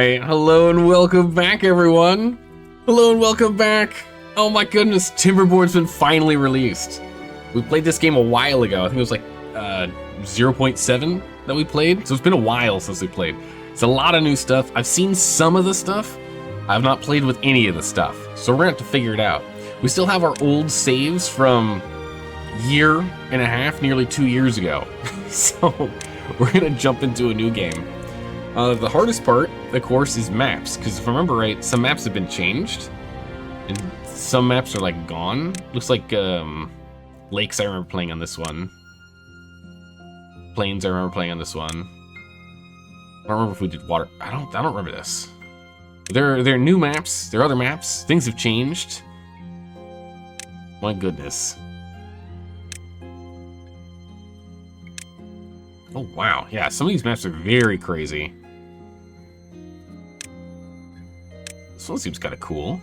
Alright, hello and welcome back, everyone. Hello and welcome back. Oh my goodness, Timberborn's been finally released. We played this game a while ago. I think it was like 0.7 that we played. So it's been a while since we played. It's a lot of new stuff. I've seen some of the stuff. I've not played with any of the stuff. So we're gonna have to figure it out. We still have our old saves from year and a half, nearly 2 years ago. So we're gonna jump into a new game. The hardest part, of course, is maps, because if I remember right, some maps have been changed, and some maps are like gone. Looks like lakes I remember playing on this one. Plains I remember playing on this one. I don't remember if we did water. I don't remember this. There are new maps, there are other maps, things have changed. My goodness. Oh wow, yeah, some of these maps are very crazy. This one seems kind of cool.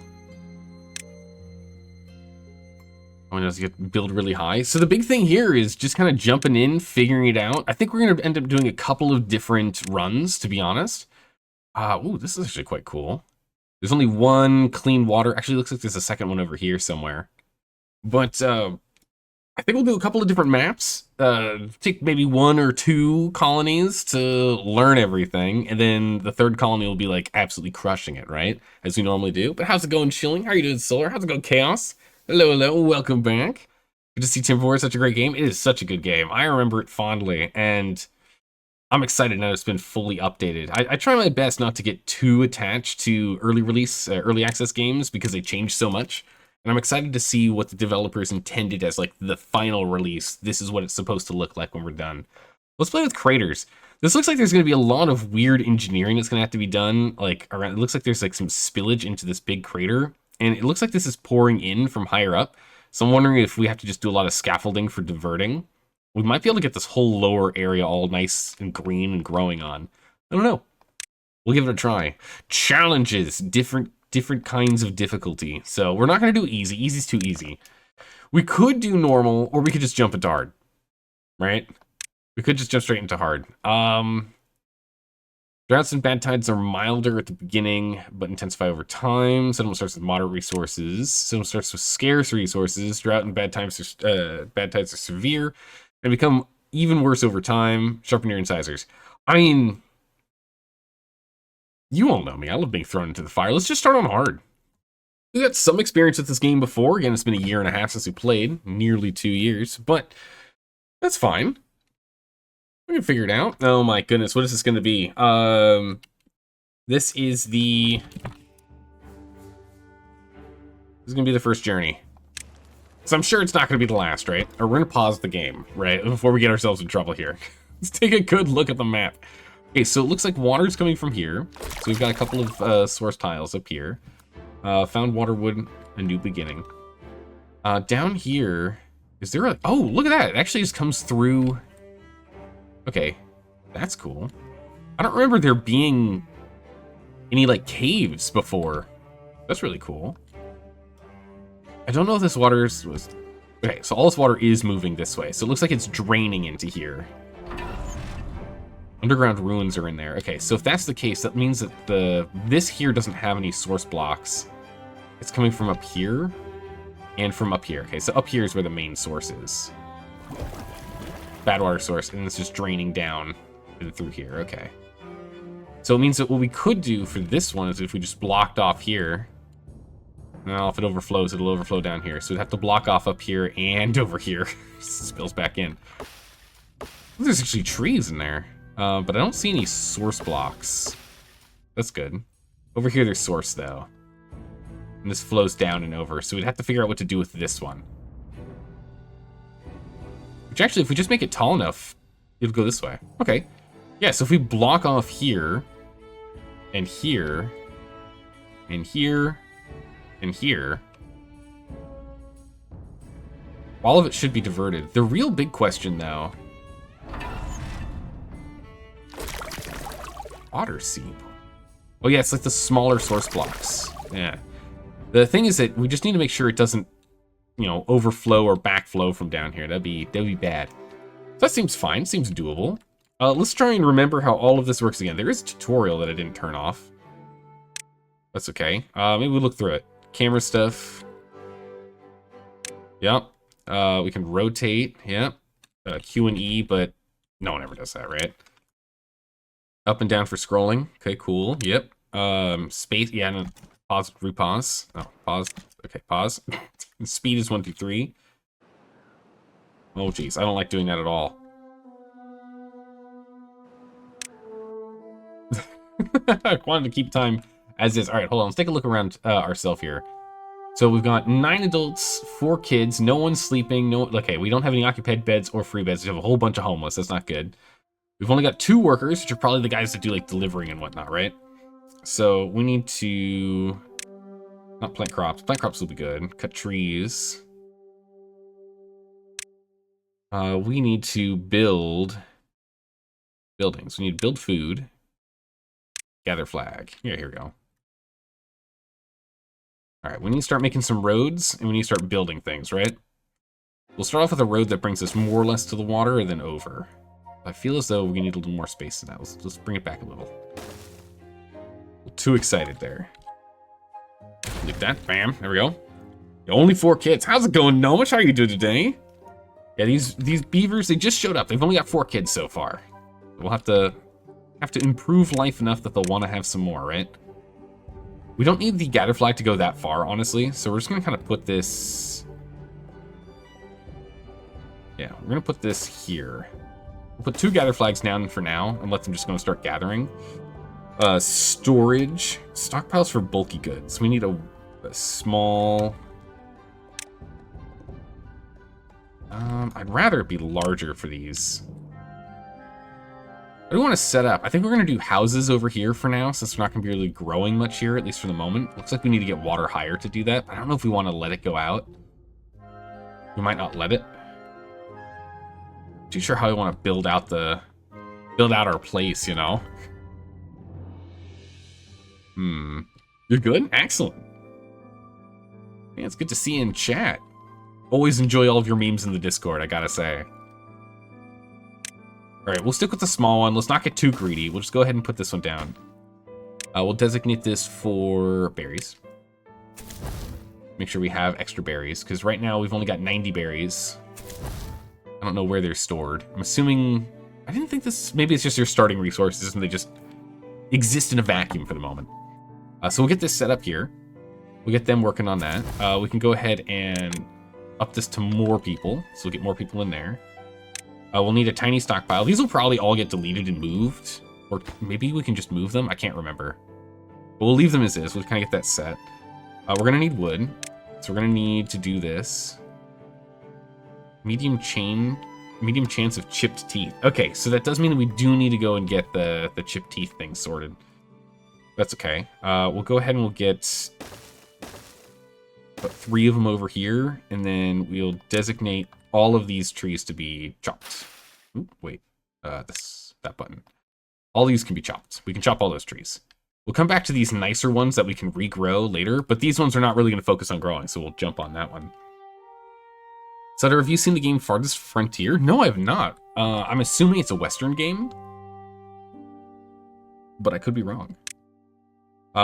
I mean, you have to build really high. So the big thing here is just kind of jumping in, figuring it out. I think we're going to end up doing a couple of different runs, to be honest. Ooh, this is actually quite cool. There's only one clean water. Actually, looks like there's a second one over here somewhere. But I think we'll do a couple of different maps. Take maybe 1 or 2 colonies to learn everything, and then the third colony will be like absolutely crushing it, right? As we normally do. But how's it going, Chilling? How are you doing, Solar? How's it going, Chaos? Hello, hello, welcome back. Good to see Timberborn. Such a great game. It is such a good game. I remember it fondly, and I'm excited now it's been fully updated. I try my best not to get too attached to early release, early access games because they change so much. And I'm excited to see what the developers intended as like the final release. This is what it's supposed to look like when we're done. Let's play with craters. This looks like there's going to be a lot of weird engineering that's going to have to be done. Like around, it looks like there's like some spillage into this big crater, and it looks like this is pouring in from higher up. So I'm wondering if we have to just do a lot of scaffolding for diverting. We might be able to get this whole lower area all nice and green and growing on. I don't know. We'll give it a try. Challenges, different kinds of difficulty. So we're not going to do easy. Easy's too easy. We could do normal, or we could just jump into hard. Right? We could just jump straight into hard. Droughts and bad tides are milder at the beginning, but intensify over time. Settlement starts with moderate resources. Settlement starts with scarce resources. Drought and bad tides are severe and become even worse over time. Sharpen your incisors. I mean, you all know me. I love being thrown into the fire. Let's just start on hard. We got some experience with this game before. Again, it's been 1.5 years since we played. Nearly 2 years. But that's fine. We can figure it out. Oh my goodness. What is this going to be? This is going to be the first journey. So I'm sure it's not going to be the last, right? Or we're going to pause the game, right? Before we get ourselves in trouble here. Let's take a good look at the map. Okay, so it looks like water's coming from here. So we've got a couple of source tiles up here. Found waterwood, a new beginning. Down here, is there a... Oh, look at that. It actually just comes through... Okay, that's cool. I don't remember there being any, like, caves before. That's really cool. I don't know if this water was... Okay, so all this water is moving this way. So it looks like it's draining into here. Underground ruins are in there. Okay, so if that's the case, that means that this here doesn't have any source blocks. It's coming from up here and from up here. Okay, so up here is where the main source is. Bad water source, and it's just draining down and through here. Okay. So it means that what we could do for this one is if we just blocked off here. Now, if it overflows, it'll overflow down here. So we'd have to block off up here and over here. Spills back in. There's actually trees in there. But I don't see any source blocks. That's good. Over here, there's source, though. And this flows down and over, so we'd have to figure out what to do with this one. Which actually, if we just make it tall enough, it'll go this way. Okay. Yeah, so if we block off here, and here, and here, and here, all of it should be diverted. The real big question, though... Water seep. Oh yeah, it's like the smaller source blocks. Yeah. The thing is that we just need to make sure it doesn't, you know, overflow or backflow from down here. That'd be bad. So that seems fine. Seems doable. Let's try and remember how all of this works again. There is a tutorial that I didn't turn off. That's okay. Maybe we'll look through it. Camera stuff. Yep. We can rotate. Yep. Q and E, but no one ever does that, right? Up and down for scrolling. Okay, cool. Yep. Space. Yeah, no, pause, repause. Oh, pause. Okay, pause. Speed is 1 through 3. Oh, geez. I don't like doing that at all. I wanted to keep time as is. All right, hold on. Let's take a look around ourselves here. So we've got 9 adults, 4 kids. No one's sleeping. No. Okay, we don't have any occupied beds or free beds. We have a whole bunch of homeless. That's not good. We've only got 2 workers, which are probably the guys that do like delivering and whatnot, right? So we need to not plant crops. Plant crops will be good. Cut trees. We need to build buildings. We need to build food. Gather flag. Yeah, here we go. All right, we need to start making some roads, and we need to start building things, right? We'll start off with a road that brings us more or less to the water, and then over. I feel as though we need a little more space than that. Let's bring it back a little. Too excited there. Like that. Bam. There we go. Only 4 kids. How's it going, Noah? How are you doing today? Yeah, these beavers, they just showed up. They've only got 4 kids so far. We'll have to improve life enough that they'll want to have some more, right? We don't need the gather flag to go that far, honestly. So we're just going to kind of put this... Yeah, we're going to put this here. We'll put 2 gather flags down for now and let them just go and start gathering. Storage. Stockpiles for bulky goods. We need a small... I'd rather it be larger for these. I do want to set up. I think we're going to do houses over here for now, since we're not going to be really growing much here, at least for the moment. Looks like we need to get water higher to do that. I don't know if we want to let it go out. We might not let it. Too sure how we want to build out our place, you know? You're good? Excellent. Yeah, it's good to see you in chat. Always enjoy all of your memes in the Discord, I gotta say. Alright, we'll stick with the small one. Let's not get too greedy. We'll just go ahead and put this one down. We'll designate this for berries. Make sure we have extra berries, because right now we've only got 90 berries. I don't know where they're stored. I'm assuming... I didn't think this... Maybe it's just your starting resources, and they just exist in a vacuum for the moment. So we'll get this set up here. We'll get them working on that. We can go ahead and up this to more people, so we'll get more people in there. We'll need a tiny stockpile. These will probably all get deleted and moved. Or maybe we can just move them. I can't remember. But we'll leave them as is. We'll kind of get that set. We're going to need wood. So we're going to need to do this. Medium chance of chipped teeth. Okay, so that does mean that we do need to go and get the chipped teeth thing sorted. That's okay. We'll go ahead and we'll get about 3 of them over here. And then we'll designate all of these trees to be chopped. Ooh, wait, that button. All these can be chopped. We can chop all those trees. We'll come back to these nicer ones that we can regrow later, but these ones are not really going to focus on growing, so we'll jump on that one. Sutter, have you seen the game Farthest Frontier? No, I have not. I'm assuming it's a Western game, but I could be wrong.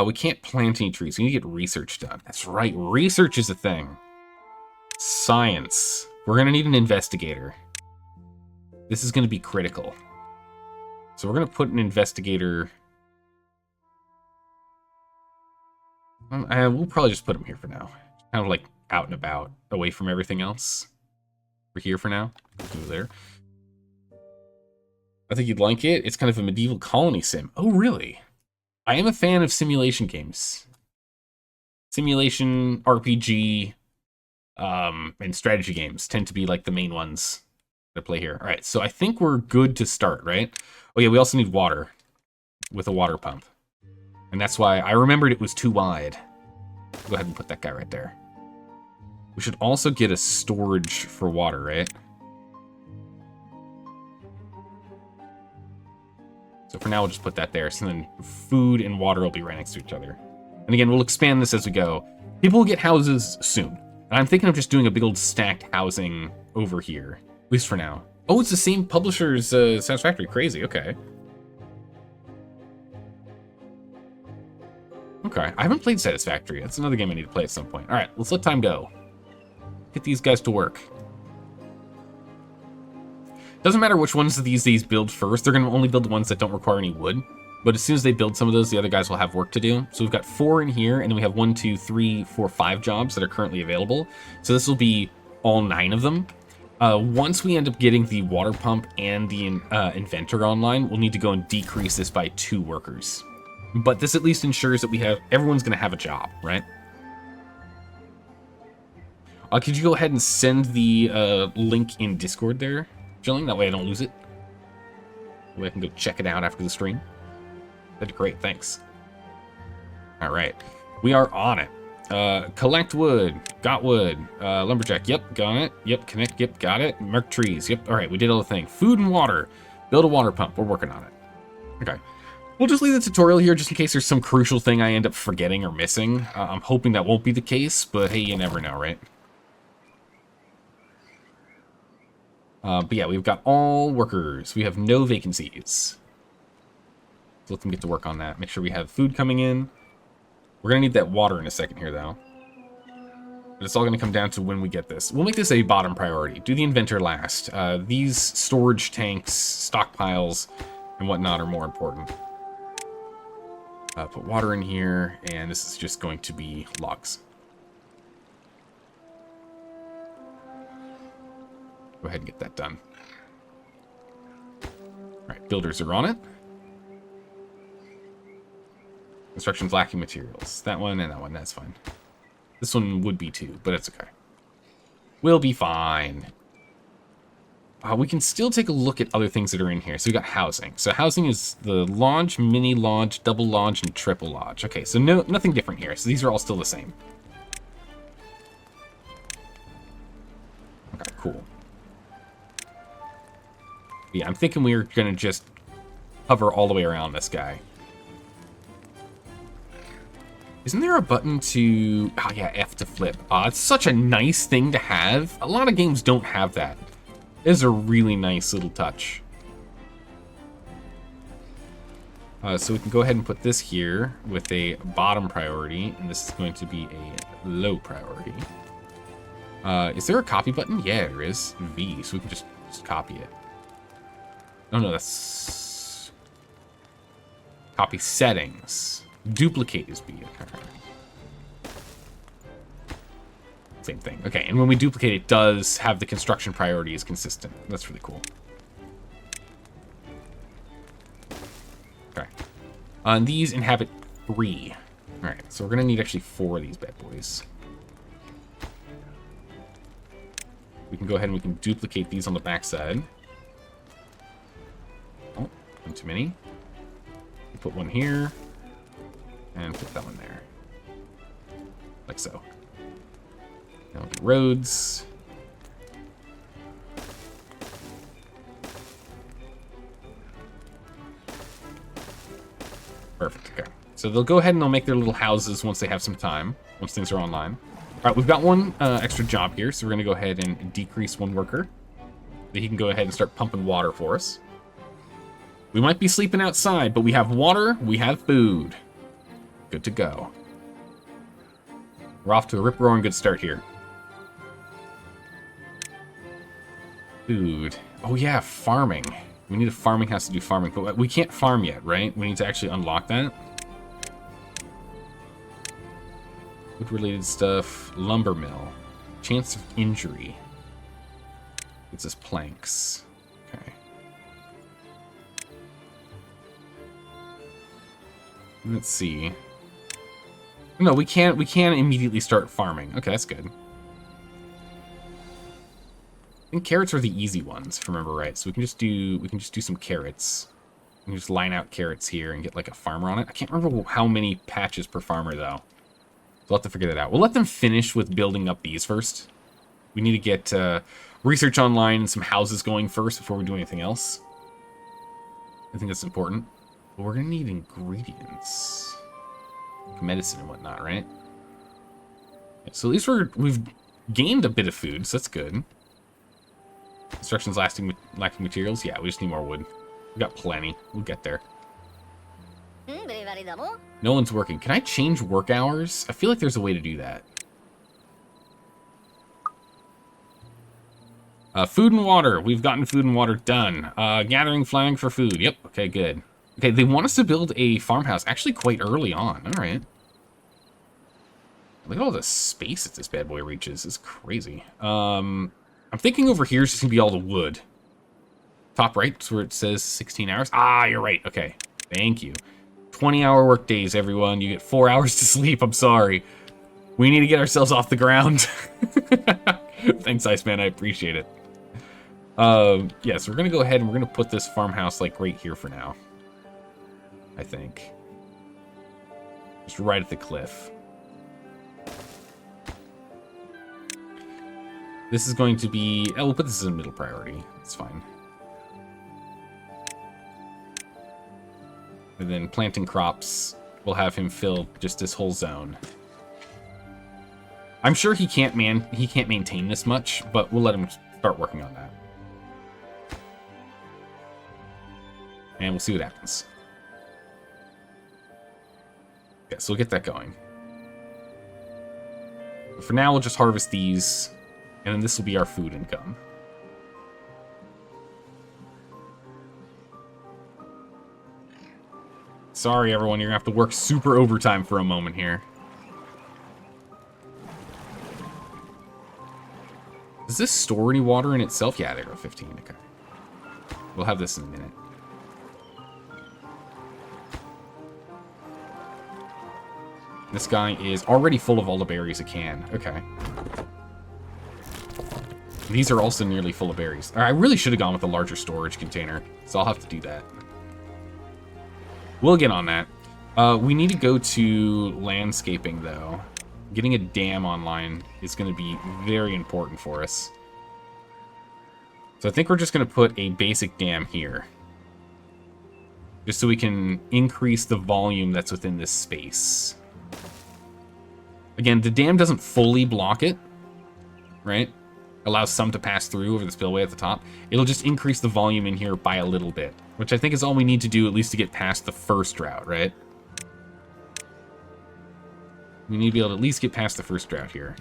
We can't plant any trees. We need to get research done. That's right, research is a thing. Science. We're going to need an investigator. This is going to be critical. So we're going to put an investigator... we'll probably just put him here for now. Kind of like out and about, away from everything else. We're here for now. Over there. I think you'd like it. It's kind of a medieval colony sim. Oh, really? I am a fan of simulation games. Simulation, RPG... and strategy games tend to be like the main ones that play here. All right, so I think we're good to start, right? Oh yeah, we also need water with a water pump. And that's why I remembered it was too wide. Go ahead and put that guy right there. We should also get a storage for water, right? So for now, we'll just put that there. So then food and water will be right next to each other. And again, we'll expand this as we go. People will get houses soon. And I'm thinking of just doing a big old stacked housing over here, at least for now. Oh, it's the same publisher's Satisfactory. Crazy, okay. Okay, I haven't played Satisfactory. That's another game I need to play at some point. All right, let's let time go. Get these guys to work. Doesn't matter which ones of these build first. They're going to only build the ones that don't require any wood. But as soon as they build some of those, the other guys will have work to do. So we've got 4 in here, and then we have 1, 2, 3, 4, 5 jobs that are currently available. So this will be all 9 of them. Once we end up getting the water pump and the inventor online, we'll need to go and decrease this by 2 workers. But this at least ensures that everyone's going to have a job, right? Could you go ahead and send the link in Discord there, Jillian? That way I don't lose it. That way I can go check it out after the stream. That'd be great, thanks. All right, we are on it. Collect wood, got wood. Lumberjack, yep, got it. Yep, connect, yep, got it. Mark trees, yep. All right, we did all the thing. Food and water. Build a water pump, we're working on it. Okay. We'll just leave the tutorial here just in case there's some crucial thing I end up forgetting or missing. I'm hoping that won't be the case, but hey, you never know, right? But yeah, we've got all workers. We have no vacancies. So let them get to work on that. Make sure we have food coming in. We're going to need that water in a second here, though. But it's all going to come down to when we get this. We'll make this a bottom priority. Do the inventor last. These storage tanks, stockpiles, and whatnot are more important. Put water in here, and this is just going to be logs. Go ahead and get that done. All right, builders are on it. Construction's lacking materials. That one and that one, that's fine. This one would be too, but it's okay. We'll be fine. We can still take a look at other things that are in here. So we got housing. So housing is the lodge, mini lodge, double lodge, and triple lodge. Okay, so nothing different here. So these are all still the same. Okay, cool. Yeah, I'm thinking we're gonna just hover all the way around this guy. Isn't there a button to... Oh, yeah, F to flip. It's such a nice thing to have. A lot of games don't have that. It is a really nice little touch. So we can go ahead and put this here with a bottom priority, and this is going to be a low priority. Is there a copy button? Yeah, there is. V, so we can just copy it. Oh, no, that's... Copy settings. Duplicate is B. Okay. Same thing. Okay, and when we duplicate, it does have the construction priority is consistent. That's really cool. Okay. And these inhabit 3. All right, so we're going to need actually 4 of these bad boys. We can go ahead and we can duplicate these on the backside. Oh, one too many. We'll put one here. And put that one there. Like so. Now we'll get roads. Perfect, okay. So they'll go ahead and they'll make their little houses once they have some time, once things are online. All right, we've got one extra job here, so we're gonna go ahead and decrease 1 worker. So he can go ahead and start pumping water for us. We might be sleeping outside, but we have water, we have food. Good to go. We're off to a rip-roaring good start here. Food. Oh yeah, farming. We need a farming house to do farming, but we can't farm yet, right? We need to actually unlock that. Wood-related stuff. Lumber mill. Chance of injury. It's just planks. Okay. Let's see. No, we can't immediately start farming. Okay, that's good. I think carrots are the easy ones, if I remember right. So we can just do some carrots. We can just line out carrots here and get like a farmer on it. I can't remember how many patches per farmer though. We'll have to figure that out. We'll let them finish with building up these first. We need to get research online and some houses going first before we do anything else. I think that's important. But we're gonna need ingredients. Medicine and whatnot, right? Yeah, so at least we've gained a bit of food, so that's good. Construction's lacking materials. Yeah, we just need more wood. We got plenty. We'll get there. No one's working. Can I change work hours? I feel like there's a way to do that. Food and water. We've gotten food and water done. Gathering flag for food. Yep. Okay, good. Okay, they want us to build a farmhouse actually quite early on. All right. Look at all the space that this bad boy reaches. It's crazy. I'm thinking over here is just going to be all the wood. Top right is where it says 16 hours. Ah, you're right. Okay. Thank you. 20-hour work days, everyone. You get 4 hours to sleep. I'm sorry. We need to get ourselves off the ground. Thanks, Iceman. I appreciate it. Yeah, so we're going to go ahead and we're going to put this farmhouse, like, right here for now. I think. Just right at the cliff. This is going to be... Oh, we'll put this as a middle priority. It's fine. And then planting crops, we'll have him fill just this whole zone. I'm sure he can't maintain this much, but we'll let him start working on that. And we'll see what happens. Yeah, so we'll get that going. But for now, we'll just harvest these, and then this will be our food income. Sorry, everyone, you're gonna have to work super overtime for a moment here. Does this store any water in itself? Yeah, there go, 15. Okay. We'll have this in a minute. This guy is already full of all the berries it can. Okay. These are also nearly full of berries. I really should have gone with a larger storage container, so I'll have to do that. We'll get on that. We need to go to landscaping, though. Getting a dam online is going to be very important for us. So I think we're just going to put a basic dam here. Just so we can increase the volume that's within this space. Again, the dam doesn't fully block it, right? Allows some to pass through over the spillway at the top. It'll just increase the volume in here by a little bit, which I think is all we need to do, at least to get past the first drought, right? We need to be able to at least get past the first drought here.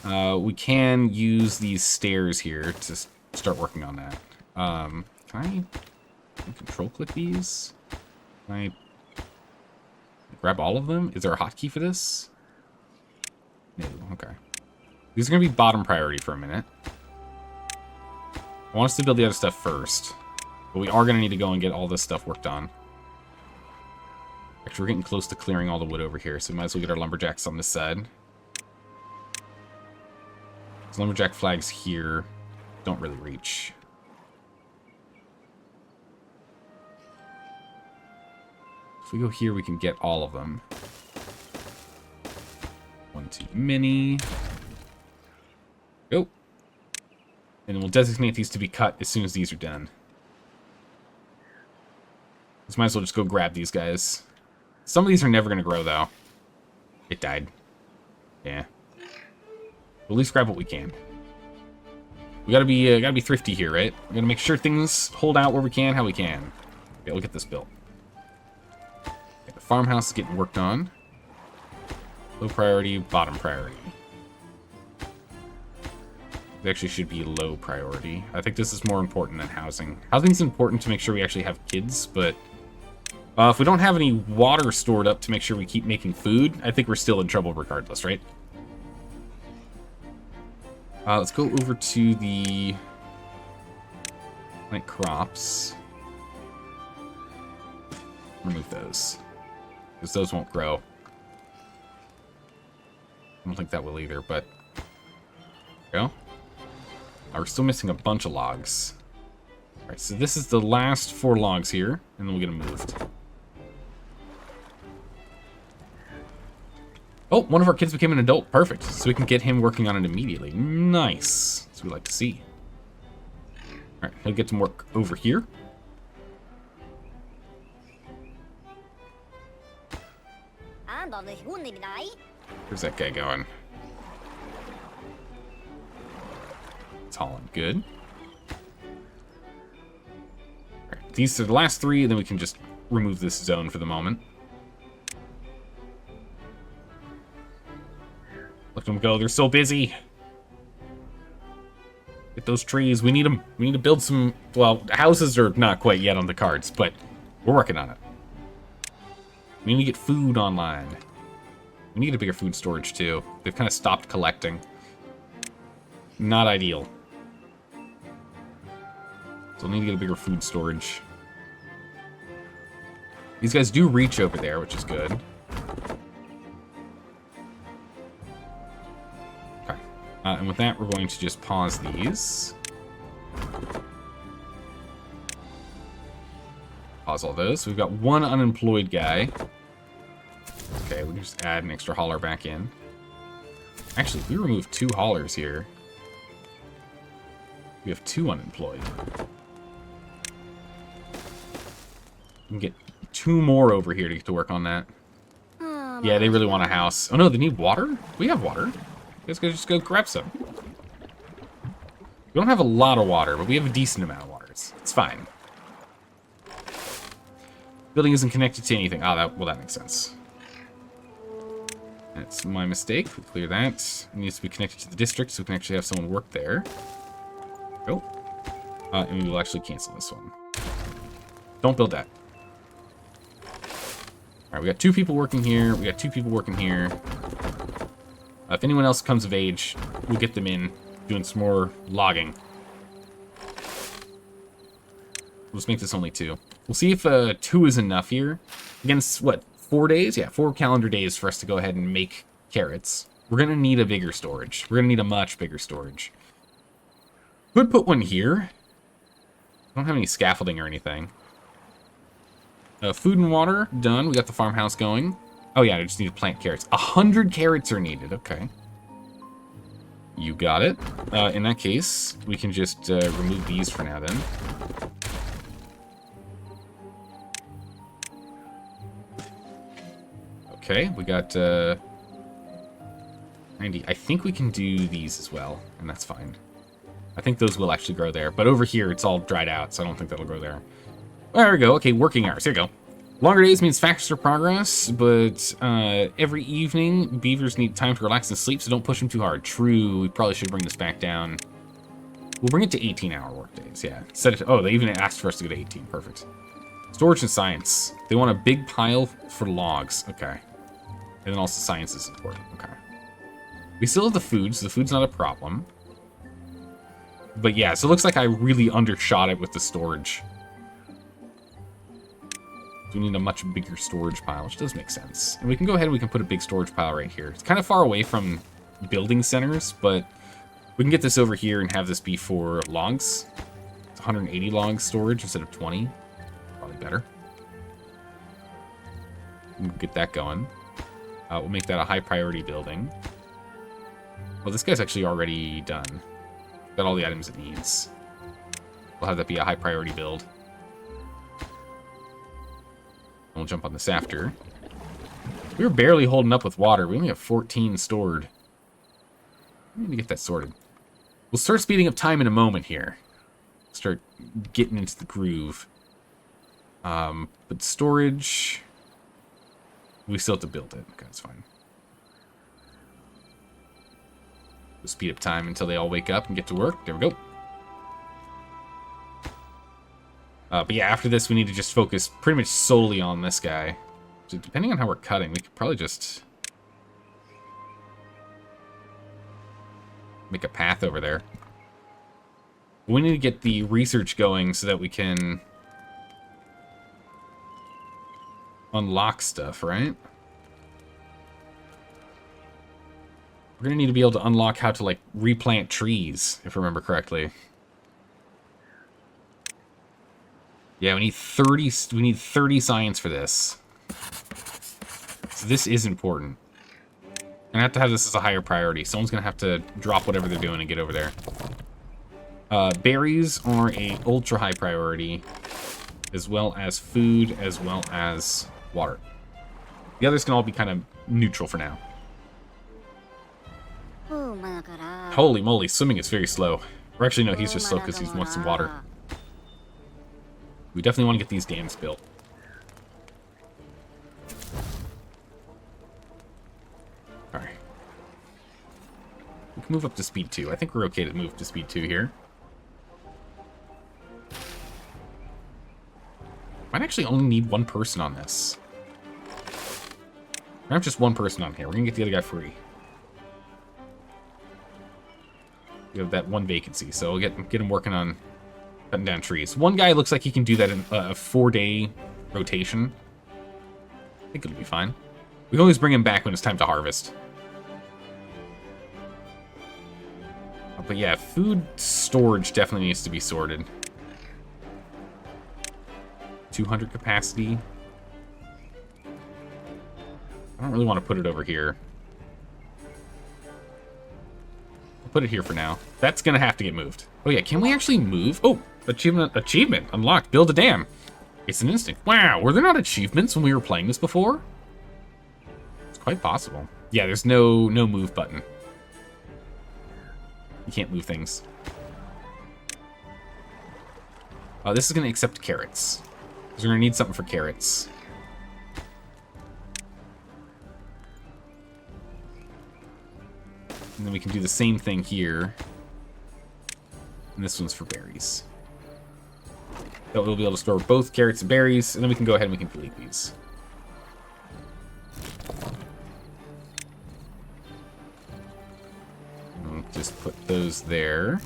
We can use these stairs here to start working on that. Can I control click these? Can I grab all of them? Is there a hotkey for this? No, okay. These are going to be bottom priority for a minute. I want us to build the other stuff first. But we are going to need to go and get all this stuff worked on. Actually, we're getting close to clearing all the wood over here, so we might as well get our lumberjacks on this side. These lumberjack flags here don't really reach. If we go here, we can get all of them. One too many. Go. And we'll designate these to be cut as soon as these are done. Just might as well just go grab these guys. Some of these are never going to grow, though. It died. Yeah. We'll at least grab what we can. We gotta be thrifty here, right? We gotta make sure things hold out where we can, how we can. Okay, we'll get this built. Okay, the farmhouse is getting worked on. Low priority, bottom priority. It actually should be low priority. I think this is more important than housing. Housing's important to make sure we actually have kids, but if we don't have any water stored up to make sure we keep making food, I think we're still in trouble regardless, right? Let's go over to the plant crops. Remove those, because those won't grow. I don't think that will either, but there we go. We're still missing a bunch of logs. All right, so this is the last 4 logs here, and then we'll get them moved. Oh, one of our kids became an adult. Perfect. So we can get him working on it immediately. Nice. That's what we like to see. All right, he'll get some work over here. Where's that guy going? It's hauling good. All right, these are the last 3, and then we can just remove this zone for the moment. Look at them go. They're so busy. Get those trees. We need them. We need to build some... Well, houses are not quite yet on the cards, but we're working on it. We need to get food online. We need a bigger food storage, too. They've kind of stopped collecting. Not ideal. So we'll need to get a bigger food storage. These guys do reach over there, which is good. Okay. And with that, we're going to just pause these. Pause all those. So we've got 1 unemployed guy. Okay, we can just add an extra hauler back in. Actually, if we remove 2 haulers here, we have 2 unemployed. We can get 2 more over here to get to work on that. Yeah, they really want a house. Oh no, they need water? We have water. Let's go just go grab some. We don't have a lot of water, but we have a decent amount of water. It's fine. Building isn't connected to anything. Oh, that makes sense. That's my mistake. We'll clear that. It needs to be connected to the district, so we can actually have someone work there. Go. And we will actually cancel this one. Don't build that. Alright, we got 2 people working here. We got 2 people working here. If anyone else comes of age, we'll get them in doing some more logging. Let's make this only 2. We'll see if 2 is enough here. Against, what, 4 days? Yeah, 4 calendar days for us to go ahead and make carrots. We're going to need a bigger storage. We're going to need a much bigger storage. Could put one here. I don't have any scaffolding or anything. Food and water, done. We got the farmhouse going. Oh yeah, I just need to plant carrots. 100 carrots are needed, okay. You got it. In that case, we can just remove these for now then. Okay, we got 90. I think we can do these as well, and that's fine. I think those will actually grow there, but over here it's all dried out, so I don't think that'll grow there. There we go. Okay, working hours. Here we go. Longer days means faster progress, but every evening, beavers need time to relax and sleep, so don't push them too hard. True, we probably should bring this back down. We'll bring it to 18-hour work days, yeah. Oh, they even asked for us to go to 18. Perfect. Storage and science. They want a big pile for logs. Okay. And then also science is important. Okay. We still have the food, so the food's not a problem. But yeah, so it looks like I really undershot it with the storage. We need a much bigger storage pile, which does make sense. And we can go ahead and we can put a big storage pile right here. It's kind of far away from building centers, but we can get this over here and have this be for logs. It's 180 logs storage instead of 20. Probably better. We'll get that going. We'll make that a high priority building. Well, this guy's actually already done. Got all the items it needs. We'll have that be a high priority build. We'll jump on this after. We were barely holding up with water. We only have 14 stored. We need to get that sorted. We'll start speeding up time in a moment here. Start getting into the groove. But storage... We still have to build it. Okay, that's fine. We'll speed up time until they all wake up and get to work. There we go. But yeah, after this, we need to just focus pretty much solely on this guy. So depending on how we're cutting, we could probably just make a path over there. We need to get the research going so that we can unlock stuff, right? We're gonna need to be able to unlock how to, like, replant trees, if I remember correctly. Yeah, we need 30 science for this. So this is important. And I have to have this as a higher priority. Someone's gonna have to drop whatever they're doing and get over there. Berries are a ultra high priority, as well as food, as well as water. The others can all be kind of neutral for now. Holy moly, swimming is very slow. Or actually, no, he's just slow because he wants some water. We definitely want to get these dams built. Alright. We can move up to speed 2. I think we're okay to move to speed 2 here. Might actually only need one person on this. I have just one person on here. We're gonna get the other guy free. We have that one vacancy, so we'll get him working on cutting down trees. One guy looks like he can do that in a 4-day rotation. I think it'll be fine. We can always bring him back when it's time to harvest. But yeah, food storage definitely needs to be sorted. 200 capacity. I don't really want to put it over here. I'll put it here for now. That's gonna have to get moved. Oh yeah, can we actually move? Oh, achievement unlocked. Build a dam. It's an instinct. Wow, were there not achievements when we were playing this before? It's quite possible. Yeah, there's no move button. You can't move things. Oh, this is gonna accept carrots. Because we're gonna need something for carrots. And then we can do the same thing here. And this one's for berries. So we'll be able to store both carrots and berries, and then we can go ahead and we can delete these. And just put those there.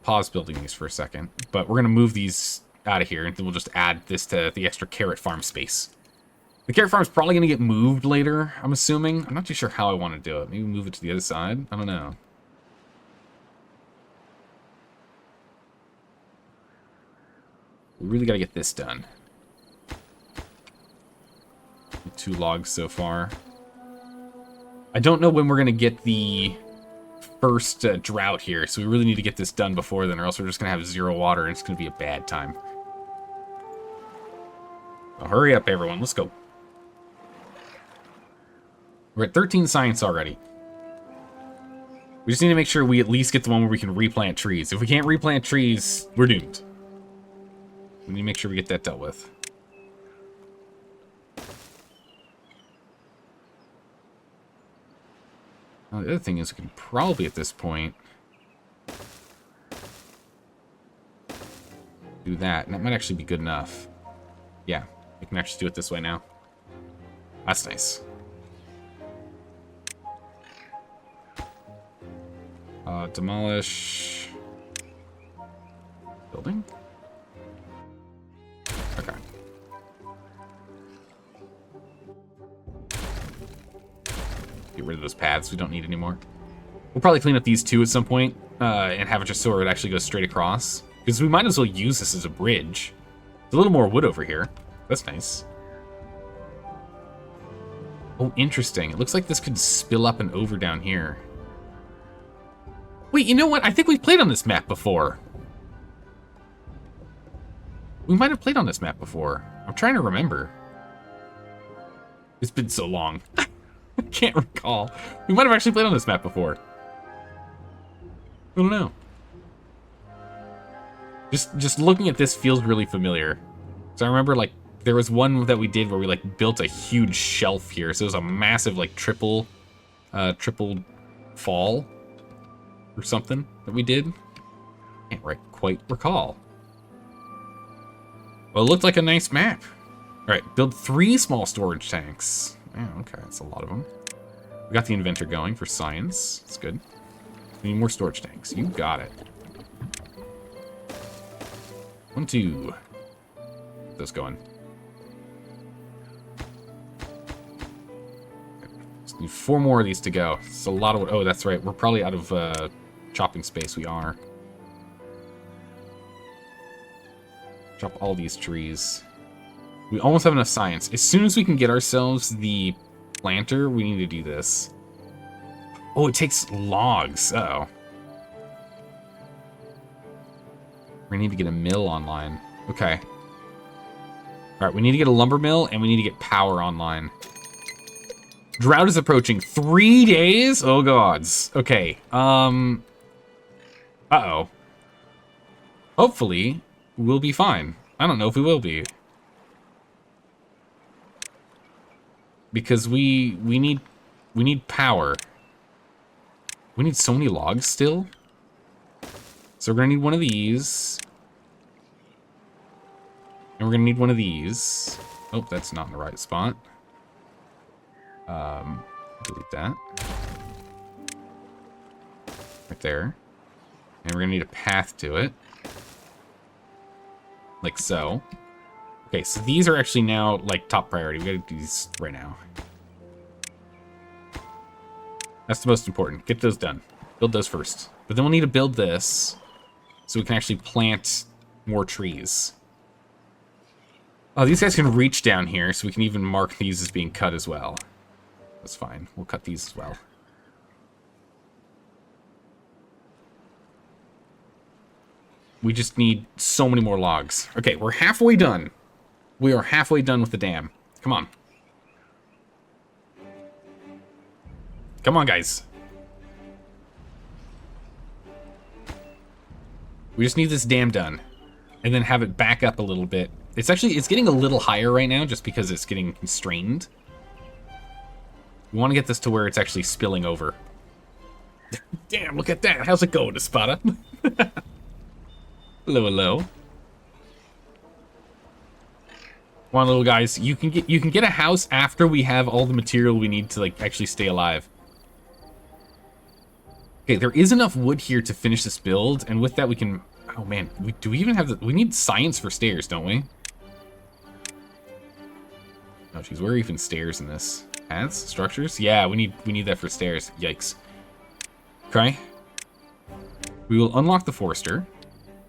Pause building these for a second, but we're gonna move these out of here, and then we'll just add this to the extra carrot farm space. The carrot farm is probably gonna get moved later, I'm assuming. I'm not too sure how I want to do it. Maybe move it to the other side. I don't know. We really gotta get this done. 2 logs so far. I don't know when we're gonna get the first drought here, so we really need to get this done before then, or else we're just gonna have 0 water and it's gonna be a bad time. So hurry up, everyone. Let's go. We're at 13 science already. We just need to make sure we at least get the one where we can replant trees. If we can't replant trees, we're doomed. We need to make sure we get that dealt with. Now, the other thing is we can probably, at this point, do that. And that might actually be good enough. Yeah, we can actually do it this way now. That's nice. Demolish. Building? Okay. Get rid of those paths we don't need anymore. We'll probably clean up these 2 at some point, and have it just so it actually goes straight across. Because we might as well use this as a bridge. There's a little more wood over here. That's nice. Oh, interesting. It looks like this could spill up and over down here. Wait, you know what? I think we've played on this map before. We might have played on this map before. I'm trying to remember. It's been so long. I can't recall. We might have actually played on this map before. I don't know. Just looking at this feels really familiar. So I remember, like, there was one that we did where we, like, built a huge shelf here. So it was a massive, like, triple fall or something that we did. Can't quite recall. Well, it looked like a nice map. All right, build 3 small storage tanks. Oh, okay, that's a lot of them. We got the inventor going for science. That's good. We need more storage tanks. You got it. 1, 2. Get those going. Just need 4 more of these to go. It's a lot of... Oh, that's right. We're probably out of chopping space. We are. Chop all these trees. We almost have enough science. As soon as we can get ourselves the planter, we need to do this. Oh, it takes logs. Uh-oh. We need to get a mill online. Okay. All right, we need to get a lumber mill, and we need to get power online. Drought is approaching. 3 days? Oh, gods. Okay. Uh-oh. Hopefully, we'll be fine. I don't know if we will be. Because we need power. We need so many logs still. So we're gonna need one of these. And we're gonna need one of these. Oh, that's not in the right spot. Delete that. Right there. And we're gonna need a path to it. Like so. Okay, so these are actually now, like, top priority. We gotta do these right now. That's the most important. Get those done. Build those first. But then we'll need to build this so we can actually plant more trees. Oh, these guys can reach down here, so we can even mark these as being cut as well. That's fine. We'll cut these as well. We just need so many more logs. Okay, we're halfway done. We are halfway done with the dam. Come on. Come on, guys. We just need this dam done. And then have it back up a little bit. It's getting a little higher right now just because it's getting constrained. We want to get this to where it's actually spilling over. Damn, look at that. How's it going, Espada? Hello, hello. Come on, little guys. You can get a house after we have all the material we need to, like, actually stay alive. Okay, there is enough wood here to finish this build, and with that we can... Oh man, do we even have the... We need science for stairs, don't we? Oh jeez, where are even stairs in this? Paths? Structures? Yeah, we need that for stairs. Yikes. Okay. We will unlock the Forester.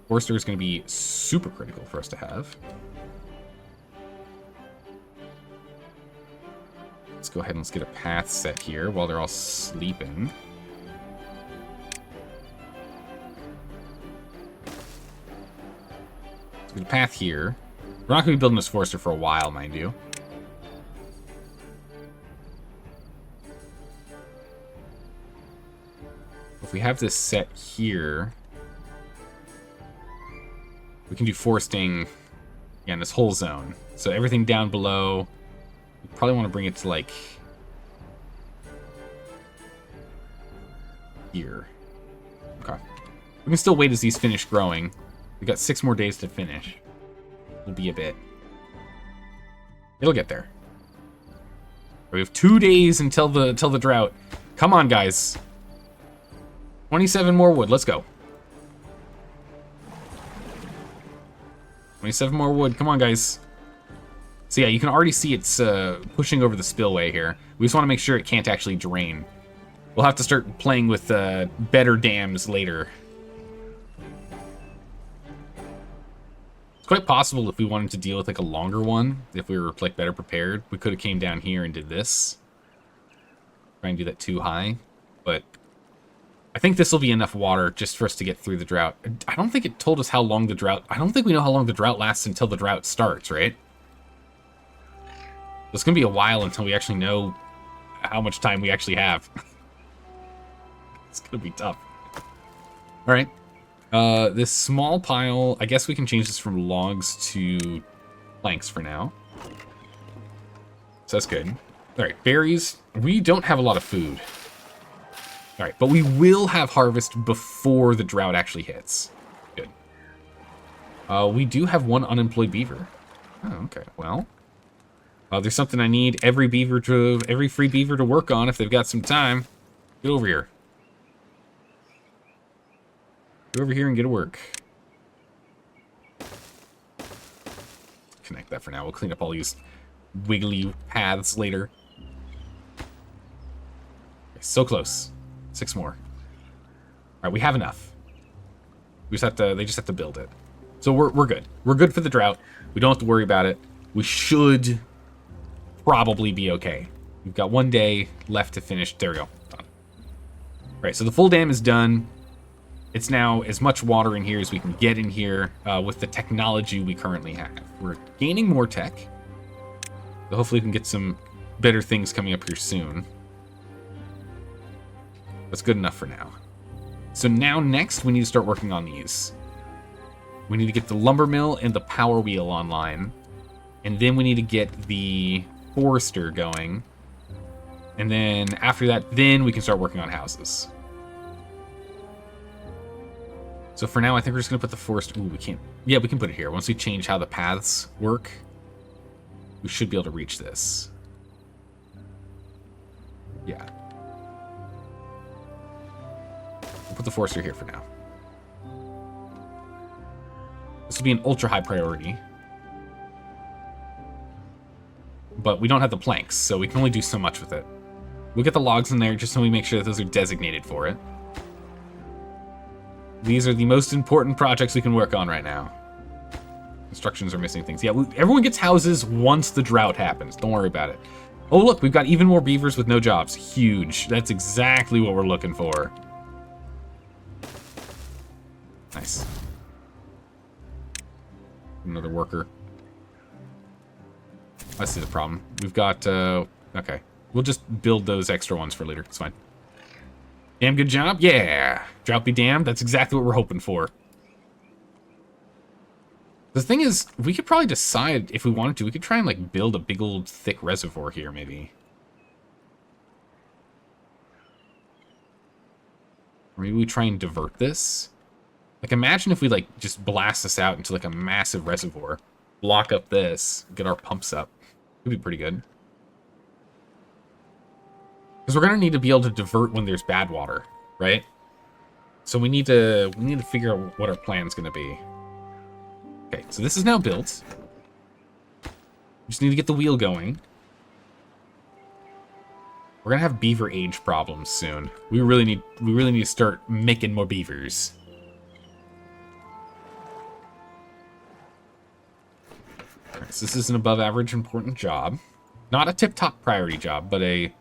Forester is going to be super critical for us to have. Let's go ahead and let's get a path set here while they're all sleeping. Let's get a path here. We're not going to be building this Forester for a while, mind you. If we have this set here, we can do foresting, yeah, in this whole zone. So everything down below, we probably want to bring it to, like, here. Okay. We can still wait as these finish growing. We got 6 more days to finish. It'll be a bit. It'll get there. We have 2 days until the drought. Come on, guys. 27 more wood. Let's go. 27 more wood. Come on, guys. So yeah, you can already see it's pushing over the spillway here. We just want to make sure it can't actually drain. We'll have to start playing with better dams later. It's quite possible if we wanted to deal with, like, a longer one, if we were, like, better prepared, we could have came down here and did this. Try and do that too high, but I think this will be enough water just for us to get through the drought. I don't think it told us how long the drought... I don't think we know how long the drought lasts until the drought starts, right? It's going to be a while until we actually know how much time we actually have. It's going to be tough. All right. This small pile... I guess we can change this from logs to planks for now. So that's good. All right, berries. We don't have a lot of food. All right, but we will have harvest before the drought actually hits. Good. We do have 1 unemployed beaver. Oh, okay. Well, there's something I need every free beaver to work on if they've got some time. Get over here. Get over here and get to work. Connect that for now. We'll clean up all these wiggly paths later. Okay, so close. 6 more. All right, we have enough. They just have to build it. So we're good. We're good for the drought. We don't have to worry about it. We should probably be okay. We've got 1 day left to finish. There we go. Done. All right, so the full dam is done. It's now as much water in here as we can get in here with the technology we currently have. We're gaining more tech. So hopefully we can get some better things coming up here soon. That's good enough for now. So now next we need to start working on these. We need to get the lumber mill and the power wheel online. And then we need to get the forester going. And then after that, then we can start working on houses. So for now, I think we're just going to put the forest... Ooh, we can't... Yeah, we can put it here. Once we change how the paths work, we should be able to reach this. Yeah. We'll put the forester here for now. This will be an ultra-high priority. But we don't have the planks, so we can only do so much with it. We'll get the logs in there just so we make sure that those are designated for it. These are the most important projects we can work on right now. Instructions are missing things. Yeah, everyone gets houses once the drought happens. Don't worry about it. Oh, look, we've got even more beavers with no jobs. Huge. That's exactly what we're looking for. Nice. Another worker. I see the problem. We've got, okay. We'll just build those extra ones for later. It's fine. Damn good job. Yeah. Drought be damned. That's exactly what we're hoping for. The thing is, we could probably decide if we wanted to. We could try and, like, build a big old thick reservoir here, maybe. Or maybe we try and divert this. Like, imagine if we, like, just blast this out into, like, a massive reservoir. Block up this. Get our pumps up. It'd be pretty good. Because we're going to need to be able to divert when there's bad water, right? So we need to figure out what our plan's going to be. Okay, so this is now built. We just need to get the wheel going. We're going to have beaver age problems soon. We really need to start making more beavers. Alright, so this is an above average important job. Not a tip-top priority job, but a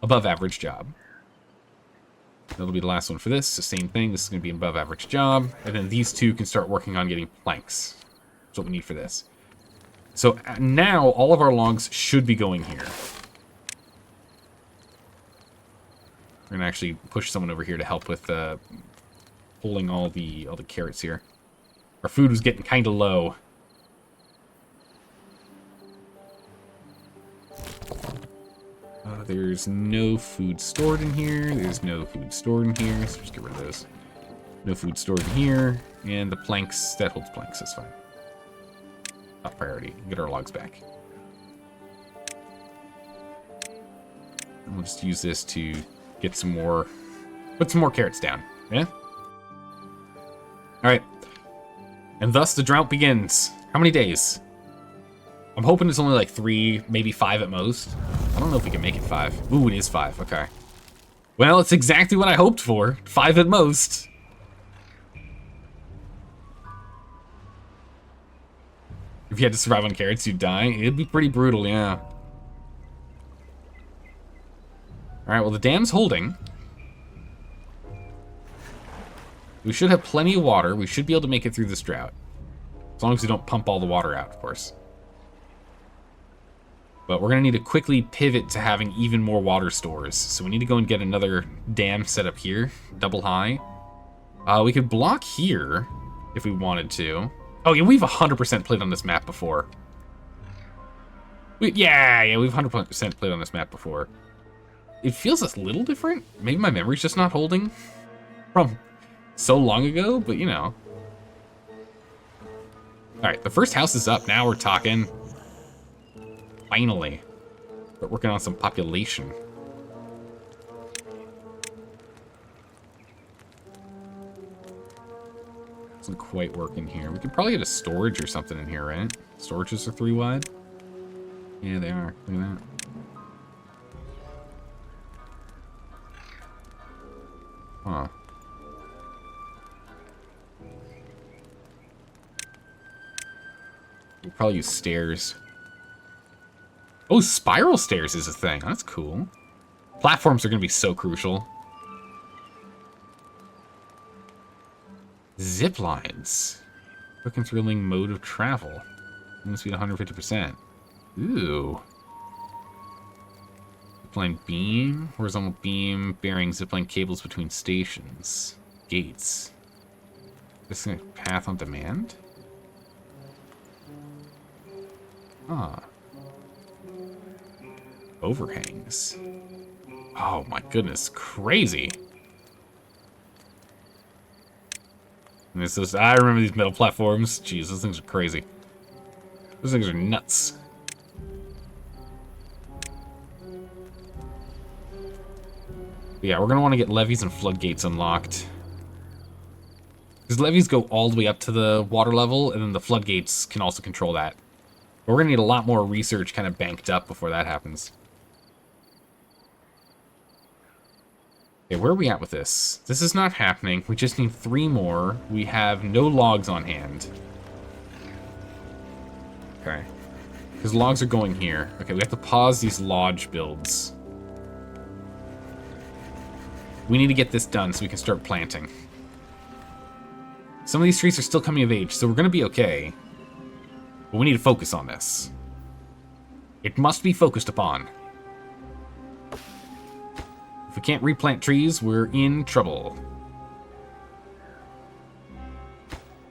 above average job. That'll be the last one for this. So same thing. This is going to be an above average job. And then these two can start working on getting planks. That's what we need for this. So now all of our logs should be going here. We're going to actually push someone over here to help with pulling all the carrots here. Our food was getting kind of low. There's no food stored in here. There's no food stored in here. So just get rid of those. No food stored in here. And the planks, that holds planks. That's fine. Top priority. Get our logs back. And we'll just use this to get some more... Put some more carrots down. Yeah? Alright. And thus the drought begins. How many days? I'm hoping it's only like 3, maybe 5 at most. I don't know if we can make it 5. Ooh, it is 5. Okay. Well, it's exactly what I hoped for. 5 at most. If you had to survive on carrots, you'd die. It'd be pretty brutal, yeah. Alright, well, the dam's holding. We should have plenty of water. We should be able to make it through this drought. As long as we don't pump all the water out, of course. But we're going to need to quickly pivot to having even more water stores. So we need to go and get another dam set up here. Double high. We could block here if we wanted to. Oh, yeah, we've 100% played on this map before. Yeah, we've 100% played on this map before. It feels a little different. Maybe my memory's just not holding from so long ago, but you know. Alright, the first house is up. Now we're talking. Finally. Start working on some population. Doesn't quite work in here. We could probably get a storage or something in here, right? Storages are 3 wide. Yeah, they are. Look at that. Huh. We'll probably use stairs. Oh, spiral stairs is a thing. That's cool. Platforms are going to be so crucial. Zip lines. Quick and thrilling mode of travel. Wind speed 150%. Ooh. Zipline beam. Horizontal beam bearing zipline cables between stations. gates. This is path on demand? Huh. Overhangs. Oh my goodness, crazy. And this is, I remember these metal platforms. Jeez, those things are crazy. Those things are nuts. But yeah, we're going to want to get levees and floodgates unlocked. Because levees go all the way up to the water level, and then the floodgates can also control that. But we're going to need a lot more research kind of banked up before that happens. Okay, where are we at with this? This is not happening. We just need 3 more. We have no logs on hand. Okay. Because logs are going here. Okay, we have to pause these lodge builds. We need to get this done so we can start planting. Some of these trees are still coming of age, so we're going to be okay. But we need to focus on this. It must be focused upon. If we can't replant trees, we're in trouble.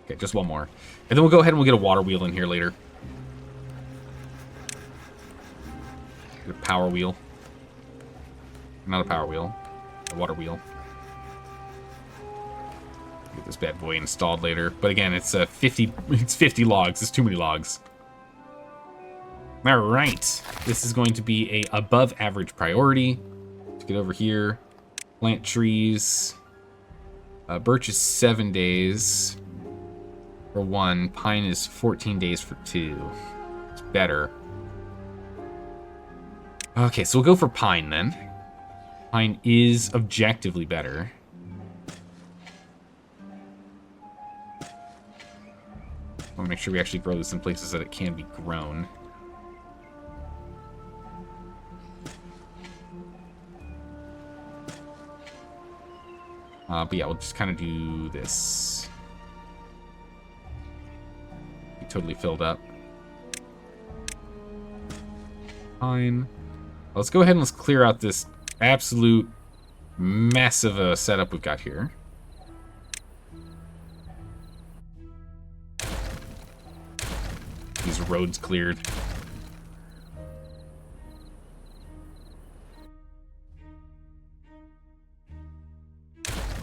Okay, just one more. And then we'll go ahead and we'll get a water wheel in here later. Get a power wheel. Not a power wheel. A water wheel. Get this bad boy installed later. But again, it's 50 logs. It's too many logs. Alright. This is going to be a above average priority. Let's get over here. Plant trees. Birch is 7 days for 1. Pine is 14 days for 2. It's better. Okay, so we'll go for pine then. Pine is objectively better. I want to make sure we actually grow this in places that it can be grown. But yeah, we'll just kind of do this. Be totally filled up. Fine. Let's go ahead and let's clear out this absolute massive setup we've got here. These roads cleared.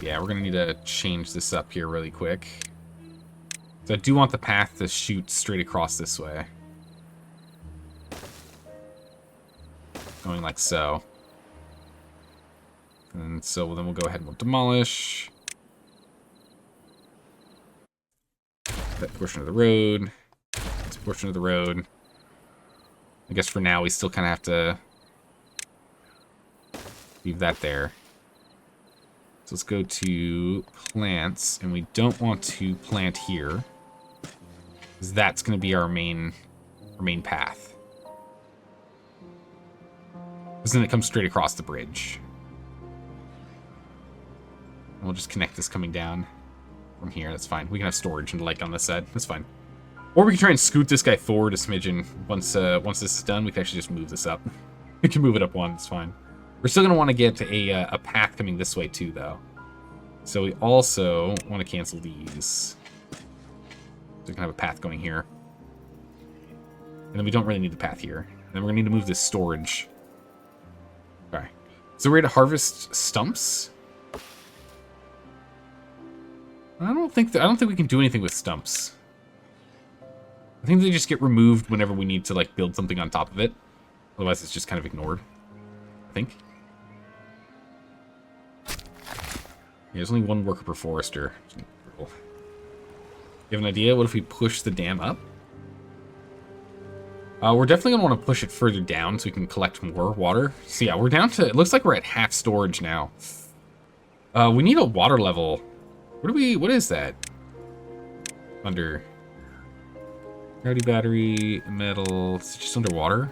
Yeah, we're gonna need to change this up here really quick. So I do want the path to shoot straight across this way. Going like so. And so then we'll go ahead and we'll demolish that portion of the road. This portion of the road. I guess for now we still kind of have to leave that there. So let's go to plants, and we don't want to plant here, because that's going to be our main path. Because then it comes straight across the bridge. And we'll just connect this coming down from here. That's fine. We can have storage and light on this side. That's fine. Or we can try and scoot this guy forward a smidgen. Once this is done, we can actually just move this up. We can move it up one. It's fine. We're still going to want to get a path coming this way too, though. So we also want to cancel these. So we can have a path going here. And then we don't really need the path here. And then we're going to need to move this storage. Okay. So we're going to harvest stumps. I don't think we can do anything with stumps. I think they just get removed whenever we need to like build something on top of it. Otherwise it's just kind of ignored. I think. Yeah, there's only one worker per forester. You have an idea? What if we push the dam up? We're definitely going to want to push it further down so we can collect more water. So yeah, we're down to... It looks like we're at half storage now. We need a water level. What is that? Under... Gravity battery, metal... It's just underwater?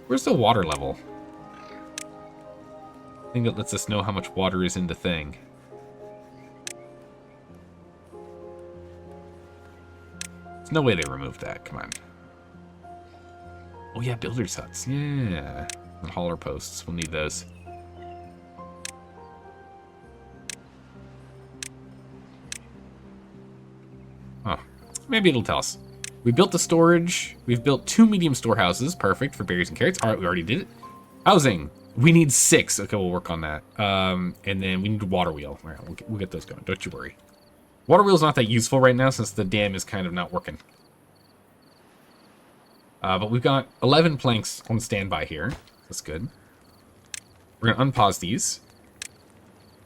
Where's the water level? Thing that lets us know how much water is in the thing. There's no way they removed that. Come on. Oh yeah, builder's huts. Yeah. And hauler posts. We'll need those. Oh, maybe it'll tell us. We built the storage. We've built 2 medium storehouses. Perfect for berries and carrots. All right, we already did it. Housing. We need 6. Okay, we'll work on that. And then we need a water wheel. All right, we'll get those going. Don't you worry. Water wheel's not that useful right now since the dam is kind of not working. But we've got 11 planks on standby here. That's good. We're going to unpause these.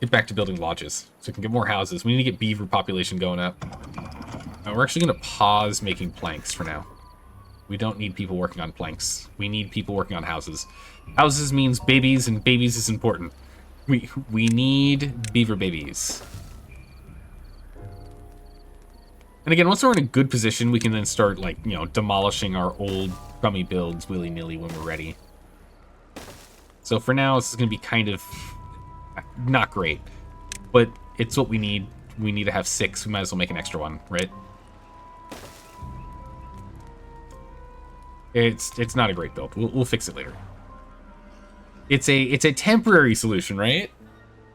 Get back to building lodges so we can get more houses. We need to get beaver population going up. We're actually going to pause making planks for now. We don't need people working on planks. We need people working on houses. Houses means babies, and babies is important. We need beaver babies. And again, once we're in a good position, we can then start, like, you know, demolishing our old crummy builds willy-nilly when we're ready. So for now, this is going to be kind of not great. But it's what we need. We need to have 6. We might as well make an extra one, right? It's not a great build. We'll fix it later. It's a temporary solution, right?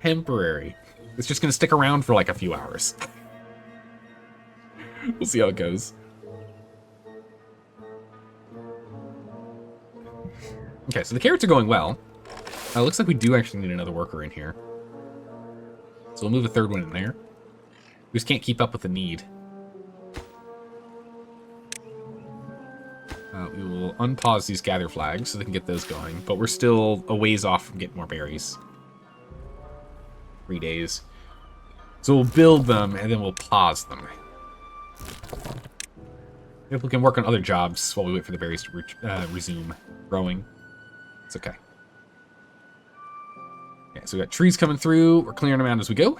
Temporary. It's just going to stick around for like a few hours. We'll see how it goes. Okay, so the carrots are going well. Looks like we do actually need another worker in here. So we'll move a 3rd one in there. We just can't keep up with the need. We will unpause these gather flags so they can get those going, but we're still a ways off from getting more berries. 3 days. So we'll build them, and then we'll pause them. If we can work on other jobs while we wait for the berries to resume growing. It's okay. Okay, so we got trees coming through. We're clearing them out as we go.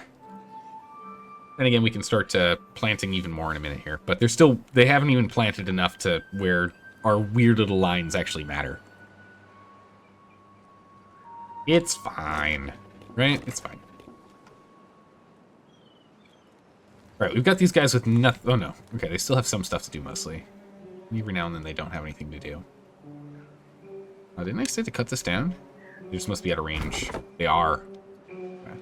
And again, we can start planting even more in a minute here. But they haven't even planted enough to where our weird little lines actually matter. It's fine. Right? It's fine. Alright, we've got these guys with nothing. Oh, no. Okay, they still have some stuff to do mostly. Every now and then they don't have anything to do. Oh, didn't I say to cut this down? They just must be out of range. They are. Okay.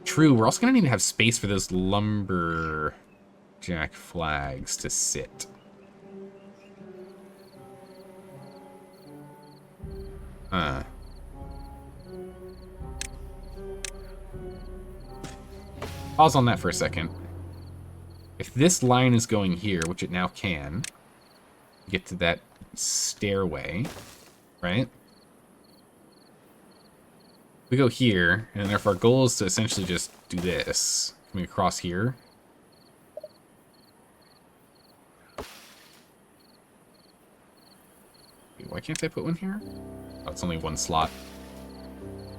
True, we're also going to need to have space for those lumberjack flags to sit. Pause on that for a second. If this line is going here, which it now can, get to that stairway, right? We go here, and if our goal is to essentially just do this, can we cross here? Wait, why can't I put one here? Oh, it's only 1 slot.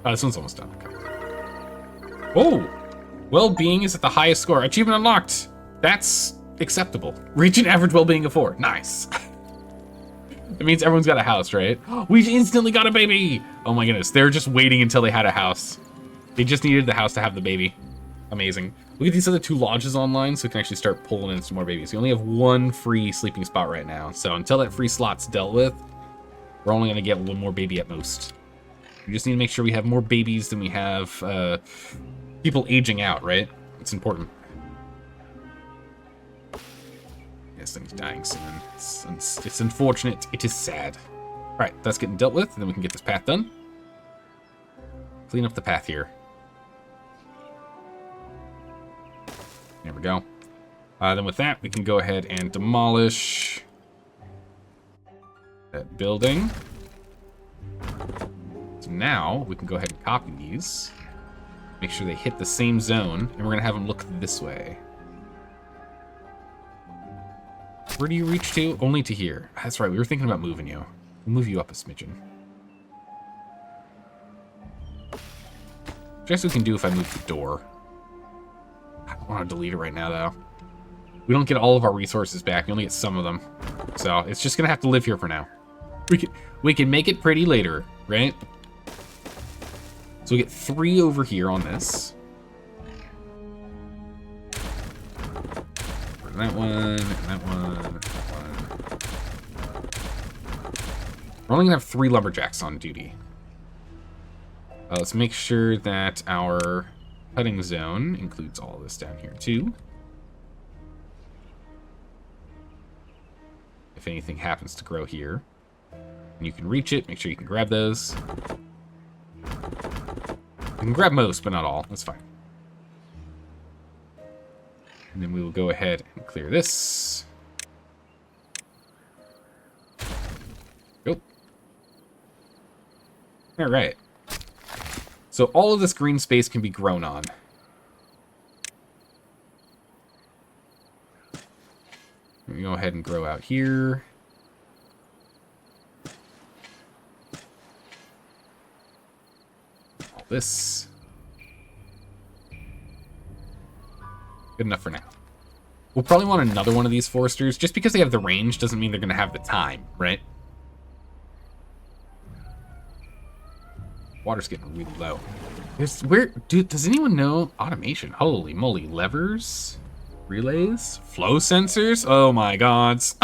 Oh, this one's almost done. Okay. Oh! Well-being is at the highest score. Achievement unlocked! That's acceptable. Reach an average well-being of 4. Nice. It means everyone's got a house, right? We instantly got a baby! Oh my goodness, they're just waiting until they had a house. They just needed the house to have the baby. Amazing. We'll get these other 2 lodges online so we can actually start pulling in some more babies. We only have 1 free sleeping spot right now, so until that free slot's dealt with, we're only going to get 1 more baby at most. We just need to make sure we have more babies than we have people aging out, right? It's important. Yes, things dying soon. It's unfortunate. It is sad. All right, that's getting dealt with, and then we can get this path done. Clean up the path here. There we go. Then with that, we can go ahead and demolish that building. So now we can go ahead and copy these. Make sure they hit the same zone, and we're going to have them look this way. Where do you reach to? Only to here. That's right, we were thinking about moving you. We'll move you up a smidgen. Just what we can do if I move the door. I don't want to delete it right now, though. We don't get all of our resources back. We only get some of them. So it's just going to have to live here for now. We can make it pretty later, right? So we get 3 over here on this. That one, and that one, and that one. We're only going to have 3 lumberjacks on duty. Let's make sure that our cutting zone includes all this down here, too. if anything happens to grow here. And you can reach it. Make sure you can grab those. You can grab most, but not all. That's fine. And then we will go ahead and clear this. Go. All right. So all of this green space can be grown on. Let me go ahead and grow out here. All this. Good enough for now. We'll probably want another one of these foresters. Just because they have the range doesn't mean they're going to have the time, right? Water's getting really low. Dude, does anyone know automation? Holy moly, levers, relays, flow sensors. Oh my gods.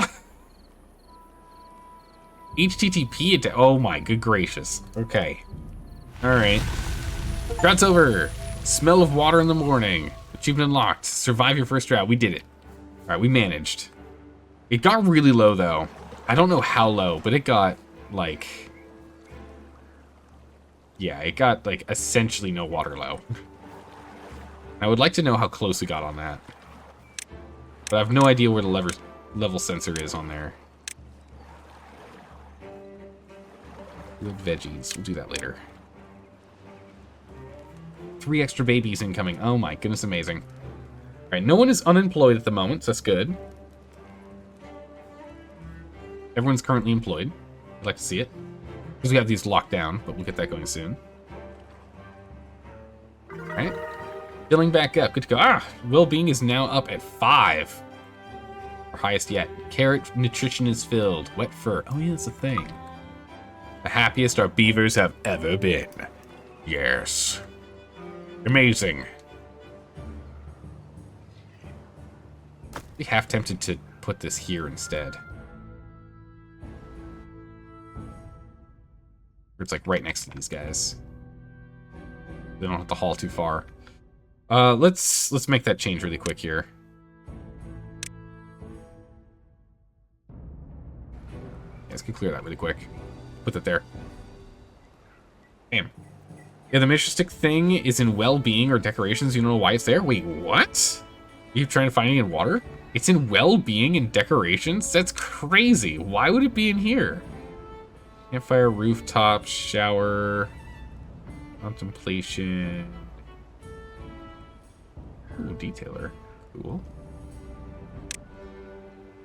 HTTP. Oh my good gracious. Okay. All right. Droughts over. Smell of water in the morning. Achievement unlocked. Survive your first drought. We did it. All right, we managed. It got really low though. I don't know how low, but it got like. Yeah, it got, like, essentially no water low. I would like to know how close we got on that. But I have no idea where the level sensor is on there. Field veggies. We'll do that later. 3 extra babies incoming. Oh my goodness, amazing. Alright, no one is unemployed at the moment, so that's good. Everyone's currently employed. I'd like to see it. Because we have these locked down, but we'll get that going soon. Alright. Filling back up. Good to go. Ah! Well-being is now up at 5. Our highest yet. Carrot nutrition is filled. Wet fur. Oh yeah, that's a thing. The happiest our beavers have ever been. Yes. Amazing. I'd be half tempted to put this here instead. It's like right next to these guys. They don't have to haul too far. Let's make that change really quick here. Let's can clear that really quick. Put that there. Damn. Yeah, the mission stick thing is in well-being or decorations. You don't know why it's there? Wait, what? You trying to find it in water? It's in well-being and decorations? That's crazy. Why would it be in here? Campfire, rooftop, shower, contemplation. Ooh, detailer. Cool.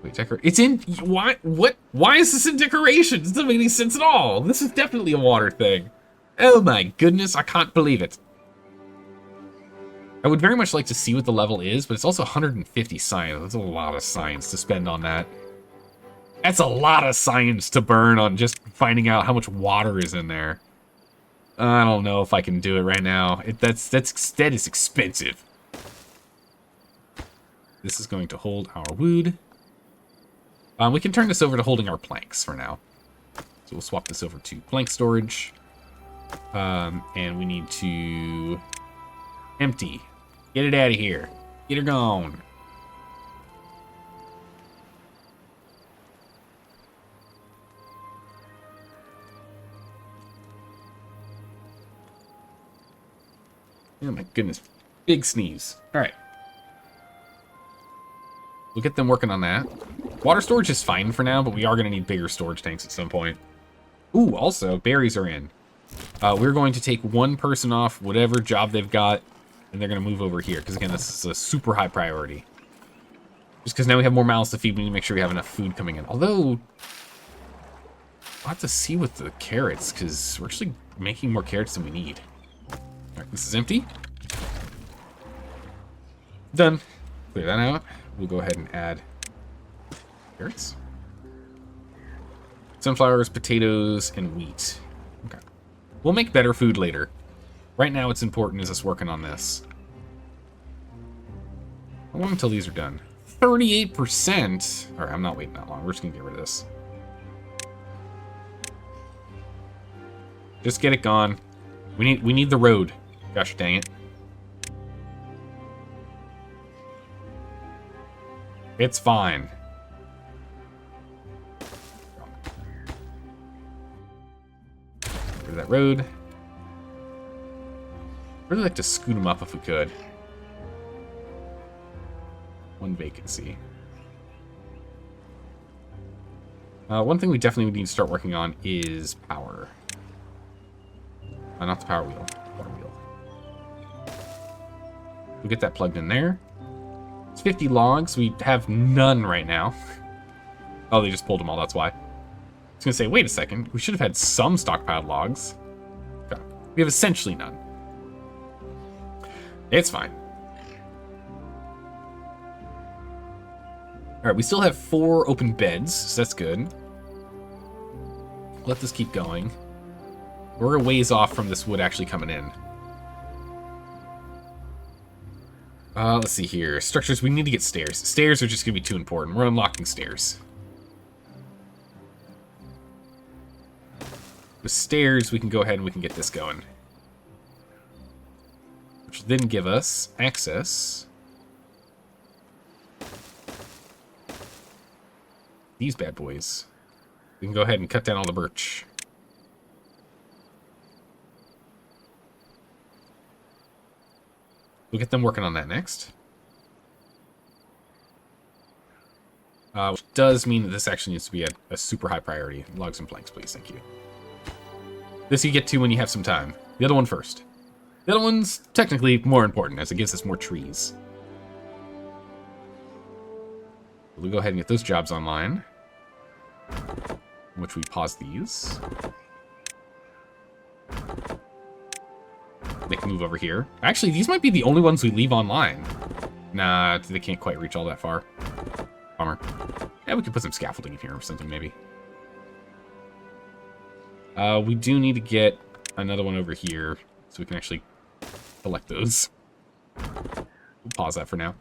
Wait, it's in, why, what? Why is this in decorations? It doesn't make any sense at all. This is definitely a water thing. Oh my goodness, I can't believe it. I would very much like to see what the level is, but it's also 150 science. That's a lot of science to spend on that. That's a lot of science to burn on just finding out how much water is in there. I don't know if I can do it right now. That is expensive. This is going to hold our wood. We can turn this over to holding our planks for now. So we'll swap this over to plank storage. And we need to empty. Get it out of here. Get her gone. Oh my goodness. Big sneeze. All right. We'll get them working on that. Water storage is fine for now, but we are going to need bigger storage tanks at some point. Ooh, also, berries are in. We're going to take one person off whatever job they've got, and they're going to move over here. Because, again, this is a super high priority. Just because now we have more mouths to feed, we need to make sure we have enough food coming in. Although, we'll have to see with the carrots, because we're actually making more carrots than we need. Alright, this is empty. Done. Clear that out. We'll go ahead and add carrots. Sunflowers, potatoes, and wheat. Okay. We'll make better food later. Right now, what's important is us working on this. How long until these are done? 38%. Alright, I'm not waiting that long. We're just gonna get rid of this. Just get it gone. We need the road. Gosh dang it. It's fine. road. Really like to scoot them up if we could. One vacancy. One thing we definitely need to start working on is power. Not the power wheel. Water wheel. We'll get that plugged in there. It's 50 logs. We have none right now. Oh, they just pulled them all. That's why. I was going to say, wait a second. We should have had some stockpiled logs. Okay. We have essentially none. It's fine. Alright, we still have 4 open beds, so that's good. Let this keep going. We're a ways off from this wood actually coming in. Let's see here. Structures, we need to get stairs. Stairs are just going to be too important. We're unlocking stairs. With stairs, we can go ahead and we can get this going. Which will then give us access. These bad boys. We can go ahead and cut down all the birch. We'll get them working on that next. Which does mean that this actually needs to be a super high priority. Logs and planks, please. Thank you. This you get to when you have some time. The other one first. The other one's technically more important as it gives us more trees. We'll go ahead and get those jobs online. In which we pause these. They can move over here. Actually, these might be the only ones we leave online. Nah, they can't quite reach all that far. Bummer. Yeah, we could put some scaffolding in here or something, maybe. We do need to get another one over here so we can actually collect those. We'll pause that for now.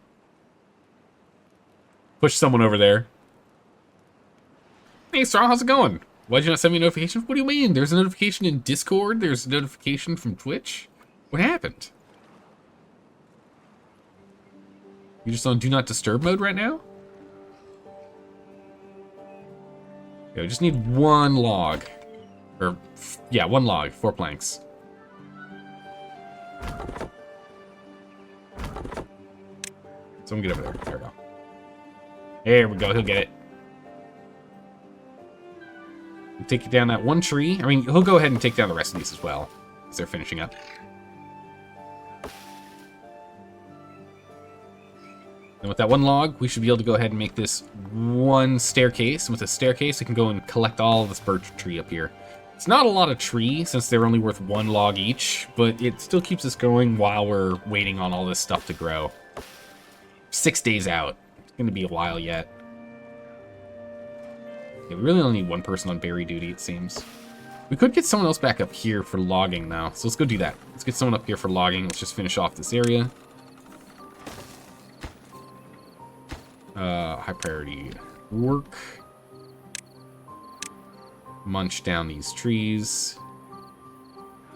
Push someone over there. Hey, Straw, how's it going? Why'd you not send me a notification? What do you mean? There's a notification in Discord. There's a notification from Twitch. What happened? You're just on Do Not Disturb mode right now? Yeah, we just need one log. Or, yeah, one log. 4 planks. Someone get over there. There we go. There we go. He'll get it. We'll take down that one tree. I mean, he'll go ahead and take down the rest of these as well, as they're finishing up. And with that one log, we should be able to go ahead and make this one staircase. And with a staircase, we can go and collect all of this birch tree up here. It's not a lot of tree, since they're only worth 1 log each, but it still keeps us going while we're waiting on all this stuff to grow. 6 days out. It's going to be a while yet. Yeah, we really only need one person on berry duty, it seems. We could get someone else back up here for logging now, so let's go do that. Let's get someone up here for logging. Let's just finish off this area. High priority work. Munch down these trees.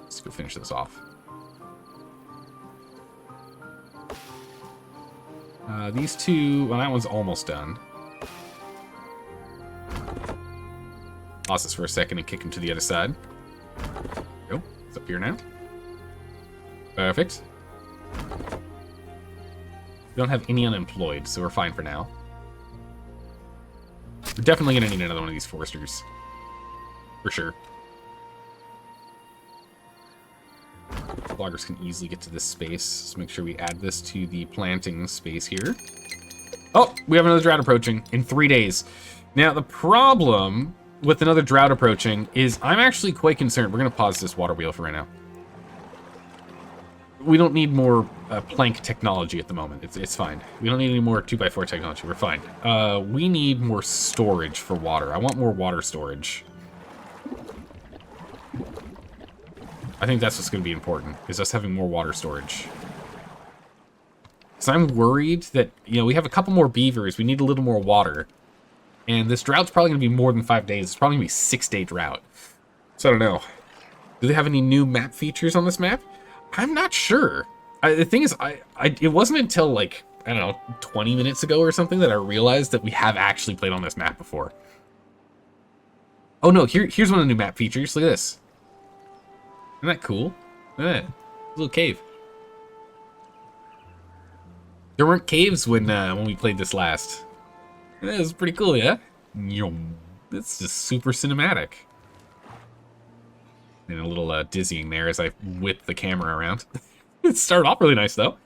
Let's go finish this off. These two, well, that one's almost done. Pause this for a second and kick him to the other side. Go. It's up here now. Perfect. We don't have any unemployed, so we're fine for now. We're definitely going to need another one of these foresters. For sure. Loggers can easily get to this space. Let's make sure we add this to the planting space here. Oh, we have another drought approaching in 3 days. Now, the problem with another drought approaching is I'm actually quite concerned. We're going to pause this water wheel for right now. We don't need more plank technology at the moment. It's fine. We don't need any more 2x4 technology. We're fine. We need more storage for water. I want more water storage. I think that's what's going to be important, is us having more water storage. So I'm worried that, you know, we have a couple more beavers. We need a little more water. And this drought's probably going to be more than 5 days. It's probably going to be a 6-day drought. So I don't know. Do they have any new map features on this map? I'm not sure. The thing is, it wasn't until, like, I don't know, 20 minutes ago or something that I realized that we have actually played on this map before. Oh no, here's one of the new map features. Look at this. Isn't that cool? Look at that. Little cave. There weren't caves when we played this last. That was pretty cool, yeah? It's just super cinematic. And a little dizzying there as I whip the camera around. It started off really nice, though.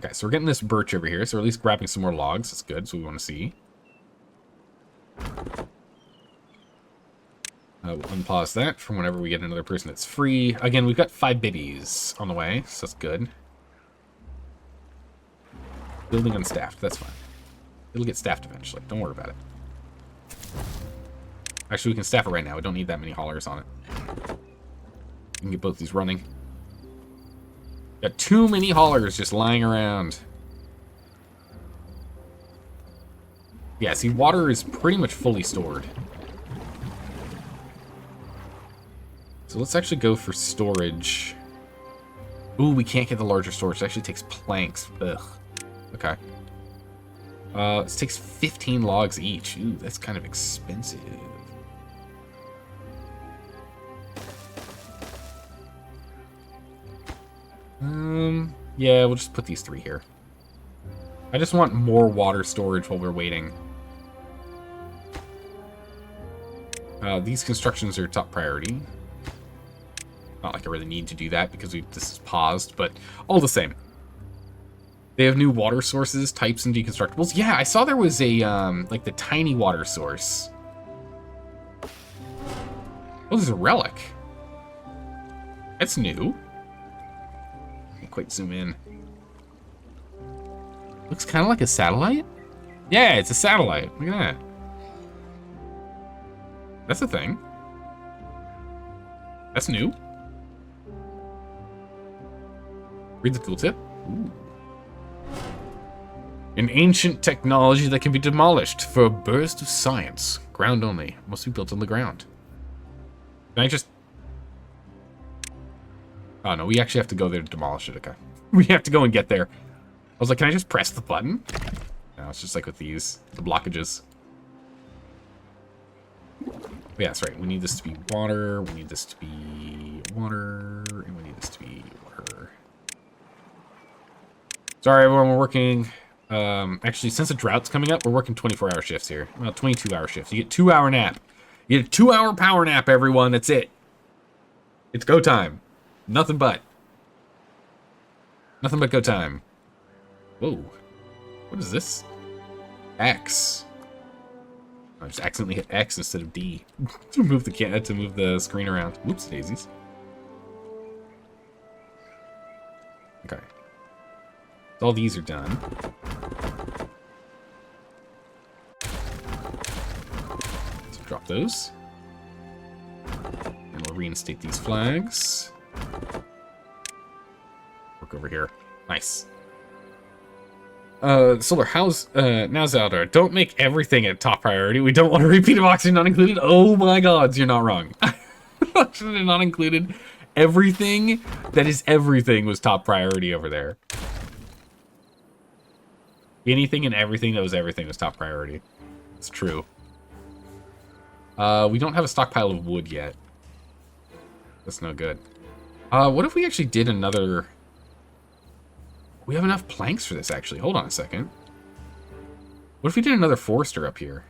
Okay, so we're getting this birch over here, so we're at least grabbing some more logs. That's good, so we want to see. We'll unpause that from whenever we get another person that's free. Again, we've got 5 babies on the way, so that's good. Building unstaffed, that's fine. It'll get staffed eventually, don't worry about it. Actually, we can staff it right now. We don't need that many haulers on it. We can get both these running. Got too many haulers just lying around. Yeah, see, water is pretty much fully stored. So let's actually go for storage. Ooh, we can't get the larger storage. It actually takes planks. Ugh. Okay. This takes 15 logs each. Ooh, that's kind of expensive. Yeah, we'll just put these 3 here. I just want more water storage while we're waiting. These constructions are top priority. Not like I really need to do that because this is paused, but all the same. They have new water sources, types, and deconstructibles. Yeah, I saw there was a, like the tiny water source. Oh, there's a relic. That's new. Can't quite zoom in. Looks kind of like a satellite. Yeah, it's a satellite. Look at that. That's a thing. That's new. Read the tooltip. Ooh. An ancient technology that can be demolished for a burst of science. Ground only. Must be built on the ground. Can I just... Oh, no. We actually have to go there to demolish it. Okay. We have to go and get there. I was like, can I just press the button? No, it's just like with these. The blockages. But yeah, that's right. We need this to be water. We need this to be water. And we need this to be water. Sorry, everyone. We're working... actually, since the drought's coming up, we're working 24-hour shifts here. Well, 22-hour shifts. You get 2-hour nap. You get a 2-hour power nap, everyone. That's it. It's go time. Nothing but. Nothing but go time. Whoa. What is this? X. I just accidentally hit X instead of D to move the screen around. Whoops, daisies. Okay. So all these are done. So drop those. And we'll reinstate these flags. Work over here. Nice. Solar, how's, now Zelda, don't make everything a top priority. We don't want a repeat of oxygen not included. Oh my god, you're not wrong. Oxygen not included. Everything that is everything was top priority over there. Anything and everything that was everything was top priority. It's true. We don't have a stockpile of wood yet. That's no good. What if we actually did another... We have enough planks for this, actually. Hold on a second. What if we did another forester up here?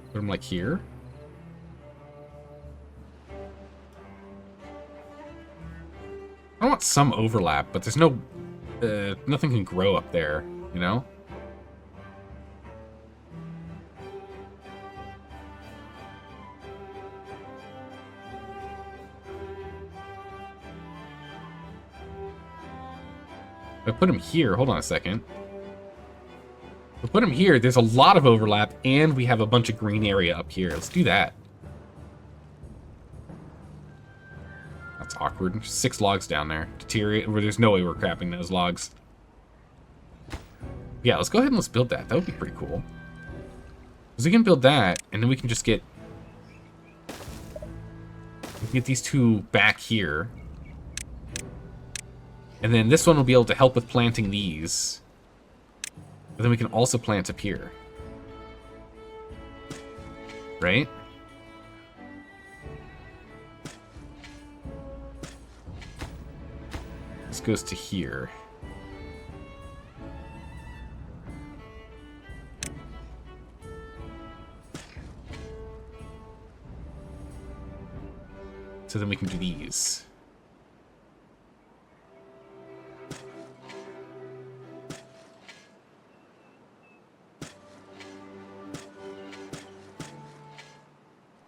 Put them, like, here? I want some overlap, but there's no... nothing can grow up there, you know? If I put him here, hold on a second. If I put him here, there's a lot of overlap, and we have a bunch of green area up here. Let's do that. That's awkward. 6 logs down there. Deteriorate, where there's no way we're crapping those logs. Yeah, let's go ahead and let's build that. That would be pretty cool. Because we can build that, and then we can just get... We can get these two back here. And then this one will be able to help with planting these. But then we can also plant up here. Right? This goes to here. So then we can do these.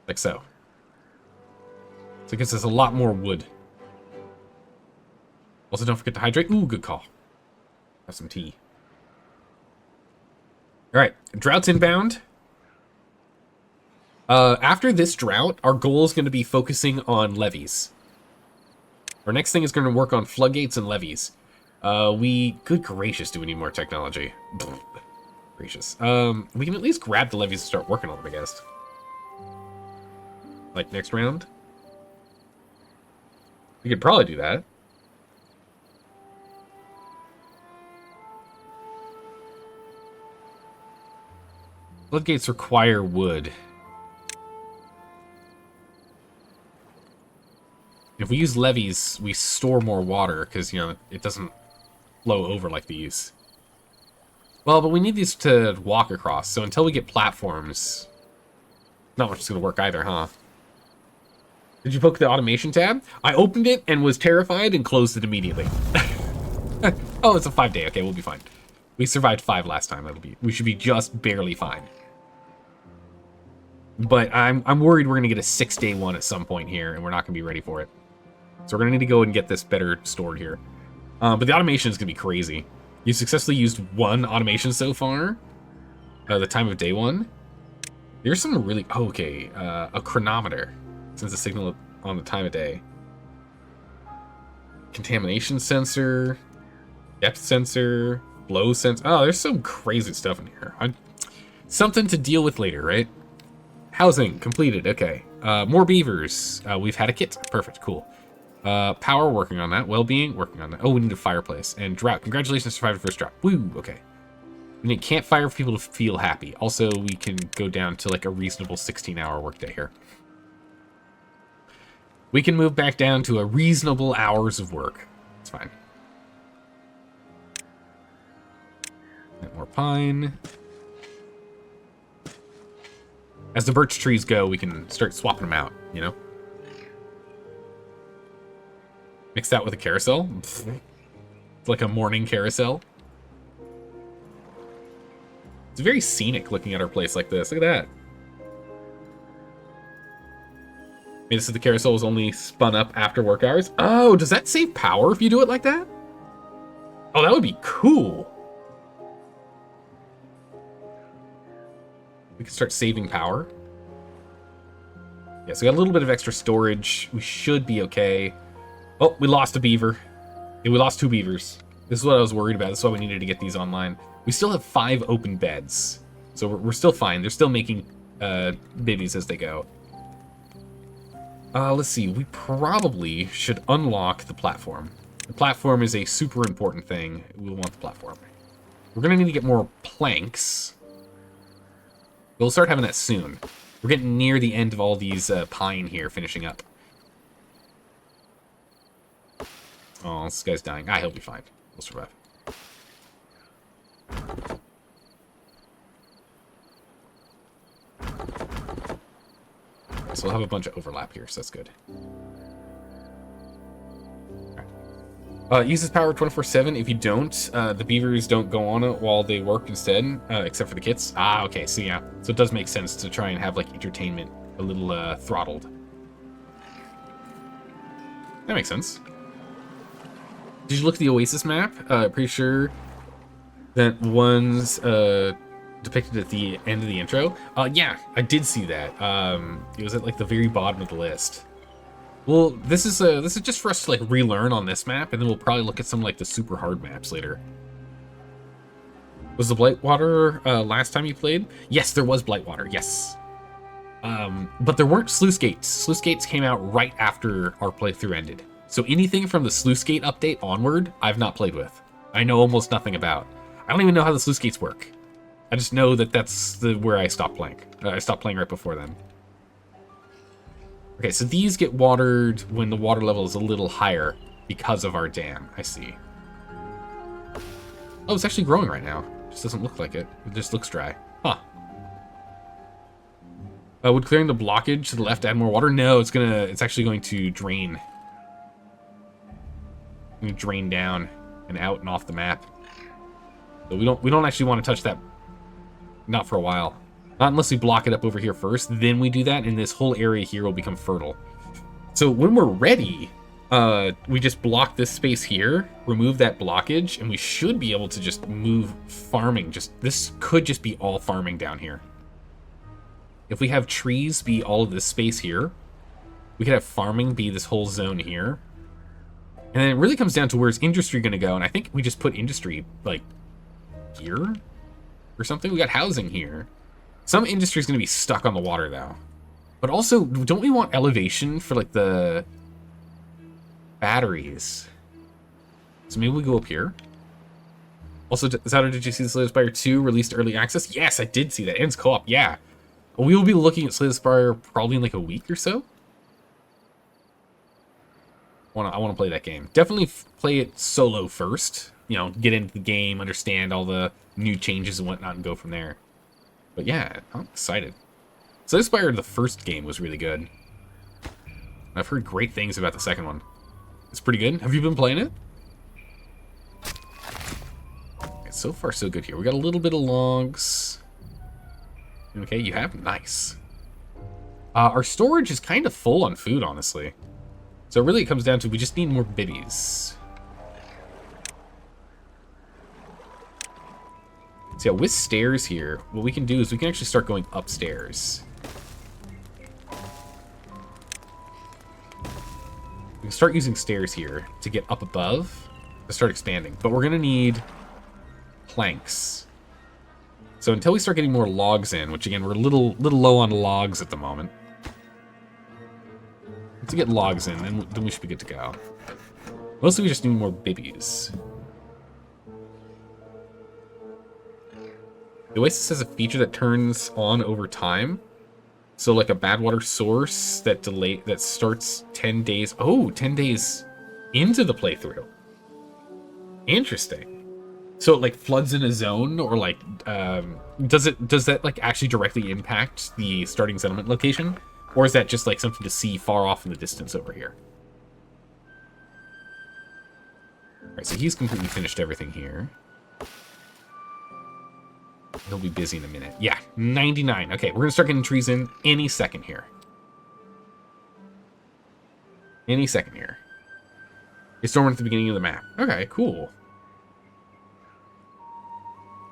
Like so. So it gives us a lot more wood. Also, don't forget to hydrate. Ooh, good call. Have some tea. Alright, drought's inbound. After this drought, our goal is going to be focusing on levees. Our next thing is going to work on floodgates and levees. Good gracious, do we need more technology? Gracious. We can at least grab the levees and start working on them, I guess. Like next round? We could probably do that. Floodgates require wood. If we use levees, we store more water, because, you know, it doesn't flow over like these. Well, but we need these to walk across, so until we get platforms, not much is going to work either, huh? Did you poke the automation tab? I opened it and was terrified and closed it immediately. Oh, it's a 5-day. Okay, we'll be fine. We survived 5 last time. We should be just barely fine. But I'm worried we're going to get a 6-day one at some point here, and we're not going to be ready for it. So we're going to need to go and get this better stored here. But the automation is going to be crazy. You successfully used 1 automation so far. The time of day 1. There's some really... Oh, okay. A chronometer. Sends a signal on the time of day. Contamination sensor. Depth sensor. Blow sensor. Oh, there's some crazy stuff in here. Something to deal with later, right? Housing completed. Okay. More beavers. We've had a kit. Perfect. Cool. Power, working on that. Well-being, working on that. Oh, we need a fireplace. And drought. Congratulations, survived the first drought. Woo. Okay. We need a campfire for people to feel happy. Also, we can go down to like a reasonable 16-hour workday here. We can move back down to a reasonable hours of work. It's fine. Get more pine. As the birch trees go, we can start swapping them out, you know? Mix that with a carousel. It's like a morning carousel. It's very scenic looking at our place like this. Look at that. Maybe this is the carousel was only spun up after work hours. Oh, does that save power if you do it like that? Oh, that would be cool. We can start saving power. Yeah, so we got a little bit of extra storage. We should be okay. Oh, we lost a beaver. Yeah, we lost 2 beavers. This is what I was worried about. That's why we needed to get these online. We still have 5 open beds. So we're still fine. They're still making babies as they go. Let's see. We probably should unlock the platform. The platform is a super important thing. We'll want the platform. We're going to need to get more planks. We'll start having that soon. We're getting near the end of all these pine here, finishing up. Oh, this guy's dying. Ah, he'll be fine. We'll survive. So we'll have a bunch of overlap here, so that's good. Uses power 24/7. If you don't, the beavers don't go on it while they work instead, except for the kits. Ah, okay, so yeah. So it does make sense to try and have, like, entertainment a little throttled. That makes sense. Did you look at the Oasis map? Pretty sure that one's depicted at the end of the intro. Yeah, I did see that. It was at, like, the very bottom of the list. Well, this is just for us to, like, relearn on this map, and then we'll probably look at some, like, the super hard maps later. Was the Blightwater last time you played? Yes, there was Blightwater, yes. But there weren't sluice gates. Sluice gates came out right after our playthrough ended. So anything from the sluice gate update onward, I've not played with. I know almost nothing about. I don't even know how the sluice gates work. I just know that that's where I stopped playing. I stopped playing right before then. Okay, so these get watered when the water level is a little higher because of our dam. I see. Oh, it's actually growing right now. It just doesn't look like it. It just looks dry. Huh. Would clearing the blockage to the left add more water? No, it's actually going to drain. It's going to drain down and out and off the map. So we don't actually want to touch that. Not for a while. Not unless we block it up over here first. Then we do that, and this whole area here will become fertile. So when we're ready, we just block this space here, remove that blockage, and we should be able to just move farming. This could just be all farming down here. If we have trees be all of this space here, we could have farming be this whole zone here. And then it really comes down to where's industry going to go, and I think we just put industry, like, here or something. We got housing here. Some industry is going to be stuck on the water, though. But also, don't we want elevation for, like, the batteries? So maybe we go up here. Also, Saturday, did you see the Slay the Spire 2 released early access? Yes, I did see that. Ends co-op, yeah. We will be looking at Slay the Spire probably in, like, a week or so. I want to play that game. Definitely play it solo first. You know, get into the game, understand all the new changes and whatnot, and go from there. But yeah, I'm excited. Slay the Spire, the first game, was really good. I've heard great things about the second one. It's pretty good. Have you been playing it? Okay, so far, so good here. We got a little bit of logs. Okay, you have? Nice. Our storage is kind of full on food, honestly. So really it comes down to we just need more bibbies. So yeah, with stairs here, what we can do is we can actually start going upstairs. We can start using stairs here to get up above to start expanding. But we're going to need planks. So until we start getting more logs in, which again, we're a little low on logs at the moment. To get logs in, then we should be good to go. Mostly we just need more bibbies. The Oasis has a feature that turns on over time. So like a bad water source that starts 10 days. Oh, 10 days into the playthrough. Interesting. So it like floods in a zone, or like does that like actually directly impact the starting settlement location? Or is that just like something to see far off in the distance over here? Alright, so he's completely finished everything here. He'll be busy in a minute. Yeah, 99. Okay, we're gonna start getting trees in any second here. Any second here. It's storming at the beginning of the map. Okay, cool.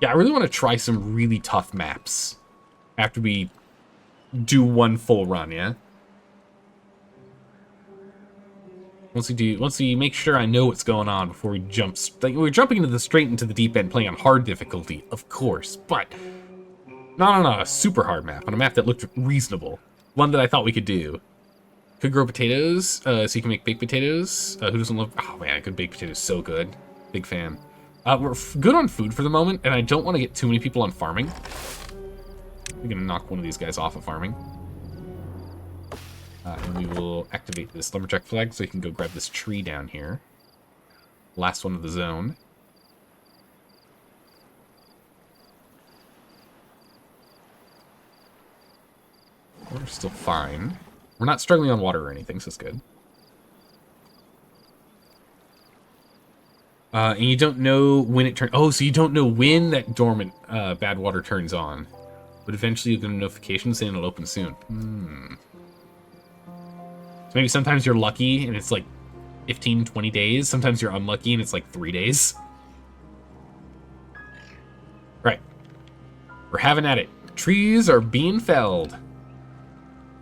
Yeah, I really want to try some really tough maps after we do one full run, yeah? Once we make sure I know what's going on before we jump. Like, we're jumping straight into the deep end, playing on hard difficulty, of course, but not on a super hard map, on a map that looked reasonable. One that I thought we could do. Could grow potatoes, so you can make baked potatoes. Who doesn't love... Oh man, good baked potatoes, so good. Big fan. We're good on food for the moment, and I don't want to get too many people on farming. We're gonna knock one of these guys off of farming. And we will activate this lumberjack flag so you can go grab this tree down here. Last one of the zone. We're still fine. We're not struggling on water or anything, so that's good. And you don't know when it turns... Oh, so you don't know when that dormant bad water turns on. But eventually you'll get a notification saying it'll open soon. So maybe sometimes you're lucky and it's like 15, 20 days. Sometimes you're unlucky and it's like 3 days. Right. We're having at it. Trees are being felled.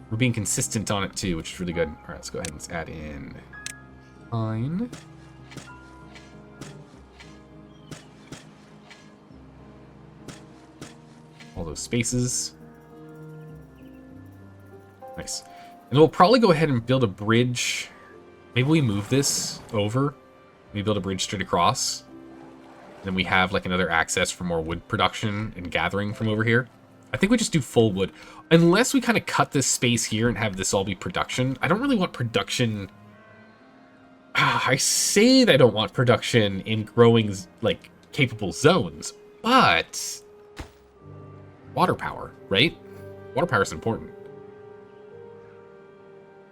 We're being consistent on it too, which is really good. All right, let's go ahead and let's add in pine. All those spaces. And we'll probably go ahead and build a bridge. Maybe we move this over. We build a bridge straight across. Then we have like another access for more wood production and gathering from over here. I think we just do full wood. Unless we kind of cut this space here and have this all be production. I don't really want production. I say that I don't want production in growing, like, capable zones. But water power, right? Water power is important.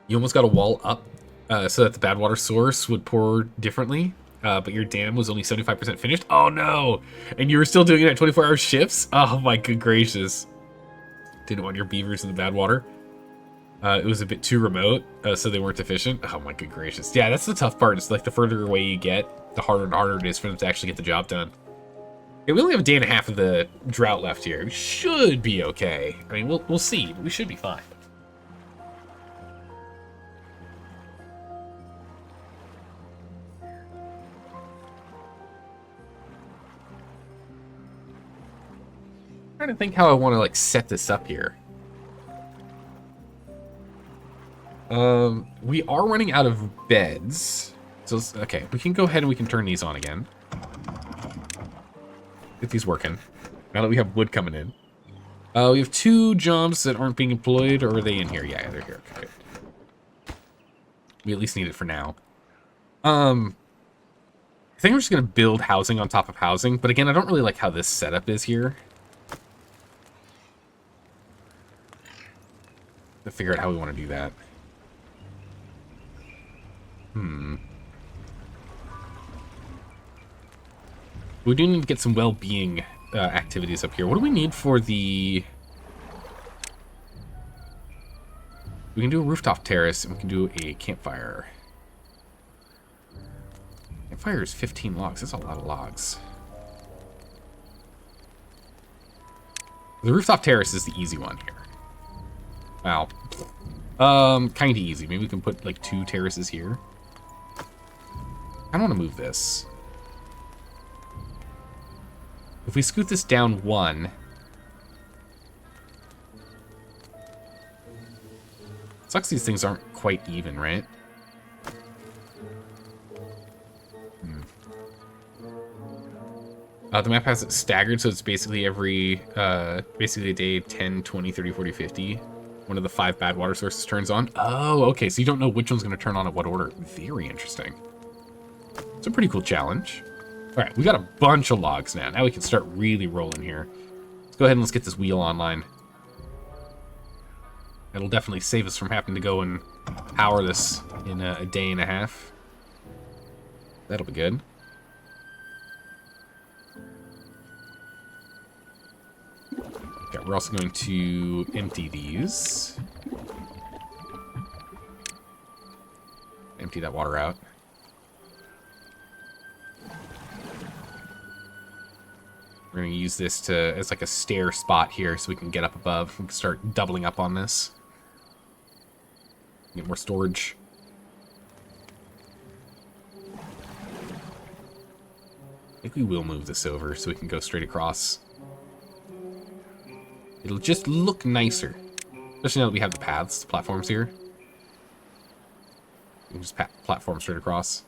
You almost got a wall up so that the bad water source would pour differently. But your dam was only 75% finished. Oh no! And you were still doing it at 24-hour shifts? Oh my good gracious. Didn't want your beavers in the bad water. It was a bit too remote, so they weren't efficient. Oh my good gracious. Yeah, that's the tough part. It's like the further away you get, the harder and harder it is for them to actually get the job done. Okay, we only have a day and a half of the drought left here. We should be okay. I mean, we'll see, but we should be fine. I'm trying to think how I want to like set this up here. We are running out of beds. So, okay, we can go ahead and we can turn these on again. Get these working. Now that we have wood coming in. We have 2 jobs that aren't being employed, or are they in here? Yeah, they're here. Okay, good. We at least need it for now. I think we're just going to build housing on top of housing, but again, I don't really like how this setup is here. To figure out how we want to do that. We do need to get some well-being activities up here. What do we need for the... We can do a rooftop terrace, and we can do a campfire. Campfire is 15 logs. That's a lot of logs. The rooftop terrace is the easy one here. Wow. Kind of easy. Maybe we can put, like, 2 terraces here. I don't want to move this. If we scoot this down 1... Sucks these things aren't quite even, right? The map has it staggered, so it's basically every, basically a day 10, 20, 30, 40, 50. One of the 5 bad water sources turns on. Oh, okay, so you don't know which one's going to turn on at what order. Very interesting. It's a pretty cool challenge. All right, we got a bunch of logs now. Now we can start really rolling here. Let's go ahead and let's get this wheel online. It'll definitely save us from having to go and power this in a day and a half. That'll be good. Okay, we're also going to empty these. Empty that water out. We're going to use this to as like a stair spot here so we can get up above. We can start doubling up on this. Get more storage. I think we will move this over so we can go straight across. It'll just look nicer. Especially now that we have the paths, the platforms here. We can just platform straight across.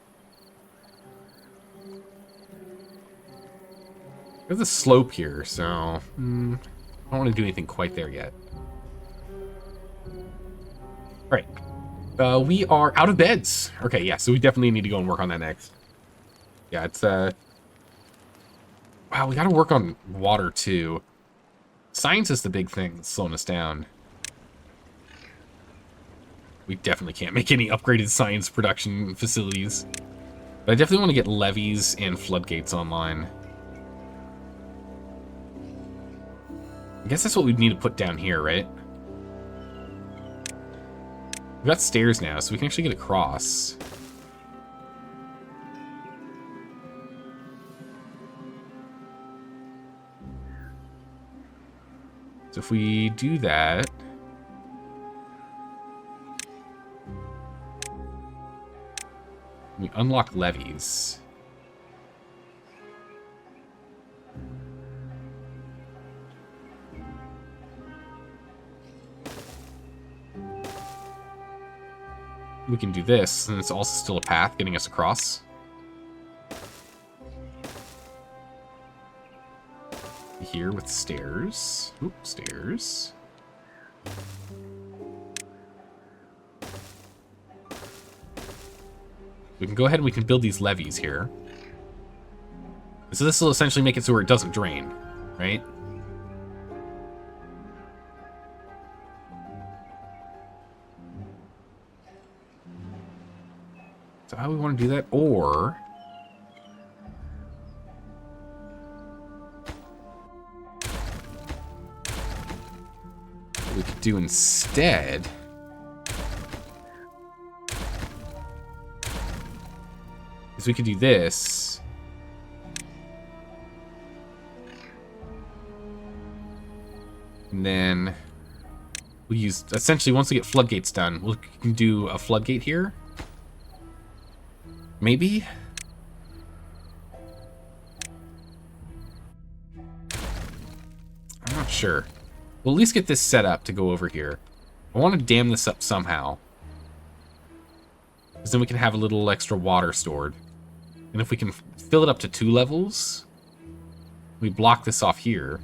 There's a slope here, so I don't want to do anything quite there yet. All right. We are out of beds. Okay, yeah, so we definitely need to go and work on that next. Yeah, it's, wow, we got to work on water, too. Science is the big thing that's slowing us down. We definitely can't make any upgraded science production facilities. But I definitely want to get levees and floodgates online. I guess that's what we'd need to put down here, right? We've got stairs now, so we can actually get across. So if we do that... we unlock levees. We can do this, and it's also still a path getting us across. Here with stairs. Oop, stairs. We can go ahead and we can build these levees here. So this will essentially make it so where it doesn't drain, right? So how do we want to do that? Or what we could do instead is we could do this. And then we'll use, essentially, once we get floodgates done, we can do a floodgate here. Maybe? I'm not sure. We'll at least get this set up to go over here. I want to dam this up somehow. Because then we can have a little extra water stored. And if we can fill it up to 2 levels, we block this off here.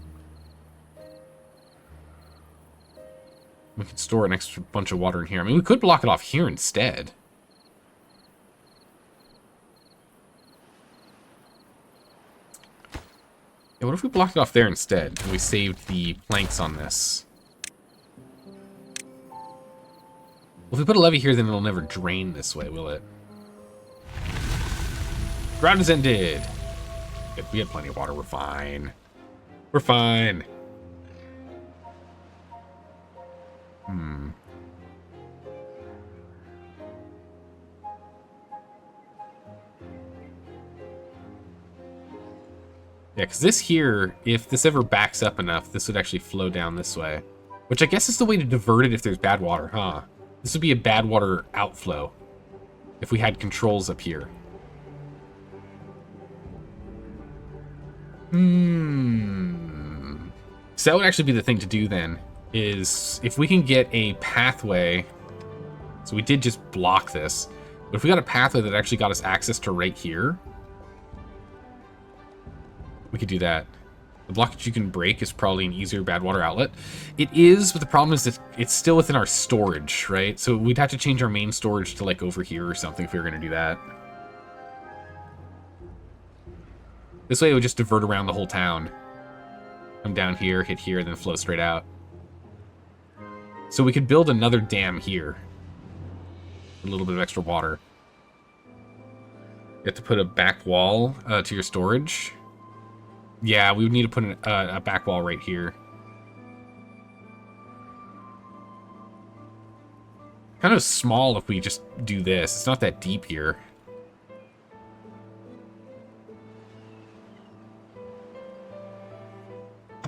We could store an extra bunch of water in here. I mean, we could block it off here instead. Yeah, what if we blocked it off there instead, and we saved the planks on this? Well, if we put a levee here, then it'll never drain this way, will it? Round is ended. Good, we had plenty of water. We're fine. We're fine. Yeah, because this here, if this ever backs up enough, this would actually flow down this way. Which I guess is the way to divert it if there's bad water, huh? This would be a bad water outflow if we had controls up here. So that would actually be the thing to do then, is if we can get a pathway. So we did just block this. But if we got a pathway that actually got us access to right here, we could do that. The blockage you can break is probably an easier bad water outlet. It is, but the problem is that it's still within our storage, right? So we'd have to change our main storage to like over here or something if we were going to do that. This way it would just divert around the whole town. Come down here, hit here, then flow straight out. So we could build another dam here. A little bit of extra water. You have to put a back wall to your storage. Yeah, we would need to put a back wall right here. Kind of small if we just do this. It's not that deep here.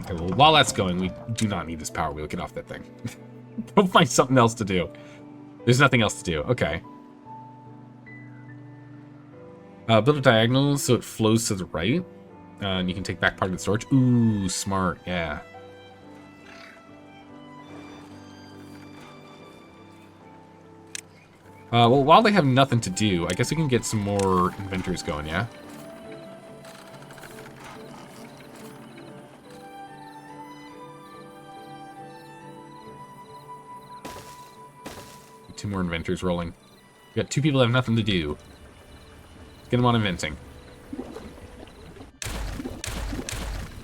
Okay, well, while that's going, we do not need this power wheel. Get off that thing. Go find something else to do. There's nothing else to do. Okay. Build a diagonal so it flows to the right. And you can take back part of the storage. Ooh, smart. Yeah. Well, while they have nothing to do, I guess we can get some more inventors going, yeah? Two more inventors rolling. We got 2 people that have nothing to do. Let's get them on inventing.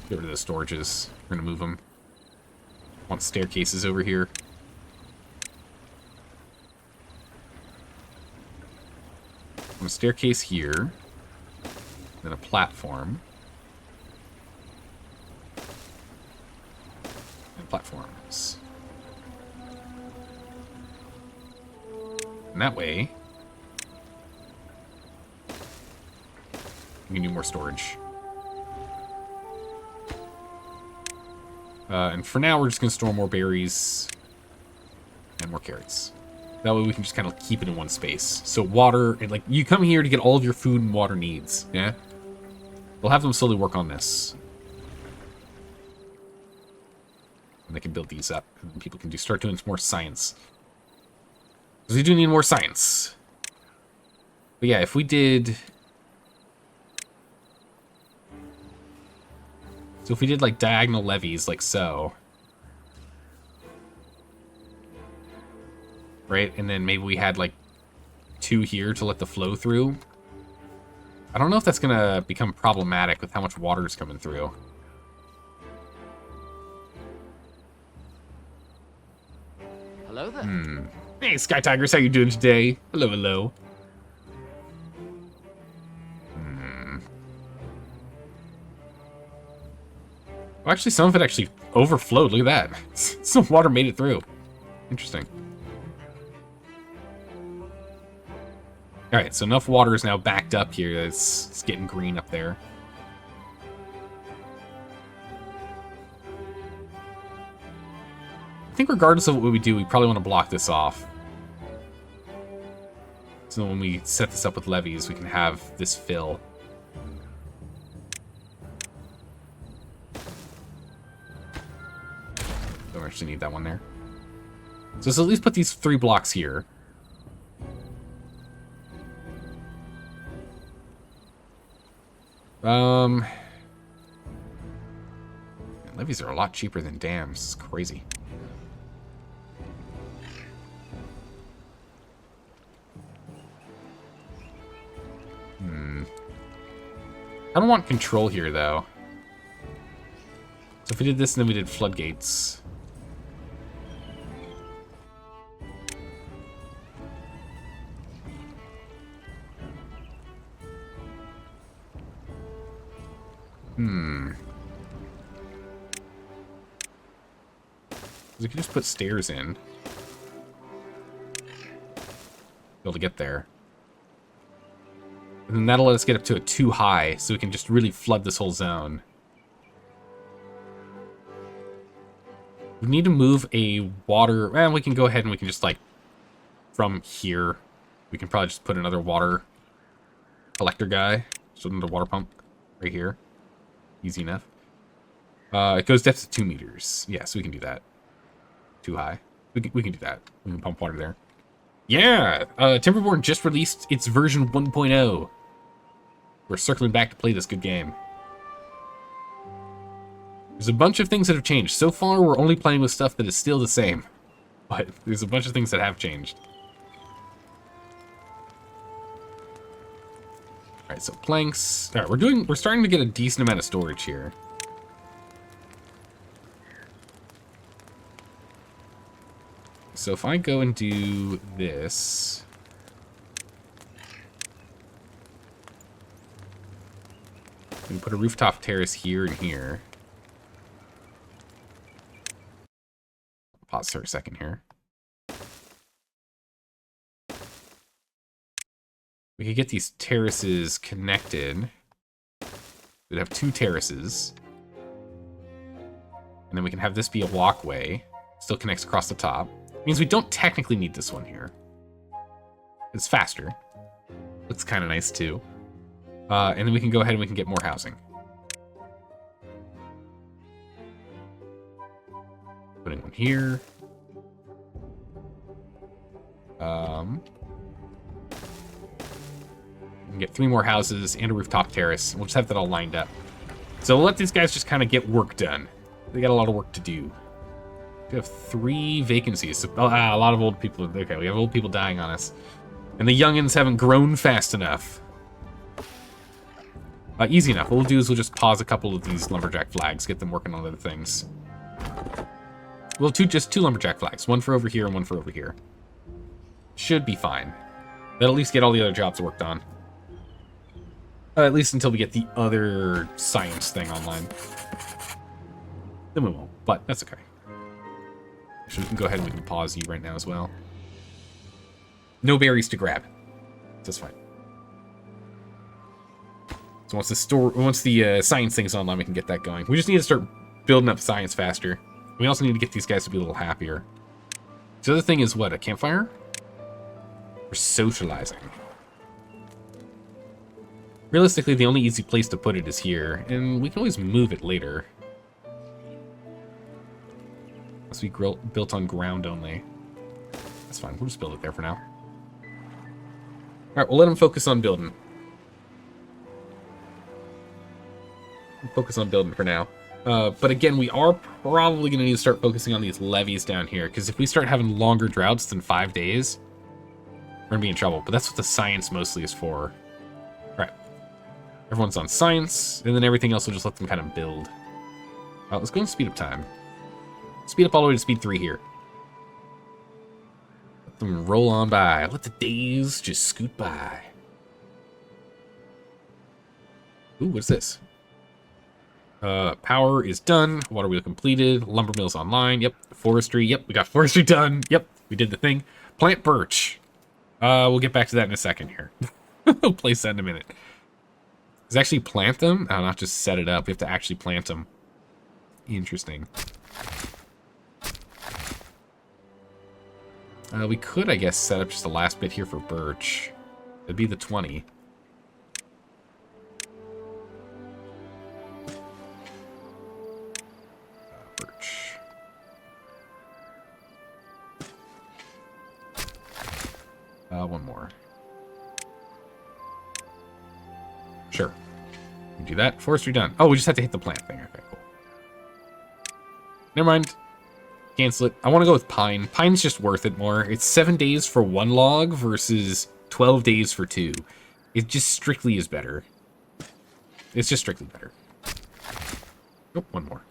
Get rid of the storages. We're gonna move them. Want staircases over here. Want a staircase here. Then a platform. And platforms. And that way, we can do more storage. And for now, we're just going to store more berries and more carrots. That way we can just kind of keep it in one space. So water, and like, you come here to get all of your food and water needs, yeah? We'll have them slowly work on this. And they can build these up, and people can start doing some more science. Because we do need more science. But yeah, if we did... So if we did, like, diagonal levees, like so... Right? And then maybe we had, like, 2 here to let the flow through. I don't know if that's going to become problematic with how much water is coming through. Hello there. Hey, Sky Tigers, how you doing today? Hello, hello. Well, actually, some of it actually overflowed. Look at that. Some water made it through. Interesting. Alright, so enough water is now backed up here that it's getting green up there. I think regardless of what we do, we probably want to block this off. So when we set this up with levees, we can have this fill. Don't actually need that one there. So let's at least put these 3 blocks here. Levees are a lot cheaper than dams. It's crazy. I don't want control here, though. So if we did this and then we did floodgates. We could just put stairs in. Be able to get there. And then that'll let us get up to a 2 high, so we can just really flood this whole zone. We need to move a water... Well, we can go ahead and we can just, like, from here, we can probably just put another water collector guy. So another water pump right here. Easy enough. It goes depth to 2 meters. Yeah, so we can do that. 2 high. We can do that. We can pump water there. Yeah! Timberborn just released its version 1.0. We're circling back to play this good game. There's a bunch of things that have changed. So far, we're only playing with stuff that is still the same. But there's a bunch of things that have changed. Alright, so planks. Alright, we're starting to get a decent amount of storage here. So if I go and do this... We can put a rooftop terrace here and here. Pause for a second here. We could get these terraces connected. We'd have 2 terraces. And then we can have this be a walkway. Still connects across the top. Means we don't technically need this one here. It's faster. Looks kind of nice too. And then we can go ahead and we can get more housing. Putting one here. We can get 3 more houses and a rooftop terrace. We'll just have that all lined up. So we'll let these guys just kind of get work done. They got a lot of work to do. We have 3 vacancies. So, a lot of old people. Okay, we have old people dying on us. And the youngins haven't grown fast enough. Easy enough. What we'll do is we'll just pause a couple of these lumberjack flags, get them working on other things. Well, just 2 lumberjack flags. One for over here and one for over here. Should be fine. That'll at least get all the other jobs worked on. At least until we get the other science thing online. Then we won't, but that's okay. So we can go ahead and we can pause you right now as well. No berries to grab. That's fine. So once the science thing is online, we can get that going. We just need to start building up science faster. We also need to get these guys to be a little happier. The other thing is what? A campfire? We're socializing. Realistically, the only easy place to put it is here, and we can always move it later. Must be built on ground only. That's fine. We'll just build it there for now. All right, we'll let him focus on building. Focus on building for now. But again, we are probably going to need to start focusing on these levees down here, because if we start having longer droughts than 5 days, we're going to be in trouble. But that's what the science mostly is for. All right. Everyone's on science, and then everything else will just let them kind of build. Let's go and speed up time. Speed up all the way to speed 3 here. Let them roll on by. Let the days just scoot by. Ooh, what's this? Power is done. Water wheel completed. Lumber mill's online. Yep. Forestry. Yep. We got forestry done. Yep. We did the thing. Plant birch. We'll get back to that in a second here. We'll place that in a minute. Does it actually plant them? No, not just set it up. We have to actually plant them. Interesting. We could, I guess, set up just the last bit here for birch. It'd be the 20. Birch. One more. Sure. We can do that. Forestry done. Oh, we just have to hit the plant thing. Okay, cool. Never mind. Cancel it. I want to go with pine. Pine's just worth it more. It's 7 days for 1 log versus 12 days for 2. It just strictly is better. It's just strictly better. Oh, one more.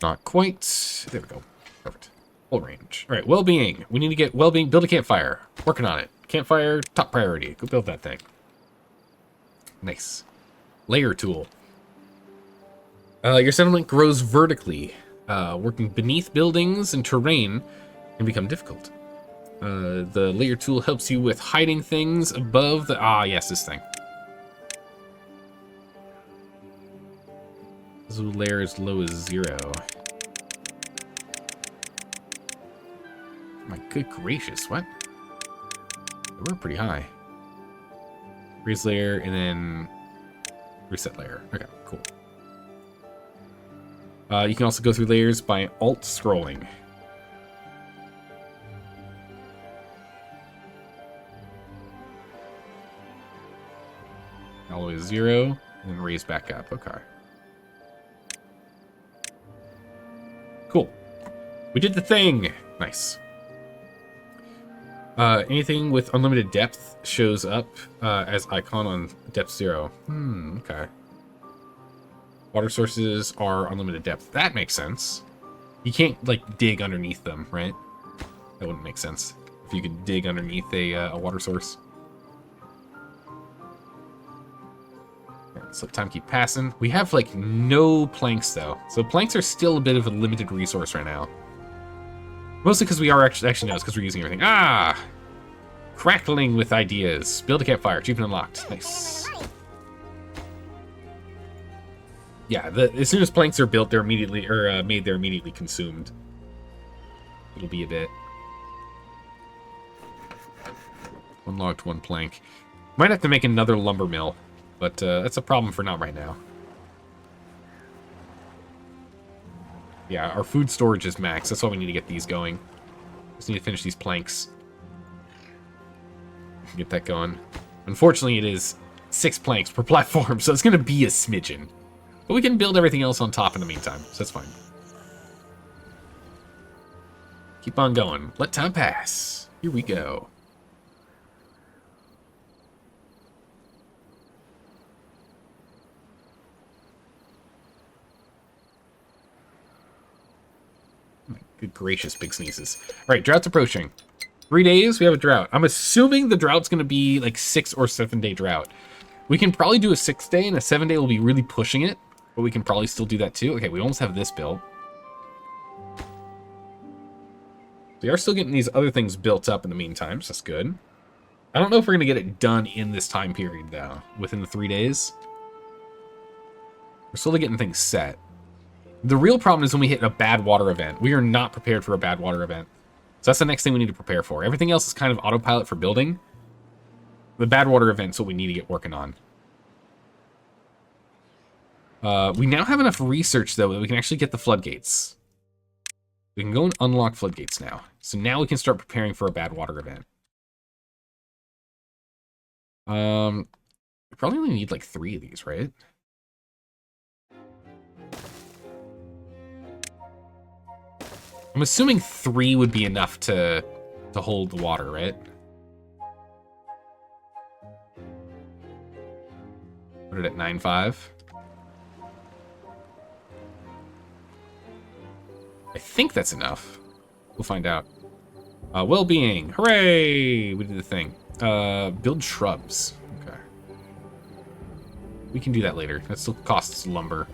Not quite. There we go. Perfect. Full range. All right, well-being. We need to get well-being. Build a campfire. Working on it. Campfire, top priority. Go build that thing. Nice. Layer tool. Your settlement grows vertically. Working beneath buildings and terrain can become difficult. The layer tool helps you with hiding things above the... Ah, yes, this thing. This layer is low as 0. My good gracious, what? We're pretty high. Raise layer and then reset layer. Okay, cool. You can also go through layers by alt scrolling. All the way to 0 and then raise back up. Okay. Cool. We did the thing. Nice. Anything with unlimited depth shows up as icon on depth 0. Okay. Water sources are unlimited depth. That makes sense. You can't, like, dig underneath them, right? That wouldn't make sense if you could dig underneath a water source. Right, so time keep passing. We have, like, no planks, though. So planks are still a bit of a limited resource right now. Mostly because we are actually no, it's because we're using everything. Ah! Crackling with ideas. Build a campfire. Achievement unlocked. Nice. Yeah, as soon as planks are built, they're immediately, or made, they're immediately consumed. It'll be a bit. 1 log to 1 plank. Might have to make another lumber mill, but that's a problem for not right now. Yeah, our food storage is max. That's why we need to get these going. Just need to finish these planks. Get that going. Unfortunately, it is 6 planks per platform, so it's going to be a smidgen. But we can build everything else on top in the meantime, so that's fine. Keep on going. Let time pass. Here we go. My good gracious, big sneezes. All right, drought's approaching. 3 days, we have a drought. I'm assuming the drought's going to be like 6 or 7 day drought. We can probably do a 6 day, and a 7 day will be really pushing it. But we can probably still do that too. Okay, we almost have this built. We are still getting these other things built up in the meantime, so that's good. I don't know if we're going to get it done in this time period, though, within the 3 days. We're slowly getting things set. The real problem is when we hit a bad water event. We are not prepared for a bad water event. So that's the next thing we need to prepare for. Everything else is kind of autopilot for building. The bad water event's what we need to get working on. We now have enough research, though, that we can actually get the floodgates. We can go and unlock floodgates now. So now we can start preparing for a bad water event. We probably only need like 3 of these, right? I'm assuming 3 would be enough to hold the water, right? Put it at 9.5. I think that's enough. We'll find out. Well-being. Hooray! We did the thing. Build shrubs. Okay. We can do that later. That still costs lumber.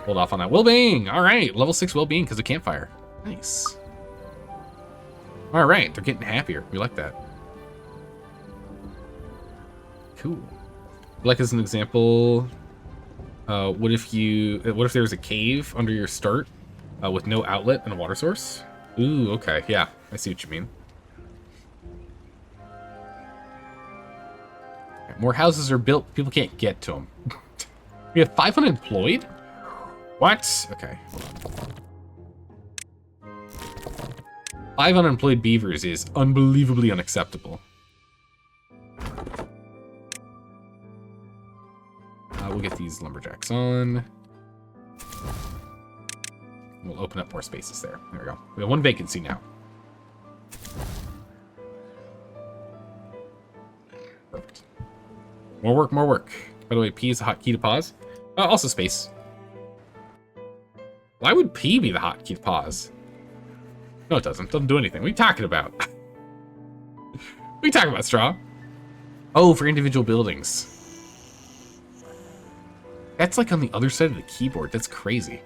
Hold off on that. Well-being! Alright, level 6 well-being because of campfire. Nice. Alright, they're getting happier. We like that. Cool. Like as an example, what if there was a cave under your start with no outlet and a water source? Ooh, okay, yeah, I see what you mean. More houses are built, people can't get to them. We have 5 unemployed? What? Okay, hold on. 5 unemployed beavers is unbelievably unacceptable. We'll get these lumberjacks on. We'll open up more spaces there. There we go. We have 1 vacancy now. Perfect. More work, more work. By the way, P is the hotkey to pause. Also space. Why would P be the hotkey to pause? No, it doesn't. Doesn't do anything. What are you talking about? What are you talking about, Straw? Oh, for individual buildings. That's like on the other side of the keyboard. That's crazy.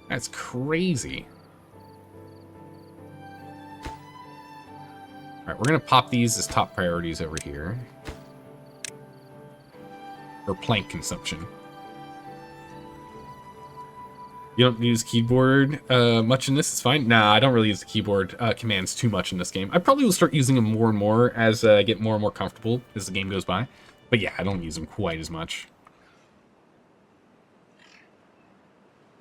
That's crazy. Alright, we're going to pop these as top priorities over here. For plank consumption. You don't use keyboard much in this, it's fine. Nah, I don't really use the keyboard commands too much in this game. I probably will start using them more and more as I get more and more comfortable as the game goes by. But yeah, I don't use them quite as much.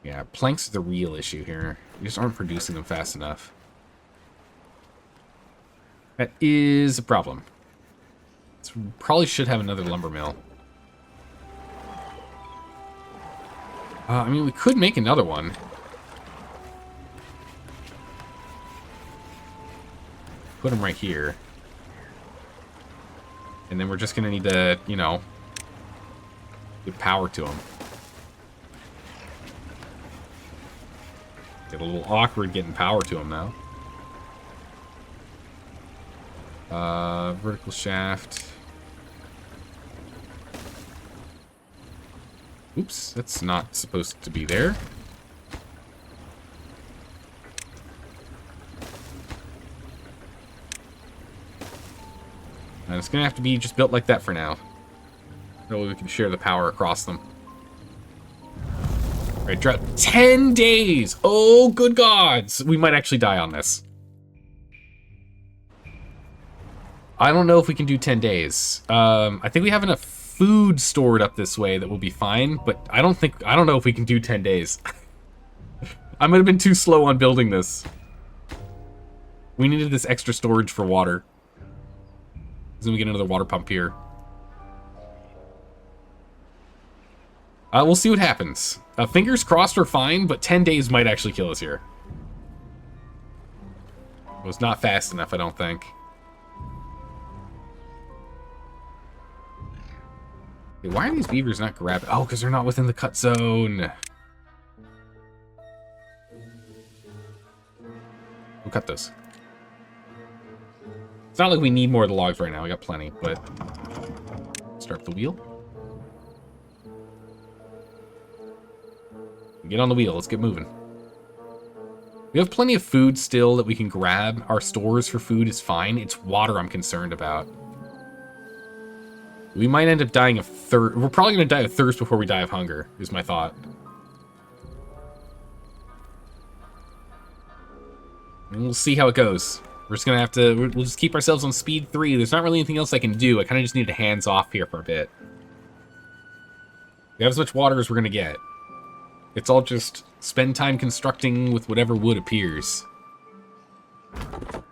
Yeah, planks are the real issue here. We just aren't producing them fast enough. That is a problem. So we probably should have another lumber mill. I mean, we could make another one. Put them right here. And then we're just going to need to, you know, give power to them. Get a little awkward getting power to them now. Vertical shaft. Oops, that's not supposed to be there. And it's gonna have to be just built like that for now. That way we can share the power across them. Alright, drought 10 days! Oh, good gods! We might actually die on this. I don't know if we can do 10 days. I think we have enough food stored up this way that will be fine, but I don't know if we can do 10 days. I might have been too slow on building this. We needed this extra storage for water. Then we get another water pump here. We'll see what happens. Fingers crossed we're fine, but 10 days might actually kill us here. It was not fast enough, I don't think. Hey, why are these beavers not grabbing? Oh, because they're not within the cut zone. We'll cut those. It's not like we need more of the logs right now. We got plenty, but... Start the wheel. Get on the wheel. Let's get moving. We have plenty of food still that we can grab. Our stores for food is fine. It's water I'm concerned about. We might end up dying of thirst. We're probably going to die of thirst before we die of hunger, is my thought. And we'll see how it goes. We're just going to have to... We'll just keep ourselves on speed 3. There's not really anything else I can do. I kind of just need to hands off here for a bit. We have as much water as we're going to get. It's all just spend time constructing with whatever wood appears. Open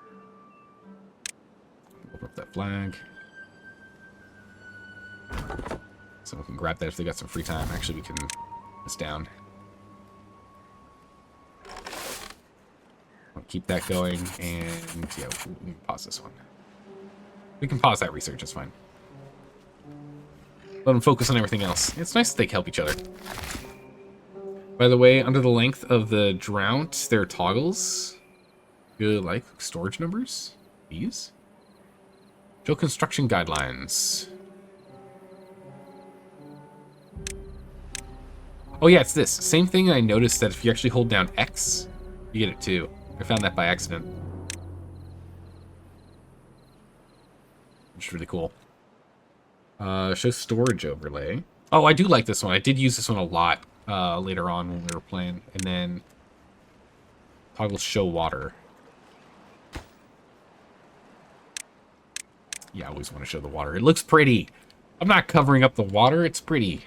up that flag. Someone can grab that if they got some free time. Actually, we can put this down. I'll keep that going, and yeah, we can pause this one. We can pause that research, it's fine. Let them focus on everything else. It's nice that they help each other. By the way, under the length of the drought, there are toggles. Good, like storage numbers? These? Show construction guidelines. Oh yeah, it's this. Same thing I noticed that if you actually hold down X, you get it too. I found that by accident. Which is really cool. Show storage overlay. Oh, I do like this one. I did use this one a lot later on when we were playing. And then toggle show water. Yeah, I always want to show the water. It looks pretty. I'm not covering up the water. It's pretty.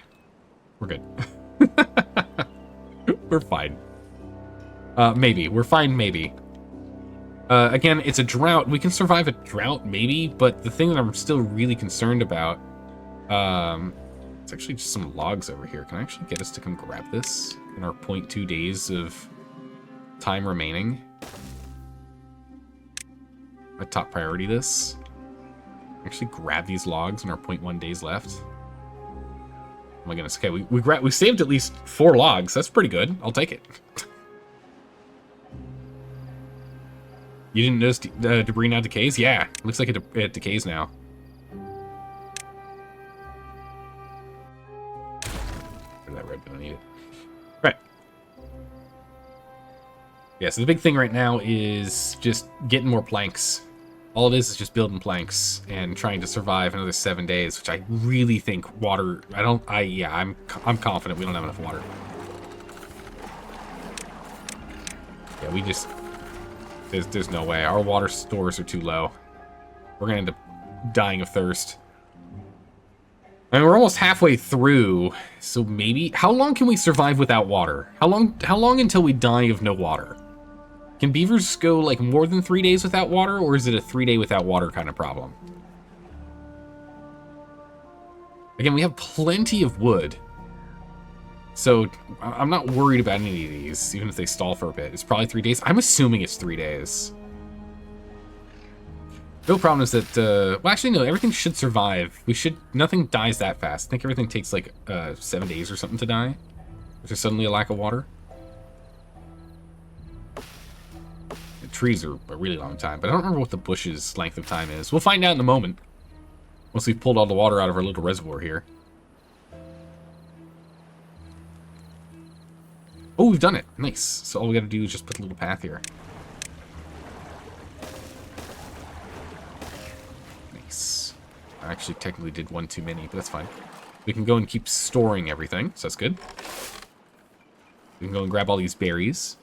We're good. We're fine. Maybe. We're fine, maybe. Again, it's a drought. We can survive a drought, maybe, but the thing that I'm still really concerned about, it's actually just some logs over here. Can I actually get us to come grab this in our 0.2 days of time remaining? My top priority this. Actually grab these logs in our 0.1 days left. Oh my goodness. Okay, we saved at least 4 logs. That's pretty good. I'll take it. You didn't notice debris now decays? Yeah, looks like it decays now. Where's that red? I don't need it. Right. Yeah, so the big thing right now is just getting more planks. All it is just building planks and trying to survive another 7 days, which I really think water. I'm confident we don't have enough water. Yeah, we just. There's no way. Our water stores are too low. We're gonna end up dying of thirst. I mean, we're almost halfway through, so maybe. How long can we survive without water? How long until we die of no water? Can beavers go like more than 3 days without water, or is it a 3-day without water kind of problem? Again, we have plenty of wood. So, I'm not worried about any of these, even if they stall for a bit. It's probably 3 days. I'm assuming it's 3 days. No problem is that, well, actually, no, everything should survive. Nothing dies that fast. I think everything takes, like, 7 days or something to die. If there's suddenly a lack of water. The trees are a really long time, but I don't remember what the bush's length of time is. We'll find out in a moment. Once we've pulled all the water out of our little reservoir here. Oh, we've done it. Nice. So all we gotta do is just put a little path here. Nice. I actually technically did one too many, but that's fine. We can go and keep storing everything, so that's good. We can go and grab all these berries.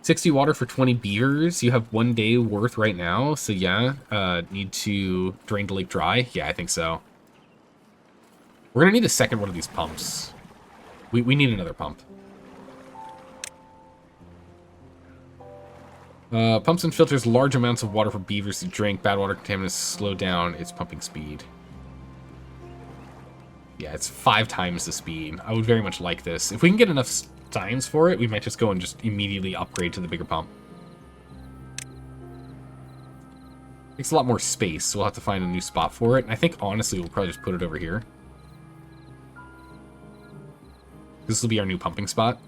60 water for 20 beavers. You have 1 day worth right now, so yeah. Need to drain the lake dry. Yeah, I think so. We're gonna need a second one of these pumps. We need another pump. Pumps and filters large amounts of water for beavers to drink. Bad water contaminants slow down its pumping speed. Yeah, it's 5 times the speed. I would very much like this. If we can get enough signs for it, we might just go and just immediately upgrade to the bigger pump. Takes a lot more space, so we'll have to find a new spot for it. And I think, honestly, we'll probably just put it over here. This will be our new pumping spot.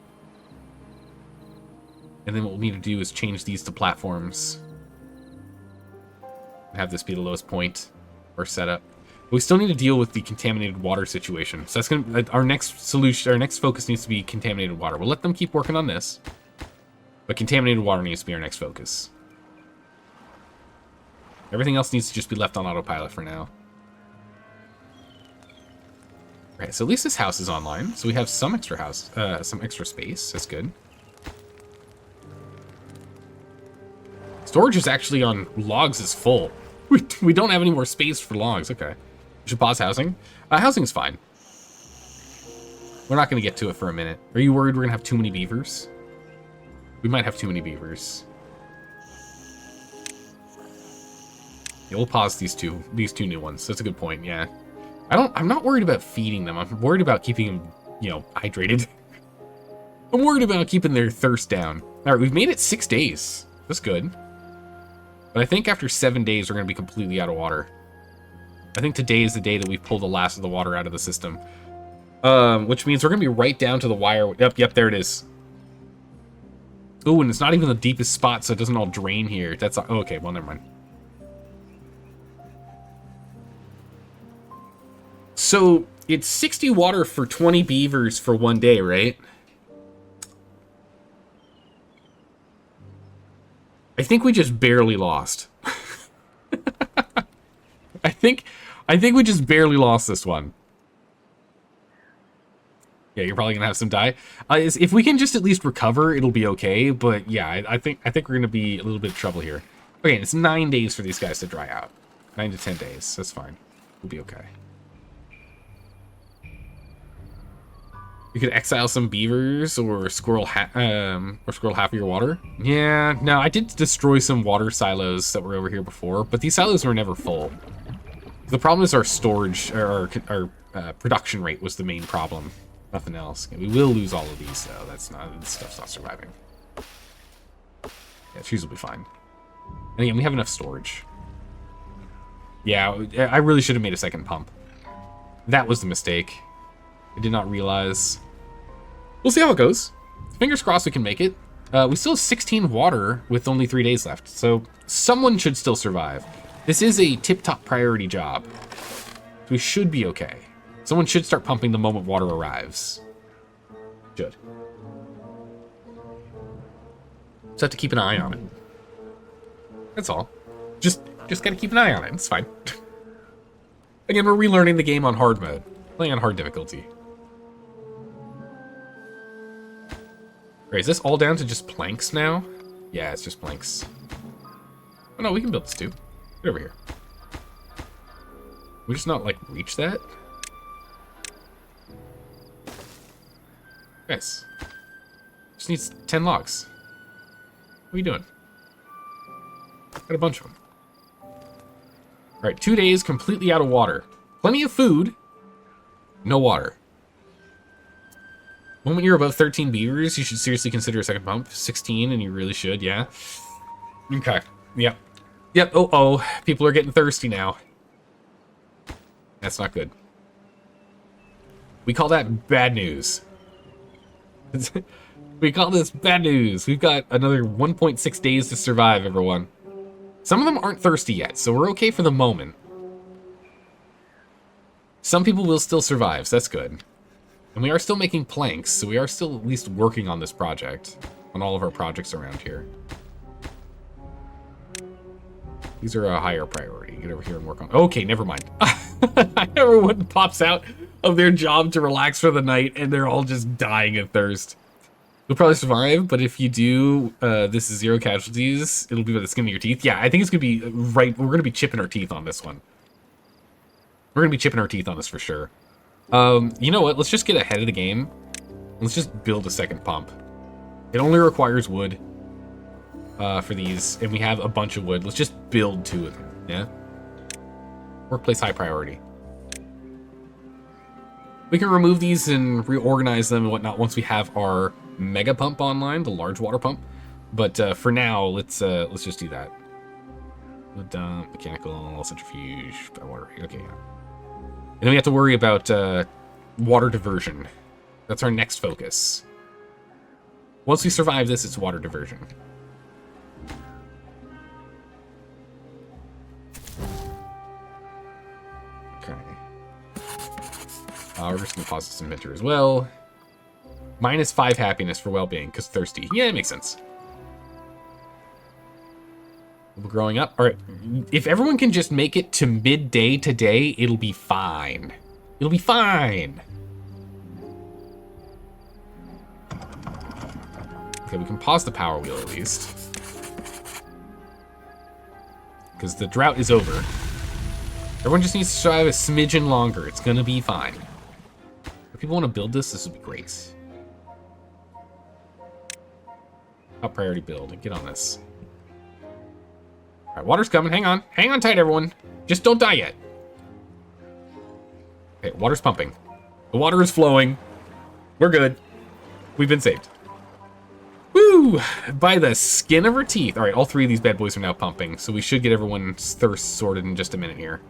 And then what we'll need to do is change these to platforms. And have this be the lowest point or setup. But we still need to deal with the contaminated water situation. So that's gonna our next solution, our next focus needs to be contaminated water. We'll let them keep working on this. But contaminated water needs to be our next focus. Everything else needs to just be left on autopilot for now. Okay, so at least this house is online, so we have some extra some extra space. That's good. Storage is actually on logs is full. We don't have any more space for logs. Okay, we should pause housing. Housing is fine. We're not going to get to it for a minute. Are you worried we're going to have too many beavers? We might have too many beavers. Yeah, we'll pause these two new ones. That's a good point, yeah. I'm not worried about feeding them. I'm worried about keeping them, you know, hydrated. I'm worried about keeping their thirst down. All right, we've made it 6 days. That's good. But I think after 7 days, we're going to be completely out of water. I think today is the day that we've pulled the last of the water out of the system. Which means we're going to be right down to the wire. Yep, there it is. Ooh, and it's not even the deepest spot, so it doesn't all drain here. That's okay, well, never mind. So, it's 60 water for 20 beavers for 1 day, right? I think we just barely lost. I think we just barely lost this one. Yeah, you're probably gonna have some die. If we can just at least recover, it'll be okay. But yeah, I think we're gonna be a little bit of trouble here. Okay, it's 9 days for these guys to dry out. 9 to 10 days. That's fine. We'll be okay. You could exile some beavers or squirrel half of your water. Yeah, no, I did destroy some water silos that were over here before, but these silos were never full. The problem is our storage, or our production rate was the main problem. Nothing else. We will lose all of these, though. This stuff's not surviving. Yeah, trees will be fine. And again, we have enough storage. Yeah, I really should have made a second pump. That was the mistake. I did not realize. We'll see how it goes. Fingers crossed we can make it. We still have 16 water with only 3 days left, so someone should still survive. This is a tip-top priority job. So we should be okay. Someone should start pumping the moment water arrives. Should. Just have to keep an eye on it. That's all. Just gotta keep an eye on it. It's fine. Again, we're relearning the game on hard mode. Playing on hard difficulty. Right, is this all down to just planks now? Yeah, it's just planks. Oh no, we can build this too. Get over here. We just not, like, reach that? Nice. Just needs 10 logs. What are you doing? Got a bunch of them. Alright, 2 days completely out of water. Plenty of food. No water. The moment you're above 13 beavers, you should seriously consider a second pump. 16, and you really should, yeah. Okay, yep. Yep, oh, people are getting thirsty now. That's not good. We call that bad news. We call this bad news. We've got another 1.6 days to survive, everyone. Some of them aren't thirsty yet, so we're okay for the moment. Some people will still survive, so that's good. And we are still making planks, so we are still at least working on this project. On all of our projects around here. These are a higher priority. Get over here and work on... Okay, never mind. Everyone pops out of their job to relax for the night, and they're all just dying of thirst. You'll probably survive, but if you do, this is 0 casualties. It'll be by the skin of your teeth. Yeah, I think it's going to be right... We're going to be chipping our teeth on this one. We're going to be chipping our teeth on this for sure. You know what? Let's just get ahead of the game. Let's just build a second pump. It only requires wood for these, and we have a bunch of wood. Let's just build 2 of them, yeah? Workplace high priority. We can remove these and reorganize them and whatnot once we have our mega pump online, the large water pump. But for now, let's just do that. Dump, mechanical, centrifuge, water. Okay, yeah. And then we have to worry about water diversion. That's our next focus. Once we survive this, it's water diversion. Okay. We're just going to pause this inventor as well. -5 happiness for well-being, because thirsty. Yeah, it makes sense. We're growing up. All right. If everyone can just make it to midday today, it'll be fine. It'll be fine. Okay, we can pause the power wheel at least. Because the drought is over. Everyone just needs to survive a smidgen longer. It's gonna be fine. people want to build this, this would be great. Top priority build. Get on this. All right, water's coming. Hang on. Hang on tight, everyone. Just don't die yet. Okay, water's pumping. The water is flowing. We're good. We've been saved. Woo! By the skin of our teeth. All right, all 3 of these bad boys are now pumping, so we should get everyone's thirst sorted in just a minute here.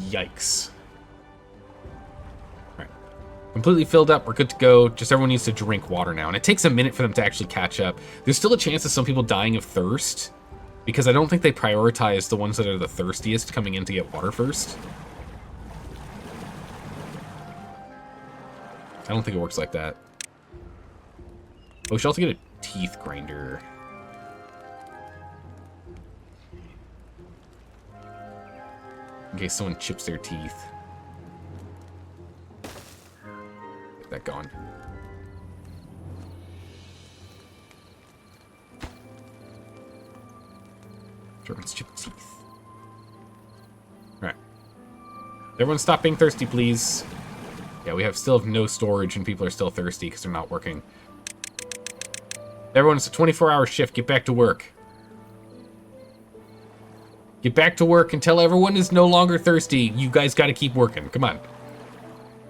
Yikes. All right. Completely filled up. We're good to go. Just everyone needs to drink water now, and it takes a minute for them to actually catch up. There's still a chance of some people dying of thirst, because I don't think they prioritize the ones that are the thirstiest coming in to get water first. I don't think it works like that. Oh, we should also get a teeth grinder. In case someone chips their teeth. Get that going. Everyone's chipped teeth. Alright. Everyone stop being thirsty, please. Yeah, we still have no storage and people are still thirsty because they're not working. Everyone, it's a 24-hour shift. Get back to work. Get back to work until everyone is no longer thirsty. You guys got to keep working. Come on.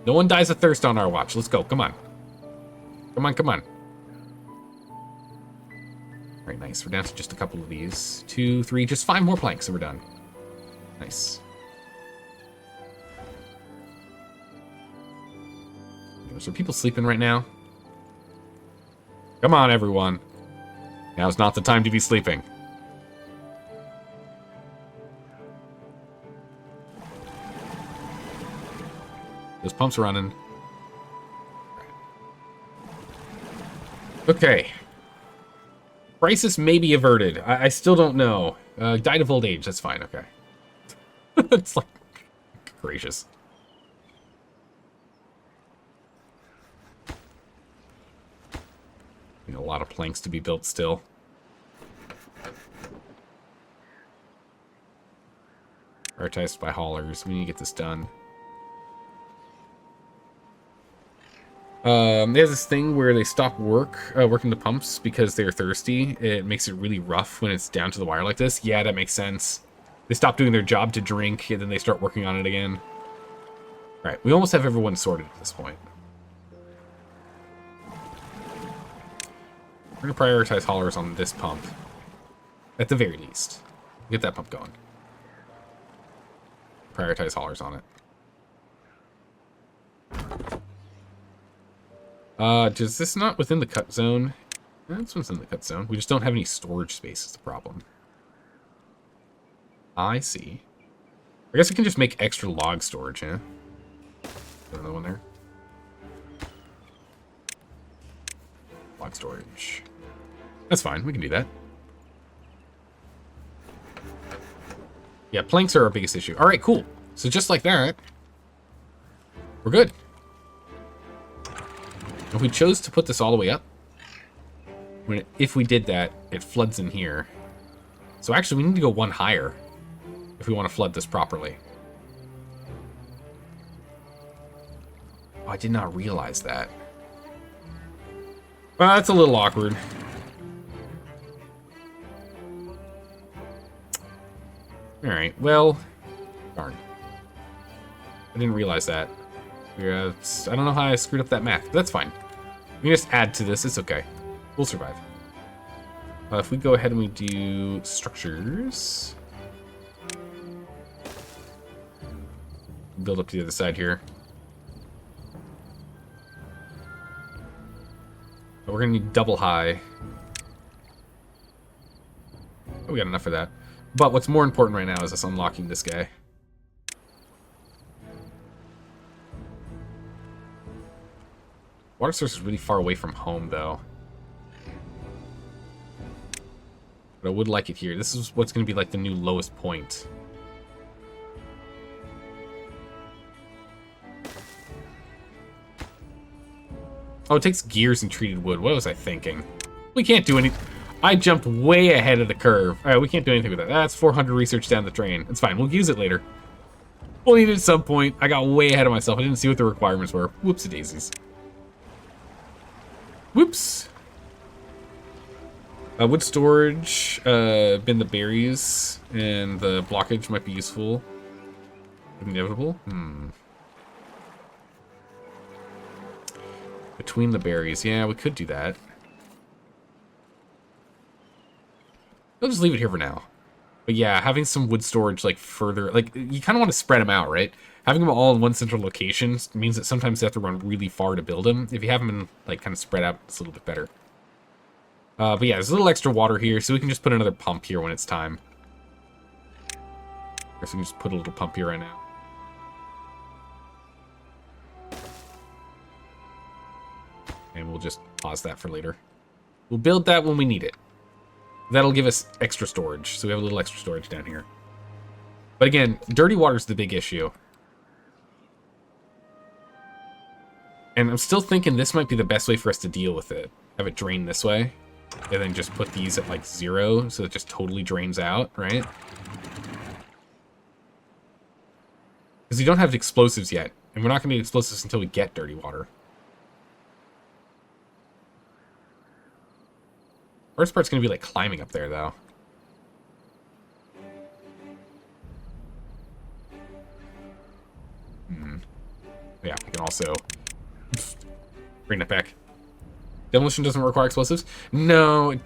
No one dies of thirst on our watch. Let's go. Come on. Come on, come on. All right, nice. We're down to just a couple of these. 2, 3, just 5 more planks and we're done. Nice. Is there people sleeping right now? Come on, everyone. Now's not the time to be sleeping. Those pumps are running. Okay. Crisis may be averted. I still don't know. Died of old age. That's fine. Okay. It's like... gracious. A lot of planks to be built still. Prioritized by haulers. We need to get this done. There's this thing where they stop working the pumps because they're thirsty. It makes it really rough when it's down to the wire like this. Yeah, that makes sense. They stop doing their job to drink, and then they start working on it again. All right, we almost have everyone sorted at this point. We're going to prioritize haulers on this pump. At the very least. Get that pump going. Prioritize haulers on it. Does this not within the cut zone? This one's in the cut zone. We just don't have any storage space is the problem. I see. I guess we can just make extra log storage, huh? Another one there. Log storage. That's fine. We can do that. Yeah, planks are our biggest issue. All right, cool. So just like that, we're good. If we chose to put this all the way up, if we did that, it floods in here. So actually, we need to go one higher if we want to flood this properly. Oh, I did not realize that. Well, that's a little awkward. Alright, well, darn. I didn't realize that. I don't know how I screwed up that math, but that's fine. We can just add to this, it's okay. We'll survive. If we go ahead and we do structures. Build up to the other side here. But we're gonna need double high. Oh, we got enough for that. But what's more important right now is us unlocking this guy. Water source is really far away from home, though. But I would like it here. This is what's going to be like the new lowest point. Oh, it takes gears and treated wood. What was I thinking? We can't do anything. I jumped way ahead of the curve. All right, we can't do anything with that. That's 400 research down the drain. It's fine. We'll use it later. We'll need it at some point. I got way ahead of myself. I didn't see what the requirements were. Whoopsie daisies. Whoops. Wood storage, bin the berries, and the blockage might be useful. Inevitable. Between the berries. Yeah, we could do that. I'll just leave it here for now. But yeah, having some wood storage, like, further... Like, you kind of want to spread them out, right? Having them all in one central location means that sometimes you have to run really far to build them. If you have them in, like, kind of spread out, it's a little bit better. But yeah, there's a little extra water here, so we can just put another pump here when it's time. I guess we can just put a little pump here right now. And we'll just pause that for later. We'll build that when we need it. That'll give us extra storage, so we have a little extra storage down here. But again, dirty water is the big issue. And I'm still thinking this might be the best way for us to deal with it. Have it drain this way, and then just put these at like 0, so it just totally drains out, right? Because we don't have explosives yet, and we're not going to need explosives until we get dirty water. First part's going to be like climbing up there, though. Yeah, we can also bring that back. Demolition doesn't require explosives? No.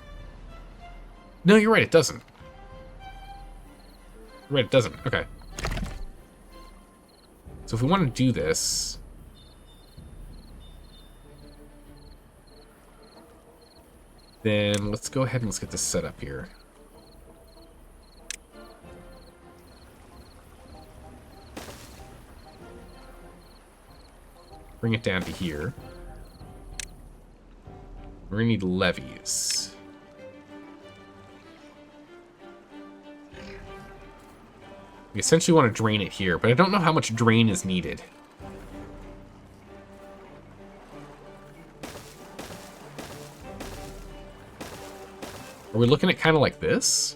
No, you're right, it doesn't. You're right, it doesn't. Okay. So if we want to do this... then let's go ahead and let's get this set up here. Bring it down to here. We're gonna need levees. We essentially want to drain it here, but I don't know how much drain is needed. Are we looking at kind of like this?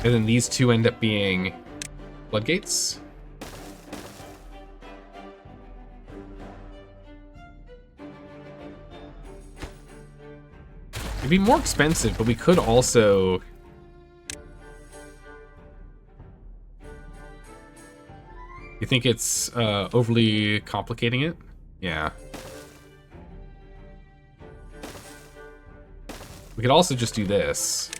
And then these two end up being floodgates? It'd be more expensive, but we could also... You think it's overly complicating it? Yeah. We could also just do this.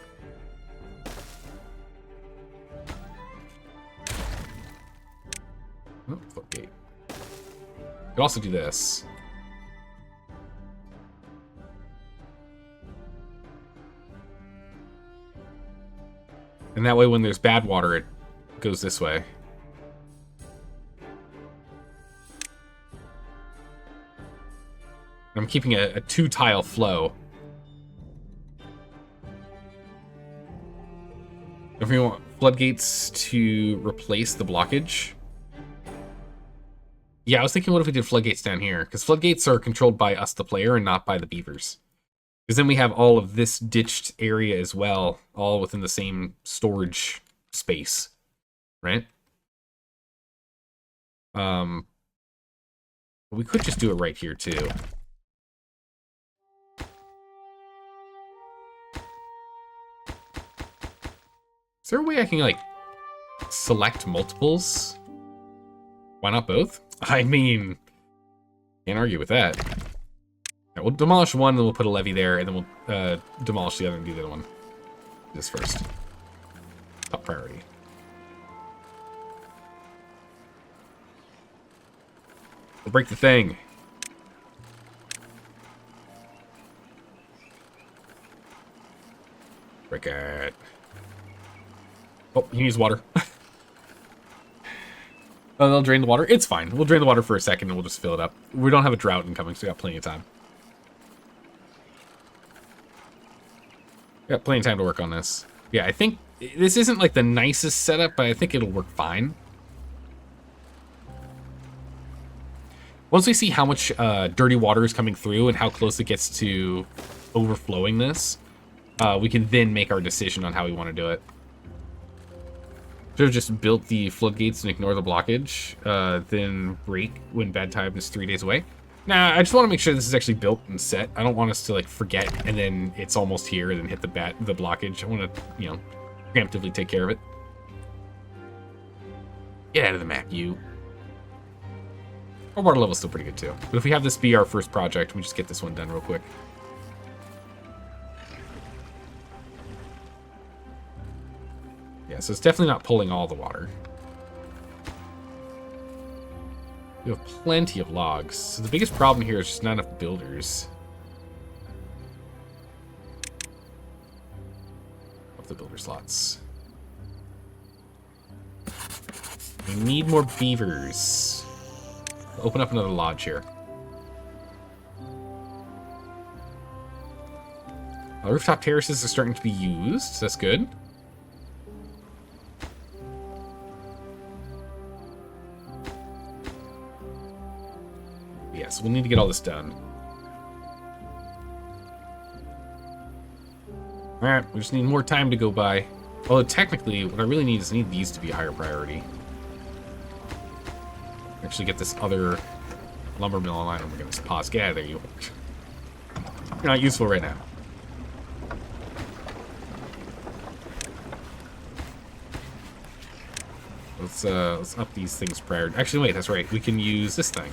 Oh, floodgate. We could also do this. And that way when there's bad water, it goes this way. I'm keeping a 2-tile flow. If we want floodgates to replace the blockage. Yeah, I was thinking, what if we did floodgates down here? Because floodgates are controlled by us, the player, and not by the beavers. Because then we have all of this ditched area as well, all within the same storage space, right? But we could just do it right here, too. Is there a way I can, like, select multiples? Why not both? I mean, can't argue with that. Right, we'll demolish one, then we'll put a levee there, and then we'll demolish the other and do the other one. This first. Top priority. We'll break the thing. Break it. Oh, he needs water. Oh, they'll drain the water. It's fine. We'll drain the water for a second and we'll just fill it up. We don't have a drought incoming, so we got plenty of time. We got plenty of time to work on this. Yeah, I think this isn't like the nicest setup, but I think it'll work fine. Once we see how much dirty water is coming through and how close it gets to overflowing this, we can then make our decision on how we want to do it. Should have just built the floodgates and ignore the blockage, then break when bad time is 3 days away. Nah, I just want to make sure this is actually built and set. I don't want us to like forget and then it's almost here and then hit the blockage. I want to, you know, preemptively take care of it. Get out of the map, you. Our water level's still pretty good too. But if we have this be our first project, we just get this one done real quick. Yeah, so it's definitely not pulling all the water. We have plenty of logs. So the biggest problem here is just not enough builders. Of the builder slots. We need more beavers. Open up another lodge here. Rooftop terraces are starting to be used. So that's good. Yeah, so we'll need to get all this done. Alright, we just need more time to go by. Although technically, what I really need is I need these to be a higher priority. Actually get this other lumber mill online. Oh my goodness, pause. Get out of there, you. You're not useful right now. Let's up these things prior. Actually, wait, that's right. We can use this thing.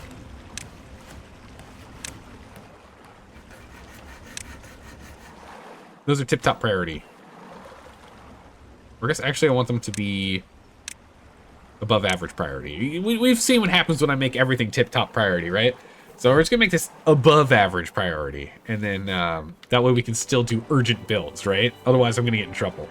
Those are tip-top priority. I guess actually I want them to be above average priority. We've seen what happens when I make everything tip-top priority, right? So we're just gonna make this above average priority. And then that way we can still do urgent builds, right? Otherwise I'm gonna get in trouble.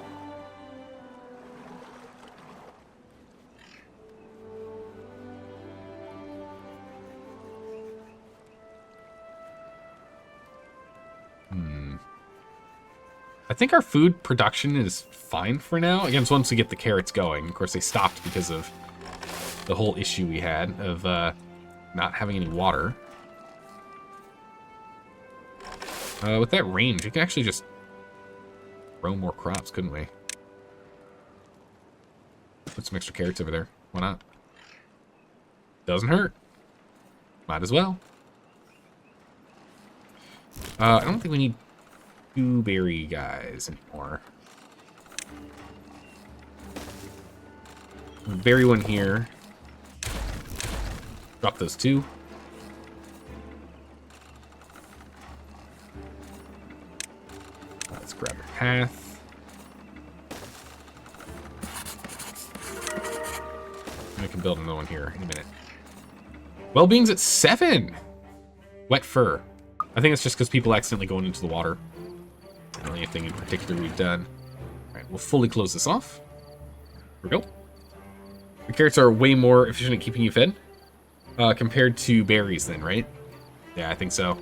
I think our food production is fine for now. Again, once we get the carrots going. Of course, they stopped because of the whole issue we had of not having any water. With that range, we can actually just grow more crops, couldn't we? Put some extra carrots over there. Why not? Doesn't hurt. Might as well. I don't think we need berry guys anymore. Berry one here. Drop those two. Let's grab a path. We can build another one here in a minute. Well-being's at 7. Wet fur. I think it's just because people accidentally going into the water. Not anything in particular we've done. Alright, we'll fully close this off. Here we go. The carrots are way more efficient at keeping you fed. Compared to berries then, right? Yeah, I think so.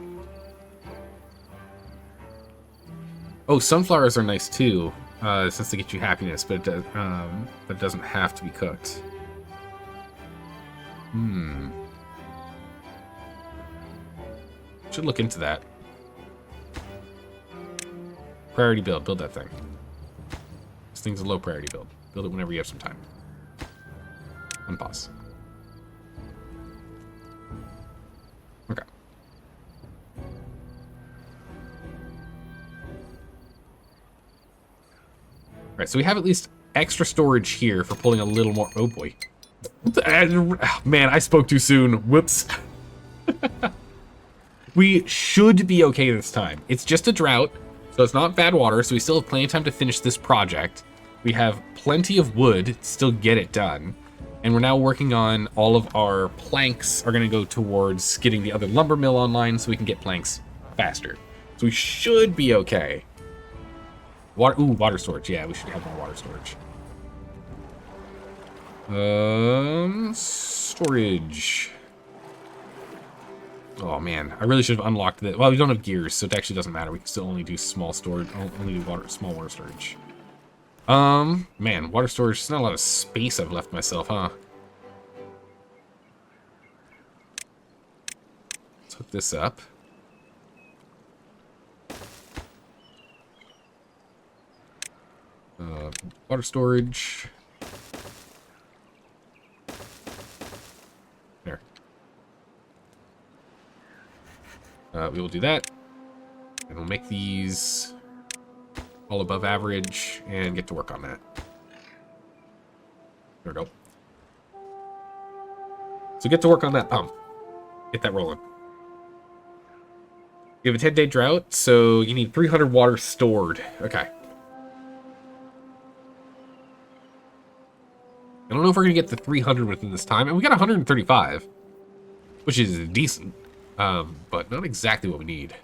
Oh, sunflowers are nice too. Since they get you happiness, but it doesn't have to be cooked. Should look into that. Priority build. Build that thing. This thing's a low priority build. Build it whenever you have some time. Unpause. Okay. Alright, so we have at least extra storage here for pulling a little more. Oh boy. Man, I spoke too soon. Whoops. We should be okay this time. It's just a drought, so it's not bad water, so we still have plenty of time to finish this project. We have plenty of wood to still get it done. And we're now working on all of our planks are going to go towards getting the other lumber mill online so we can get planks faster. So we should be okay. Water storage. Yeah, we should have more water storage. Storage. Oh man, I really should have unlocked that. Well, we don't have gears, so it actually doesn't matter. We can still only do small storage, only do small water storage. Man, water storage. There's not a lot of space I've left myself, huh? Let's hook this up. Water storage. There. We will do that. And we'll make these all above average and get to work on that. There we go. So get to work on that pump. Get that rolling. You have a 10-day drought, so you need 300 water stored. Okay. I don't know if we're going to get to 300 within this time. And we got 135, which is decent, but not exactly what we need.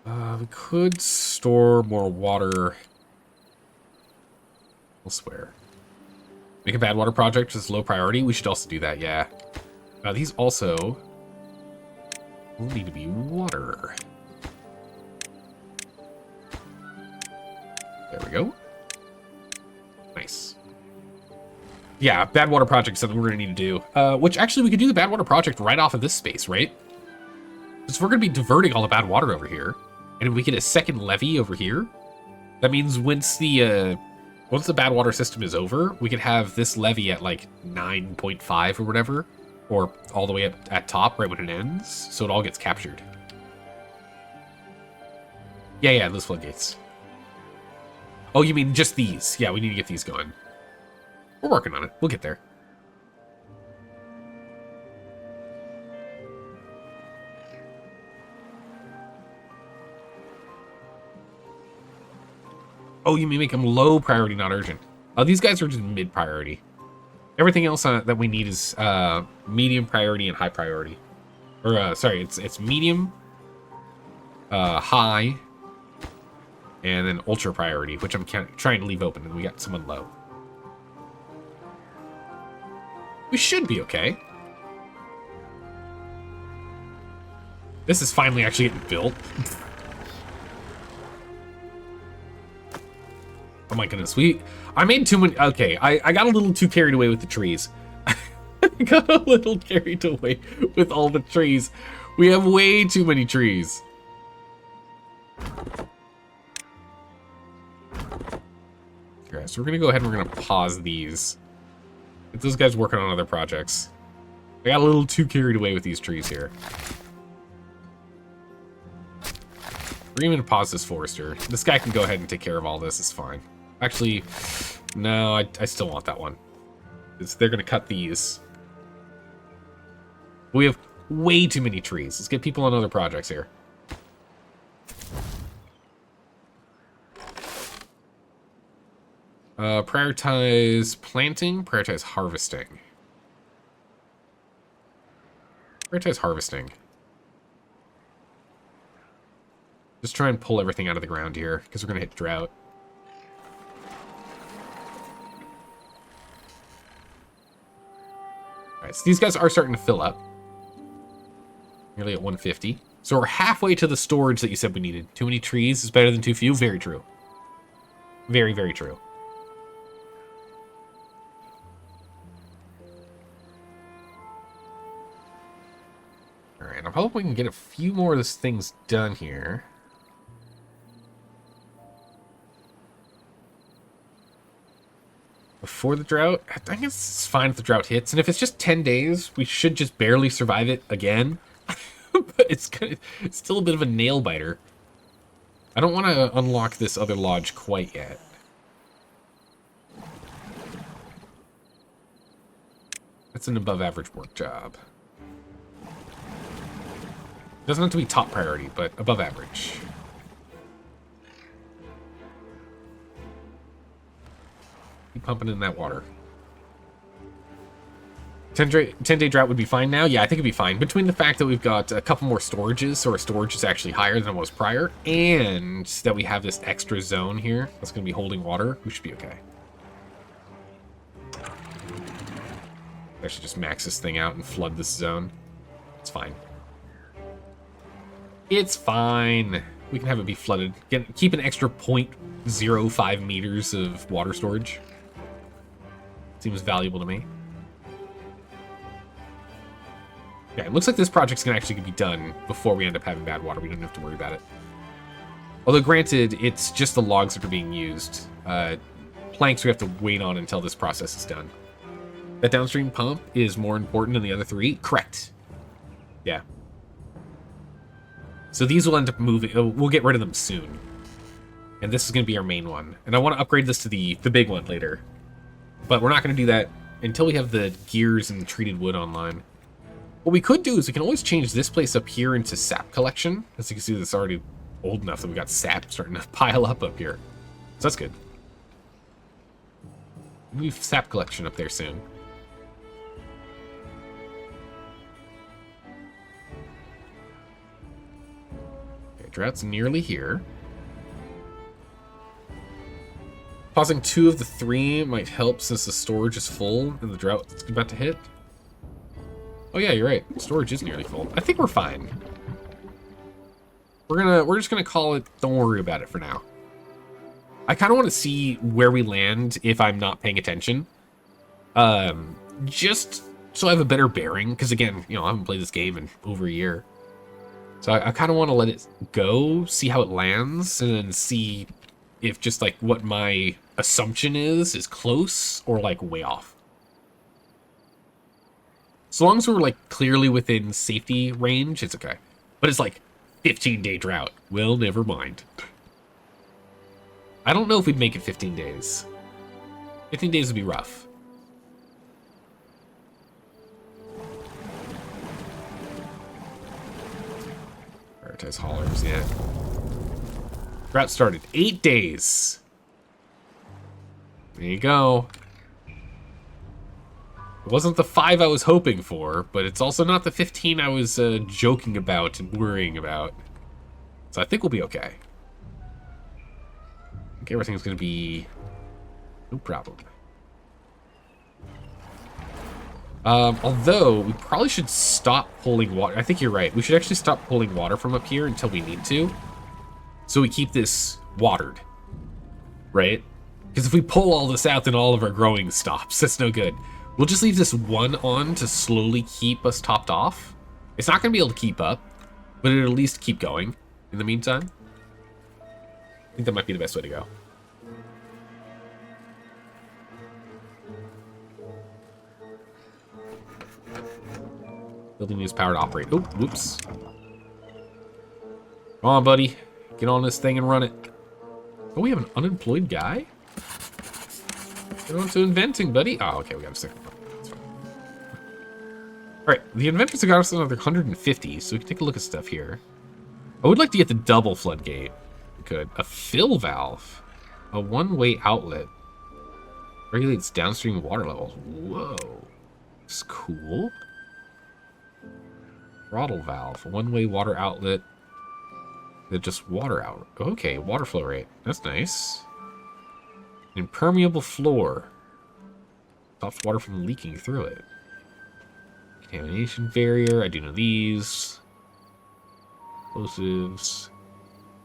We could store more water elsewhere. Make a bad water project is low priority. We should also do that, yeah. These also will need to be water. There we go. Nice. Yeah, bad water project is something we're going to need to do. Which actually we could do the bad water project right off of this space, right? Because we're going to be diverting all the bad water over here. And if we get a second levee over here, that means once the bad water system is over, we could have this levee at like 9.5 or whatever. Or all the way up at top right when it ends. So it all gets captured. Yeah, those floodgates. Oh, you mean just these? Yeah, we need to get these going. We're working on it. We'll get there. Oh, you mean make them low priority, not urgent. Oh, these guys are just mid priority. Everything else that we need is medium priority and high priority. Or, sorry, it's medium, high, and then ultra priority, which I'm trying to leave open, and we got someone low. We should be okay. This is finally actually getting built. Oh my goodness, I made too many, okay, I got a little too carried away with the trees. I got a little carried away with all the trees. We have way too many trees. Okay, so we're gonna go ahead and we're gonna pause these. Get those guys working on other projects. I got a little too carried away with these trees here. We're even gonna pause this forester. This guy can go ahead and take care of all this, it's fine. Actually, no, I still want that one. They're gonna cut these. We have way too many trees. Let's get people on other projects here. Prioritize planting, prioritize harvesting. Prioritize harvesting. Just try and pull everything out of the ground here, because we're going to hit drought. Alright, so these guys are starting to fill up. Nearly at 150. So we're halfway to the storage that you said we needed. Too many trees is better than too few. Very true. Very, very true. Alright, I'm hoping we can get a few more of these things done here. Before the drought, I guess it's fine if the drought hits. And if it's just 10 days, we should just barely survive it again. But it's still a bit of a nail biter. I don't want to unlock this other lodge quite yet. That's an above average work job. Doesn't have to be top priority, but above average. Keep pumping in that water. 10-day drought would be fine now? Yeah, I think it'd be fine. Between the fact that we've got a couple more storages, so our storage is actually higher than it was prior, and that we have this extra zone here that's going to be holding water, we should be okay. I should just max this thing out and flood this zone. It's fine. It's fine. We can have it be flooded. Keep an extra 0.05 meters of water storage. Seems valuable to me. Yeah, it looks like this project's gonna actually be done before we end up having bad water. We don't have to worry about it. Although, granted, it's just the logs that are being used. Planks we have to wait on until this process is done. That downstream pump is more important than the other 3? Correct. Yeah. So these will end up moving. We'll get rid of them soon. And this is going to be our main one. And I want to upgrade this to the big one later. But we're not going to do that until we have the gears and the treated wood online. What we could do is we can always change this place up here into sap collection. As you can see, it's already old enough that we got sap starting to pile up here. So that's good. We'll have sap collection up there soon. Okay, drought's nearly here. Pausing 2 of the 3 might help since the storage is full and the drought is about to hit. Oh yeah, you're right. Storage is nearly full. I think we're fine. We're just gonna call it. Don't worry about it for now. I kind of want to see where we land if I'm not paying attention. Just so I have a better bearing, because again, you know, I haven't played this game in over a year. So I kind of want to let it go, see how it lands, and then see if just like what my assumption is close or like way off. So long as we're like clearly within safety range, it's okay. But it's like 15-day drought. Well, never mind. I don't know if we'd make it 15 days. 15 days would be rough. Prioritize haulers, yeah. Drought started. 8 days. There you go. It wasn't the 5 I was hoping for, but it's also not the 15 I was joking about and worrying about. So I think we'll be okay. I think everything's going to be no problem. Although, we probably should stop pulling water. I think you're right. We should actually stop pulling water from up here until we need to. So we keep this watered. Right? Because if we pull all this out, then all of our growing stops. That's no good. We'll just leave this one on to slowly keep us topped off. It's not going to be able to keep up, but it'll at least keep going in the meantime. I think that might be the best way to go. Building needs power to operate. Oh, whoops. Come on, buddy. Get on this thing and run it. Oh, we have an unemployed guy? Get on to inventing, buddy. Oh, okay, we got a second. Alright, the inventors have got us another 150, so we can take a look at stuff here. I would like to get the double floodgate. We could. A fill valve. A one-way outlet. Regulates downstream water levels. Whoa. It's cool. Throttle valve. A one-way water outlet. That just water out. Okay, water flow rate. That's nice. Impermeable floor. Stops water from leaking through it. Contamination barrier. I do know these. Explosives.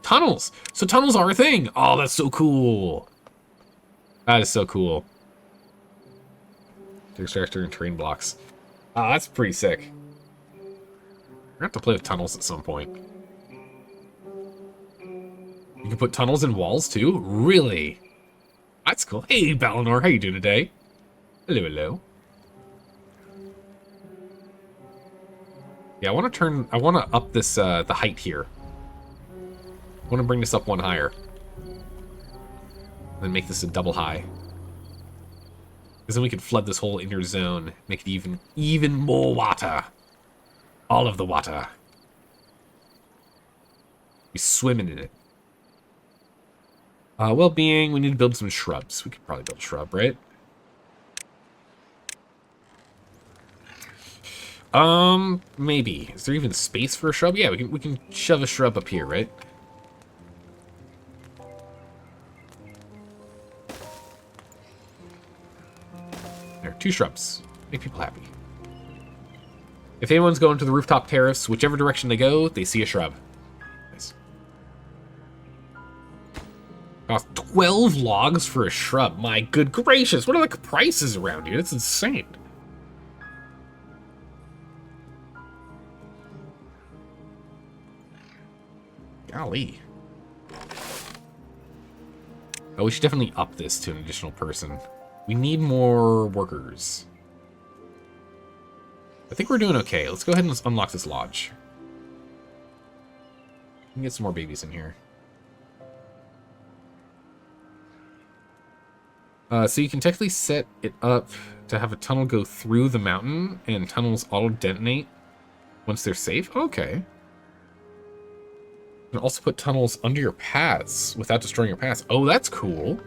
Tunnels! So tunnels are a thing! Oh, that's so cool! That is so cool. Extractor and terrain blocks. Ah, that's pretty sick. We're gonna have to play with tunnels at some point. You can put tunnels in walls too? Really? That's cool. Hey, Balinor, how you doing today? Hello, hello. Yeah, I want to up this, the height here. I want to bring this up one higher. And then make this a double high. Because then we could flood this whole inner zone. Make it even more water. All of the water. Be swimming in it. Well-being, we need to build some shrubs. We could probably build a shrub, right? Maybe. Is there even space for a shrub? Yeah, we can shove a shrub up here, right? There, 2 shrubs. Make people happy. If anyone's going to the rooftop terrace, whichever direction they go, they see a shrub. Nice. Cost 12 logs for a shrub. My good gracious, what are the prices around here? That's insane. Golly. Oh, we should definitely up this to an additional person. We need more workers. I think we're doing okay. Let's go ahead and unlock this lodge. We can get some more babies in here. So you can technically set it up to have a tunnel go through the mountain, and tunnels auto-detonate once they're safe. Okay. You can also put tunnels under your paths without destroying your paths. Oh, that's cool.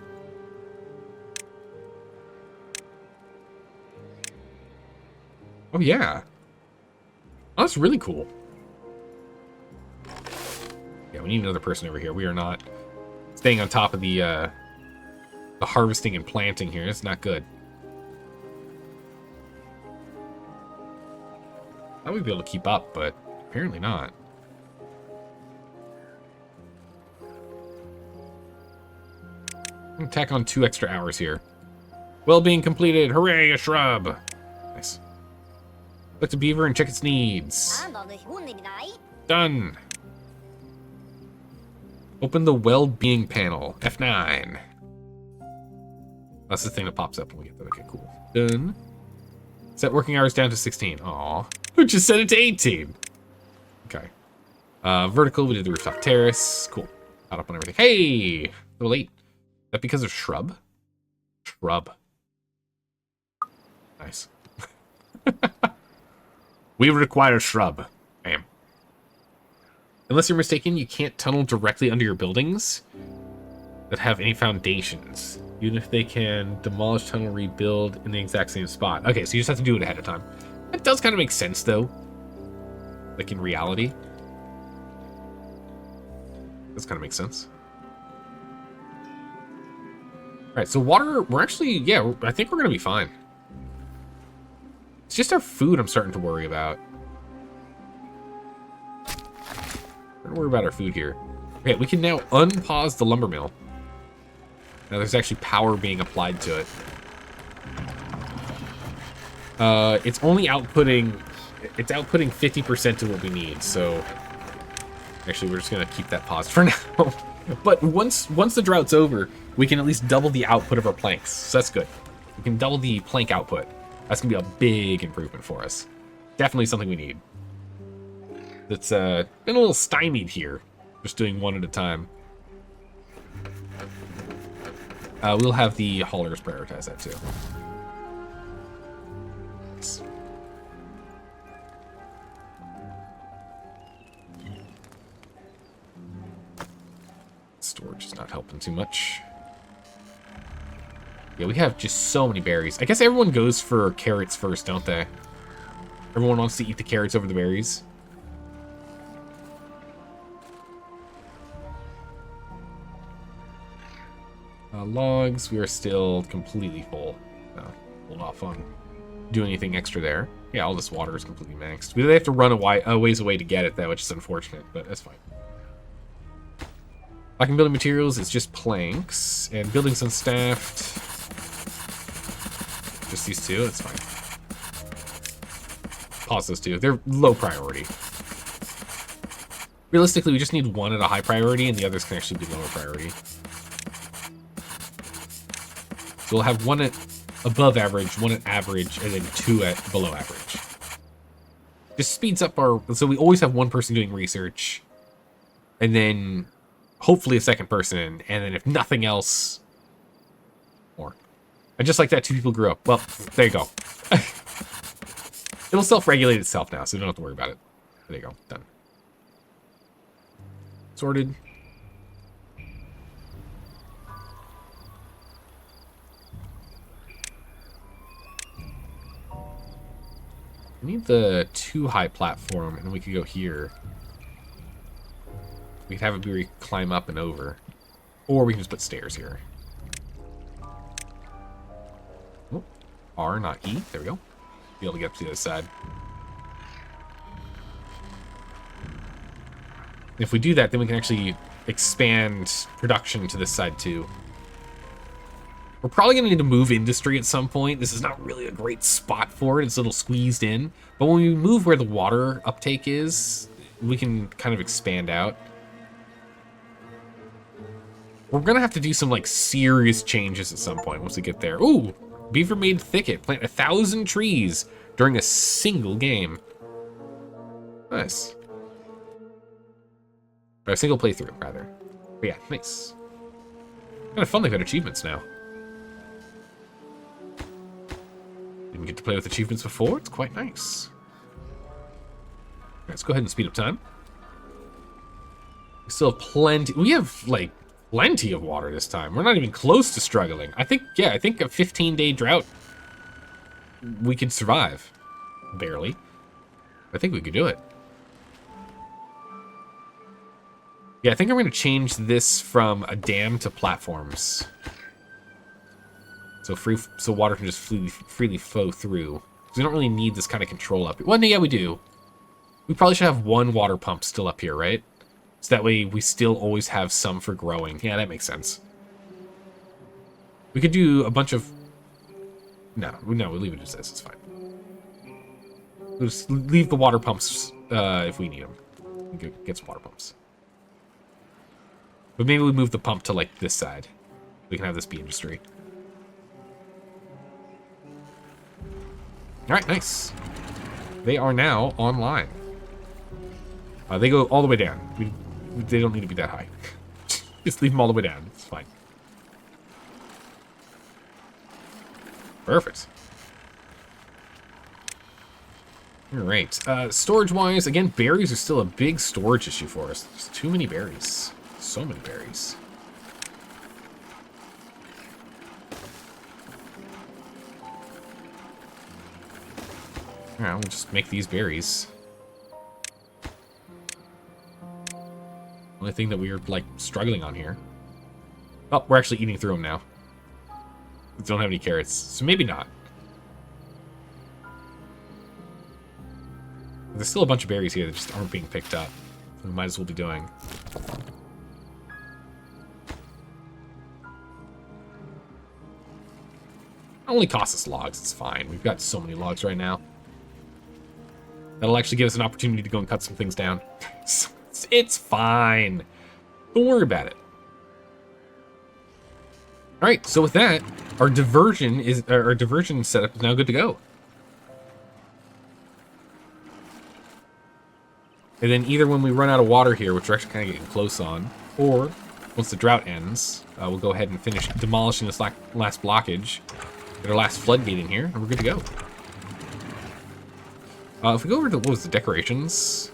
Oh, yeah. Oh, that's really cool. Yeah, we need another person over here. We are not staying on top of the harvesting and planting here. It's not good. I would be able to keep up, but apparently not. I'm gonna tack on 2 extra hours here. Well-being completed. Hooray, a shrub. Nice. Select a beaver and check its needs. Done. Open the well-being panel. F9. That's the thing that pops up when we get that. Okay, cool. Done. Set working hours down to 16. Aw. We just set it to 18. Okay. Vertical, we did the rooftop terrace. Cool. Caught up on everything. Hey! A little late. Is that because of shrub? Shrub. Nice. We require shrub. Bam. Unless you're mistaken, you can't tunnel directly under your buildings that have any foundations. Even if they can demolish, tunnel, rebuild in the exact same spot. Okay, so you just have to do it ahead of time. That does kind of make sense, though. Like, in reality. This kind of makes sense. Alright, so water, we're actually, yeah, I think we're going to be fine. It's just our food I'm starting to worry about. Don't worry about our food here. Okay, we can now unpause the lumber mill. Now there's actually power being applied to it. It's only outputting, it's outputting 50% of what we need, so actually we're just gonna keep that paused for now. But once the drought's over, we can at least double the output of our planks, so that's good. We can double the plank output. That's gonna be a big improvement for us. Definitely something we need. That's been a little stymied here, just doing one at a time. We'll have the haulers prioritize that too. Nice. Storage is not helping too much. Yeah, we have just so many berries. I guess everyone goes for carrots first, don't they? Everyone wants to eat the carrots over the berries. Logs, we are still completely full. No, hold off on doing anything extra there. Yeah, all this water is completely maxed. We have to run a ways away to get it, though, which is unfortunate, but that's fine. Lacking building materials is just planks, and buildings unstaffed. Just these two, that's fine. Pause those two. They're low priority. Realistically, we just need one at a high priority, and the others can actually be lower priority. So we'll have one at above average, one at average, and then 2 at below average. Just speeds up our... So we always have one person doing research, and then hopefully a second person, and then if nothing else, more. And just like that, 2 people grew up. Well, there you go. It'll self-regulate itself now, so you don't have to worry about it. There you go. Done. Sorted. We need the 2 high platform, and we could go here. We could have it be where we climb up and over. Or we can just put stairs here. Oh, R, not E. There we go. Be able to get up to the other side. If we do that, then we can actually expand production to this side too. We're probably going to need to move industry at some point. This is not really a great spot for it. It's a little squeezed in. But when we move where the water uptake is, we can kind of expand out. We're gonna have to do some like serious changes at some point once we get there. Ooh, beaver made thicket. Plant 1,000 trees during a single game. Nice. Or a single playthrough, rather. But yeah, nice. Kind of fun they've got achievements now. Didn't get to play with achievements before. It's quite nice. Let's go ahead and speed up time. We still have plenty. We have, like, plenty of water this time. We're not even close to struggling. I think, yeah, I think a 15-day drought, we could survive. Barely. I think we could do it. Yeah, I think I'm going to change this from a dam to platforms. So water can just freely flow through. We don't really need this kind of control up here. Well, yeah, we do. We probably should have one water pump still up here, right? So that way we still always have some for growing. Yeah, that makes sense. We could do a bunch of... No, we'll leave it as this. It's fine. We'll just leave the water pumps if we need them. We can get some water pumps. But maybe we move the pump to, like, this side. We can have this be industry. Alright, nice. They are now online. They go all the way down. They don't need to be that high. Just leave them all the way down. It's fine. Perfect. Alright. Storage-wise, again, berries are still a big storage issue for us. There's too many berries. So many berries. Alright, we'll just make these berries. Only thing that we're, like, struggling on here. Oh, we're actually eating through them now. We don't have any carrots, so maybe not. There's still a bunch of berries here that just aren't being picked up. We might as well be doing. It only costs us logs, it's fine. We've got so many logs right now. That'll actually give us an opportunity to go and cut some things down. It's fine. Don't worry about it. Alright, so with that, our diversion setup is now good to go. And then either when we run out of water here, which we're actually kind of getting close on, or once the drought ends, we'll go ahead and finish demolishing this last blockage. Get our last floodgate in here, and we're good to go. If we go over to, what was the decorations?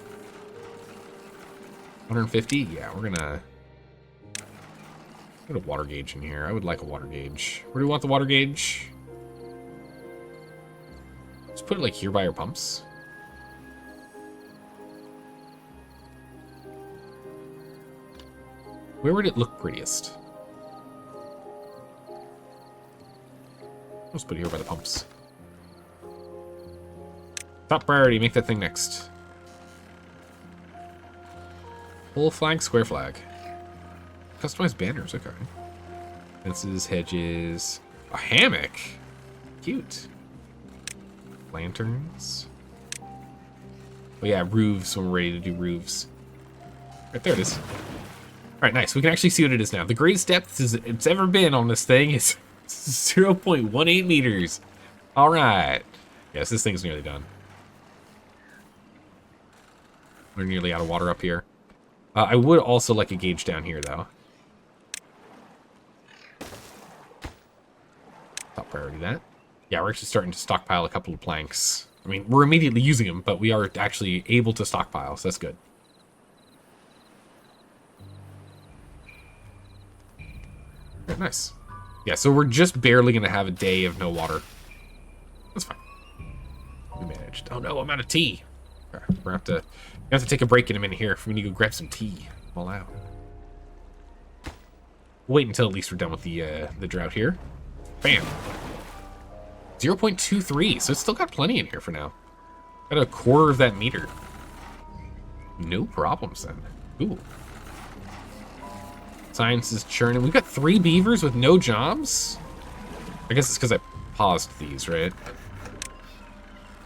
150? Yeah, we're gonna put a water gauge in here. I would like a water gauge. Where do we want the water gauge? Let's put it like here by our pumps. Where would it look prettiest? Let's put it here by the pumps. Top priority, make that thing next. Full flag, square flag. Customized banners, okay. Fences, hedges. A hammock. Cute. Lanterns. Oh yeah, roofs when we're ready to do roofs. Right there it is. Alright, nice. We can actually see what it is now. The greatest depth it's ever been on this thing is 0.18 meters. Alright. Yes, this thing's nearly done. We're nearly out of water up here. I would also like a gauge down here, though. Top priority that. Yeah, we're actually starting to stockpile a couple of planks. I mean, we're immediately using them, but we are actually able to stockpile, so that's good. Yeah, nice. Yeah, so we're just barely going to have a day of no water. That's fine. We managed. Oh no, I'm out of tea. We're going to have to take a break in a minute here. We need to go grab some tea. I'm all out. Wait until at least we're done with the drought here. Bam. 0.23, so it's still got plenty in here for now. Got a quarter of that meter. No problems then. Ooh. Science is churning. We've got 3 beavers with no jobs? I guess it's because I paused these, right?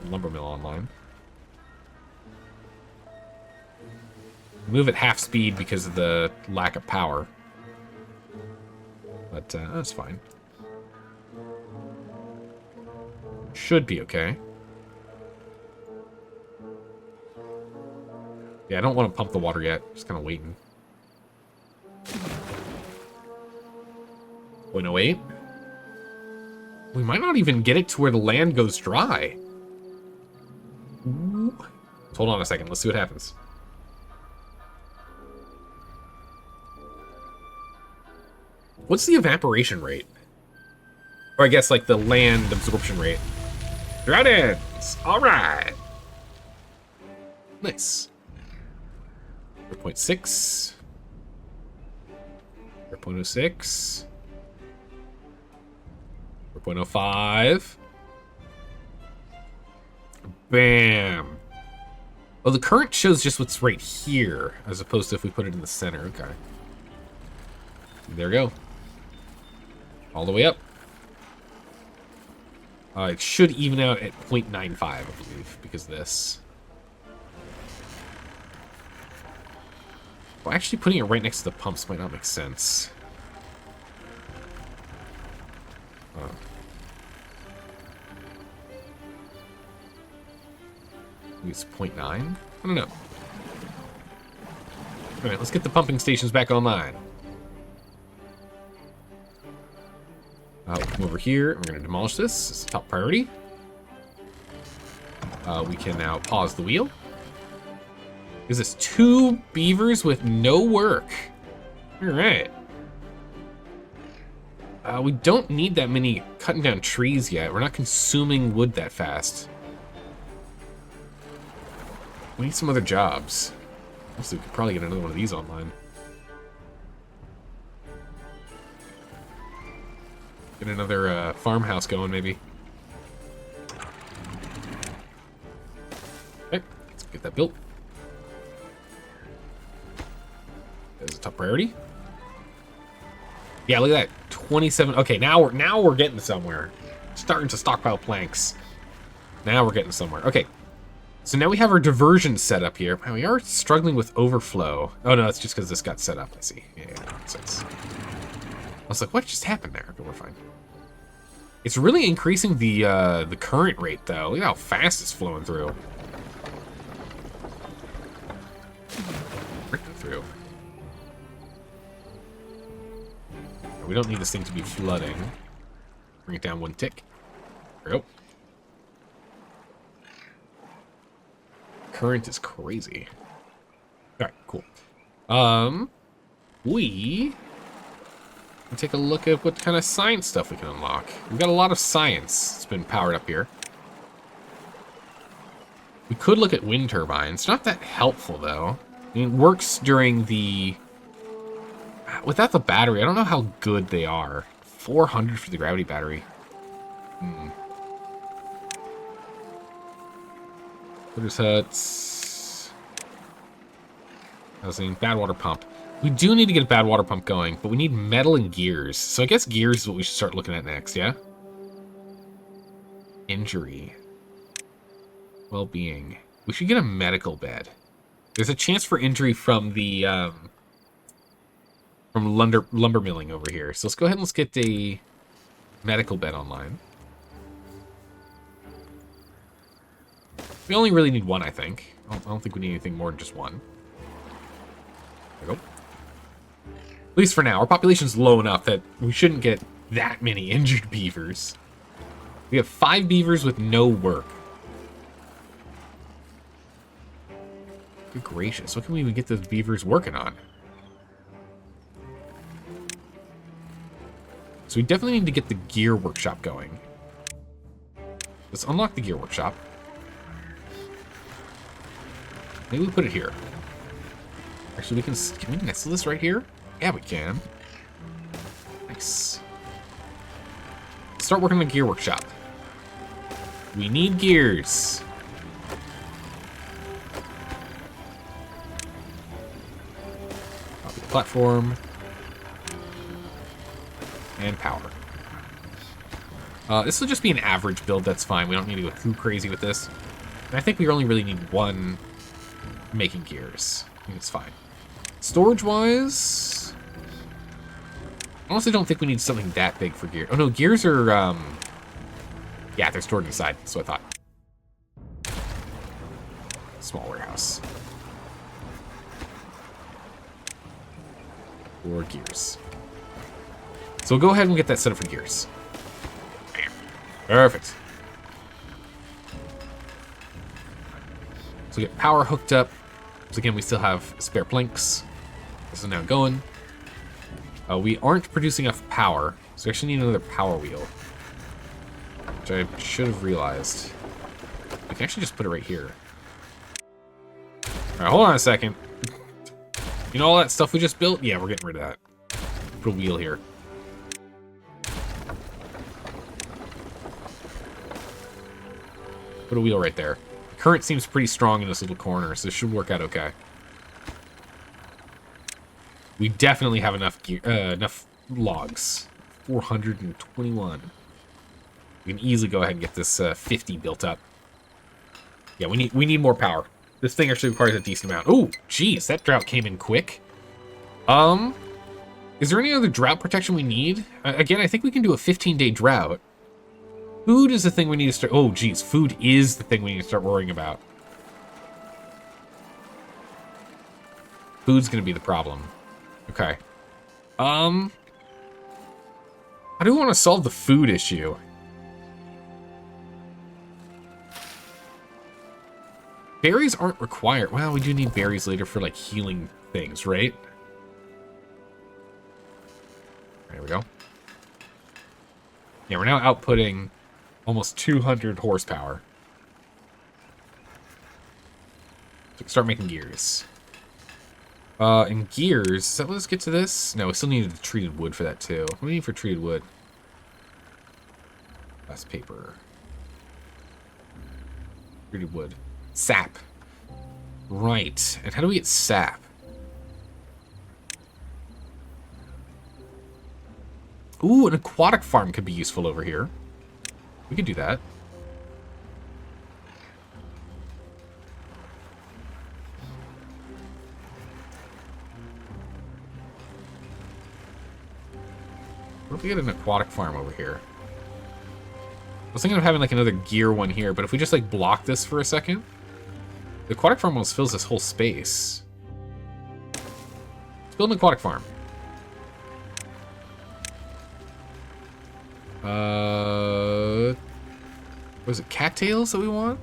Lumber mill online. Move at half speed because of the lack of power. but that's fine. Should be okay. Yeah, I don't want to pump the water yet. Just kind of waiting. 0.08. We might not even get it to where the land goes dry. Ooh. Hold on a second. Let's see what happens. What's the evaporation rate? Or I guess like the land absorption rate. Dragons! Alright! Nice. 0.6. 0.06. 0.05. Bam! Oh, the current shows just what's right here, as opposed to if we put it in the center. Okay. There we go. All the way up. It should even out at 0.95, I believe, because of this. Well, actually putting it right next to the pumps might not make sense. Maybe it's 0.9? I don't know. Alright, let's get the pumping stations back online. We'll come over here. We're going to demolish this. It's a top priority. We can now pause the wheel. Is this 2 beavers with no work? Alright. We don't need that many cutting down trees yet. We're not consuming wood that fast. We need some other jobs. Also, we could probably get another one of these online. Get another farmhouse going, maybe. Okay, let's get that built. There's a top priority. Yeah, look at that. 27. Okay, now we're getting somewhere. Starting to stockpile planks. Now we're getting somewhere. Okay. So now we have our diversion set up here. Wow, we are struggling with overflow. Oh no, that's just because this got set up. I see. Yeah, that makes sense. I was like, what just happened there? Okay, we're fine. It's really increasing the current rate though. Look at how fast it's flowing through. Right through. We don't need this thing to be flooding. Bring it down 1 tick. There we go. Current is crazy. All right, cool. We can take a look at what kind of science stuff we can unlock. We've got a lot of science that's been powered up here. We could look at wind turbines. Not that helpful though. I mean, it works during the... Without the battery, I don't know how good they are. 400 for the gravity battery. Builders huts. Housing. Bad water pump. We do need to get a bad water pump going, but we need metal and gears. So I guess gears is what we should start looking at next, yeah? Injury. Well-being. We should get a medical bed. There's a chance for injury from the, from lumber milling over here. So let's go ahead and let's get a medical bed online. We only really need 1, I think. I don't think we need anything more than just 1. There we go. At least for now. Our population's low enough that we shouldn't get that many injured beavers. We have 5 beavers with no work. Good gracious. What can we even get those beavers working on? So we definitely need to get the gear workshop going. Let's unlock the gear workshop. Maybe we put it here. Actually, can we nestle this right here? Yeah, we can. Nice. Start working on the gear workshop. We need gears. Copy the platform. And power. This will just be an average build, that's fine. We don't need to go too crazy with this. And I think we only really need 1 making gears. I think it's fine. Storage-wise... honestly don't think we need something that big for gear. Oh no, gears are, yeah, they're stored inside. That's what I thought. Small warehouse. Or gears. So we'll go ahead and get that set up for gears. Bam. Perfect. So we get power hooked up. So again, we still have spare planks. This is now going. We aren't producing enough power, so we actually need another power wheel. Which I should have realized. We can actually just put it right here. Alright, hold on a second. You know all that stuff we just built? Yeah, we're getting rid of that. Put a wheel here. Put a wheel right there. The current seems pretty strong in this little corner, so this should work out okay. We definitely have enough gear, enough logs. 421. We can easily go ahead and get this 50 built up. Yeah, we need more power. This thing actually requires a decent amount. Oh, geez, that drought came in quick. Is there any other drought protection we need? Again, I think we can do a 15-day drought. Food is the thing we need to start... Oh, geez, food is the thing we need to start worrying about. Food's going to be the problem. Okay. How do we want to solve the food issue? Berries aren't required. Well, we do need berries later for, like, healing things, right? There we go. Yeah, we're now outputting almost 200 horsepower. So we can start making gears. And gears, so let's get to this. No, we still needed the treated wood for that, too. What do we need for treated wood? That's paper. Treated wood. Sap. Right. And how do we get sap? Ooh, an aquatic farm could be useful over here. We could do that. What if we get an aquatic farm over here? I was thinking of having like another gear one here, but if we just like block this for a second, the aquatic farm almost fills this whole space. Let's build an aquatic farm. Was it cattails that we want?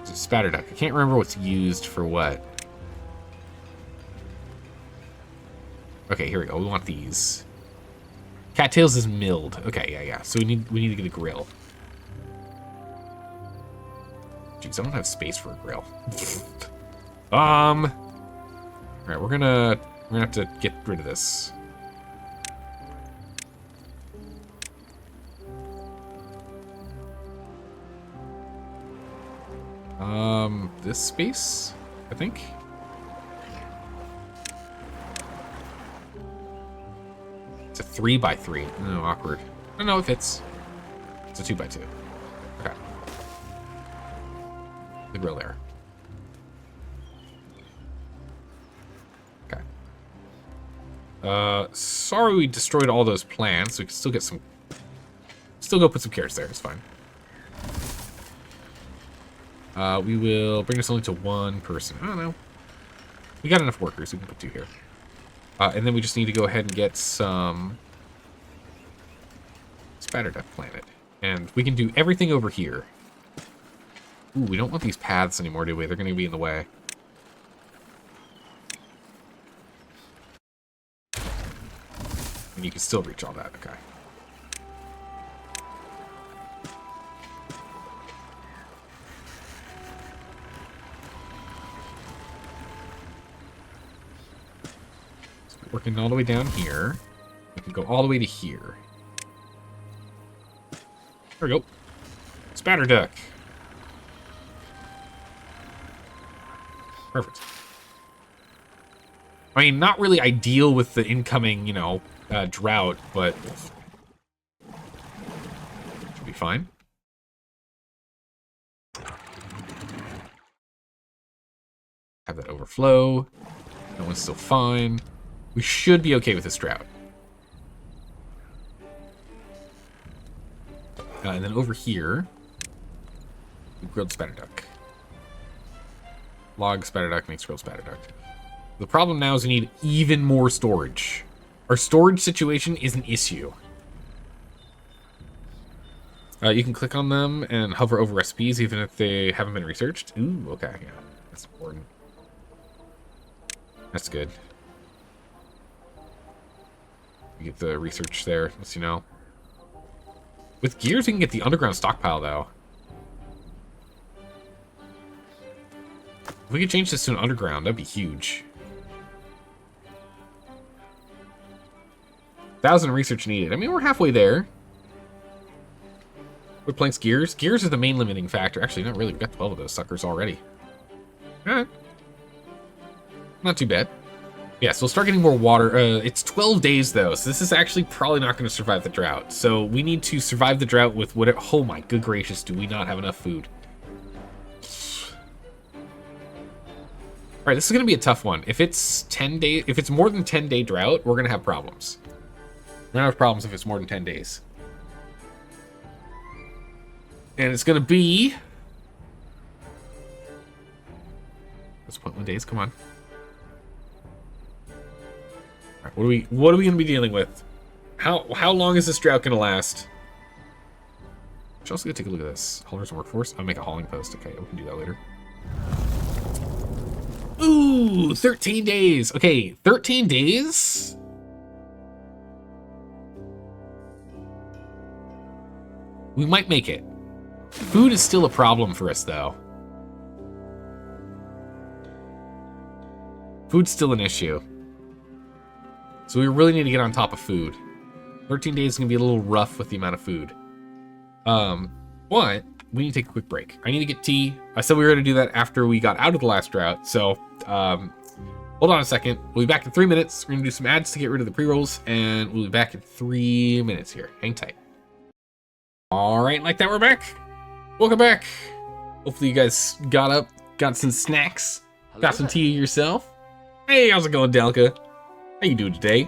Is it spatter duck? I can't remember what's used for what. Okay, here we go. We want these. Cattails is milled. Okay, yeah. So we need to get a grill. Jeez, I don't have space for a grill. All right, we're gonna have to get rid of this. This space, I think. It's a 3x3. No, awkward. Oh, no, it fits. It's a 2x2. Okay. The grill there. Okay. Sorry we destroyed all those plants. We can still get some... Still go put some carrots there. It's fine. We will bring this only to one person. I don't know. We got enough workers. We can put 2 here. And then we just need to go ahead and get some spatter duck planted. And we can do everything over here. Ooh, we don't want these paths anymore, do we? They're going to be in the way. And you can still reach all that. Okay. Working all the way down here. We can go all the way to here. There we go. Spatter duck. Perfect. I mean, not really ideal with the incoming, you know, drought, but should be fine. Have that overflow. That one's still fine. We should be okay with this drought. And then over here, grilled spatter duck. Log spatter duck makes grilled spatter duck. The problem now is we need even more storage. Our storage situation is an issue. You can click on them and hover over recipes even if they haven't been researched. Ooh, okay, yeah, that's important. That's good. You get the research there, lets you know. With gears, we can get the underground stockpile, though. If we could change this to an underground, that'd be huge. 1,000 research needed. I mean, we're halfway there. Wood planks, gears. Gears is the main limiting factor. Actually, not really. We've got 12 of those suckers already. Alright. Not too bad. Yeah, so we'll start getting more water. It's 12 days, though, so this is actually probably not going to survive the drought. So we need to survive the drought with whatever... Oh my good gracious, do we not have enough food? Alright, this is going to be a tough one. If it's 10 days... If it's more than 10-day drought, we're going to have problems. We're going to have problems if it's more than 10 days. And it's going to be... That's 0.1 days, come on. Right, what are we going to be dealing with? How long is this drought going to last? I'm also going to take a look at this. Haulers workforce. I'll make a hauling post. Okay, we can do that later. Ooh, 13 days. Okay, 13 days? We might make it. Food is still a problem for us, though. Food's still an issue. So we really need to get on top of food. 13 days is going to be a little rough with the amount of food. But we need to take a quick break. I need to get tea. I said we were going to do that after we got out of the last drought. So, hold on a second. We'll be back in 3 minutes. We're going to do some ads to get rid of the pre-rolls. And we'll be back in 3 minutes here. Hang tight. All right, like that, we're back. Welcome back. Hopefully you guys got up, got some snacks, got some tea yourself. Hey, how's it going, Delka? How you doing today?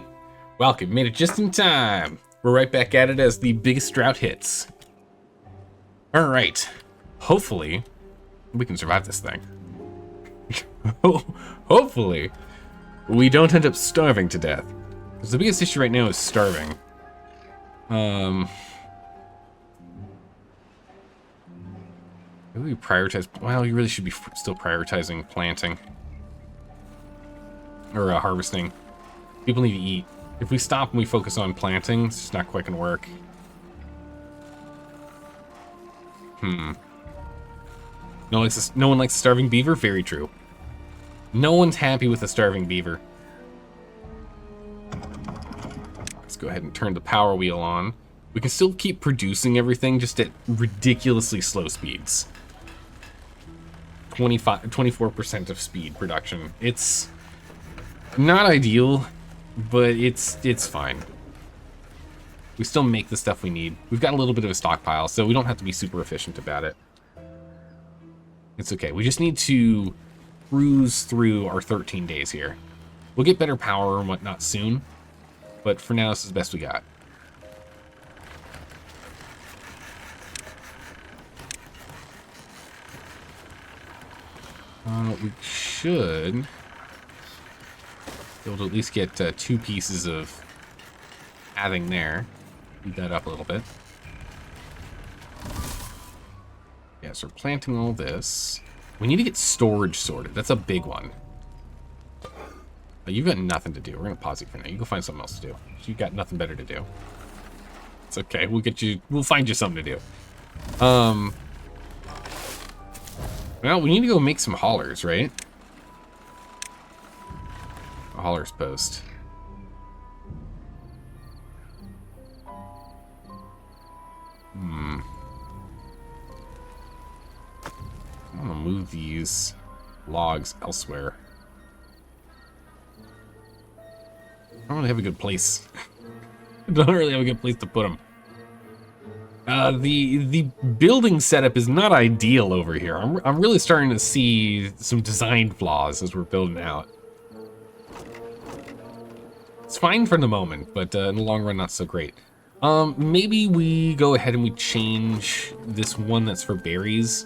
Welcome, made it just in time. We're right back at it as the biggest drought hits. All right, hopefully we can survive this thing. Hopefully we don't end up starving to death. Because the biggest issue right now is starving. Maybe we prioritize... Well, you really should be still prioritizing planting. Or harvesting. People need to eat. If we stop and we focus on planting, it's just not quite gonna work. No one likes a starving beaver? Very true. No one's happy with a starving beaver. Let's go ahead and turn the power wheel on. We can still keep producing everything, just at ridiculously slow speeds. 24% of speed production. It's not ideal, but it's fine. We still make the stuff we need. We've got a little bit of a stockpile, so we don't have to be super efficient about it. It's okay. We just need to cruise through our 13 days here. We'll get better power and whatnot soon, but for now, this is the best we got. We should be able to at least get 2 pieces of adding there. Speed that up a little bit. Yeah, so we're planting all this. We need to get storage sorted. That's a big one. You've got nothing to do. We're gonna pause you for now. You go find something else to do. You've got nothing better to do. It's okay. We'll find you something to do. Well, we need to go make some haulers, right? A haulers post. I'm gonna move these logs elsewhere. I don't really have a good place. I don't really have a good place to put them. The building setup is not ideal over here. I'm really starting to see some design flaws as we're building out. It's fine for the moment, but in the long run, not so great. Maybe we go ahead and we change this one that's for berries.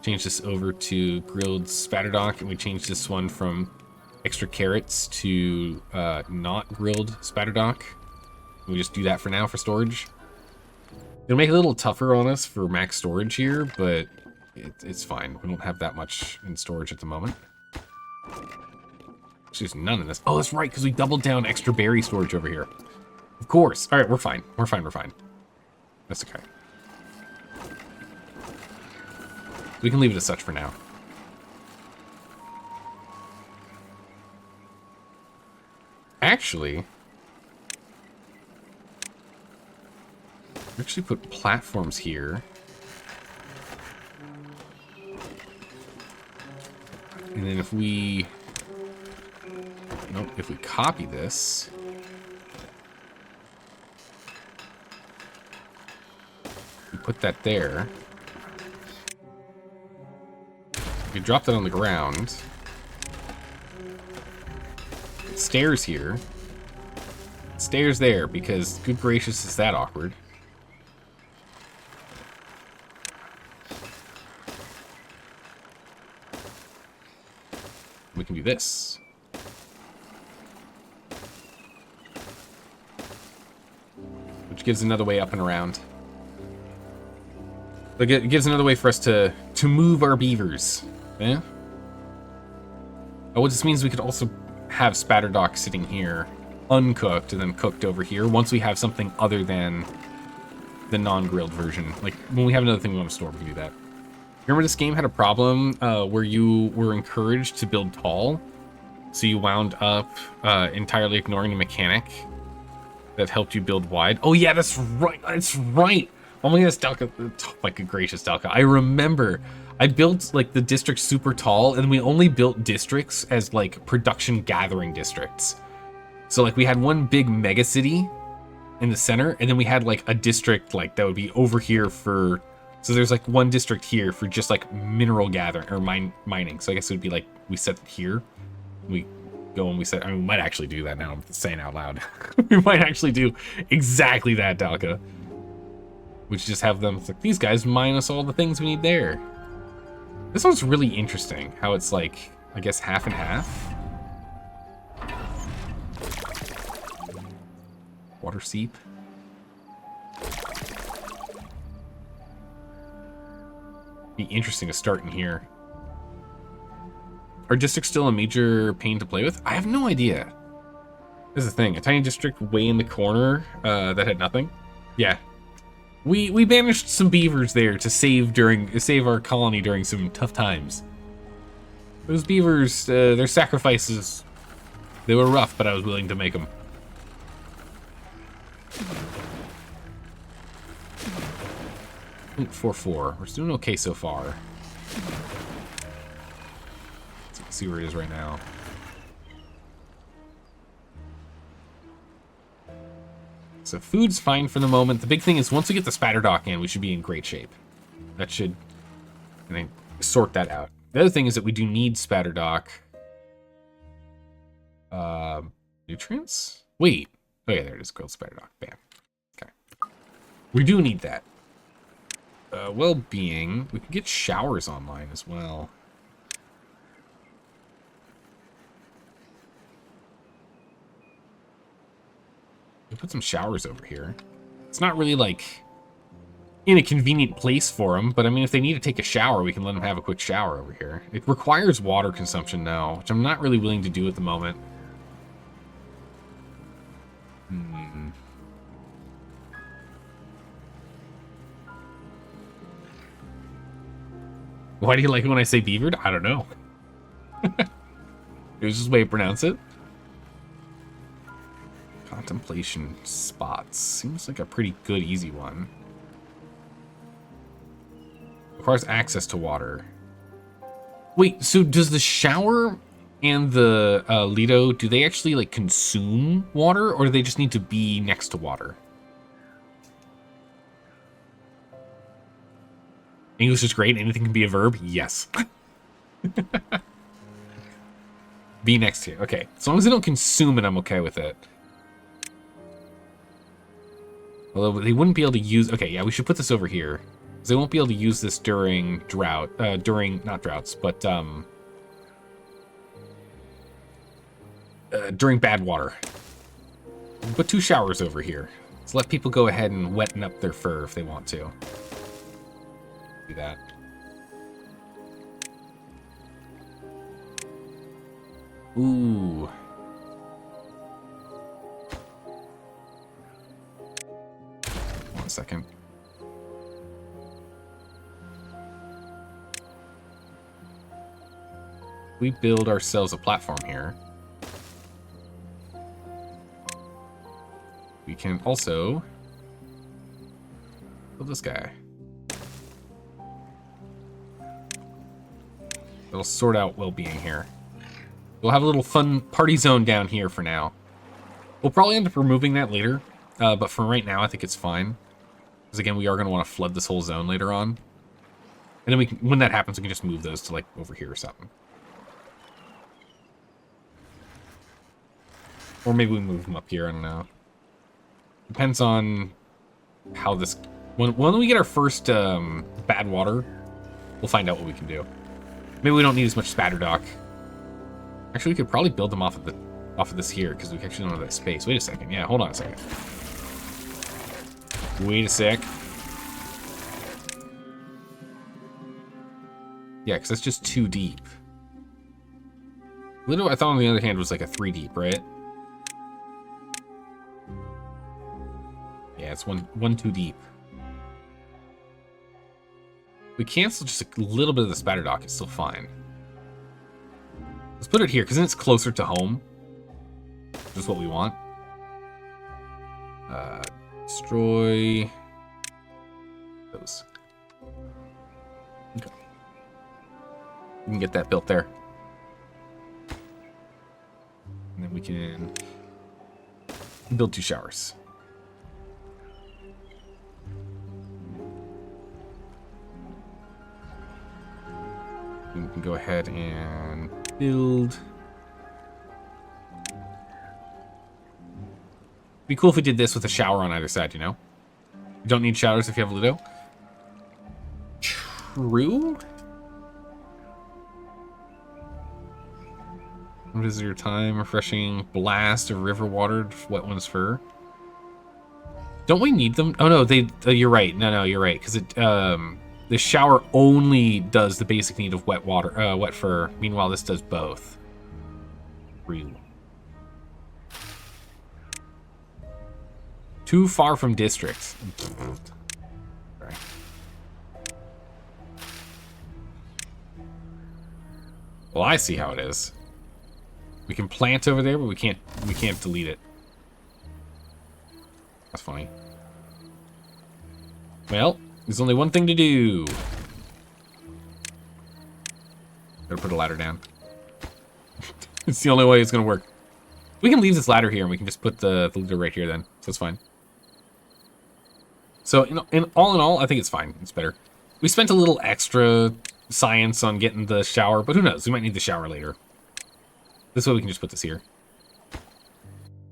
Change this over to grilled spatterdock, and we change this one from extra carrots to not grilled spatterdock. We just do that for now for storage. It'll make it a little tougher on us for max storage here, but it's fine. We don't have that much in storage at the moment. There's none in this. Oh, that's right, because we doubled down extra berry storage over here. Of course. All right, we're fine. We're fine. We're fine. That's okay. We can leave it as such for now. Actually put platforms here. And then if we copy this, we put that there. We drop that on the ground. Stairs here. Stairs there, because good gracious, is that awkward. We can do this. Which gives another way up and around. It gives another way for us to move our beavers. Yeah? Oh, what this means, we could also have spatterdock sitting here, uncooked, and then cooked over here, once we have something other than the non-grilled version. Like, when we have another thing we want to store, we can do that. Remember this game had a problem where you were encouraged to build tall, so you wound up entirely ignoring the mechanic that helped you build wide? Oh yeah, that's right, that's right! Oh my goodness, Dalka, oh my good gracious, Dalka. I remember I built like the district super tall, and we only built districts as like production gathering districts. So like we had one big mega city in the center, and then we had like a district like that would be over here for, so there's like one district here for just like mineral gathering or mining. So I guess it would be like we set it here. We go and we set, I mean, we might actually do that now, I'm saying out loud. We might actually do exactly that, Dalka. We should just have them, it's like, these guys mine us all the things we need there. This one's really interesting, how it's like, I guess half and half. Water seep. Be interesting to start in here. Are districts still a major pain to play with? I have no idea. This is the thing, a tiny district way in the corner that had nothing. Yeah. We banished some beavers there to save our colony during some tough times. Those beavers, their sacrifices, they were rough, but I was willing to make them. Ooh, 4-4. We're doing okay so far. Let's see where it is right now. So food's fine for the moment. The big thing is once we get the spatterdock in, we should be in great shape. That should, and I sort that out. The other thing is that we do need spatterdock. Nutrients? Wait. Oh yeah, there it is. Grilled spatterdock. Bam. Okay. We do need that. Well-being. We can get showers online as well. We put some showers over here. It's not really like in a convenient place for them, but I mean, if they need to take a shower, we can let them have a quick shower over here. It requires water consumption now, which I'm not really willing to do at the moment. Why do you like it when I say beavered? I don't know. It was just the way to pronounce it. Contemplation spots. Seems like a pretty good, easy one. Requires access to water. Wait, so does the shower and the Lido, do they actually like consume water, or do they just need to be next to water? English is great. Anything can be a verb. Yes. Be next to you. Okay. As long as they don't consume it, I'm okay with it. Although they wouldn't be able to use... Okay, yeah, we should put this over here. Because they won't be able to use this during drought. Not droughts, but... during bad water. We'll put 2 showers over here. So let people go ahead and wetten up their fur if they want to. Do that. Ooh. One second. We build ourselves a platform here. We can also build this guy. It'll sort out well-being here. We'll have a little fun party zone down here for now. We'll probably end up removing that later, but for right now, I think it's fine. Because again, we are going to want to flood this whole zone later on. And then we can, when that happens, we can just move those to like over here or something. Or maybe we move them up here, I don't know. Depends on how this... When we get our first bad water, we'll find out what we can do. Maybe we don't need as much spatter dock. Actually, we could probably build them off of this here, because we actually don't have that space. Wait a second. Yeah, hold on a second. Wait a sec. Yeah, because that's just 2 deep. Little, I thought on the other hand was like a 3 deep, right? Yeah, it's one too deep. We cancel just a little bit of the spatter dock. It's still fine. Let's put it here, because then it's closer to home. Which is what we want. Destroy those. Okay. We can get that built there. And then we can build 2 showers. We can go ahead and build. It'd be cool if we did this with a shower on either side, you know? You don't need showers if you have Ludo. True? What is your time? Refreshing blast of river water, wet one's fur. Don't we need them? Oh no, you're right. No, you're right. Because it the shower only does the basic need of wet water, wet fur. Meanwhile, this does both. Real. Too far from districts. Sorry. Well, I see how it is. We can plant over there, but we can't delete it. That's funny. Well, there's only one thing to do. Gotta put a ladder down. It's the only way it's gonna work. We can leave this ladder here and we can just put the leader right here then. So it's fine. So in all, I think it's fine. It's better. We spent a little extra science on getting the shower, but who knows? We might need the shower later. This way we can just put this here.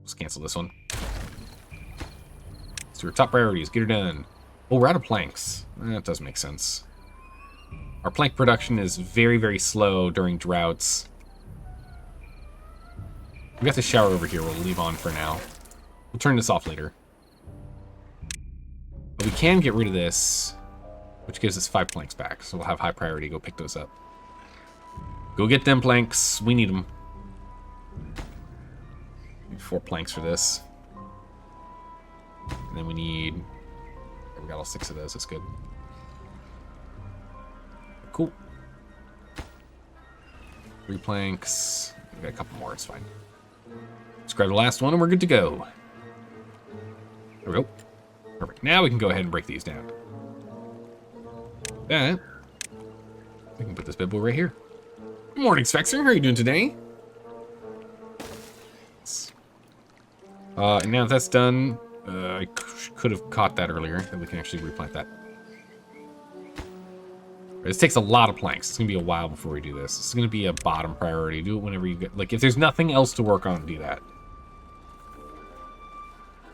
Let's cancel this one. So our top priorities, get her done. Oh, we're out of planks. That does make sense. Our plank production is very, very slow during droughts. We got the shower over here we'll leave on for now. We'll turn this off later. But we can get rid of this, which gives us 5 planks back. So we'll have high priority go pick those up. Go get them planks. We need them. Need 4 planks for this. And then we need... We got all 6 of those. That's good. Cool. 3 planks. We got a couple more. It's fine. Let's grab the last one and we're good to go. There we go. Perfect. Now we can go ahead and break these down. That. We can put this bad boy right here. Good morning, Spexer. How are you doing today? And now that that's done, I could have caught that earlier. Then we can actually replant that. This takes a lot of planks. It's going to be a while before we do this. It's going to be a bottom priority. Do it whenever you get... Like, if there's nothing else to work on, do that.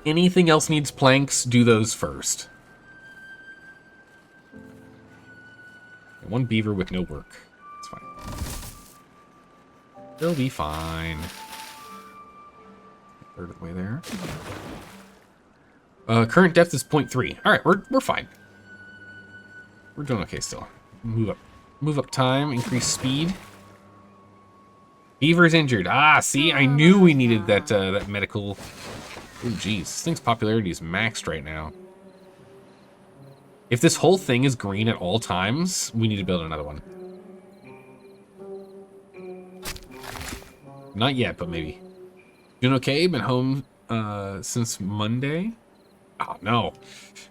Anything else needs planks, do those first. One beaver with no work. It's fine. They'll be fine. Third of the way there. Current depth is 0.3. All right, we're fine. We're doing okay still. Move up time, increase speed. Beaver's injured. Ah, see, I knew we needed that medical. Oh, geez, this thing's popularity is maxed right now. If this whole thing is green at all times, we need to build another one. Not yet, but maybe. Doing okay? Been home since Monday? Oh, no.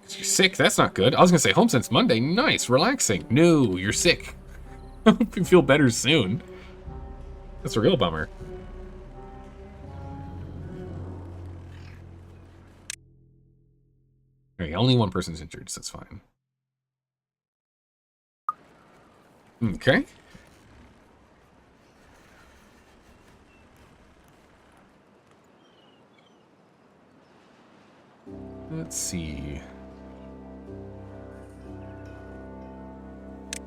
You're sick? That's not good. I was going to say home since Monday. Nice, relaxing. No, you're sick. I hope you feel better soon. That's a real bummer. Okay, only one person's injured, so that's fine. Okay. Let's see.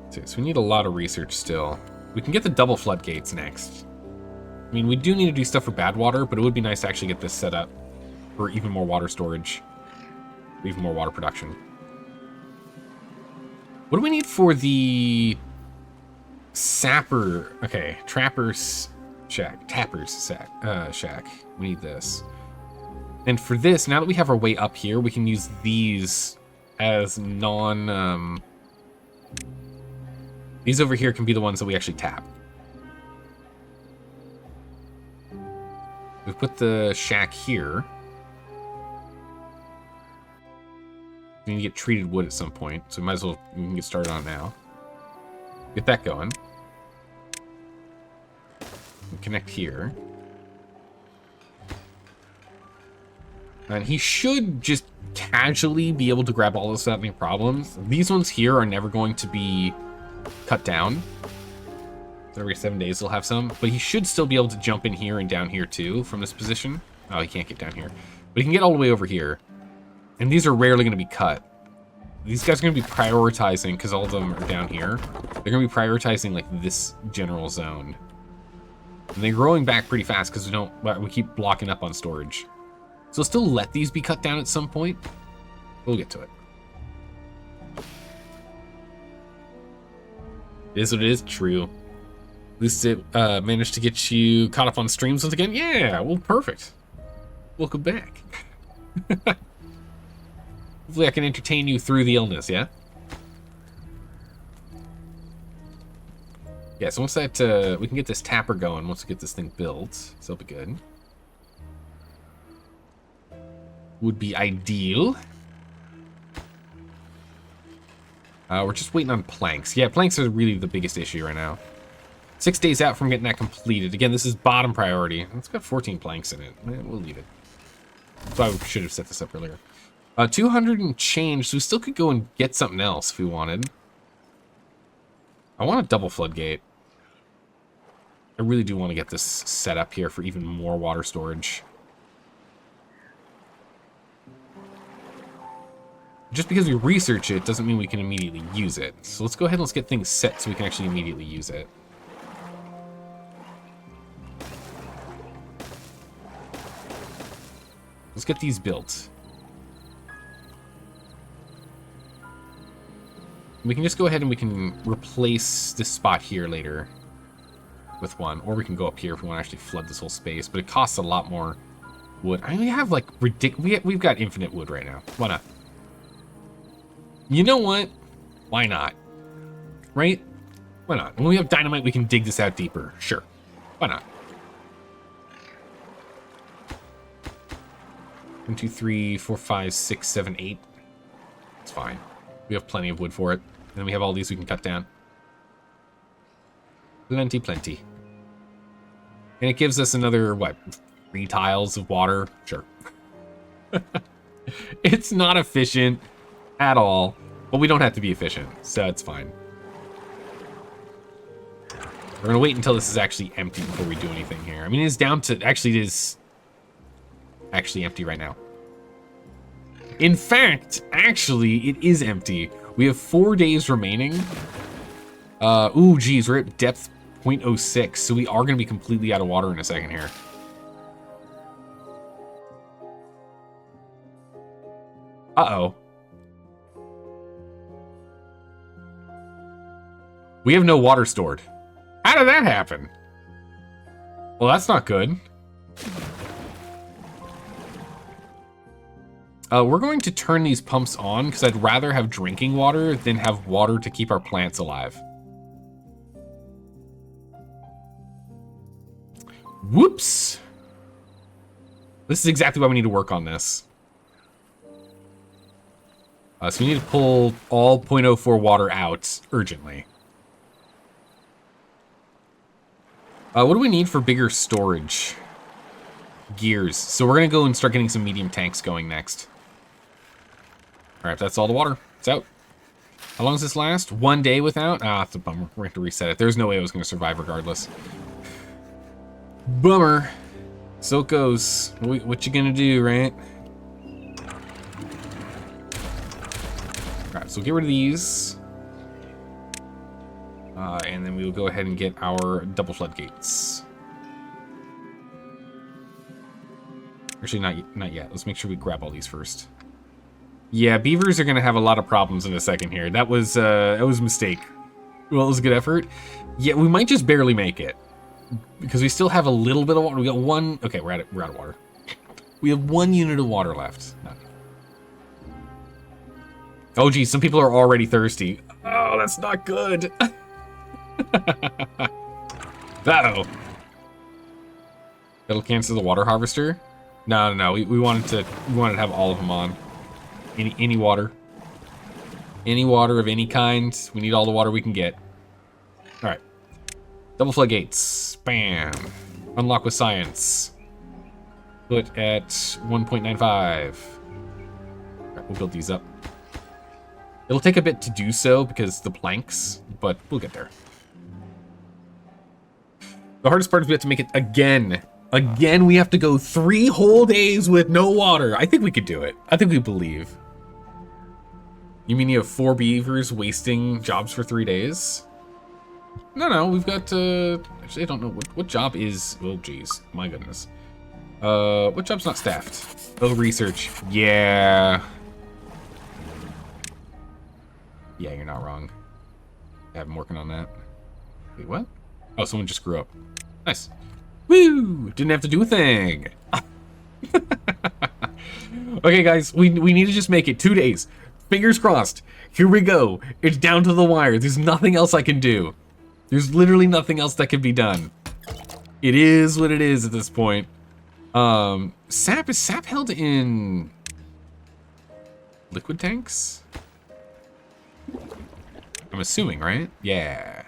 Okay, so we need a lot of research still. We can get the double floodgates next. I mean, we do need to do stuff for bad water, but it would be nice to actually get this set up for even more water storage. Even more water production. What do we need for the sapper? Okay, trapper's shack, tapper's shack. We need this. And for this, now that we have our way up here, we can use these as these over here can be the ones that we actually tap. We put the shack here. We need to get treated wood at some point, so we might as well we can get started on it now. Get that going. And connect here. And he should just casually be able to grab all this without any problems. These ones here are never going to be cut down. So every 7 days he'll have some. But he should still be able to jump in here and down here too from this position. Oh, he can't get down here. But he can get all the way over here. And these are rarely going to be cut. These guys are going to be prioritizing, because all of them are down here. They're going to be prioritizing like this general zone. And they're growing back pretty fast because we keep blocking up on storage. So still let these be cut down at some point. We'll get to it. It is what it is. True. At least it managed to get you caught up on streams once again. Yeah, well, perfect. Welcome back. Hopefully I can entertain you through the illness, yeah? Yeah, so once that, we can get this tapper going once we get this thing built. So it'll be good. Would be ideal. We're just waiting on planks. Yeah, planks are really the biggest issue right now. 6 days out from getting that completed. Again, this is bottom priority. It's got 14 planks in it. We'll leave it. So I should have set this up earlier. 200 and change, so we still could go and get something else if we wanted. I want a double floodgate. I really do want to get this set up here for even more water storage. Just because we research it doesn't mean we can immediately use it. So let's go ahead and let's get things set so we can actually immediately use it. Let's get these built. We can just go ahead and we can replace this spot here later with one. Or we can go up here if we want to actually flood this whole space. But it costs a lot more wood. I mean, we have like we've got infinite wood right now. Why not? You know what? Why not? Right? Why not? When we have dynamite, we can dig this out deeper. Sure. Why not? 1, 2, 3, 4, 5, 6, 7, 8. It's fine. We have plenty of wood for it. And then we have all these we can cut down. Plenty, plenty. And it gives us another, what, 3 tiles of water? Sure. It's not efficient at all, but we don't have to be efficient, so it's fine. We're gonna wait until this is actually empty before we do anything here. I mean, it's down to, actually it is actually empty right now. In fact, actually, it is empty. We have 4 days remaining. Ooh, geez, we're at depth 0.06, so we are gonna be completely out of water in a second here. Uh-oh. We have no water stored. How did that happen? Well, that's not good. We're going to turn these pumps on because I'd rather have drinking water than have water to keep our plants alive. Whoops. This is exactly why we need to work on this. So we need to pull all 0.04 water out urgently. What do we need for bigger storage? Gears. So we're going to go and start getting some medium tanks going next. All right, that's all the water. It's out. How long does this last? 1 day without? Ah, that's a bummer. We're going to have to reset it. There's no way I was going to survive regardless. Bummer. So it goes. What you going to do, right? All right, so get rid of these. And then we will go ahead and get our double floodgates. Actually, not yet. Let's make sure we grab all these first. Yeah, beavers are gonna have a lot of problems in a second here. That was a mistake. Well, it was a good effort. Yeah, we might just barely make it because we still have a little bit of water. We got one. Okay, we're out of water. We have 1 unit of water left. None. Oh, geez, some people are already thirsty. Oh, that's not good. Uh-oh. That'll cancel the water harvester? No. We wanted to have all of them on. Any water. Any water of any kind. We need all the water we can get. Alright. Double floodgates. Bam. Unlock with science. Put at 1.95. Alright, we'll build these up. It'll take a bit to do so because the planks, but we'll get there. The hardest part is we have to make it again. Again, we have to go 3 whole days with no water. I think we could do it. I think we believe. You mean you have 4 beavers wasting jobs for 3 days? No, we've got, actually, I don't know. What job is, oh, geez. My goodness. What job's not staffed? Oh, research. Yeah. Yeah, you're not wrong. I've been working on that. Wait, what? Oh, someone just grew up. Nice. Woo! Didn't have to do a thing. Okay, guys, we need to just make it 2 days. Fingers crossed. Here we go. It's down to the wire. There's nothing else I can do. There's literally nothing else that can be done. It is what it is at this point. Sap, is sap held in liquid tanks? I'm assuming, right? Yeah.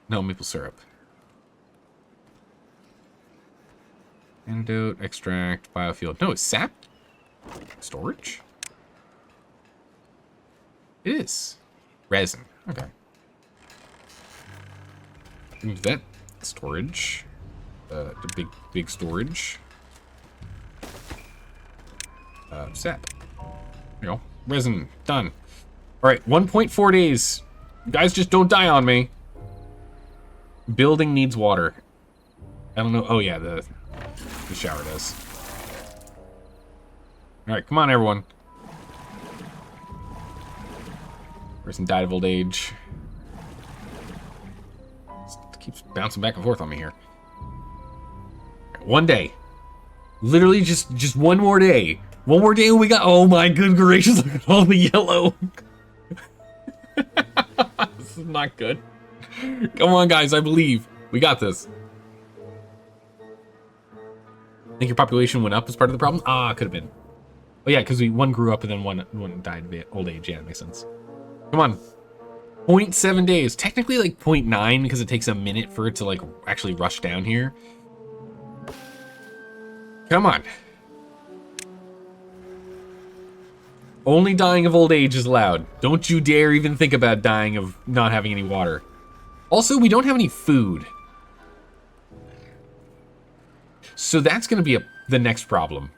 No, maple syrup. Antidote, extract, biofuel. No, it's sap? Storage? It is. Resin. Okay. We can do that. Storage. The big storage. Sap. There you go. Resin. Done. Alright, 1.4 days. You guys just don't die on me. Building needs water. I don't know. Oh, yeah, the shower does. Alright, come on, everyone. Person died of old age. It keeps bouncing back and forth on me here. Right, 1 day. Literally just 1 more day. 1 more day and we got... Oh my good gracious, look at all the yellow. This is not good. Come on, guys, I believe. We got this. I think your population went up as part of the problem? Ah, could have been. Oh yeah, because one grew up and then one died of old age. Yeah, that makes sense. Come on. 0.7 days. Technically like 0.9 because it takes a minute for it to like actually rush down here. Come on. Only dying of old age is allowed. Don't you dare even think about dying of not having any water. Also, we don't have any food. So that's going to be the next problem.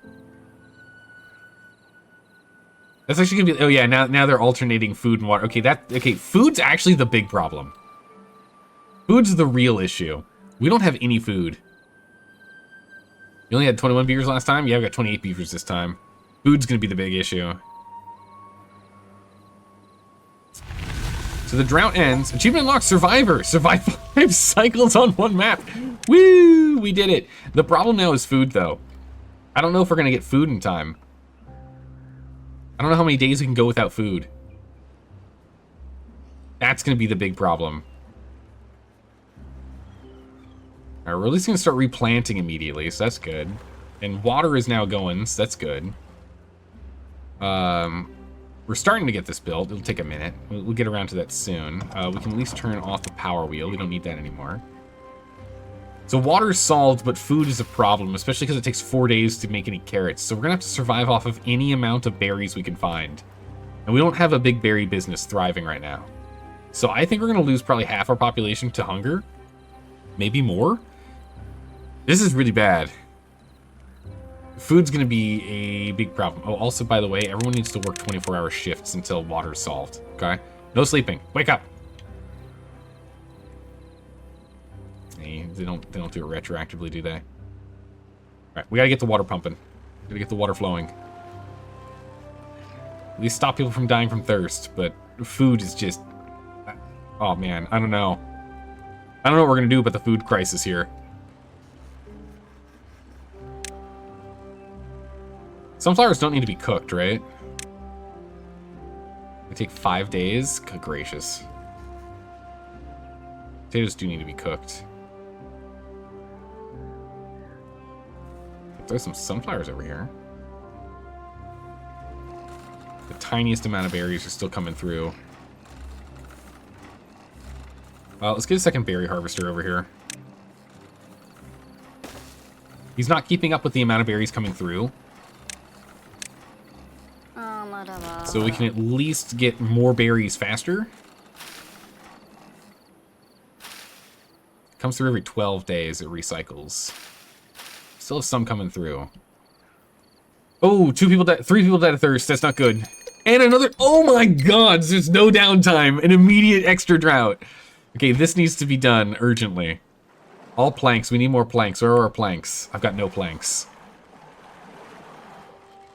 That's actually going to be... Oh, yeah, now they're alternating food and water. Okay, food's actually the big problem. Food's the real issue. We don't have any food. You only had 21 beavers last time? Yeah, I've got 28 beavers this time. Food's going to be the big issue. So the drought ends. Achievement unlocked, Survivor. Survive 5 cycles on 1 map. Woo! We did it. The problem now is food, though. I don't know if we're going to get food in time. I don't know how many days we can go without food. That's going to be the big problem. Alright, we're at least going to start replanting immediately, so that's good. And water is now going, so that's good. We're starting to get this built. It'll take a minute. We'll get around to that soon. We can at least turn off the power wheel. We don't need that anymore. So water is solved, but food is a problem, especially because it takes 4 days to make any carrots. So we're going to have to survive off of any amount of berries we can find. And we don't have a big berry business thriving right now. So I think we're going to lose probably half our population to hunger. Maybe more. This is really bad. Food's going to be a big problem. Oh, also, by the way, everyone needs to work 24-hour shifts until water's solved. Okay? No sleeping. Wake up. Hey, they don't do it retroactively, do they? All right, we got to get the water pumping. We got to get the water flowing. At least stop people from dying from thirst, but food is just... Oh, man. I don't know. I don't know what we're going to do about the food crisis here. Sunflowers don't need to be cooked, right? They take 5 days? Good gracious. Potatoes do need to be cooked. There's some sunflowers over here. The tiniest amount of berries are still coming through. Let's get a second berry harvester over here. He's not keeping up with the amount of berries coming through. So we can at least get more berries faster. It comes through every 12 days, it recycles. Still have some coming through. Oh, 3 people died of thirst, that's not good. And another, oh my god, there's no downtime, an immediate extra drought. Okay, this needs to be done urgently. All planks, we need more planks. Where are our planks? I've got no planks.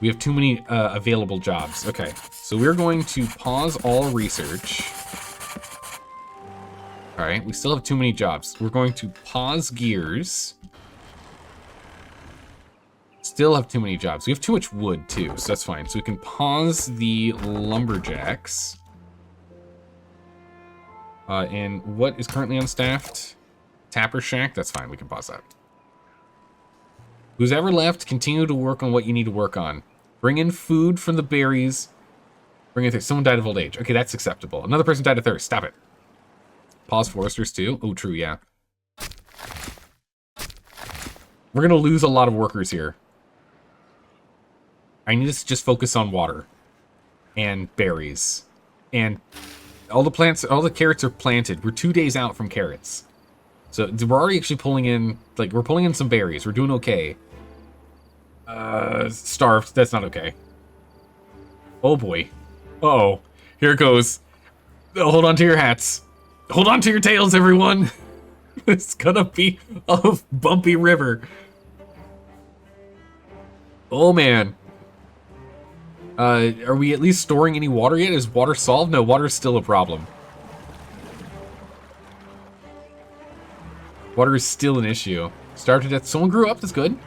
We have too many available jobs. Okay, so we're going to pause all research. All right, we still have too many jobs. We're going to pause gears. Still have too many jobs. We have too much wood too, so that's fine. So we can pause the lumberjacks. And what is currently unstaffed? Tapper Shack, that's fine, we can pause that. Who's ever left, continue to work on what you need to work on. Bring in food from the berries. Bring in thirst. Someone died of old age. Okay, that's acceptable. Another person died of thirst. Stop it. Pause foresters too. Oh, true, yeah. We're going to lose a lot of workers here. I need us to just focus on water. And berries. And all the plants, all the carrots are planted. We're 2 days out from carrots. So we're already actually pulling in, like, we're pulling in some berries. We're doing okay. Starved. That's not okay. Oh boy. Uh-oh. Here it goes. Oh, hold on to your hats. Hold on to your tails, everyone. It's gonna be a bumpy river. Oh man. Are we at least storing any water yet? Is water solved? No, water's still a problem. Water is still an issue. Starved to death. Someone grew up. That's good.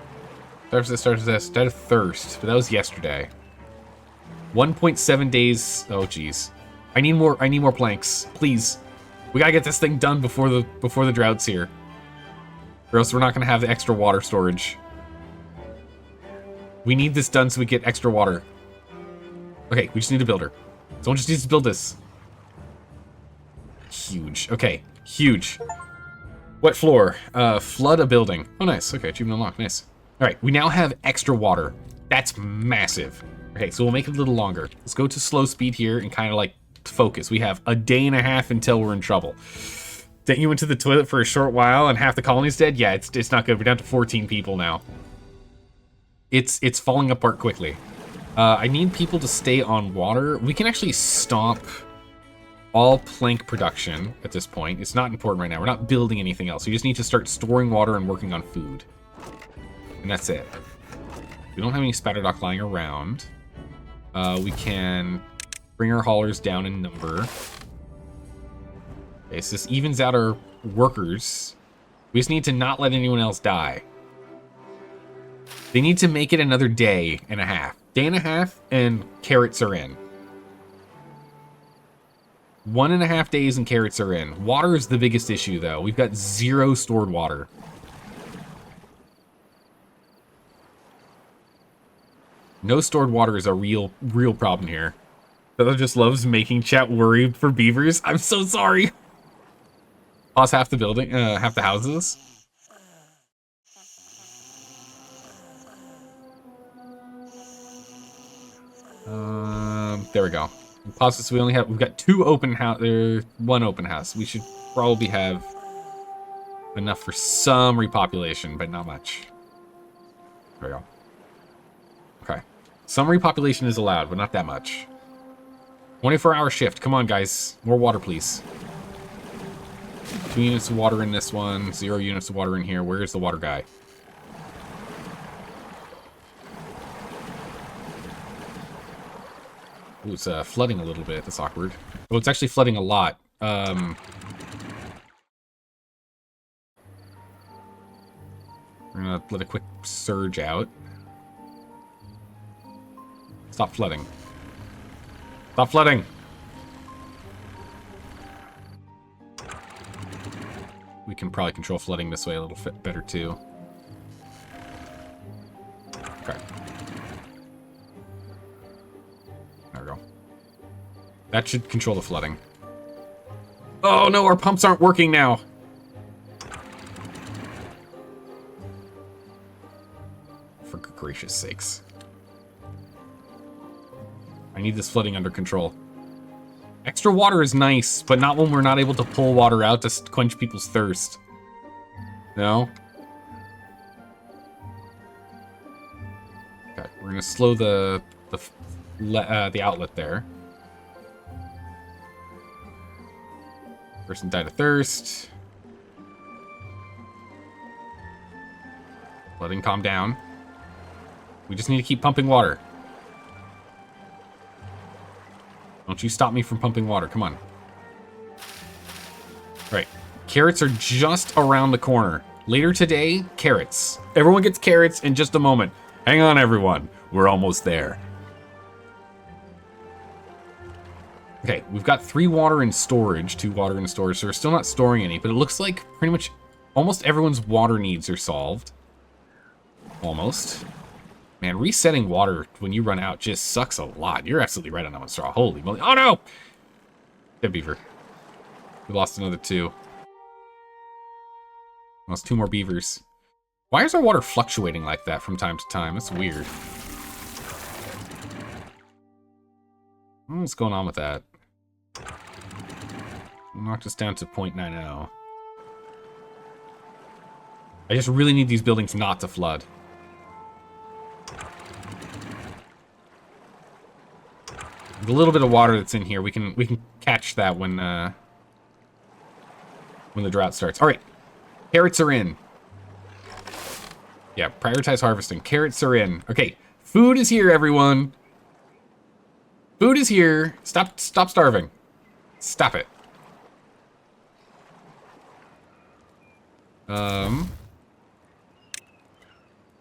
Starved to death. Died of thirst. But that was yesterday. 1.7 days. Oh, jeez. I need more planks. Please. We gotta get this thing done before the drought's here. Or else we're not gonna have the extra water storage. We need this done so we get extra water. Okay, we just need a builder. Someone just needs to build this. Huge. Okay, huge. Wet floor. Flood a building. Oh, nice. Okay, achievement unlocked. Nice. All right, we now have extra water. That's massive. Okay, so we'll make it a little longer. Let's go to slow speed here and kind of like focus. We have a day and a half until we're in trouble. Then you went to the toilet for a short while and half the colony's dead? Yeah, it's not good. We're down to 14 people now. It's falling apart quickly. I need people to stay on water. We can actually stop all plank production at this point. It's not important right now. We're not building anything else. We just need to start storing water and working on food. And that's it. We don't have any spatterdock lying around. We can bring our haulers down in number. Okay, so this evens out our workers. We just need to not let anyone else die. They need to make it another day and a half. Day and a half, and carrots are in. 1.5 days and carrots are in. Water is the biggest issue, though. We've got 0 stored water. No stored water is a real problem here. Bella just loves making chat worry for beavers. I'm so sorry. Lost half the building, half the houses. There we go. Plus, we've got 2 open house, 1 open house. We should probably have enough for some repopulation, but not much. There we go. Okay. Some repopulation is allowed, but not that much. 24-hour shift. Come on, guys. More water, please. 2 units of water in this one. 0 units of water in here. Where is the water guy? Ooh, it's flooding a little bit. That's awkward. Oh, it's actually flooding a lot. We're gonna let a quick surge out. Stop flooding. Stop flooding! We can probably control flooding this way a little bit better, too. Okay. There we go. That should control the flooding. Oh no, our pumps aren't working now! For gracious sakes. I need this flooding under control. Extra water is nice, but not when we're not able to pull water out to quench people's thirst. No? Okay, we're gonna slow the outlet there. Person died of thirst. Letting calm down. We just need to keep pumping water. Don't you stop me from pumping water. Come on. Right. Carrots are just around the corner. Later today, carrots. Everyone gets carrots in just a moment. Hang on, everyone. We're almost there. Okay, we've got 3 water in storage, 2 water in storage, so we're still not storing any, but it looks like pretty much almost everyone's water needs are solved. Almost. Man, resetting water when you run out just sucks a lot. You're absolutely right on that one, Straw. Holy moly. Oh, no! Dead beaver. We lost another 2. Lost 2 more beavers. Why is our water fluctuating like that from time to time? That's weird. What's going on with that? Knocked us down to 0.90. I just really need these buildings not to flood. The little bit of water that's in here, we can catch that when the drought starts. All right, carrots are in. Yeah, prioritize harvesting. Carrots are in. Okay, food is here, everyone. Food is here. Stop starving. Stop it.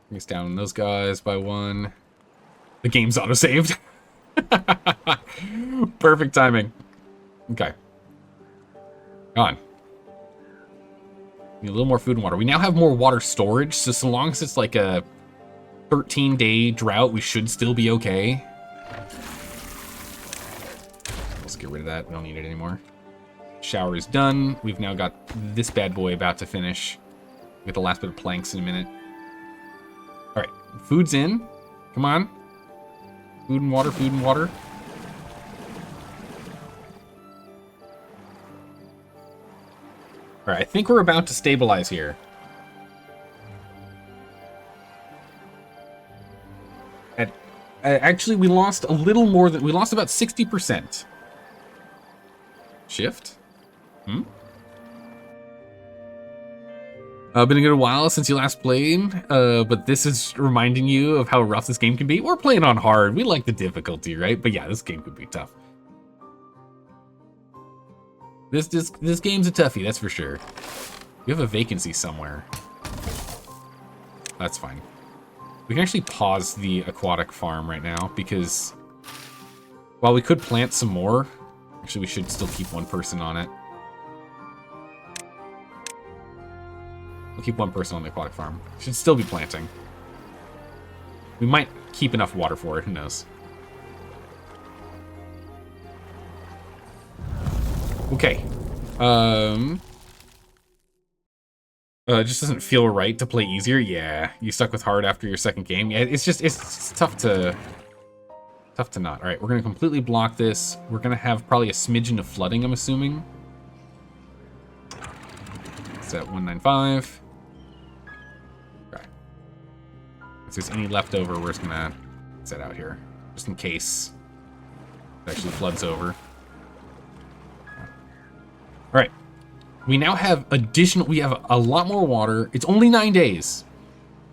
He's down on those guys by 1. The game's auto-saved. Perfect timing. Okay. Go on. Need a little more food and water. We now have more water storage, so long as it's like a 13-day drought, we should still be okay. Let's get rid of that. We don't need it anymore. Shower is done. We've now got this bad boy about to finish. We'll get the last bit of planks in a minute. All right, food's in. Come on. Food and water, food and water. All right, I think we're about to stabilize here. Actually, we lost a little more than... We lost about 60%. Shift? Been a good while since you last played, but this is reminding you of how rough this game can be. We're playing on hard. We like the difficulty, right? But yeah, this game could be tough. This game's a toughie, that's for sure. We have a vacancy somewhere. That's fine. We can actually pause the aquatic farm right now because while we could plant some more, actually we should still keep one person on it. We'll keep one person on the aquatic farm. Should still be planting. We might keep enough water for it, who knows. Okay. It just doesn't feel right to play easier. Yeah, you stuck with hard after your second game. Yeah, it's tough to not. All right, we're gonna completely block this. We're gonna have probably a smidgen of flooding, I'm assuming. It's at 195. Okay. If there's any leftover, we're just gonna set out here, just in case it actually floods over. All right. We now have we have a lot more water. It's only 9 days.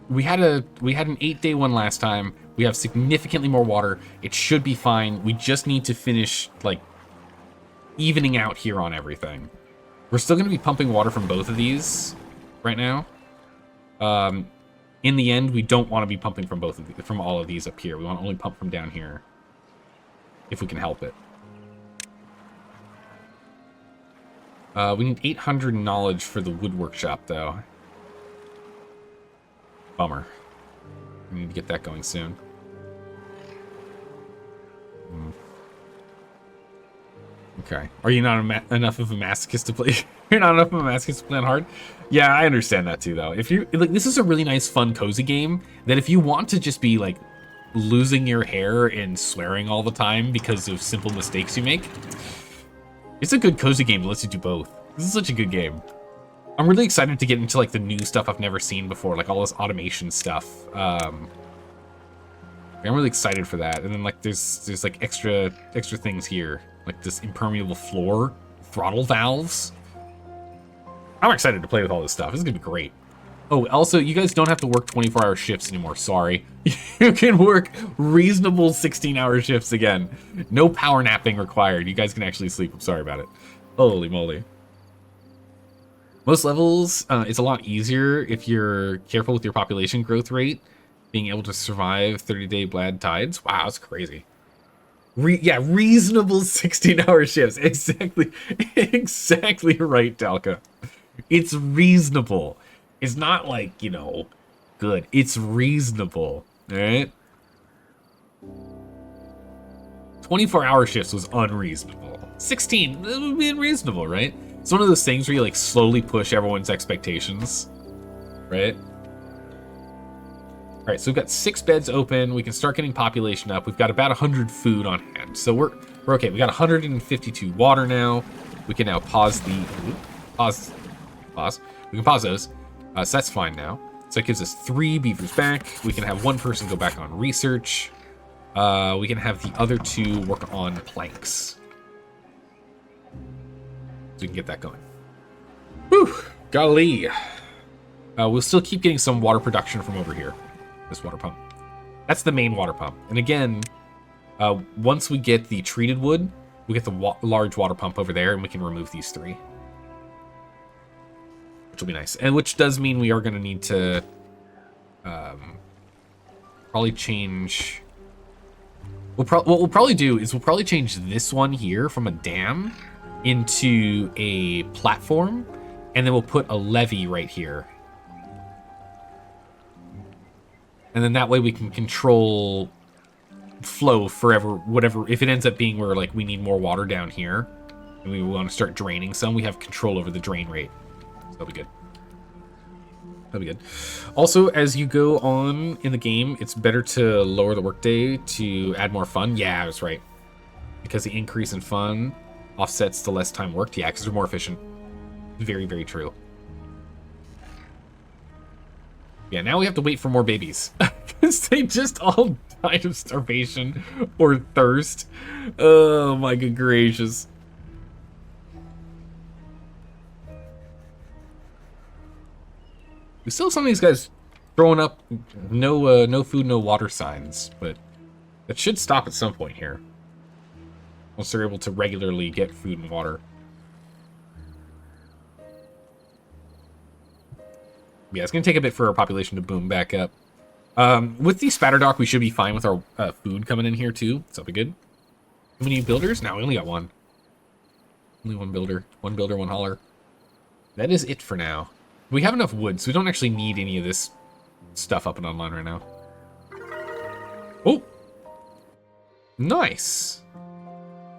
We had an 8-day one last time. We have significantly more water. It should be fine. We just need to finish, like, evening out here on everything. We're still going to be pumping water from both of these right now. In the end, we don't want to be pumping from from all of these up here. We want to only pump from down here if we can help it. We need 800 knowledge for the wood workshop, though. Bummer. We need to get that going soon. Okay. Are you not enough of a masochist to play? You're not enough of a masochist to play on hard? Yeah, I understand that too, though. If you like, this is a really nice, fun, cozy game that if you want to just be like losing your hair and swearing all the time because of simple mistakes you make. It's a good cozy game that lets you do both. This is such a good game. I'm really excited to get into like the new stuff I've never seen before, like all this automation stuff. I'm really excited for that. And then like there's like extra things here, like this impermeable floor, throttle valves. I'm excited to play with all this stuff. This is gonna be great. Oh, also, you guys don't have to work 24-hour shifts anymore. Sorry. You can work reasonable 16-hour shifts again. No power napping required. You guys can actually sleep. I'm sorry about it. Holy moly. Most levels, it's a lot easier if you're careful with your population growth rate. Being able to survive 30-day bad tides. Wow, that's crazy. Yeah, reasonable 16-hour shifts. Exactly right, Talca. It's reasonable. It's not like, you know, good. It's reasonable, all right? 24-hour shifts was unreasonable. 16, that would be unreasonable, right? It's one of those things where you, like, slowly push everyone's expectations, right? All right, so we've got 6 beds open. We can start getting population up. We've got about 100 food on hand. So we're okay. We got 152 water now. We can now pause the... Pause. We can pause those. So that's fine now. So it gives us 3 beavers back. We can have 1 person go back on research. We can have the other 2 work on planks. So we can get that going. Whew, golly. We'll still keep getting some water production from over here. This water pump. That's the main water pump. And again, once we get the treated wood, we get the large water pump over there, and we can remove these 3. Which will be nice. And which does mean we are going to need to probably change... what we'll probably do is we'll probably change this one here from a dam into a platform, and then we'll put a levee right here. And then that way we can control flow forever, whatever. If it ends up being where like we need more water down here and we want to start draining some, we have control over the drain rate. So that'll be good. That'll be good. Also, as you go on in the game, it's better to lower the workday to add more fun. Yeah, that's right. Because the increase in fun offsets the less time worked. Yeah, because they're more efficient. Very, very true. Yeah, now we have to wait for more babies. Because they just all died of starvation or thirst. Oh my good gracious. We still have some of these guys throwing up no food, no water signs, but that should stop at some point here. Once they're able to regularly get food and water. Yeah, it's going to take a bit for our population to boom back up. With the spatter dock, we should be fine with our food coming in here, too. So that'll be good. How many builders? No, we only got one. Only one builder. One builder, one hauler. That is it for now. We have enough wood, so we don't actually need any of this stuff up and online right now. Oh! Nice!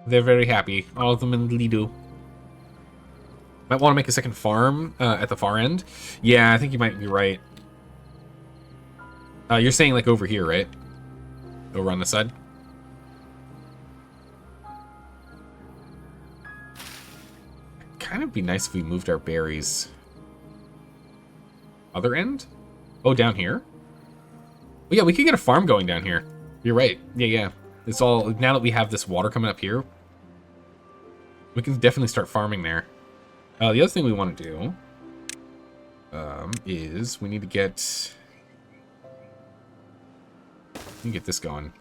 They're very happy. All of them in Lido. Might want to make a second farm at the far end. Yeah, I think you might be right. You're saying like over here, right? Over on the side? Kind of be nice if we moved our berries. Other end? Oh, down here? Oh yeah, we could get a farm going down here. You're right. Yeah. It's all, now that we have this water coming up here, we can definitely start farming there. The other thing we want to do is we need to get this going.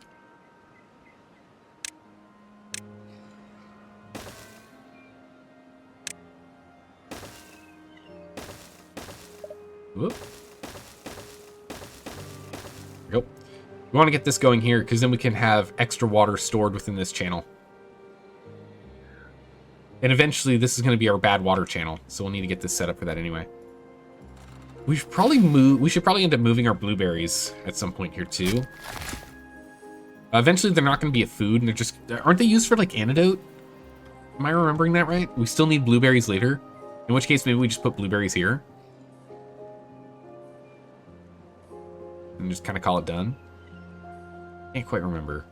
Whoop. There we go. We want to get this going here because then we can have extra water stored within this channel. And eventually, this is going to be our bad water channel, so we'll need to get this set up for that anyway. We should probably end up moving our blueberries at some point here too. Eventually, they're not going to be a food, and aren't they used for like antidote? Am I remembering that right? We still need blueberries later. In which case, maybe we just put blueberries here and just kind of call it done. Can't quite remember.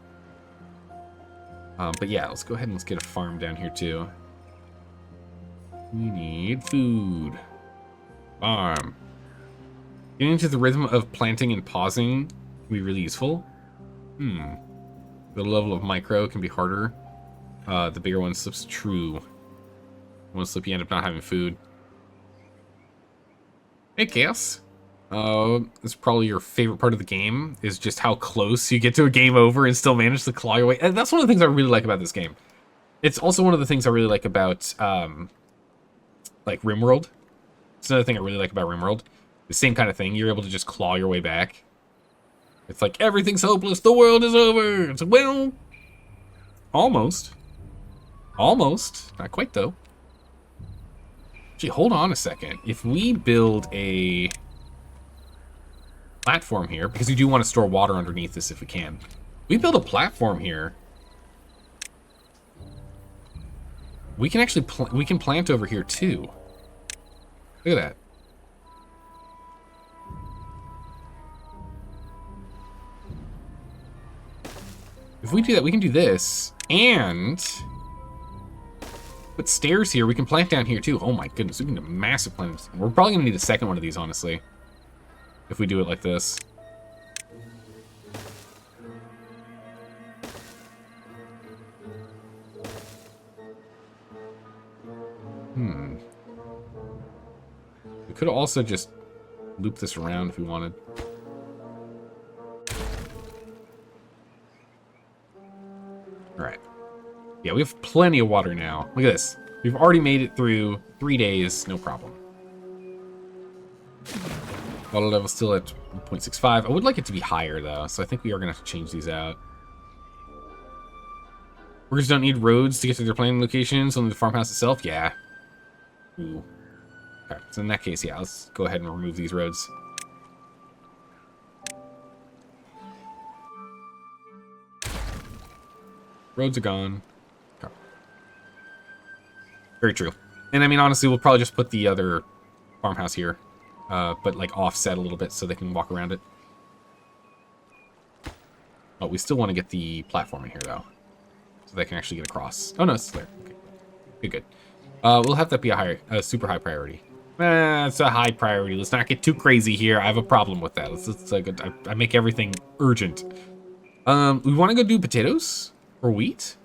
But yeah, let's go ahead and let's get a farm down here too. We need food. Farm. Getting into the rhythm of planting and pausing can be really useful. The level of micro can be harder. The bigger one slips true. One slip, you end up not having food. Hey, Chaos. It's probably your favorite part of the game, is just how close you get to a game over and still manage to claw your way. And that's one of the things I really like about this game. It's also one of the things I really like about, like RimWorld. It's another thing I really like about RimWorld. The same kind of thing. You're able to just claw your way back. It's like, everything's hopeless. The world is over. It's like, well, almost. Almost. Not quite, though. Actually, hold on a second. If we build a platform here, because we do want to store water underneath this if we can. We build a platform here. We can actually we can plant over here too. Look at that. If we do that, we can do this and put stairs here. We can plant down here too. Oh my goodness, we can do massive plants. We're probably gonna need a second one of these, honestly, if we do it like this. We could also just loop this around if we wanted. Alright. Yeah, we have plenty of water now. Look at this. We've already made it through 3 days, no problem. Water level still at 1.65. I would like it to be higher, though, so I think we are going to have to change these out. Workers don't need roads to get to their planning locations, only the farmhouse itself? Yeah. Ooh. Okay, so in that case, yeah, let's go ahead and remove these roads. Roads are gone. Okay. Very true. And I mean, honestly, we'll probably just put the other farmhouse here, but like offset a little bit so they can walk around it. Oh, we still want to get the platform in here, though, so they can actually get across. Oh, no, it's there. Okay. Good, good. We'll have that be a super high priority. It's a high priority. Let's not get too crazy here. I have a problem with that. Let's like I make everything urgent. We want to go do potatoes or wheat.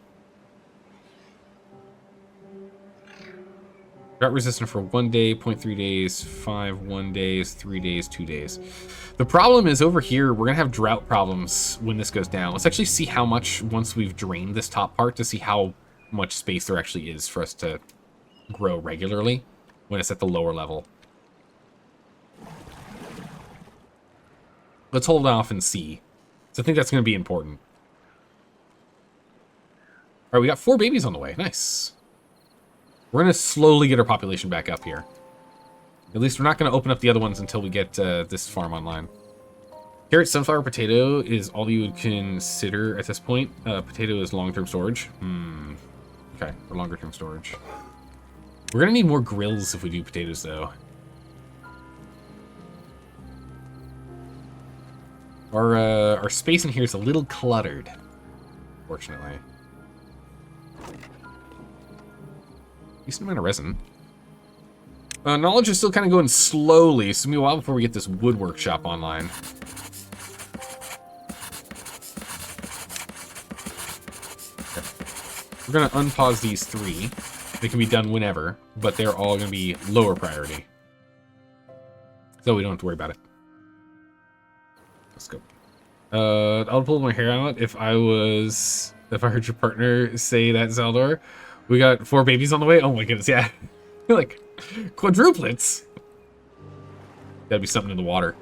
Drought resistant for 1 day, 0.3 days, 5 1 days, 3 days, 2 days. The problem is over here, we're gonna have drought problems when this goes down. Let's actually see how much, once we've drained this top part, to see how much space there actually is for us to grow regularly when it's at the lower level. Let's hold off and see. So I think that's gonna be important. All right, we got 4 babies on the way. Nice. We're going to slowly get our population back up here. At least we're not going to open up the other ones until we get this farm online. Carrot, sunflower, potato is all you would consider at this point. Potato is long-term storage. Okay, for longer-term storage. We're going to need more grills if we do potatoes, though. Our space in here is a little cluttered, fortunately. Decent amount of resin. Knowledge is still kind of going slowly, so it'll be a while before we get this wood workshop online. Okay. We're going to unpause these 3. They can be done whenever, but they're all going to be lower priority. So we don't have to worry about it. Let's go. I'll pull my hair out if I heard your partner say that, Zaldor. We got 4 babies on the way? Oh my goodness, yeah. Like, quadruplets. Gotta be something in the water.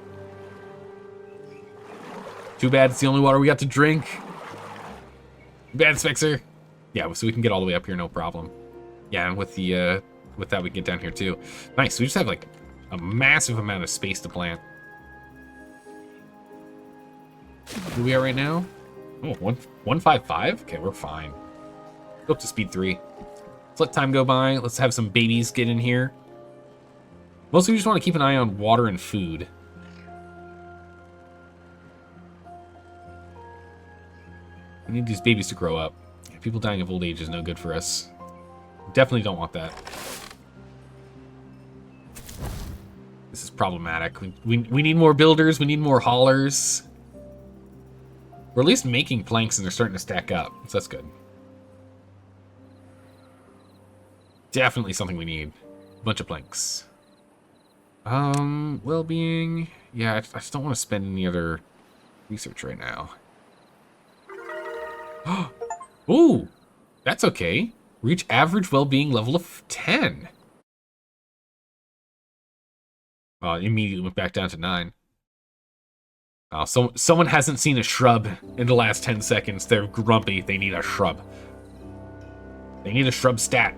Too bad it's the only water we got to drink. Bad, Spexer. Yeah, so we can get all the way up here, no problem. Yeah, and with the, with that we can get down here too. Nice, we just have like a massive amount of space to plant. Where we are right now? Oh, 155? Okay, we're fine. Go up to speed 3. Let's let time go by. Let's have some babies get in here. Mostly we just want to keep an eye on water and food. We need these babies to grow up. People dying of old age is no good for us. Definitely don't want that. This is problematic. We need more builders. We need more haulers. We're at least making planks and they're starting to stack up. So that's good. Definitely something we need. A bunch of planks. Well-being. Yeah, I just don't want to spend any other research right now. Ooh, that's okay. Reach average well-being level of 10. Immediately went back down to 9. So someone hasn't seen a shrub in the last 10 seconds. They're grumpy. They need a shrub. They need a shrub stat.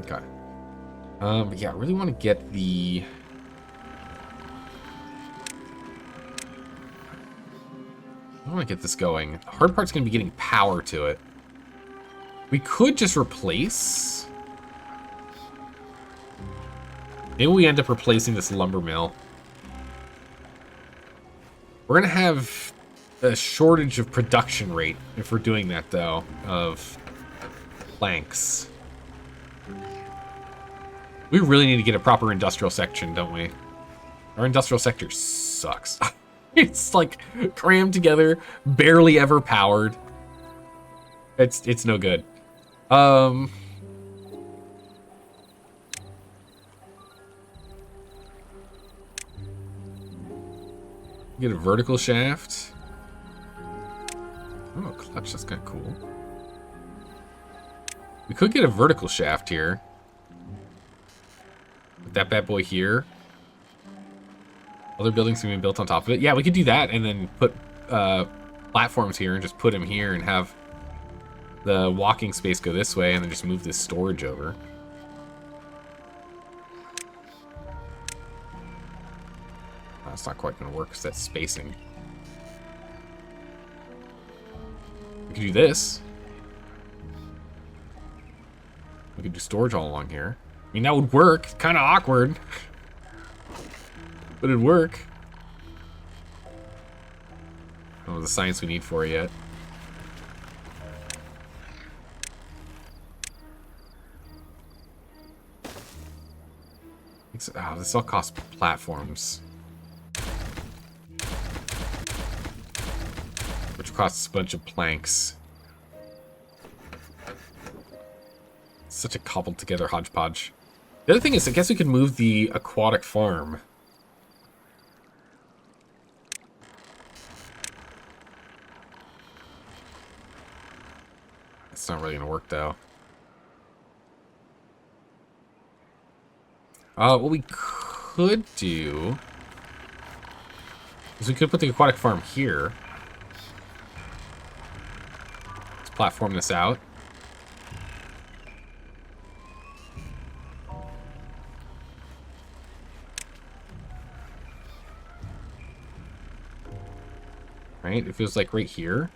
Okay. Yeah, I really want to get the... I want to get this going. The hard part's going to be getting power to it. We could just replace... Maybe we end up replacing this lumber mill. We're going to have a shortage of production rate if we're doing that, though, of planks. We really need to get a proper industrial section, don't we? Our industrial sector sucks. It's like crammed together, barely ever powered. It's no good. Get a vertical shaft. Oh, clutch, that's kind of cool. We could get a vertical shaft here. With that bad boy here. Other buildings can be built on top of it. Yeah, we could do that and then put platforms here and just put them here and have the walking space go this way and then just move this storage over. That's not quite going to work because that's spacing. We could do this. We could do storage all along here. I mean, that would work. Kind of awkward. But it'd work. I don't know the science we need for it yet. This all costs platforms. Which costs a bunch of planks. Such a cobbled together hodgepodge. The other thing is, I guess we could move the aquatic farm. It's not really gonna work though. What we could do is we could put the aquatic farm here. Let's platform this out. Right? It feels like right here.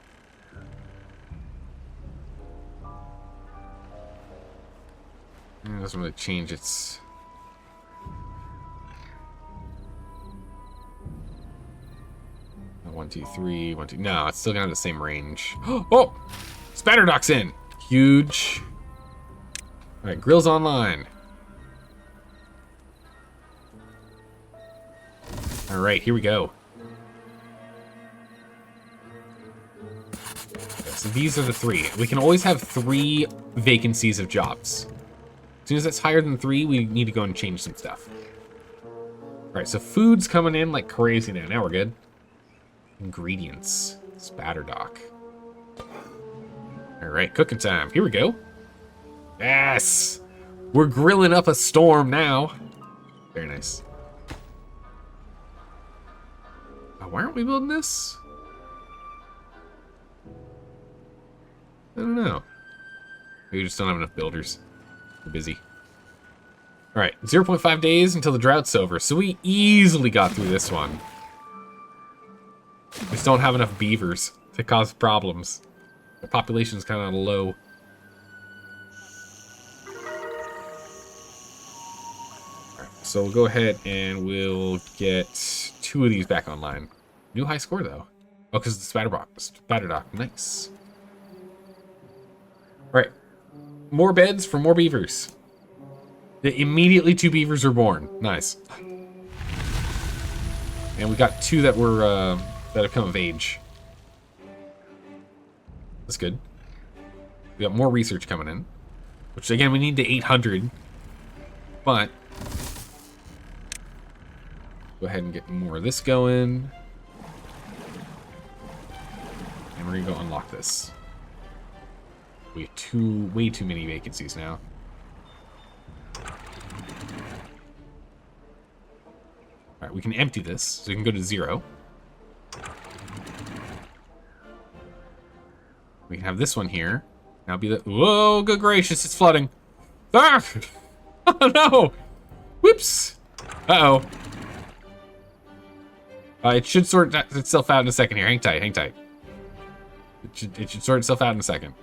It doesn't really change its... One, two, three, one, two. No, it's still gonna have the same range. Oh! Spatterdock's in! Huge. Alright, grill's online. Alright, here we go. Okay, so these are the 3. We can always have 3 vacancies of jobs. As soon as that's higher than 3, we need to go and change some stuff. Alright, so food's coming in like crazy now. Now we're good. Ingredients. Spatterdock. Alright, cooking time. Here we go. Yes! We're grilling up a storm now. Very nice. Why aren't we building this? I don't know. Maybe we just don't have enough builders. We're busy. Alright, 0.5 days until the drought's over, so we easily got through this one. We just don't have enough beavers to cause problems. The population's kind of low. Alright, so we'll go ahead and we'll get 2 of these back online. New high score, though. Oh, because the Spatterdock. Nice. Alright. More beds for more beavers. Immediately 2 beavers were born. Nice. And we got 2 that were... that have come of age. That's good. We got more research coming in. Which, again, we need to 800. But... go ahead and get more of this going. And we're going to go unlock this. We have way too many vacancies now. Alright, we can empty this, so we can go to 0. We can have this one here. Now be the... Whoa, good gracious, it's flooding. Ah! Oh, no! Whoops! Uh-oh. It should sort itself out in a second here. Hang tight, hang tight. It should sort itself out in a second.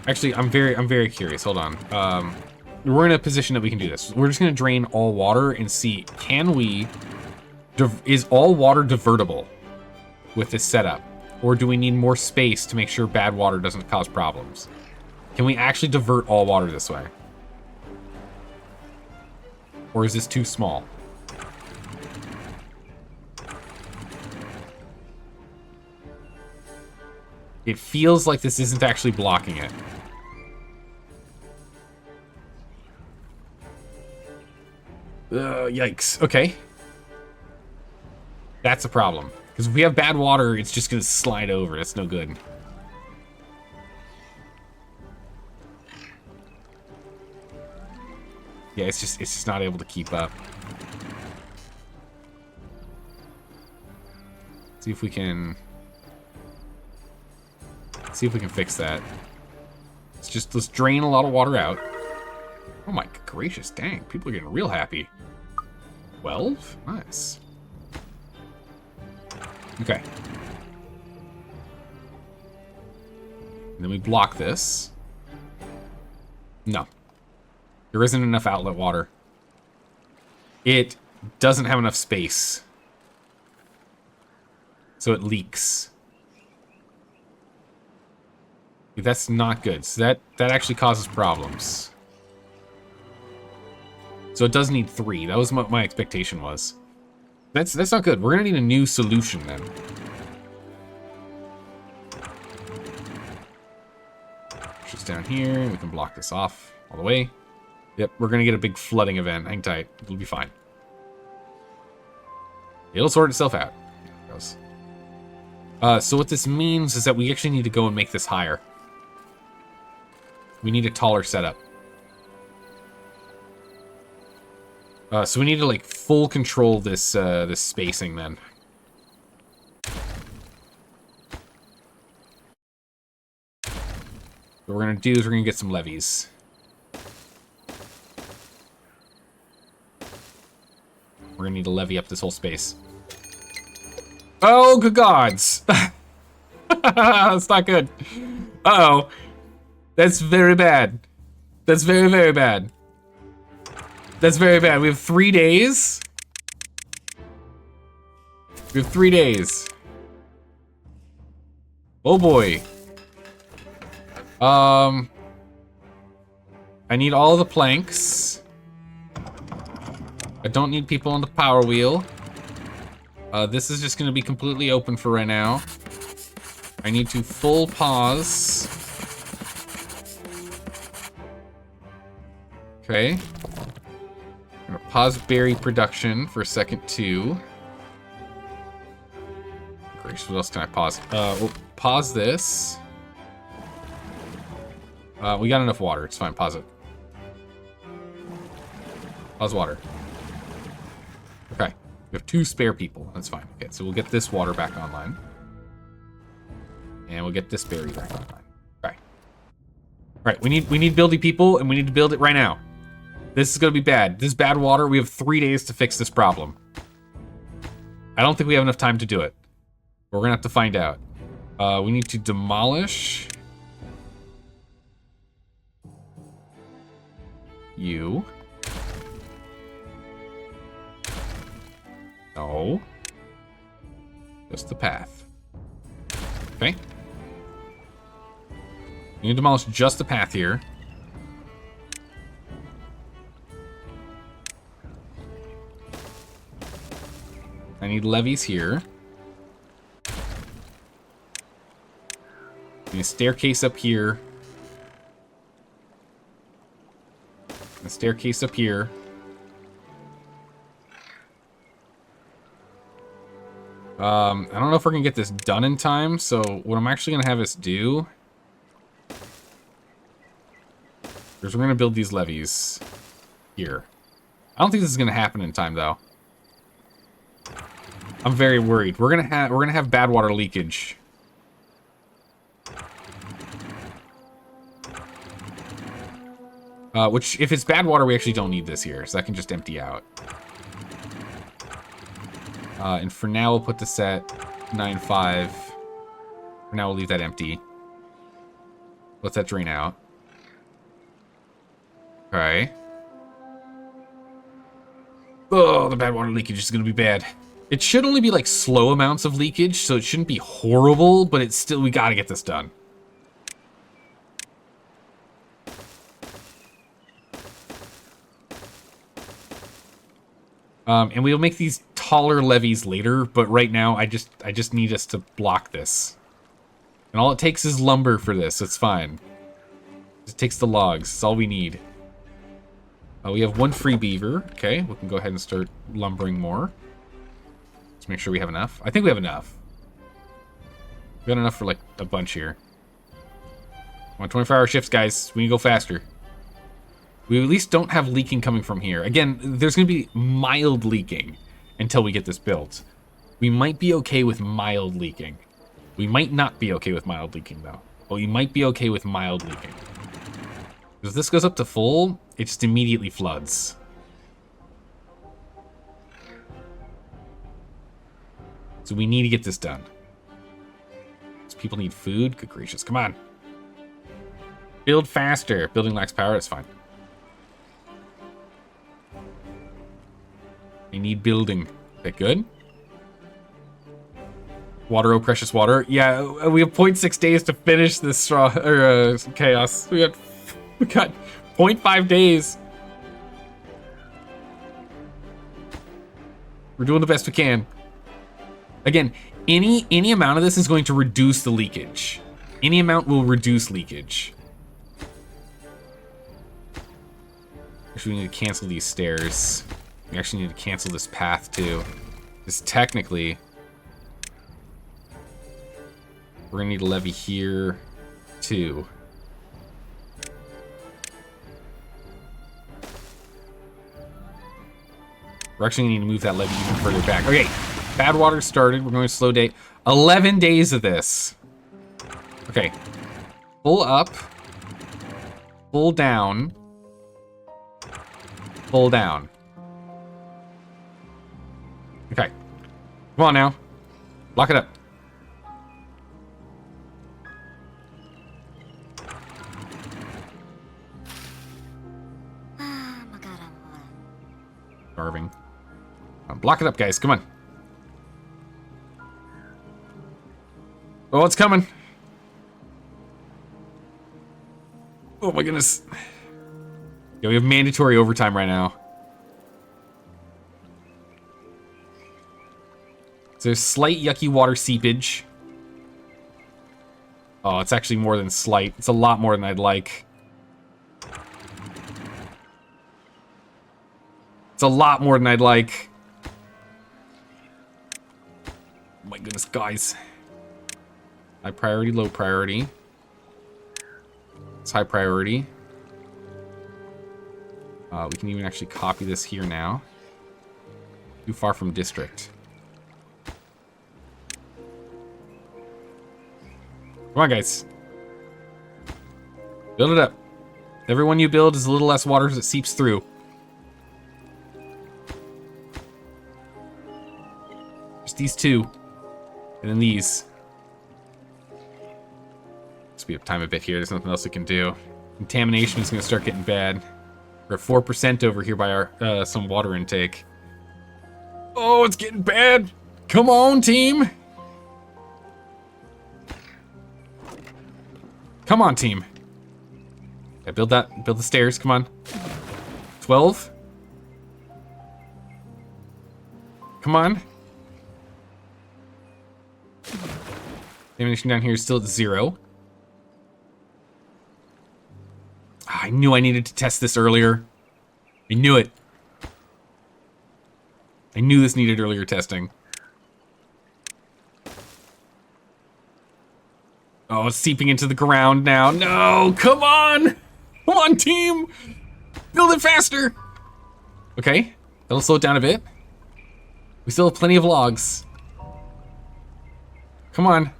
Actually, I'm very curious. Hold on. We're in a position that we can do this. We're just going to drain all water and see, can we... Is all water divertible with this setup? Or do we need more space to make sure bad water doesn't cause problems? Can we actually divert all water this way? Or is this too small? It feels like this isn't actually blocking it. Yikes. Okay. That's a problem. Because if we have bad water, it's just going to slide over. That's no good. Yeah, it's just not able to keep up. See if we can fix that. Let's drain a lot of water out. Oh my gracious, dang, people are getting real happy. 12? Nice. Okay. And then we block this. No. There isn't enough outlet water. It doesn't have enough space. So it leaks. That's not good. So that actually causes problems. So it does need 3. That was what my expectation was. That's not good. We're gonna need a new solution then. Just down here, we can block this off all the way. Yep, we're gonna get a big flooding event. Hang tight. It'll be fine. It'll sort itself out. There it goes. So what this means is that we actually need to go and make this higher. We need a taller setup. So we need to like full control this this spacing then. What we're gonna do is we're gonna get some levees. We're gonna need to levy up this whole space. Oh, good gods! That's not good. Uh-oh. That's very bad. That's very, very bad. That's very bad. We have 3 days. We have 3 days. Oh boy. I need all the planks. I don't need people on the power wheel. This is just gonna be completely open for right now. I need to full pause. Okay. I'm gonna pause berry production for a second too. Gracious, what else can I pause? We'll pause this. We got enough water. It's fine. Pause it. Pause water. Okay. We have 2 spare people. That's fine. Okay, so we'll get this water back online. And we'll get this berry back online. Okay. Alright, we need buildy people, and we need to build it right now. This is gonna be bad. This is bad water. We have 3 days to fix this problem. I don't think we have enough time to do it. We're gonna have to find out. We need to demolish you. No. Just the path. Okay. You need to demolish just the path here. I need levees here. I need a staircase up here. A staircase up here. I don't know if we're gonna get this done in time, so what I'm actually gonna have us do is we're gonna build these levees here. I don't think this is gonna happen in time though. I'm very worried. We're gonna have bad water leakage. Which, if it's bad water, we actually don't need this here, so that can just empty out. And for now, we'll put this at 9.5. For now, we'll leave that empty. Let that drain out. Okay. Oh, the bad water leakage is going to be bad. It should only be like slow amounts of leakage, so it shouldn't be horrible, but it's still, we got to get this done. And we'll make these taller levees later, but right now I just need us to block this. And all it takes is lumber for this. It's fine. It takes the logs. That's all we need. We have 1 free beaver. Okay, we can go ahead and start lumbering more. Let's make sure we have enough. I think we have enough. We got enough for like a bunch here. I want 24-hour shifts, guys. We need to go faster. We at least don't have leaking coming from here. Again, there's going to be mild leaking until we get this built. We might be okay with mild leaking. We might not be okay with mild leaking, though. But we might be okay with mild leaking. If this goes up to full, it just immediately floods. So we need to get this done. These people need food. Good gracious, come on. Build faster. Building lacks power, that's fine. I need building. Okay, good. Water, oh precious water. Yeah, we have 0.6 days to finish this straw or chaos. We got 0.5 days. We're doing the best we can. Again, any amount of this is going to reduce the leakage. Any amount will reduce leakage. Actually, we need to cancel these stairs. We actually need to cancel this path too. Because technically, we're gonna need a levee here too. We're actually gonna need to move that levee even further back. Okay, bad water started. We're going to slow day. 11 days of this. Okay, full up, full down, full down. Okay, come on now, lock it up. Starving. Block it up, guys. Come on. Oh, it's coming. Oh my goodness. Yeah, we have mandatory overtime right now. So there's slight yucky water seepage. Oh, it's actually more than slight. It's a lot more than I'd like. It's a lot more than I'd like. Oh my goodness, guys. High priority, low priority. It's high priority. We can even actually copy this here now. Too far from district. Come on, guys. Build it up. Every one you build is a little less water as it seeps through. Just these two. And then these. Speed up time a bit here. There's nothing else we can do. Contamination is going to start getting bad. We're at 4% over here by our some water intake. Oh, it's getting bad. Come on, team. Come on, team. Yeah, build the stairs. Come on. 12. Come on. Ammunition down here is still at 0. I knew I needed to test this earlier. I knew it. I knew this needed earlier testing. Oh, it's seeping into the ground now. No, come on! Come on, team! Build it faster! Okay, that'll slow it down a bit. We still have plenty of logs. Come on.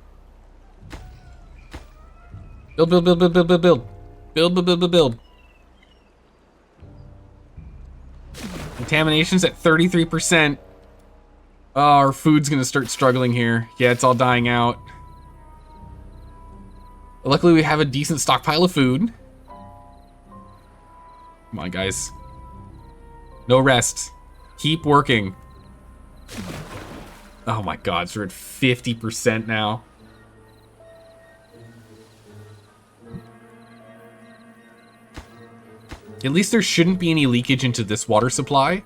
Build, build, build, build, build, build, build. Build, build, build, build, build. Contamination's at 33%. Oh, our food's gonna start struggling here. Yeah, it's all dying out. Luckily, we have a decent stockpile of food. Come on, guys. No rest. Keep working. Oh my god, so we're at 50% now. At least there shouldn't be any leakage into this water supply.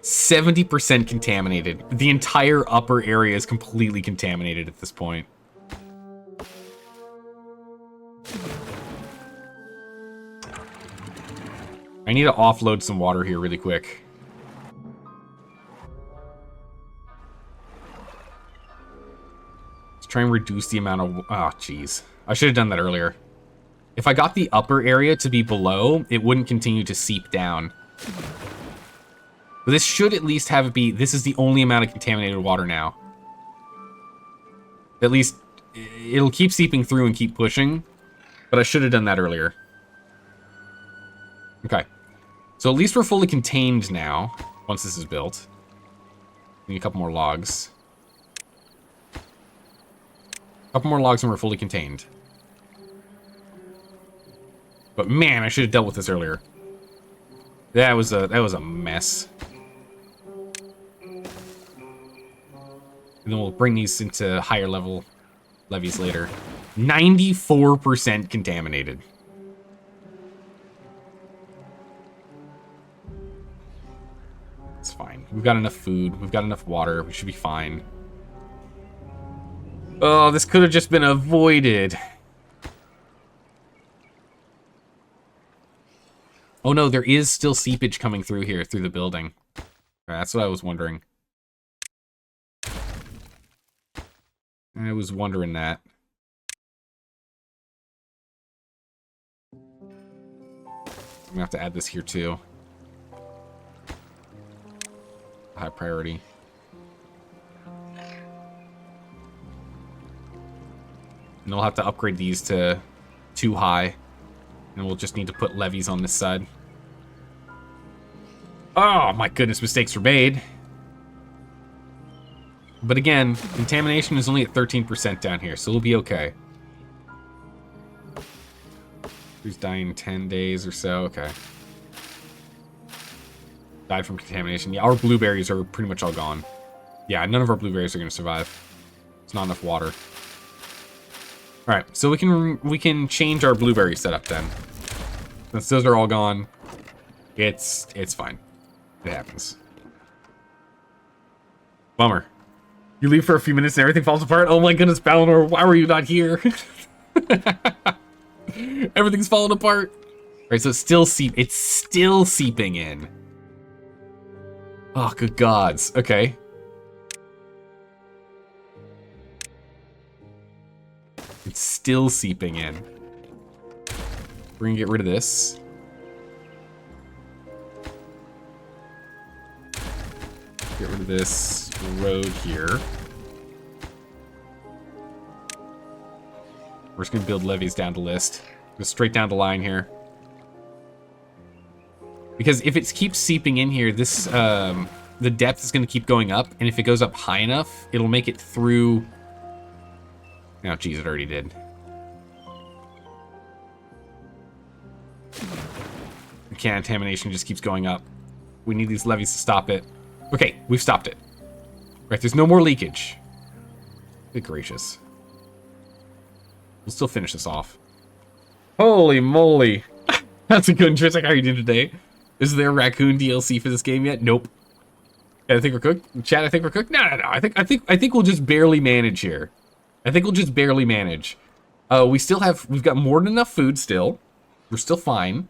%70 contaminated. The entire upper area is completely contaminated at this point. I need to offload some water here really quick. Let's try and reduce the amount of... Oh, jeez. I should have done that earlier. If I got the upper area to be below, it wouldn't continue to seep down. But this should at least have it be... This is the only amount of contaminated water now. At least, it'll keep seeping through and keep pushing. But I should have done that earlier. Okay. So at least we're fully contained now, once this is built. Need a couple more logs. A couple more logs and we're fully contained. But man, I should have dealt with this earlier. That was a mess. And then we'll bring these into higher level levies later. 94% contaminated. It's fine. We've got enough food. We've got enough water. We should be fine. Oh, this could have just been avoided. Oh no, there is still seepage coming through here, through the building. That's what I was wondering. I was wondering that. I'm gonna have to add this here too. High priority. And we'll have to upgrade these to too high. And we'll just need to put levees on this side. Oh my goodness, mistakes were made. But again, contamination is only at 13% down here, so we'll be okay. Who's dying 10 days or so? Okay. Died from contamination. Yeah, our blueberries are pretty much all gone. Yeah, none of our blueberries are going to survive. It's not enough water. All right, so we can change our blueberry setup then. Since those are all gone, it's fine. It happens. Bummer. You leave for a few minutes and everything falls apart. Oh my goodness, Balinor, why were you not here? Everything's falling apart. All right, so it's still seeping in. Oh, good gods. Okay. It's still seeping in. We're gonna get rid of this. Get rid of this road here. We're just gonna build levees down to list. Go straight down the line here. Because if it keeps seeping in here, this the depth is gonna keep going up, and if it goes up high enough, it'll make it through. Oh, geez, it already did. The contamination just keeps going up. We need these levees to stop it. Okay, we've stopped it. Right, there's no more leakage. Good gracious. We'll still finish this off. Holy moly. That's a good trick. How are you doing today? Is there raccoon DLC for this game yet? Nope. I think we're cooked. Chat, I think we're cooked. No. I think we'll just barely manage here. I think we'll just barely manage. We've got more than enough food still. We're still fine.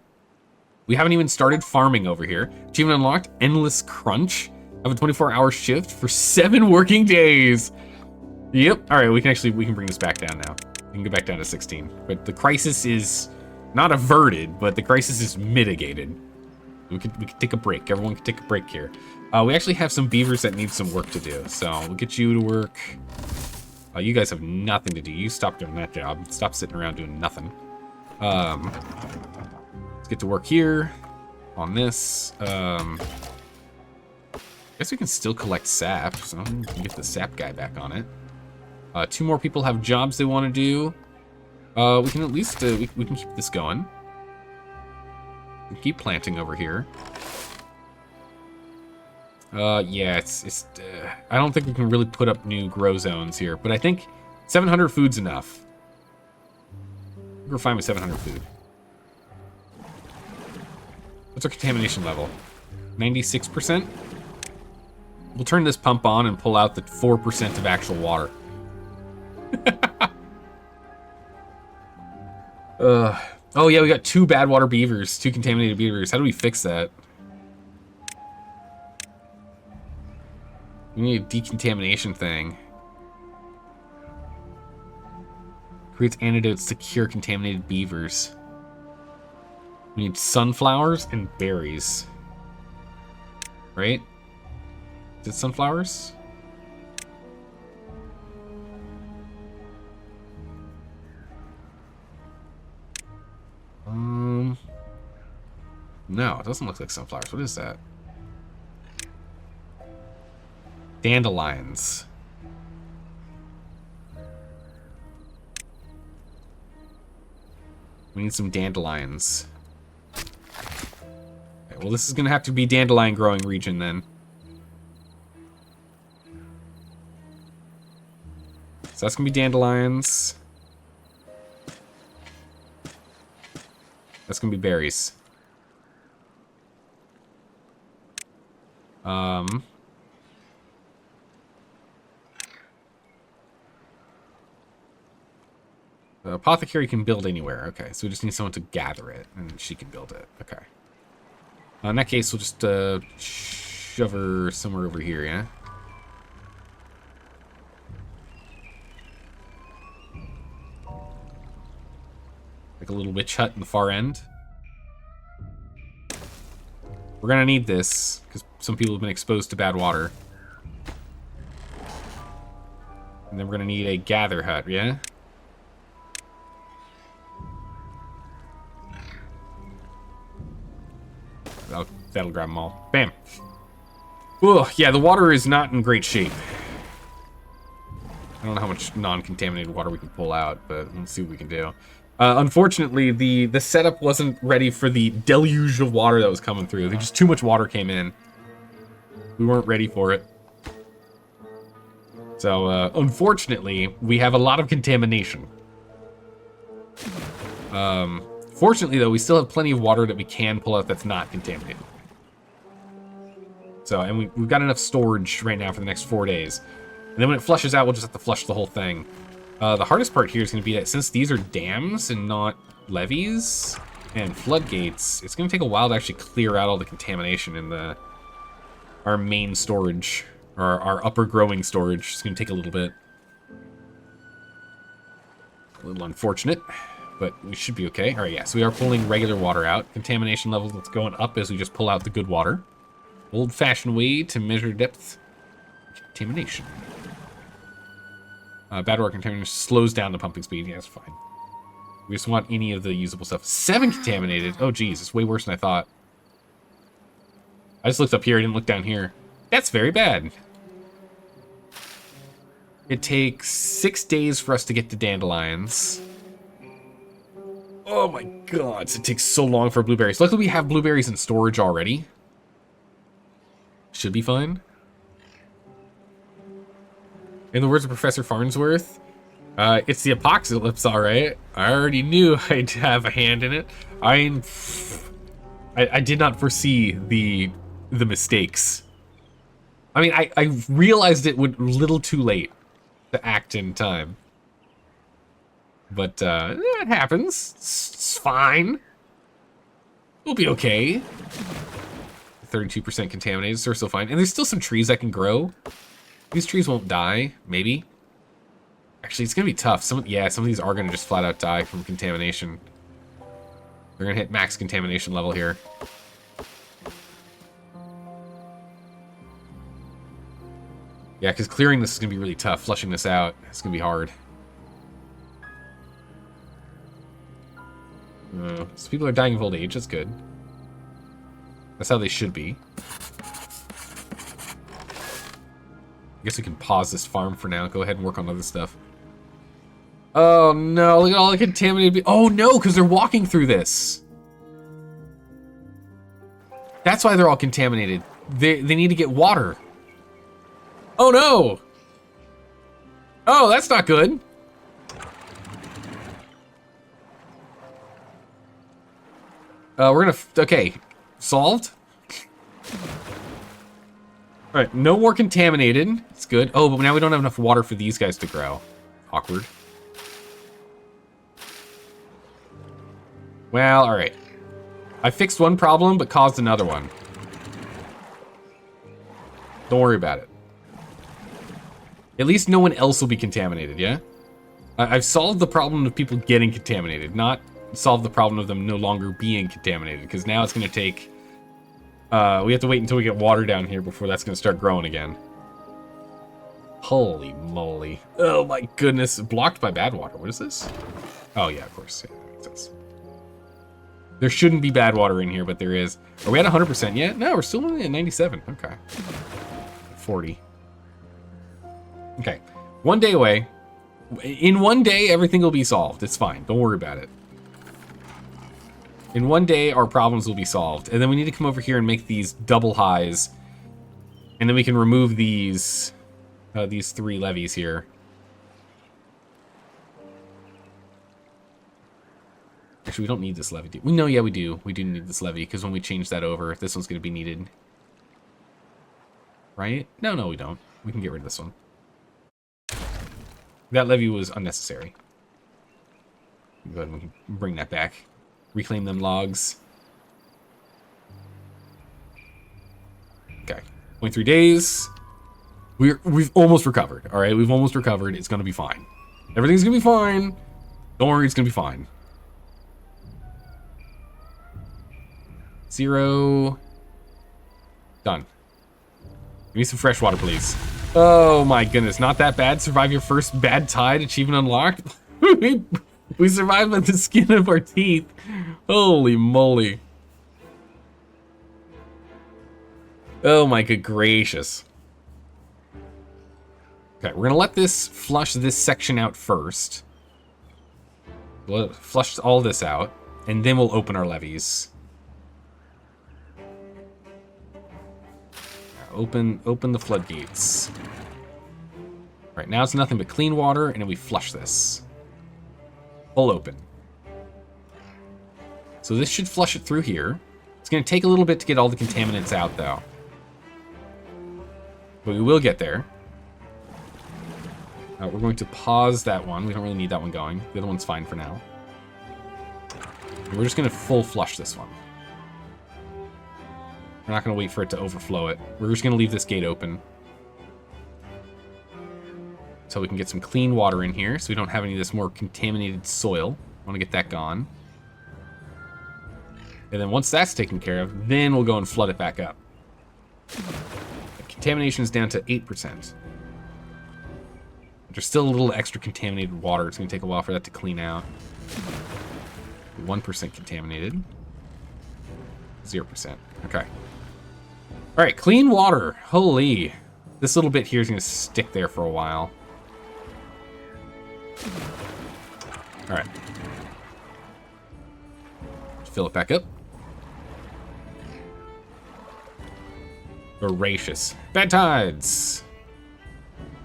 We haven't even started farming over here. Achievement unlocked, endless crunch. Have a 24-hour shift for 7 working days. Yep. All right, we can bring this back down now. We can go back down to 16. But the crisis is not averted, but the crisis is mitigated. We could take a break. Everyone can take a break here. We actually have some beavers that need some work to do, so we'll get you to work. You guys have nothing to do. You stop doing that job. Stop sitting around doing nothing. Let's get to work here on this. I guess we can still collect sap, so we can get the sap guy back on it. 2 more people have jobs they want to do. We can at least we can keep this going. We can keep planting over here. Yeah, it's I don't think we can really put up new grow zones here, but I think 700 food's enough. We're fine with 700 food. What's our contamination level? 96%? We'll turn this pump on and pull out the 4% of actual water. Oh yeah, we got 2 bad water beavers, 2 contaminated beavers. How do we fix that? We need a decontamination thing. Creates antidotes to cure contaminated beavers. We need sunflowers and berries. Right? Is it sunflowers? No, it doesn't look like sunflowers. What is that? Dandelions. We need some dandelions. Okay, well, this is going to have to be dandelion growing region then. So that's gonna be dandelions. That's gonna be berries. The apothecary can build anywhere. Okay, so we just need someone to gather it, and she can build it. Okay. In that case, we'll just shove her somewhere over here, yeah? Like a little witch hut in the far end. We're gonna need this, because some people have been exposed to bad water. And then we're gonna need a gather hut, yeah? That'll grab them all. Bam. Ugh, yeah, the water is not in great shape. I don't know how much non-contaminated water we can pull out, but let's see what we can do. Unfortunately, the setup wasn't ready for the deluge of water that was coming through. Just too much water came in. We weren't ready for it. So, unfortunately, we have a lot of contamination. Fortunately, though, we still have plenty of water that we can pull out that's not contaminated. So, and we've got enough storage right now for the next 4 days. And then when it flushes out, we'll just have to flush the whole thing. The hardest part here is going to be that since these are dams and not levees and floodgates, it's going to take a while to actually clear out all the contamination in our main storage, or our upper growing storage. It's going to take a little bit. A little unfortunate, but we should be okay. All right, yeah, so we are pulling regular water out. Contamination levels that's going up as we just pull out the good water. Old-fashioned way to measure depth. Contamination. Bad water contamination slows down the pumping speed. Yeah, that's fine. We just want any of the usable stuff. 7 contaminated. Oh, geez, it's way worse than I thought. I just looked up here. I didn't look down here. That's very bad. It takes 6 days for us to get to dandelions. Oh my god, it takes so long for blueberries. Luckily, we have blueberries in storage already. Should be fine. In the words of Professor Farnsworth, it's the apocalypse, all right. I already knew I'd have a hand in it. I did not foresee the mistakes. I mean, I realized it would a little too late to act in time. But it happens. It's fine. We'll be okay. 32% contaminated, so we're still fine. And there's still some trees that can grow. These trees won't die, maybe. Actually, it's gonna be tough. Some of these are gonna just flat out die from contamination. They're gonna hit max contamination level here. Yeah, because clearing this is gonna be really tough. Flushing this out, it's gonna be hard. So people are dying of old age, that's good. That's how they should be. I guess we can pause this farm for now. Go ahead and work on other stuff. Oh no, look at all the contaminated... Oh no, because they're walking through this. That's why they're all contaminated. They need to get water. Oh no! Oh, that's not good. We're gonna... Okay. Solved? Alright, no more contaminated. It's good. Oh, but now we don't have enough water for these guys to grow. Awkward. Well, alright. I fixed one problem, but caused another one. Don't worry about it. At least no one else will be contaminated, yeah? I've solved the problem of people getting contaminated, not solved the problem of them no longer being contaminated, because now it's going to take... we have to wait until we get water down here before that's going to start growing again. Holy moly. Oh my goodness. Blocked by bad water. What is this? Oh yeah, of course. Yeah, that makes sense. There shouldn't be bad water in here, but there is. Are we at 100% yet? No, we're still only at 97. Okay. 40. Okay. 1 day away. In 1 day, everything will be solved. It's fine. Don't worry about it. In 1 day, our problems will be solved. And then we need to come over here and make these double highs. And then we can remove these 3 levees here. Actually, we don't need this levy. We know, yeah, we do. We do need this levy because when we change that over, this one's going to be needed. Right? No, we don't. We can get rid of this one. That levy was unnecessary. Go ahead and we can bring that back. Reclaim them logs. Okay. 23 days. We've almost recovered. All right, we've almost recovered. It's going to be fine. Everything's going to be fine. Don't worry, it's going to be fine. 0. Done. Give me some fresh water, please. Oh my goodness, not that bad. Survive your first bad tide. Achievement unlocked. We survived by the skin of our teeth. Holy moly. Oh my good gracious. Okay, we're gonna let this flush this section out first. We'll flush all this out, and then we'll open our levees. Open the floodgates. Right now it's nothing but clean water, and then we flush this. Full open. So this should flush it through here. It's going to take a little bit to get all the contaminants out, though. But we will get there. We're going to pause that one. We don't really need that one going. The other one's fine for now. And we're just going to full flush this one. We're not going to wait for it to overflow it. We're just going to leave this gate open. So we can get some clean water in here so we don't have any of this more contaminated soil. I want to get that gone. And then once that's taken care of, then we'll go and flood it back up. The contamination is down to 8%. There's still a little extra contaminated water. It's going to take a while for that to clean out. 1% contaminated. 0%. Okay. All right, clean water. Holy. This little bit here is going to stick there for a while. All right. Fill it back up. Voracious. Bad tides.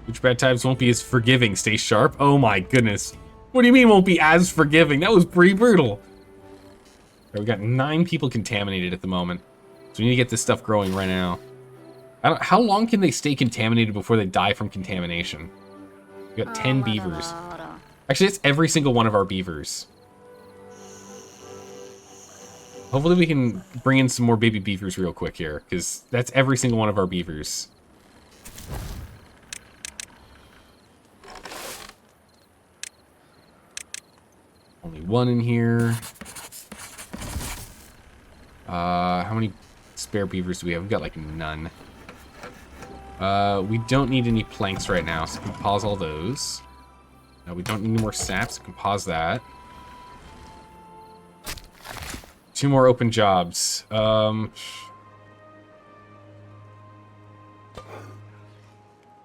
Which bad tides won't be as forgiving? Stay sharp. Oh my goodness. What do you mean won't be as forgiving? That was pretty brutal. Right, we got 9 people contaminated at the moment. So we need to get this stuff growing right now. How long can they stay contaminated before they die from contamination? We got 10 beavers. Actually, it's every single one of our beavers. Hopefully we can bring in some more baby beavers real quick here, because that's every single one of our beavers. Only 1 in here. How many spare beavers do we have? We've got like none. We don't need any planks right now, so we can pause all those. No, we don't need any more saps. We can pause that. 2 more open jobs.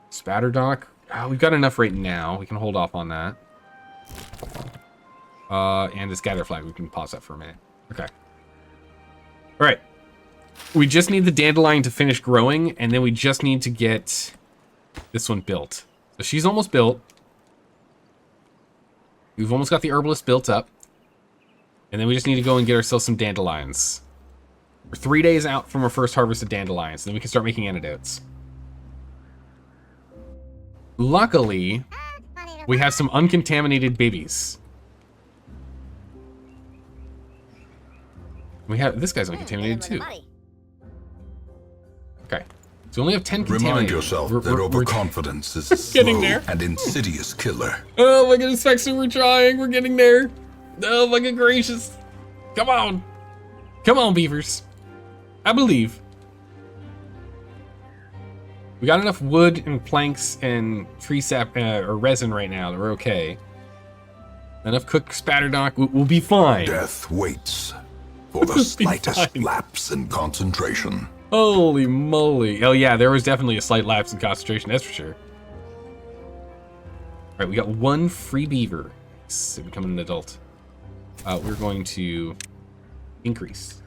Spatter dock. We've got enough right now. We can hold off on that. And this gather flag. We can pause that for a minute. Okay. All right. We just need the dandelion to finish growing, and then we just need to get this one built. So she's almost built. We've almost got the herbalist built up. And then we just need to go and get ourselves some dandelions. We're 3 days out from our first harvest of dandelions, then we can start making antidotes. Luckily, we have some uncontaminated babies. We have this guy's uncontaminated too. Okay, so we only have 10 contaminated. Remind yourself that overconfidence is a getting slow there. and insidious killer. Oh my goodness, Spexter, we're trying. We're getting there. Oh my good gracious. Come on. Come on, beavers. I believe. We got enough wood and planks and tree sap or resin right now that we're okay. Enough cooked spatter dock. We'll be fine. Death waits for the slightest lapse in concentration. Holy moly. Oh yeah, there was definitely a slight lapse in concentration, that's for sure. All right, we got 1 free beaver. It's becoming an adult. We're going to increase.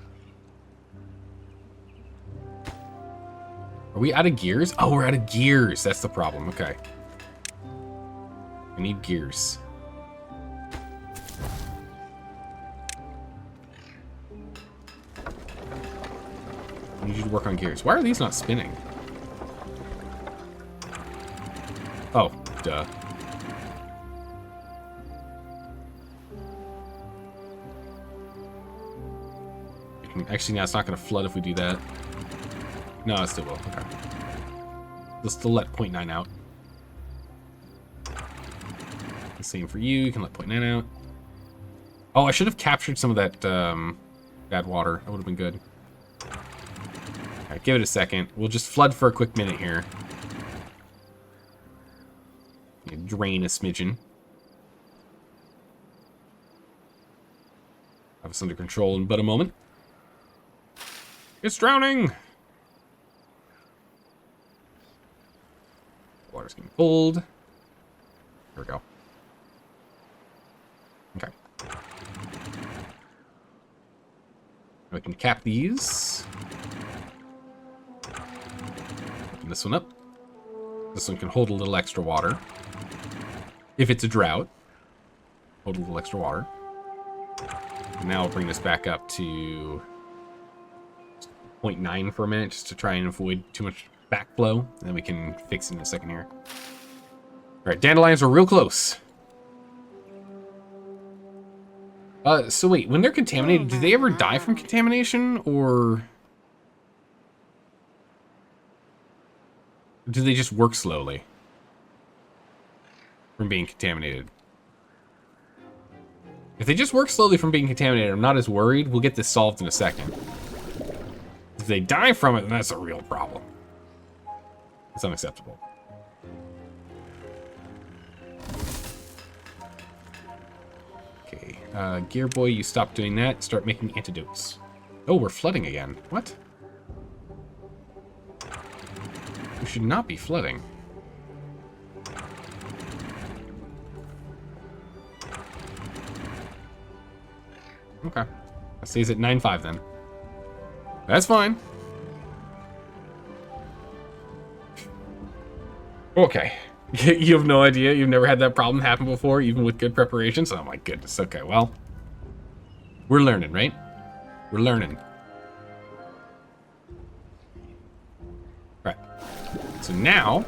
Are we out of gears? Oh, we're out of gears. That's the problem. Okay. I need gears. need you to work on gears. Why are these not spinning? Oh, duh. Actually, no, it's not going to flood if we do that. No, it still will. Okay. Let's still let 0.9 out. The same for you. You can let 0.9 out. Oh, I should have captured some of that bad water. That would have been good. Alright, give it a second. We'll just flood for a quick minute here. Drain a smidgen. Have us under control in but a moment. It's drowning! Water's getting cold. There we go. Okay. We can cap these. Open this one up. This one can hold a little extra water. If it's a drought. Hold a little extra water. And now we'll bring this back up to 0.9 for a minute, just to try and avoid too much backflow. And then we can fix it in a second here. Alright, dandelions are real close. So wait, when they're contaminated, do they ever die from contamination, or do they just work slowly from being contaminated? If they just work slowly from being contaminated, I'm not as worried. We'll get this solved in a second. If they die from it, then that's a real problem. It's unacceptable. Okay, Gear Boy, you stop doing that. Start making antidotes. Oh, we're flooding again. What? We should not be flooding. Okay. That stays at 9.5 then. That's fine. Okay. You have no idea. You've never had that problem happen before, even with good preparations. Oh my goodness. Okay, well. We're learning, right? We're learning. Right. So now,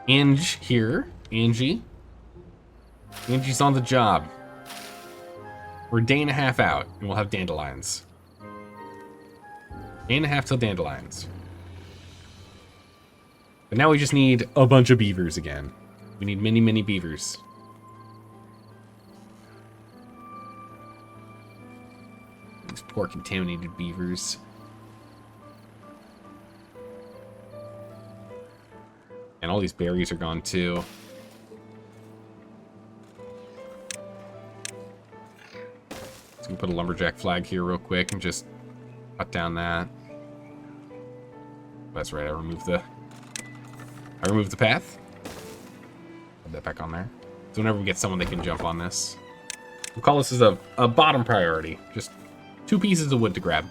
Angie's on the job. We're a day and a half out, and we'll have dandelions. Day and a half till dandelions. But now we just need a bunch of beavers again. We need many, many beavers. These poor contaminated beavers. And all these berries are gone too. So we can put a lumberjack flag here real quick and just cut down that. That's right, I removed the path. Put that back on there. So whenever we get someone, they can jump on this. We'll call this as a bottom priority. Just 2 pieces of wood to grab.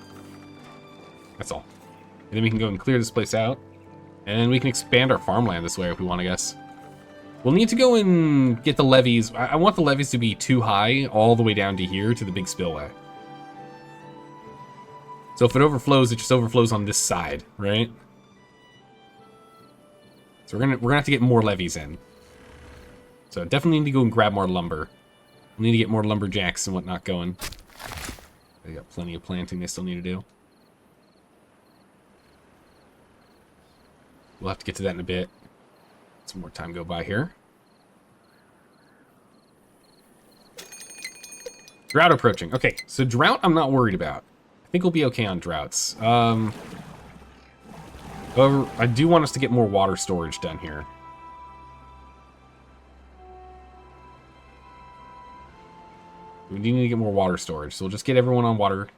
That's all. And then we can go and clear this place out. And we can expand our farmland this way if we want, I guess. We'll need to go and get the levees. I want the levees to be too high all the way down to here to the big spillway. So if it overflows, it just overflows on this side, right? So we're gonna have to get more levees in. So definitely need to go and grab more lumber. We need to get more lumberjacks and whatnot going. They got plenty of planting they still need to do. We'll have to get to that in a bit. Some more time go by here. Drought approaching. Okay, so drought I'm not worried about. I think we'll be okay on droughts. However, I do want us to get more water storage done here. We do need to get more water storage, so we'll just get everyone on water.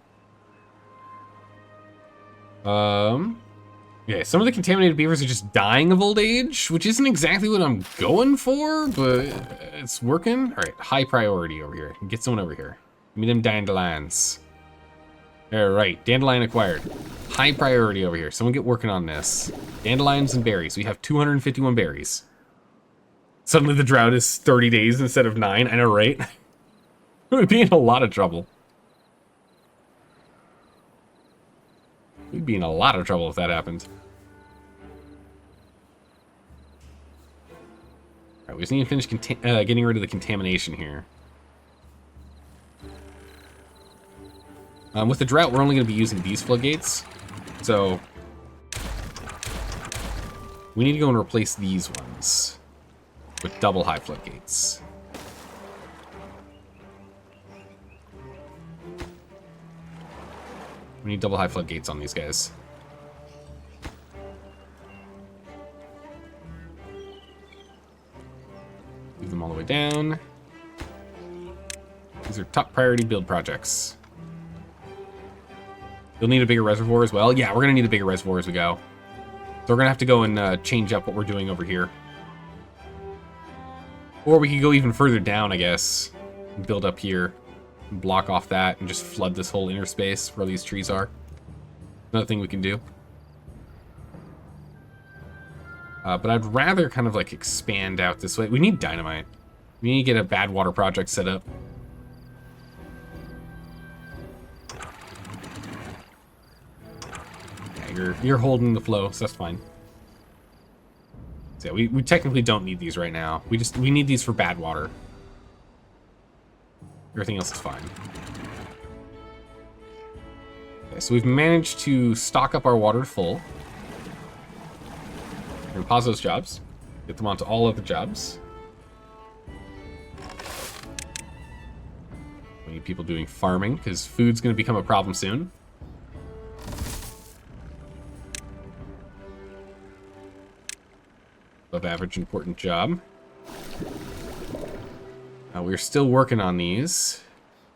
Yeah, some of the contaminated beavers are just dying of old age, which isn't exactly what I'm going for, but it's working. All right, high priority over here. Get someone over here. Give me them dandelions. All right, dandelion acquired. High priority over here. Someone get working on this. Dandelions and berries. We have 251 berries. Suddenly the drought is 30 days instead of 9. I know, right? We'd be in a lot of trouble. We'd be in a lot of trouble if that happened. Alright, we just need to finish getting rid of the contamination here. With the drought, we're only going to be using these floodgates. So, we need to go and replace these ones with double high floodgates. We need double high floodgates on these guys. Leave them all the way down. These are top priority build projects. You'll need a bigger reservoir as well. Yeah, we're going to need a bigger reservoir as we go. So we're going to have to go and change up what we're doing over here. Or we could go even further down, I guess. And build up here. And block off that and just flood this whole inner space where these trees are. Another thing we can do. But I'd rather kind of like expand out this way. We need dynamite. We need to get a bad water project set up. Yeah, you're holding the flow, so that's fine. So yeah, we technically don't need these right now. We need these for bad water. Everything else is fine. Okay, so we've managed to stock up our water full. We're gonna pause those jobs. Get them onto all of the jobs. We need people doing farming, because food's gonna become a problem soon. Above average important job. We're still working on these.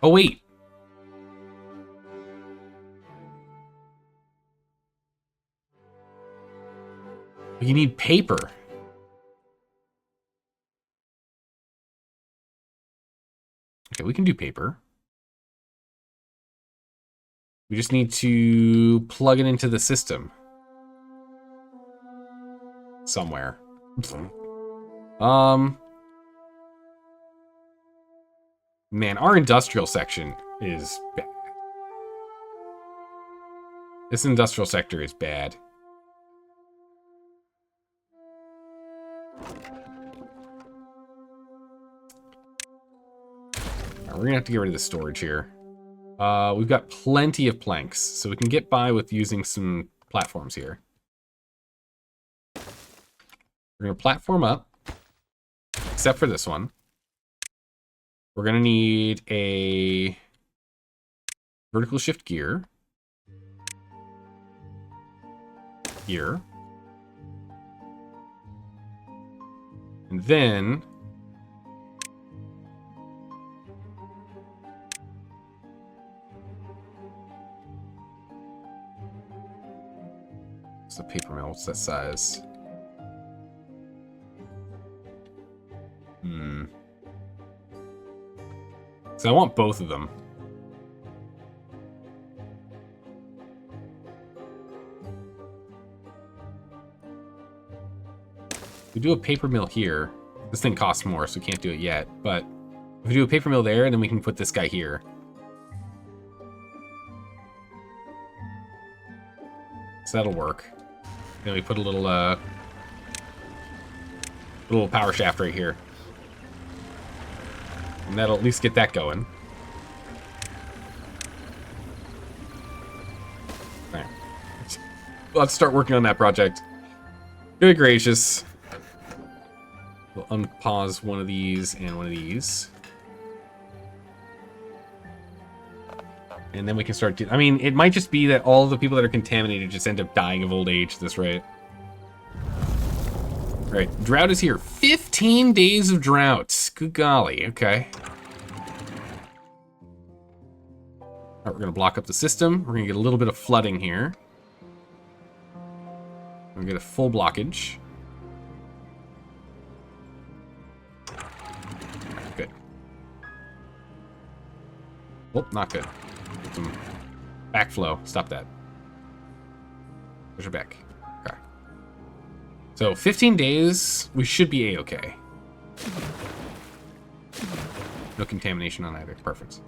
Oh, wait. You need paper. Okay, we can do paper. We just need to plug it into the system. Somewhere. Man, our industrial section is bad. This industrial sector is bad. Right, we're gonna have to get rid of the storage here. We've got plenty of planks, so we can get by with using some platforms here. We're gonna platform up, except for this one. We're gonna need a vertical shift gear. Here. And then what's the paper mill? What's that size? So I want both of them. We do a paper mill here. This thing costs more, so we can't do it yet. But if we do a paper mill there, then we can put this guy here. So that'll work. Then we put a little power shaft right here. And that'll at least get that going. Alright. Let's start working on that project. Good gracious. We'll unpause one of these and one of these. And then we can start I mean, it might just be that all of the people that are contaminated just end up dying of old age at this rate. Alright, drought is here. 15 days of drought. Good golly, okay. Alright, we're gonna block up the system. We're gonna get a little bit of flooding here. We're gonna get a full blockage. Right, good. Oh, not good. Some backflow. Stop that. Push it back. Okay. So 15 days, we should be a-okay. No contamination on either. Perfect.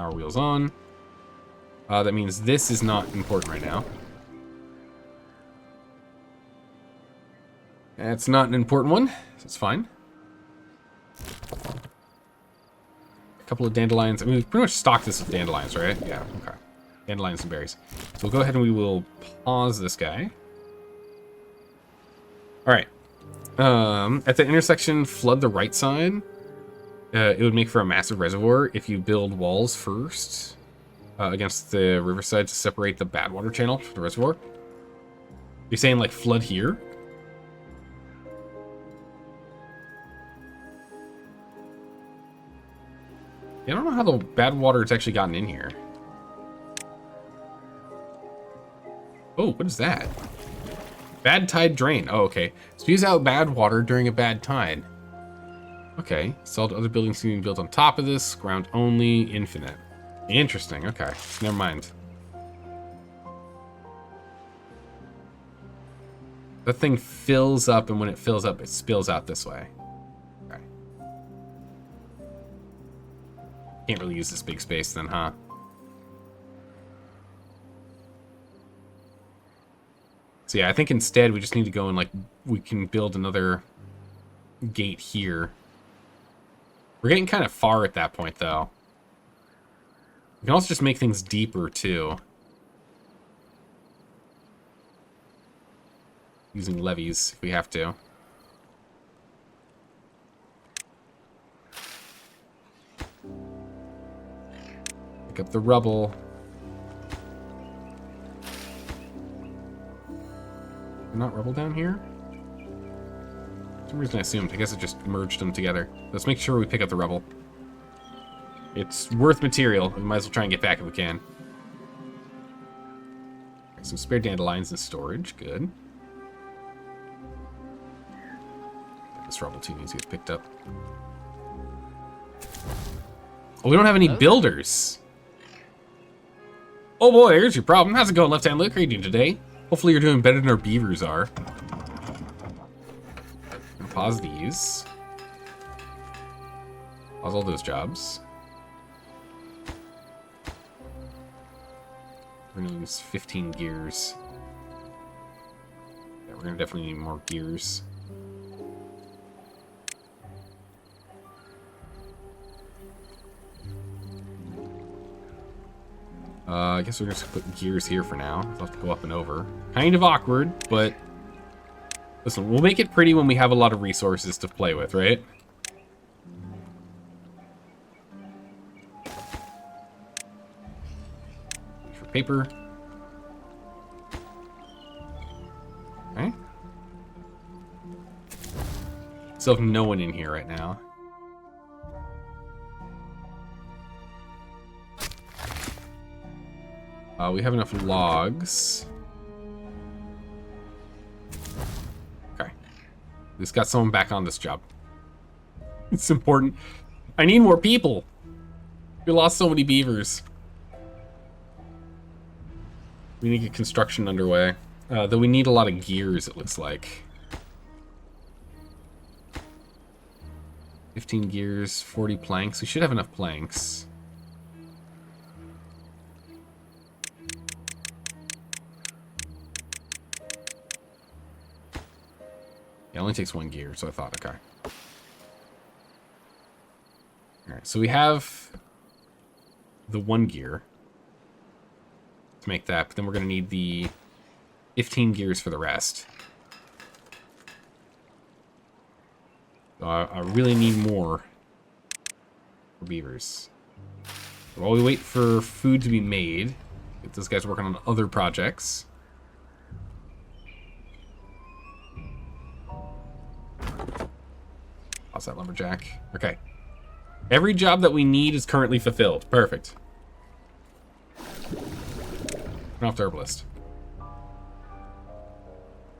Power wheels on. That means this is not important right now. It's not an important one, so it's fine. A couple of dandelions. I mean, we've pretty much stocked this with dandelions, right? Yeah, okay. Dandelions and berries. So we'll go ahead and we will pause this guy. All right. At the intersection, flood the right side. It would make for a massive reservoir if you build walls first against the riverside to separate the bad water channel from the reservoir. You're saying like flood here? Yeah, I don't know how the bad water has actually gotten in here. Oh, what is that? Bad tide drain. Oh, okay. Spews out bad water during a bad tide. Okay. Solved other buildings can be built on top of this. Ground only. Infinite. Interesting. Okay. Never mind. That thing fills up, and when it fills up, it spills out this way. Okay. Can't really use this big space then, huh? So yeah, I think instead we just need to go and, like, we can build another gate here. We're getting kind of far at that point, though. We can also just make things deeper, too. Using levees, if we have to. Pick up the rubble. Not rubble down here? For some reason I assumed. I guess it just merged them together. Let's make sure we pick up the rubble. It's worth material. We might as well try and get back if we can. Some spare dandelions in storage. Good. This rubble too needs to get picked up. Oh, we don't have any builders. Oh boy, here's your problem. How's it going, Left Hand Luke? How are you doing today? Hopefully you're doing better than our beavers are. And pause these. Pause all those jobs. We're gonna use 15 gears. Yeah, we're gonna definitely need more gears. I guess we're just gonna put gears here for now. We'll have to go up and over. Kind of awkward, but listen, we'll make it pretty when we have a lot of resources to play with, right? For paper. Okay. Still have no one in here right now. We have enough logs. Okay. We just got someone back on this job. It's important. I need more people. We lost so many beavers. We need to get construction underway. Though we need a lot of gears, it looks like. 15 gears, 40 planks. We should have enough planks. It only takes one gear, so I thought, okay. Alright, so we have the one gear to make that, but then we're going to need the 15 gears for the rest. So I really need more for beavers. While we wait for food to be made, get those guys working on other projects. How's that, lumberjack? Okay. Every job that we need is currently fulfilled. Perfect. Turn off the herbalist.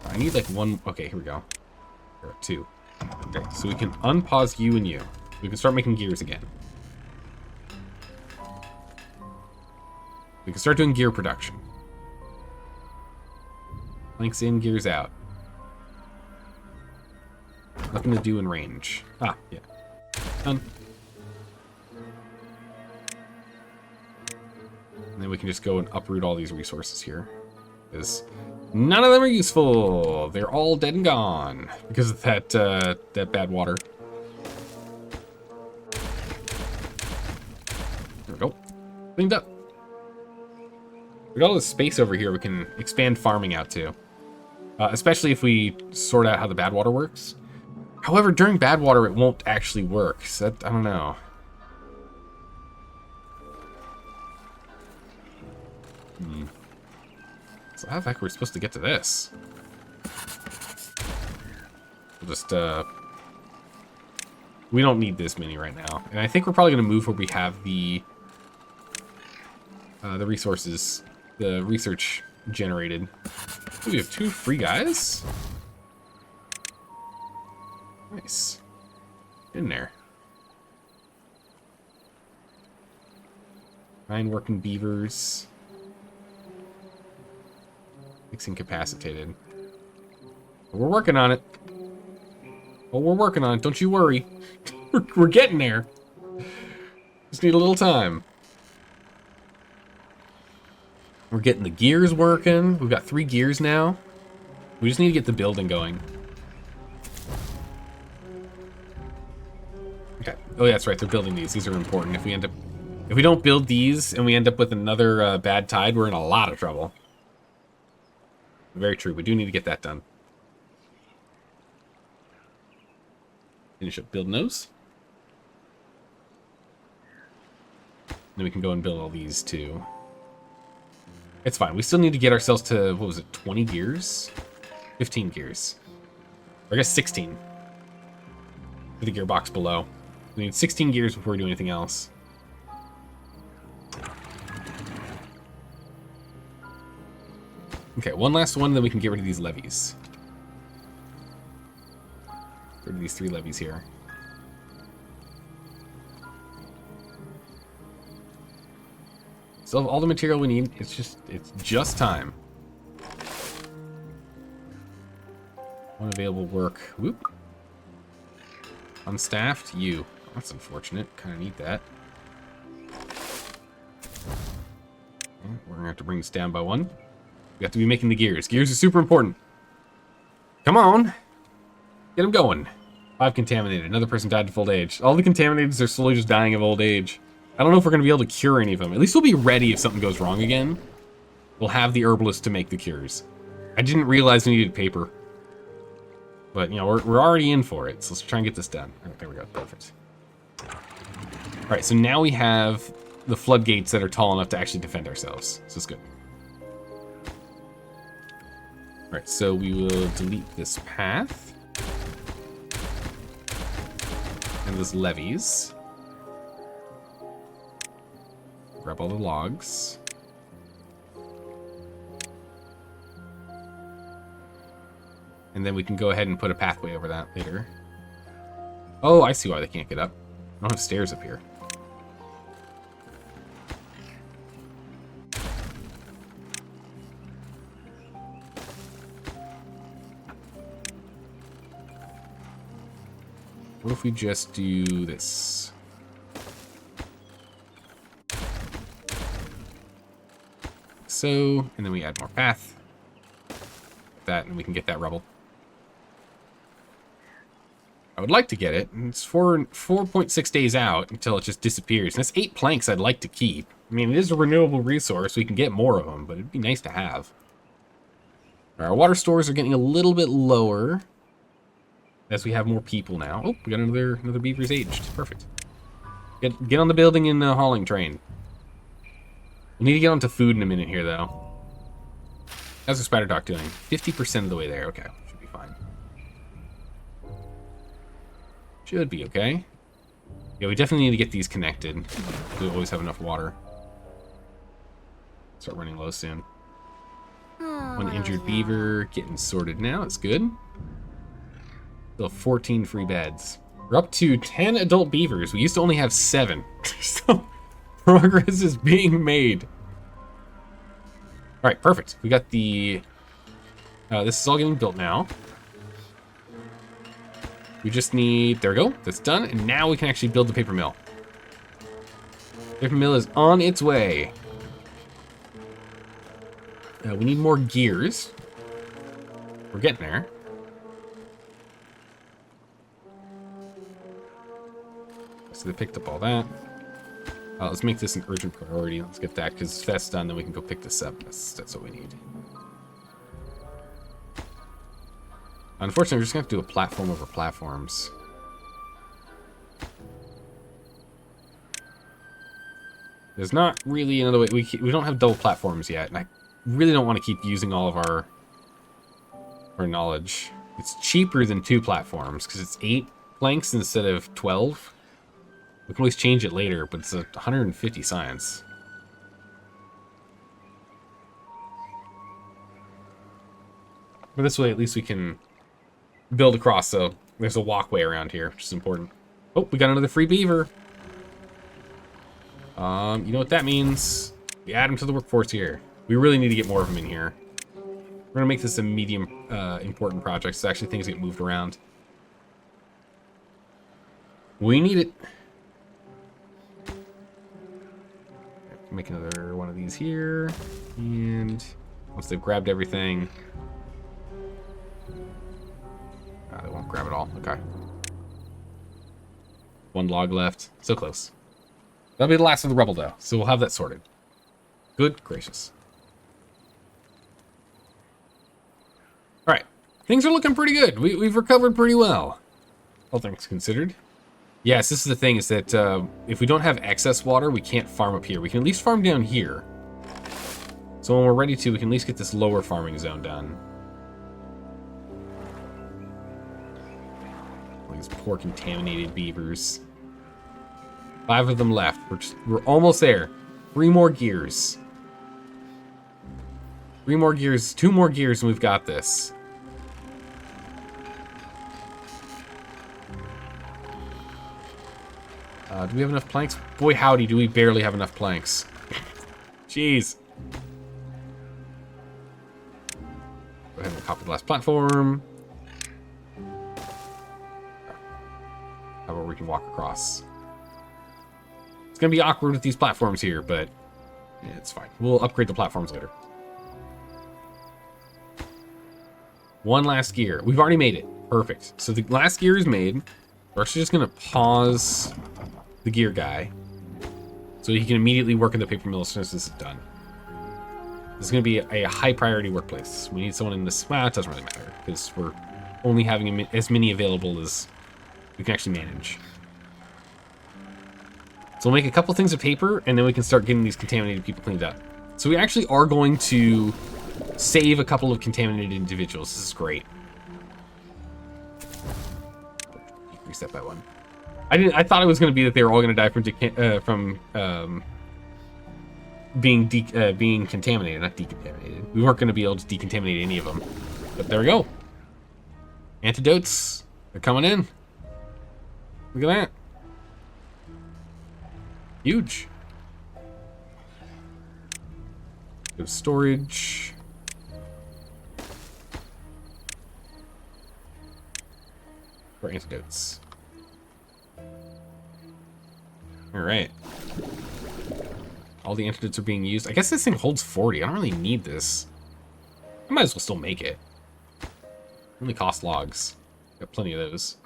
I need like one. Okay, here we go. There are two. Okay, so we can unpause you and you. We can start making gears again. We can start doing gear production. Planks in, gears out. Nothing to do in range. Ah, yeah. Done. then we can just go and uproot all these resources here. Because none of them are useful. They're all dead and gone because of that, that bad water. There we go. Cleaned up. We got all this space over here we can expand farming out to. Especially if we sort out how the bad water works. However, during bad water, it won't actually work. So that, I don't know. So how the heck are we supposed to get to this? We'll just, we don't need this many right now. And I think we're probably going to move where we have the resources, the research generated. Ooh, we have 2 free guys? Nice. In there. 9 working beavers. 6 incapacitated. We're working on it. Well, we're working on it. Don't you worry. We're getting there. Just need a little time. We're getting the gears working. We've got 3 gears now. We just need to get the building going. Okay. Oh, yeah, that's right. They're building these. These are important. If we don't build these and we end up with another bad tide, we're in a lot of trouble. Very true. We do need to get that done. Finish up building those. Then we can go and build all these too. It's fine. We still need to get ourselves to, what was it, 20 gears? 15 gears. Or I guess 16. For the gearbox below. We need 16 gears before we do anything else. Okay, one last one, then we can get rid of these levies. Get rid of these 3 levies here. Still have all the material we need. It's just time. Unavailable work. Whoop. Unstaffed. You. That's unfortunate. Kind of need that. Okay, we're gonna have to bring this down by 1. We have to be making the gears. Gears are super important. Come on. Get them going. 5 contaminated. Another person died of old age. All the contaminateds are slowly just dying of old age. I don't know if we're going to be able to cure any of them. At least we'll be ready if something goes wrong again. We'll have the herbalist to make the cures. I didn't realize we needed paper. But, you know, we're already in for it. So let's try and get this done. All right, there we go. Perfect. All right, so now we have the floodgates that are tall enough to actually defend ourselves. So it's good. All right, so we will delete this path. And those levees. Grab all the logs. And then we can go ahead and put a pathway over that later. Oh, I see why they can't get up. I don't have stairs up here. What if we just do this? So, and then we add more path. That, and we can get that rubble. I would like to get it. It's 4.6 days out until it just disappears. And that's 8 planks I'd like to keep. I mean, it is a renewable resource. We can get more of them, but it'd be nice to have. Our water stores are getting a little bit lower as we have more people now. Oh, we got another beaver's aged. Perfect. Get on the building and hauling train. We need to get onto food in a minute here, though. How's the spider dock doing? 50% of the way there. Okay, should be fine. Should be okay. Yeah, we definitely need to get these connected. We always have enough water. Start running low soon. One injured beaver getting sorted now. It's good. Still 14 free beds. We're up to 10 adult beavers. We used to only have 7. So progress is being made. All right, perfect. We got the... this is all getting built now. We just need... There we go. That's done. And now we can actually build the paper mill. Paper mill is on its way. We need more gears. We're getting there. So they picked up all that. Let's make this an urgent priority. Let's get that, because if that's done, then we can go pick this up. That's what we need. Unfortunately, we're just going to have to do a platform over platforms. There's not really another way. We don't have double platforms yet, and I really don't want to keep using all of our knowledge. It's cheaper than 2 platforms, because it's 8 planks instead of 12. We can always change it later, but it's 150 science. But this way, at least we can build across, so there's a walkway around here, which is important. Oh, we got another free beaver. You know what that means? We add them to the workforce here. We really need to get more of them in here. We're gonna make this a medium important project, so actually things get moved around. We need it. Make another one of these here, and once they've grabbed everything, they won't grab it all. Okay, 1 log left. So close. That'll be the last of the rubble, though, so we'll have that sorted. Good gracious. All right, things are looking pretty good. We've recovered pretty well, all things considered. Yes, this is the thing, is that if we don't have excess water, we can't farm up here. We can at least farm down here. So when we're ready to, we can at least get this lower farming zone done. These poor contaminated beavers. 5 of them left. We're almost there. 3 more gears. 3 more gears, 2 more gears, and we've got this. Do we have enough planks? Boy, howdy, do we barely have enough planks. Jeez. Go ahead and copy the last platform. How about we can walk across? It's going to be awkward with these platforms here, but yeah, it's fine. We'll upgrade the platforms later. 1 last gear. We've already made it. Perfect. So the last gear is made. We're actually just going to pause the gear guy so he can immediately work in the paper mill as soon as this is done. This is going to be a high priority workplace. We need someone in this. Well, it doesn't really matter because we're only having as many available as we can actually manage. So we'll make a couple things of paper, and then we can start getting these contaminated people cleaned up. So we actually are going to save a couple of contaminated individuals. This is great. Decrease that by 1. I thought it was going to be that they were all going to die from being contaminated, not decontaminated. We weren't going to be able to decontaminate any of them, but there we go. Antidotes, they're coming in. Look at that. Huge. Go to storage. For antidotes. All right. All the antidotes are being used. I guess this thing holds 40. I don't really need this. I might as well still make it. Only cost logs. Got plenty of those.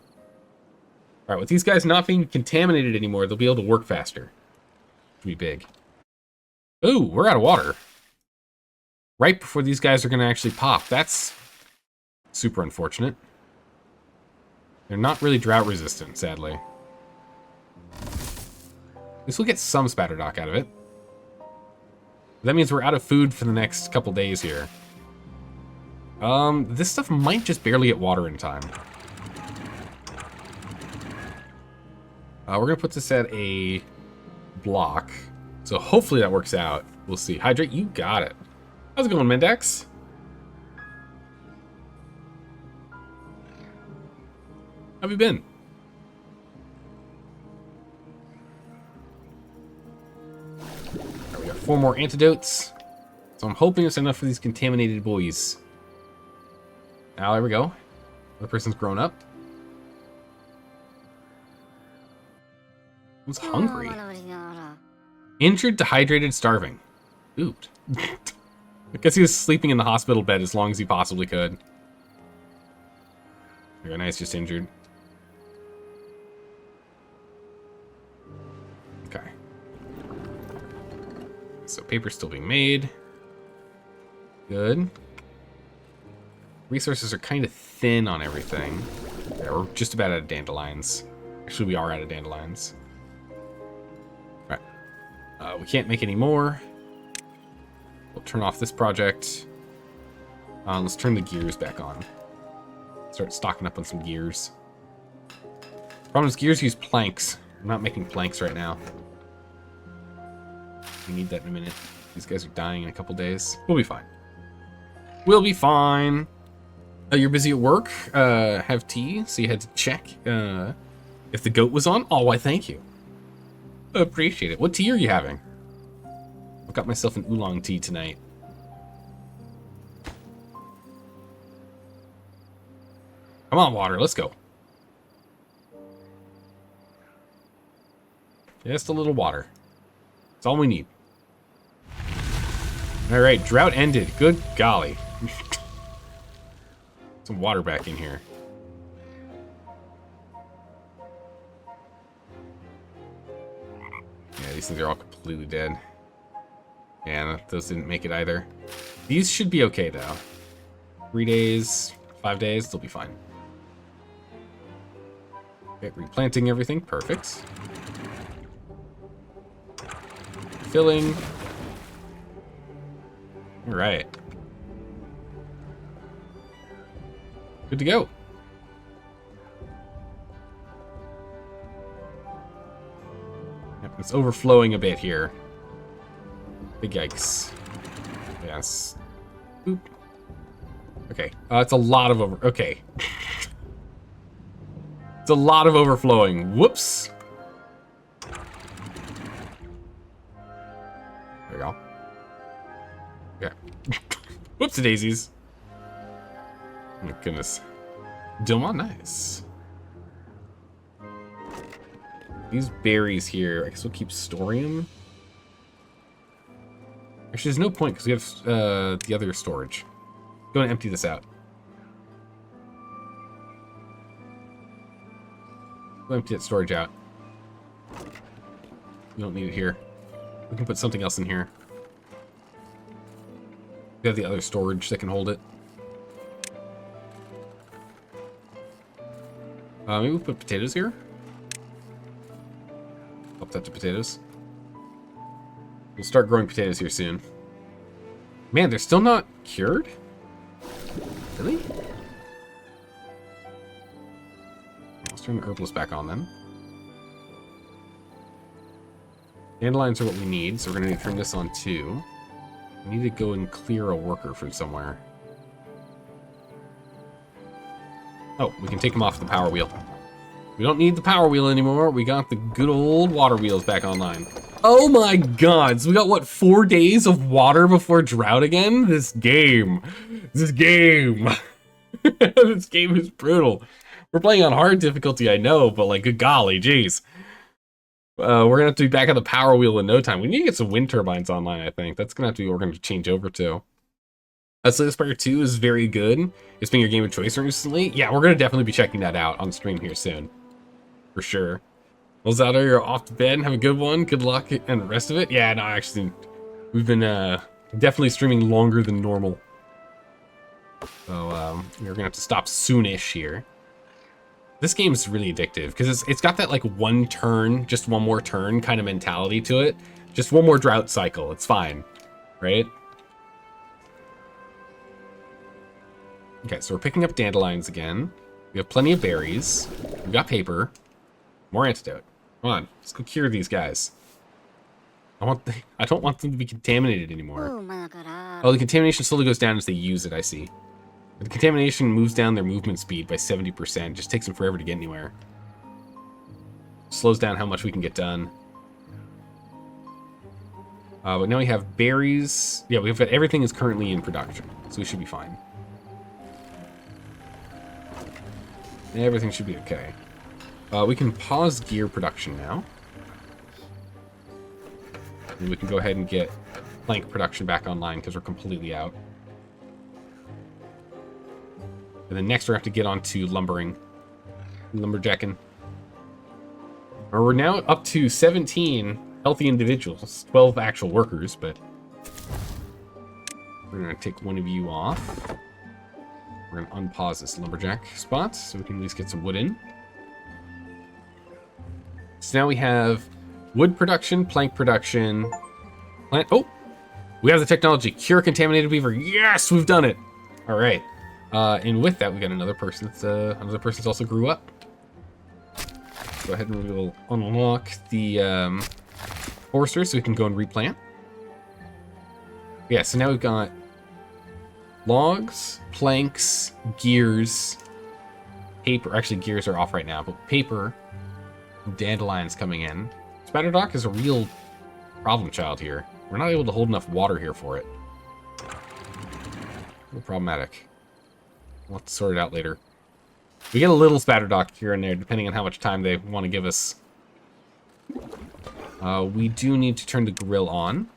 All right, with these guys not being contaminated anymore, they'll be able to work faster. It'll be big. Ooh, we're out of water. Right before these guys are going to actually pop. That's super unfortunate. They're not really drought resistant, sadly. At least we'll get some spatterdock out of it. That means we're out of food for the next couple days here. This stuff might just barely get water in time. We're going to put this at a block. So hopefully that works out. We'll see. Hydrate, you got it. How's it going, Mendex? How have you been? Right, we got 4 more antidotes. So I'm hoping it's enough for these contaminated boys. Now, there we go. The person's grown up. Who's hungry? Injured, dehydrated, starving. Ooped. I guess he was sleeping in the hospital bed as long as he possibly could. Very nice, just injured. Okay. So paper's still being made. Good. Resources are kind of thin on everything. Yeah, we're just about out of dandelions. Actually, we are out of dandelions. All right. We can't make any more. We'll turn off this project. Let's turn the gears back on. Start stocking up on some gears. Problem is, gears use planks. I'm not making planks right now. We need that in a minute. These guys are dying in a couple days. We'll be fine. We'll be fine. You're busy at work. Have tea, so you had to check if the goat was on. Oh, why, thank you. Appreciate it. What tea are you having? I've got myself an oolong tea tonight. Come on, water, let's go. Just a little water. That's all we need. All right, drought ended. Good golly. Some water back in here. Yeah, these things are all completely dead. Yeah, those didn't make it either. These should be okay, though. 3 days, 5 days, they'll be fine. Okay, replanting everything. Perfect. Filling. All right. Good to go. Yep, it's overflowing a bit here. Big yikes. Yes. Boop. Okay. It's a lot of okay. It's a lot of overflowing. Whoops. There we go. Okay. Whoopsie daisies. Oh my goodness. Dilma, nice. These berries here, I guess we'll keep storing them. Actually, there's no point because we have the other storage. Go and empty this out. Go empty that storage out. We don't need it here. We can put something else in here. We have the other storage that can hold it. Maybe we'll put potatoes here. Up that to potatoes. We'll start growing potatoes here soon. Man, they're still not cured? Really? Let's turn the herbalist back on then. Dandelions are what we need, so we're going to turn this on too. We need to go and clear a worker from somewhere. Oh, we can take him off the power wheel. We don't need the power wheel anymore. We got the good old water wheels back online. Oh my god, so we got, what, 4 days of water before drought again? This game. This game is brutal. We're playing on hard difficulty, I know, but like, good golly, jeez. We're gonna have to be back on the power wheel in no time. We need to get some wind turbines online, I think. That's gonna have to be what we're gonna change over to. Slay the Spire 2 is very good. It's been your game of choice recently. Yeah, we're gonna definitely be checking that out on stream here soon. For sure. Well, Zelda, you're off to bed. Have a good one. Good luck and the rest of it. Yeah, no, actually, we've been definitely streaming longer than normal. So we're gonna have to stop soonish here. This game's really addictive because it's got that like one turn, just one more turn kind of mentality to it. Just one more drought cycle. It's fine, right? Okay, so we're picking up dandelions again. We have plenty of berries. We've got paper. More antidote. Come on, let's go cure these guys. I don't want them to be contaminated anymore. Oh, the contamination slowly goes down as they use it, I see. But the contamination moves down their movement speed by 70%. Just takes them forever to get anywhere. Slows down how much we can get done. But now we have berries. Yeah, we've got everything is currently in production, so we should be fine. Everything should be okay. We can pause gear production now. And we can go ahead and get plank production back online because we're completely out. And then next we're going to have to get on to lumberjacking. We're now up to 17 healthy individuals, 12 actual workers, but we're going to take one of you off. We're going to unpause this lumberjack spot so we can at least get some wood in. So now we have wood production, plank production, oh, we have the technology. Cure contaminated beaver. Yes, we've done it. All right. And with that, we got another person that's also grew up. Go ahead and we'll unlock the forester so we can go and replant. Yeah, so now we've got logs, planks, gears, paper. Actually, gears are off right now, but paper, dandelions coming in. Spatterdock is a real problem child here. We're not able to hold enough water here for it. A little problematic. We'll have to sort it out later. We get a little spatterdock here and there, depending on how much time they want to give us. We do need to turn the grill on.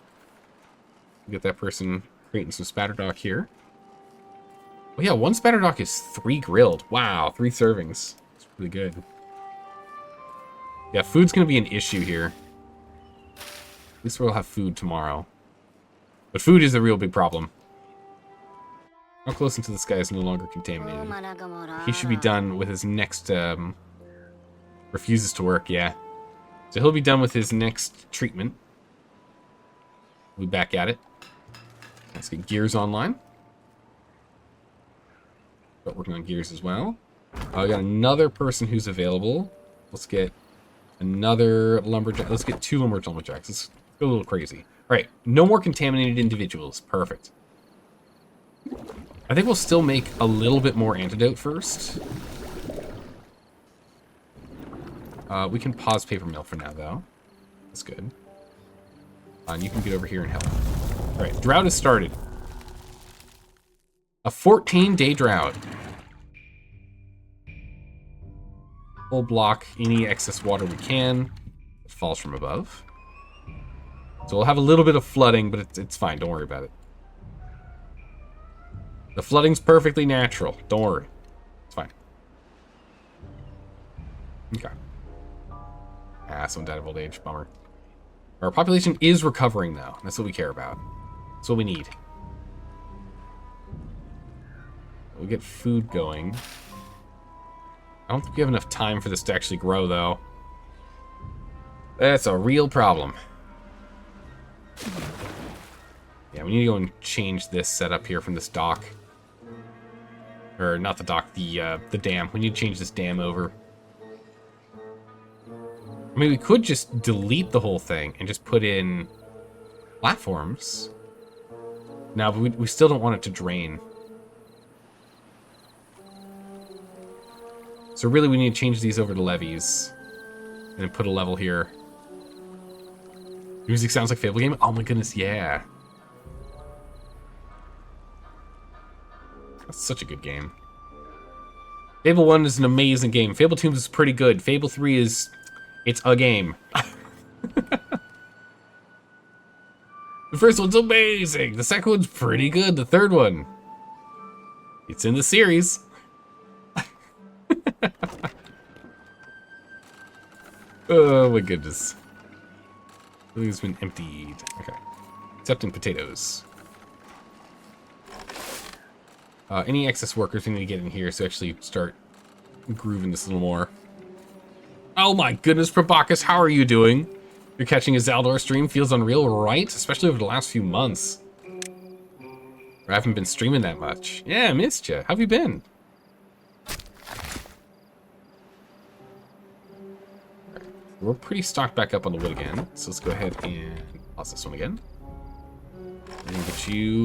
Get that person creating some spatterdock here. Oh yeah, one spatterdock is 3 grilled. Wow, 3 servings. That's really good. Yeah, food's going to be an issue here. At least we'll have food tomorrow. But food is a real big problem. How close into this guy is no longer contaminated? He should be done with his next, refuses to work, yeah. So he'll be done with his next treatment. We'll be back at it. Let's get gears online. Start working on gears as well. We got another person who's available. Let's get another lumberjack. Let's get 2 lumberjacks. Let's go a little crazy. All right, no more contaminated individuals. Perfect. I think we'll still make a little bit more antidote first. We can pause paper mill for now, though. That's good. And you can get over here and help. All right, drought has started. A 14-day drought. We'll block any excess water we can. It falls from above. So we'll have a little bit of flooding, but it's fine. Don't worry about it. The flooding's perfectly natural. Don't worry. It's fine. Okay. Someone died of old age. Bummer. Our population is recovering, though. That's what we care about. That's what we need. We'll get food going. I don't think we have enough time for this to actually grow, though. That's a real problem. Yeah, we need to go and change this setup here from this dock. Or not the dock, the dam. We need to change this dam over. I mean, we could just delete the whole thing and just put in platforms. No, but we still don't want it to drain. So really we need to change these over to levees. And then put a level here. Music sounds like Fable game? Oh my goodness, yeah. That's such a good game. Fable 1 is an amazing game. Fable 2 is pretty good. Fable 3 is... it's a game. The first one's amazing. The second one's pretty good. The third one... it's in the series. Oh my goodness. Everything's been emptied. Okay. Except in potatoes. Any excess workers we need to get in here so actually start grooving this a little more. Oh my goodness, Probakis, how are you doing? You're catching a Zaldor stream, feels unreal, right? Especially over the last few months. I haven't been streaming that much. Yeah, I missed you. How have you been? We're pretty stocked back up on the wood again. So let's go ahead and pause this one again. And get you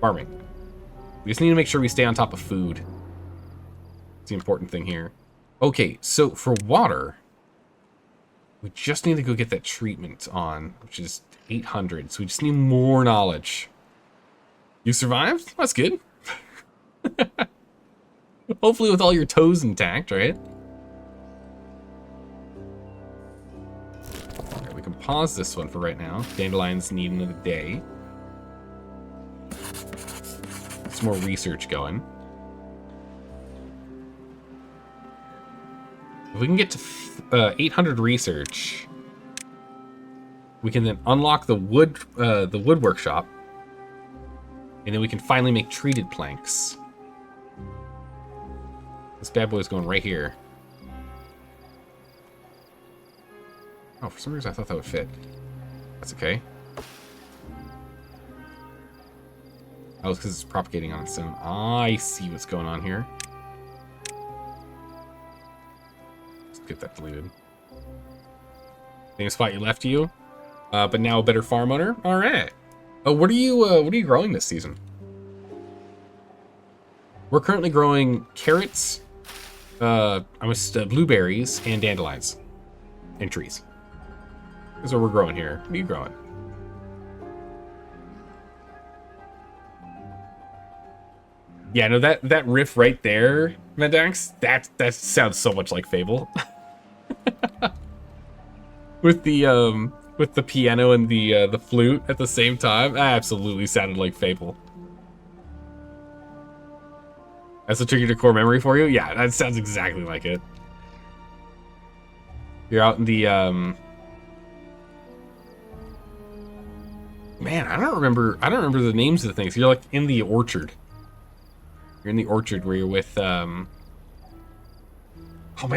farming. We just need to make sure we stay on top of food. It's the important thing here. Okay, so for water, we just need to go get that treatment on, which is 800. So we just need more knowledge. You survived? That's good. Hopefully with all your toes intact, right? Alright, we can pause this one for right now. Dandelions need another day. some more research going. If we can get to 800 research, we can then unlock the wood workshop, and then we can finally make treated planks. This bad boy's going right here. Oh, for some reason I thought that would fit. That's okay. Oh, it's because it's propagating on its own. I see what's going on here. Let's get that deleted. Same spot you left you, but now a better farm owner. All right. Oh, what are you growing this season? We're currently growing carrots, blueberries, and dandelions, and trees. That's what we're growing here. What are you growing? Yeah, no, that riff right there, Medax, that sounds so much like Fable. with the piano and the flute at the same time, absolutely sounded like Fable. That's a triggered a core memory for you? Yeah, that sounds exactly like it. You're out in the man, I don't remember the names of the things. You're like in the orchard. You're in the orchard where you're with oh man,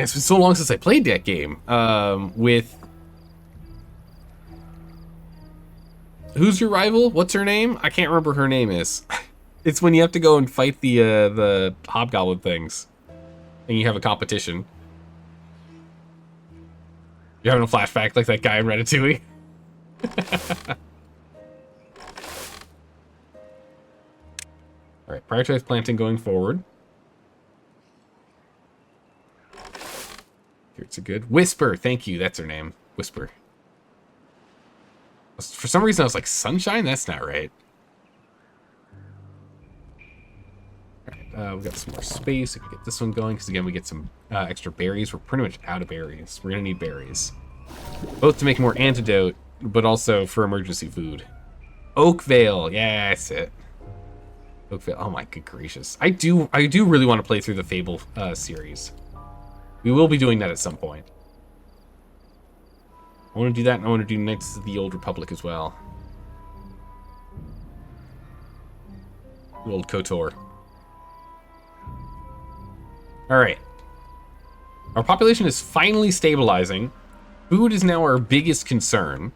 it's been so long since I played that game. With who's your rival? What's her name? I can't remember her name is. It's when you have to go and fight the hobgoblin things, and you have a competition. You're having a flashback like that guy in Ratatouille. All right, prioritize planting going forward. Here's a good Whisper. Thank you. That's her name. Whisper. For some reason, I was like Sunshine. That's not right. We got some more space. I can get this one going because again, we get some extra berries. We're pretty much out of berries. We're gonna need berries, both to make more antidote, but also for emergency food. Oakvale, yeah, that's it. Oakvale. Oh my good gracious! I do really want to play through the Fable series. We will be doing that at some point. I want to do that, and I want to do Knights of the Old Republic as well. The old KOTOR. Alright. Our population is finally stabilizing. Food is now our biggest concern.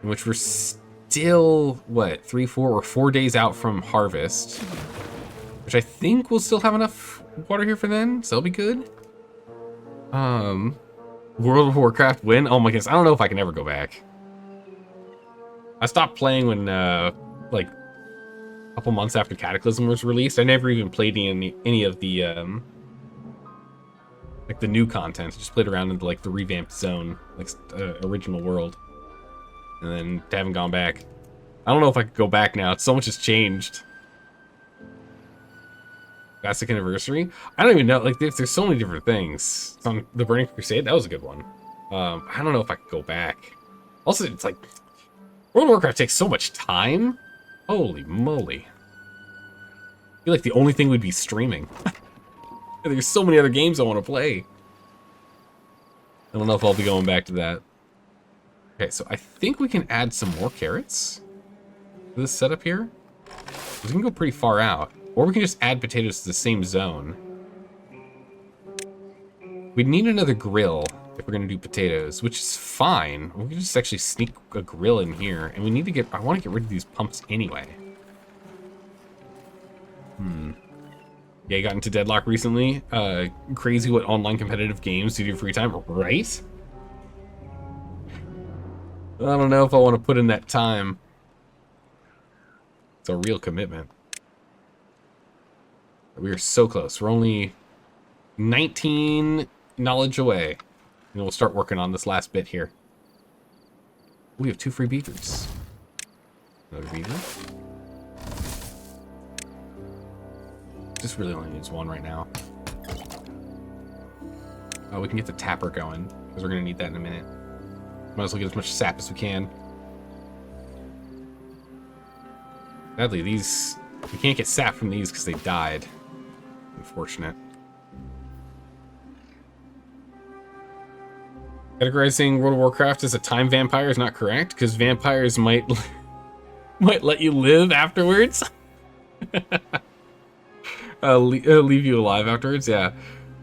In which we're still, what, 4 days out from harvest. Which I think we'll still have enough water here for then, so that'll be good. World of Warcraft win? Oh my goodness, I don't know if I can ever go back. I stopped playing when, like, a couple months after Cataclysm was released. I never even played any of the, like, the new content. I just played around in, like, the revamped zone, like, original world. And then haven't gone back. I don't know if I could go back now. So much has changed. Classic Anniversary? I don't even know. Like, there's so many different things. It's on the Burning Crusade. That was a good one. I don't know if I could go back. Also, it's like, World of Warcraft takes so much time. Holy moly. I feel like the only thing would be streaming. There's so many other games I want to play. I don't know if I'll be going back to that. Okay, so I think we can add some more carrots to this setup here. We can go pretty far out. Or we can just add potatoes to the same zone. We'd need another grill if we're gonna do potatoes, which is fine. We can just actually sneak a grill in here. And we need to get, I want to get rid of these pumps anyway. Yeah, you got into Deadlock recently. Crazy what online competitive games do to your free time, right? I don't know if I want to put in that time. It's a real commitment. We are so close. We're only 19 knowledge away. And we'll start working on this last bit here. We have 2 free beavers. Another beaver. This really only needs 1 right now. Oh, we can get the tapper going, because we're going to need that in a minute. Might as well get as much sap as we can. Sadly, these... We can't get sap from these because they died. Unfortunate. Categorizing World of Warcraft as a time vampire is not correct, because vampires might let you live afterwards. Leave you alive afterwards, yeah.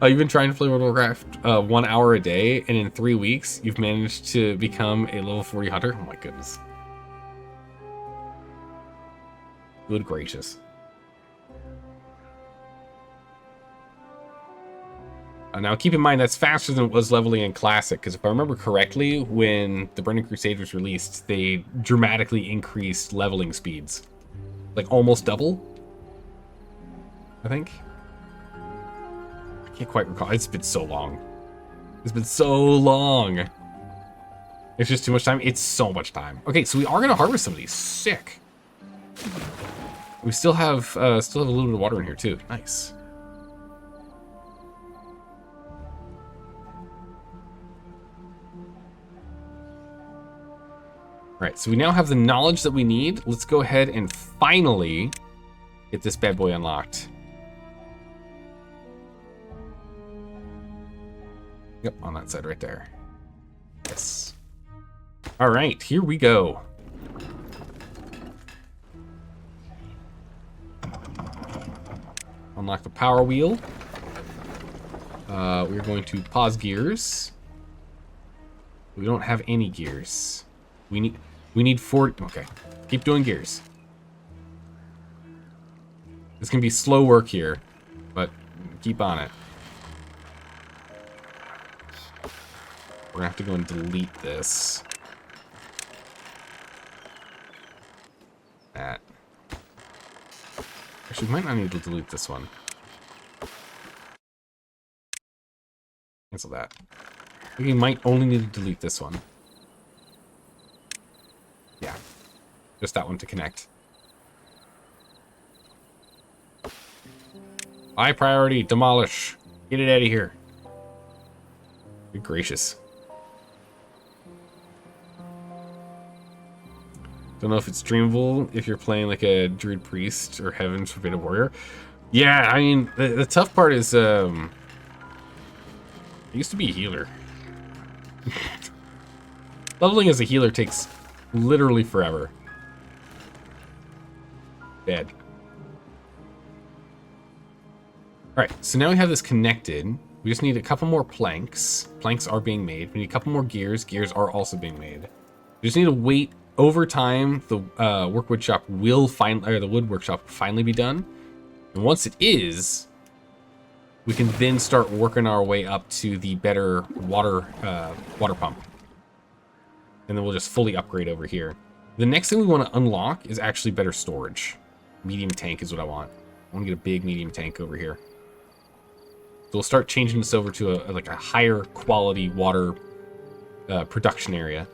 You've been trying to play World of Warcraft 1 hour a day, and in 3 weeks, you've managed to become a level 40 hunter? Oh my goodness. Good gracious. Now, keep in mind, that's faster than it was leveling in Classic, because if I remember correctly, when the Burning Crusade was released, they dramatically increased leveling speeds. Like, almost double, I think. I can't quite recall. It's been so long. It's been so long. It's just too much time. It's so much time. Okay, so we are going to harvest some of these. Sick. We still have a little bit of water in here, too. Nice. Alright, so we now have the knowledge that we need. Let's go ahead and finally get this bad boy unlocked. Yep, on that side right there. Yes. Alright, here we go. Unlock the power wheel. We're going to pause gears. We don't have any gears. We need 40. Okay, keep doing gears. This can be slow work here, but keep on it. We're gonna have to go and delete this. That. Actually, we might not need to delete this one. Cancel that. We might only need to delete this one. Yeah. Just that one to connect. High priority, demolish. Get it out of here. Good gracious. Don't know if it's streamable if you're playing like a druid priest or heaven's forbidden warrior. Yeah, I mean, the tough part is I used to be a healer. Leveling as a healer takes literally forever. Dead. Alright, so now we have this connected. We just need a couple more planks. Planks are being made. We need a couple more gears. Gears are also being made. We just need to wait. Over time, the work workshop will finally, or the wood workshop will finally be done. And once it is, we can then start working our way up to the better water pump. And then we'll just fully upgrade over here. The next thing we want to unlock is actually better storage. Medium tank is what I want. I want to get a big medium tank over here. So we'll start changing this over to a higher quality water production area.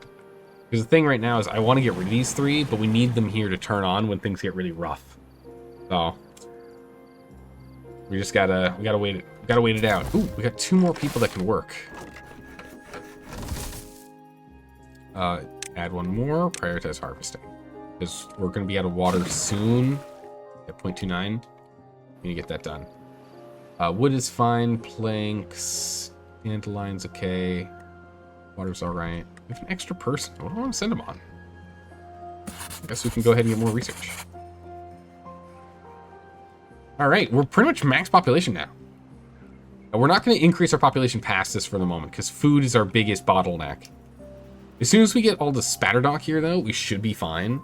Because the thing right now is I want to get rid of these 3, but we need them here to turn on when things get really rough. So we just gotta wait it out. Ooh, we got 2 more people that can work. Add 1 more. Prioritize harvesting, because we're gonna be out of water soon. At 0.29, we need to get that done. Wood is fine. Planks, dandelions, okay. Water's all right. We have an extra person. What do I want to send them on? I guess we can go ahead and get more research. All right, we're pretty much max population now. We're not going to increase our population past this for the moment because food is our biggest bottleneck. As soon as we get all the spatterdock here, though, we should be fine.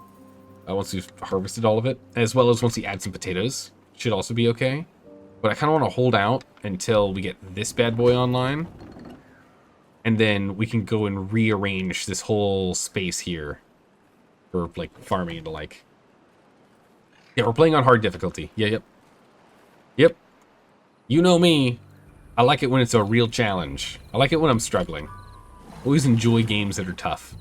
Once we've harvested all of it, as well as once we add some potatoes, should also be okay. But I kind of want to hold out until we get this bad boy online. And then we can go and rearrange this whole space here for, like, farming into, like... Yeah, we're playing on hard difficulty. Yeah, yep. You know me. I like it when it's a real challenge. I like it when I'm struggling. Always enjoy games that are tough.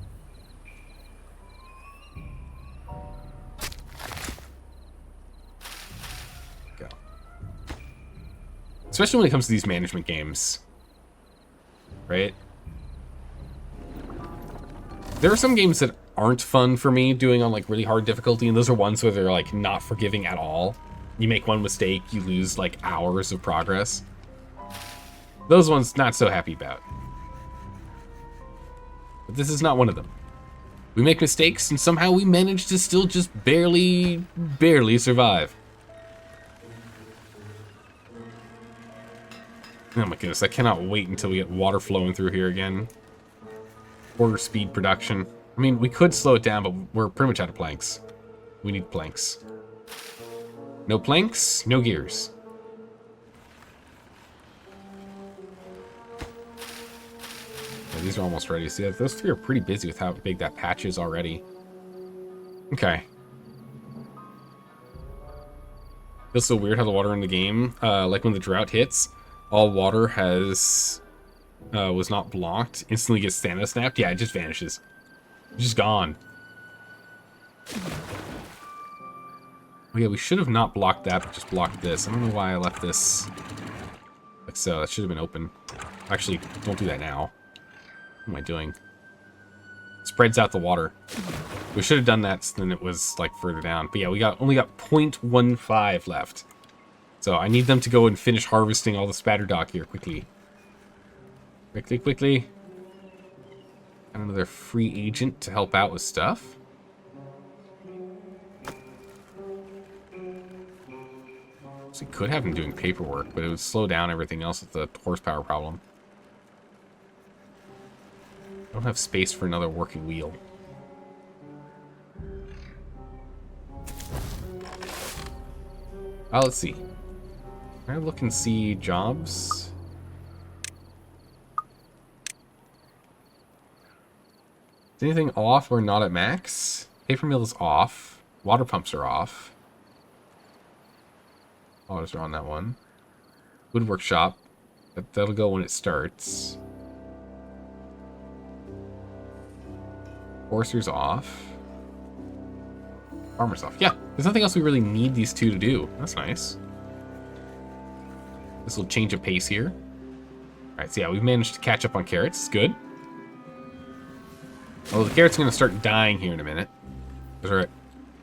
Go. Especially when it comes to these management games. Right? There are some games that aren't fun for me doing on like really hard difficulty, and those are ones where they're like not forgiving at all. You make one mistake, you lose like hours of progress. Those ones, not so happy about. But this is not one of them. We make mistakes, and somehow we manage to still just barely survive. Oh my goodness, I cannot wait until we get water flowing through here again. Quarter speed production. I mean, we could slow it down, but we're pretty much out of planks. We need planks. No planks, no gears. Yeah, these are almost ready. See, those three are pretty busy with how big that patch is already. Okay. Feels so weird how the water in the game, like when the drought hits, all water was not blocked, instantly gets stamina snapped. Yeah, it just vanishes. It's just gone. Oh yeah, we should have not blocked that, but just blocked this. I don't know why I left this like so. That should have been open. Actually, don't do that now. What am I doing? Spreads out the water. We should have done that so then it was like further down. But yeah, we only got 0.15 left. So I need them to go and finish harvesting all the spatter dock here quickly. Quickly. Got another free agent to help out with stuff. So we could have him doing paperwork, but it would slow down everything else with the horsepower problem. I don't have space for another working wheel. Let's see. Can I look and see jobs? Is anything off or not at max? Paper mill is off. Water pumps are off. Autos are on that one. Wood workshop. That'll go when it starts. Forcer's off. Farmer's off. Yeah, there's nothing else we really need these two to do. That's nice. This will change of pace here. Alright, so yeah, we've managed to catch up on carrots. It's good. Oh, the carrots are going to start dying here in a minute. Because we're at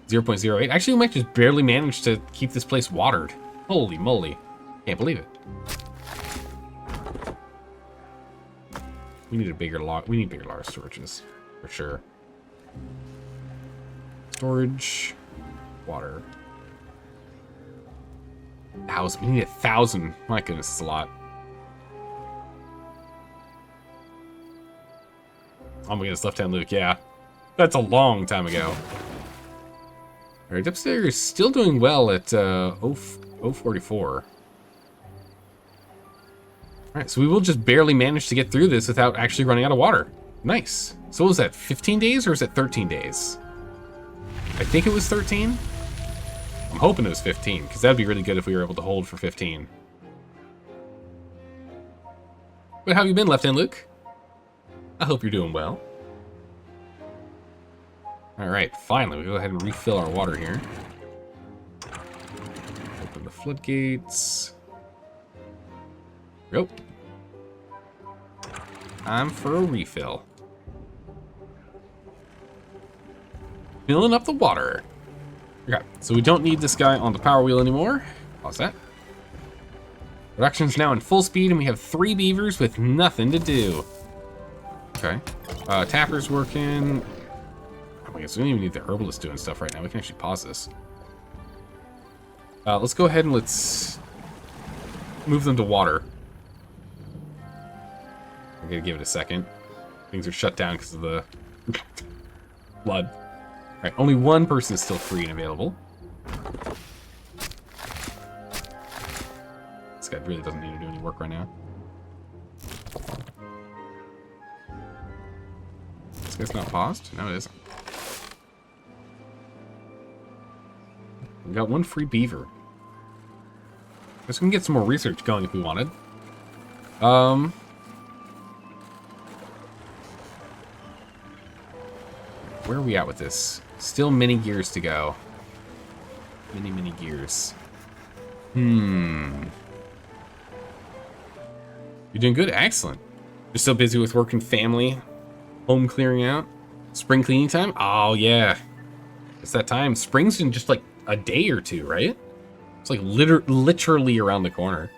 0.08. Actually, we might just barely manage to keep this place watered. Holy moly. Can't believe it. We need a bigger log. We need bigger large storages. For sure. Storage. Water. 1,000. We need 1,000. My goodness, it's a lot. Oh my goodness, left-hand Luke, yeah. That's a long time ago. Alright, upstairs still doing well at 044. Alright, so we will just barely manage to get through this without actually running out of water. Nice. So what was that, 15 days or is it 13 days? I think it was 13. I'm hoping it was 15, because that'd be really good if we were able to hold for 15. But how have you been, Left Hand Luke? I hope you're doing well. Alright, finally, we'll go ahead and refill our water here. Open the floodgates. Yep. Time for a refill. Filling up the water. Okay, so we don't need this guy on the power wheel anymore. Pause that. Production's now in full speed, and we have 3 beavers with nothing to do. Okay. Tapper's working. Oh my gosh, we don't even need the herbalist doing stuff right now. We can actually pause this. Let's go ahead and let's move them to water. I'm gonna give it a second. Things are shut down because of the flood. Alright, only one person is still free and available. This guy really doesn't need to do any work right now. This guy's not paused? No, it isn't. We got 1 free beaver. Guess we can get some more research going if we wanted. Where are we at with this? Still many gears to go. Many gears. You're doing good? Excellent. You're still busy with work and family. Home clearing out. Spring cleaning time? Oh, yeah. It's that time. Spring's in just like a day or two, right? It's like literally around the corner.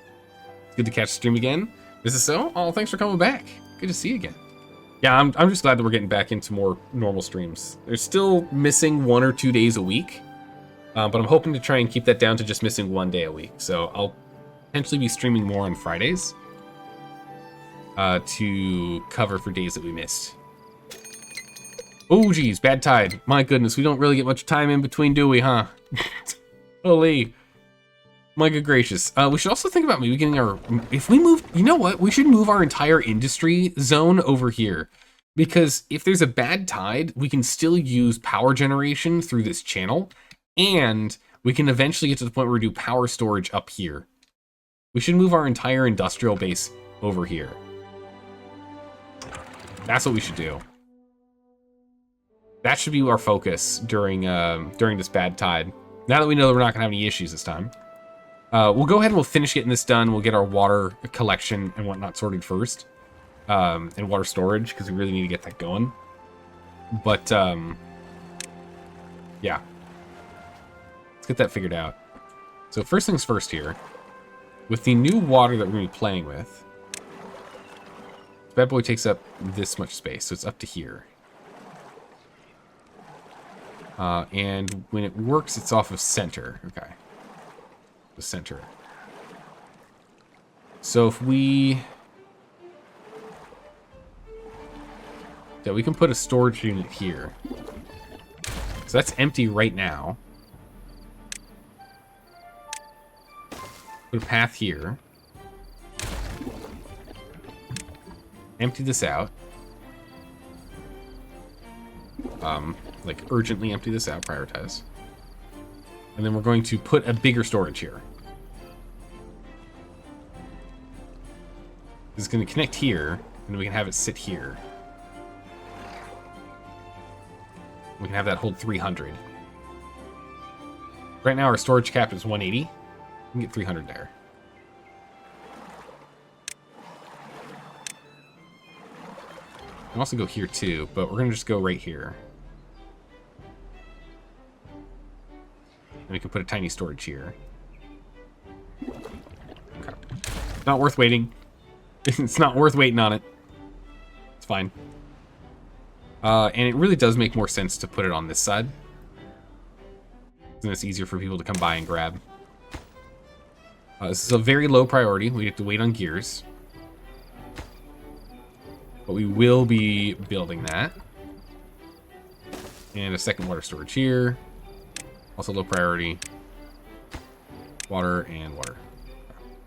It's good to catch the stream again. This is so? Oh, thanks for coming back. Good to see you again. Yeah, I'm just glad that we're getting back into more normal streams. They're still missing 1 or 2 days a week. But I'm hoping to try and keep that down to just missing 1 day a week. So I'll potentially be streaming more on Fridays to cover for days that we missed. Oh, geez, bad tide. My goodness, we don't really get much time in between, do we, huh? Holy. My good gracious. We should also think about maybe getting our... If we move... You know what? We should move our entire industry zone over here. Because if there's a bad tide, we can still use power generation through this channel. And we can eventually get to the point where we do power storage up here. We should move our entire industrial base over here. That's what we should do. That should be our focus during this bad tide. Now that we know that we're not going to have any issues this time. We'll go ahead and we'll finish getting this done. We'll get our water collection and whatnot sorted first. And water storage, because we really need to get that going. But, yeah. Let's get that figured out. So first things first here. With the new water that we're going to be playing with, this bad boy takes up this much space, so it's up to here. And when it works, it's off of center. Okay. The center. So if we... Yeah, we can put a storage unit here. So that's empty right now. Put a path here. Empty this out. Like urgently empty this out, prioritize. And then we're going to put a bigger storage here. This is going to connect here, and then we can have it sit here. We can have that hold 300. Right now our storage cap is 180. We can get 300 there. We can also go here too, but we're going to just go right here. And we can put a tiny storage here. Okay. Not worth waiting. It's not worth waiting on it. It's fine. And it really does make more sense to put it on this side. Then it's easier for people to come by and grab. This is a very low priority. We have to wait on gears. But we will be building that. And a second water storage here. Also low priority. Water and water.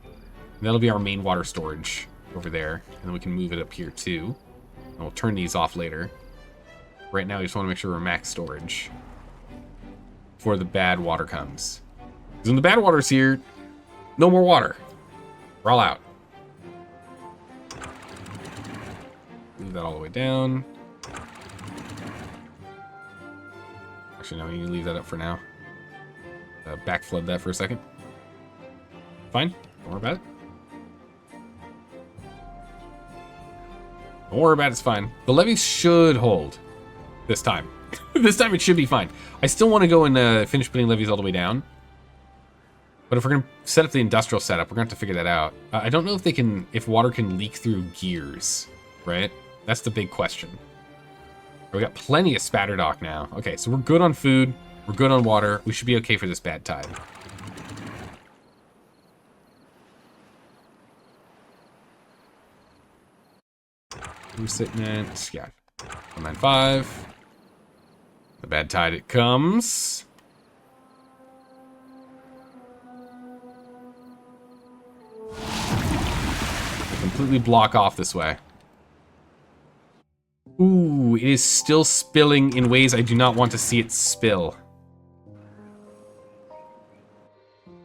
And that'll be our main water storage over there. And then we can move it up here too. And we'll turn these off later. Right now we just want to make sure we're max storage before the bad water comes. Because when the bad water's here, no more water. We're all out. Move that all the way down. Actually, no, we need to leave that up for now. Back flood that for a second. Fine. Don't worry about it. Don't worry about it. It's fine. The levees should hold this time. This time it should be fine. I still want to go and finish putting levees all the way down. But if we're going to set up the industrial setup, we're going to have to figure that out. I don't know if they can, if water can leak through gears, right? That's the big question. We got plenty of spatter dock now. Okay, so we're good on food. We're good on water. We should be okay for this bad tide. We're sitting at, yeah, 195. The bad tide, it comes. Completely block off this way. Ooh, it is still spilling in ways I do not want to see it spill.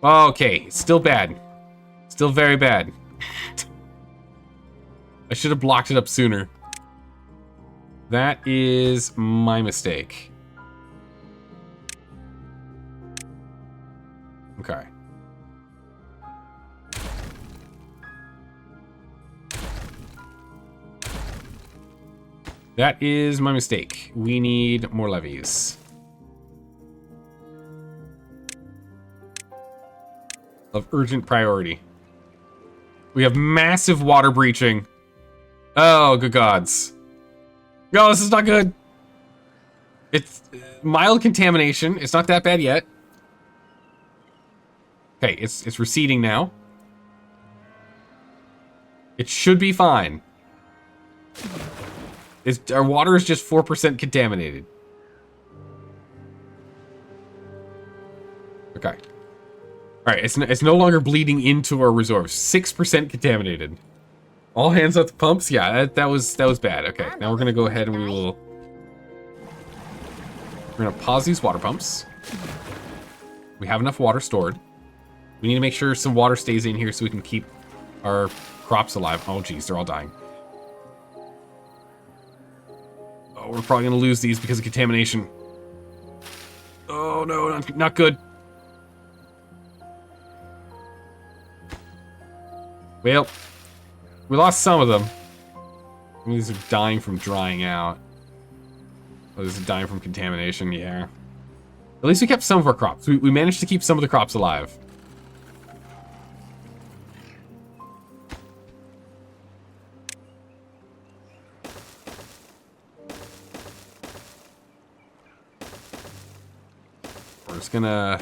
Okay, it's still bad. Still very bad. I should have blocked it up sooner. That is my mistake. Okay. That is my mistake. We need more levees. Of urgent priority. We have massive water breaching. Oh, good gods. No, this is not good. It's mild contamination. It's not that bad yet. Okay, it's receding now. It should be fine. Our water is just 4% contaminated. Okay. Alright, it's no longer bleeding into our reserves. 6% contaminated. All hands at the pumps? Yeah, that was bad. Okay, now we're gonna go ahead and we're gonna pause these water pumps. We have enough water stored. We need to make sure some water stays in here so we can keep our crops alive. Oh geez, they're all dying. Oh, we're probably gonna lose these because of contamination. Oh no, not good. Well, we lost some of them. These are dying from drying out. Oh, these are dying from contamination, yeah. At least we kept some of our crops. We managed to keep some of the crops alive. We're just gonna...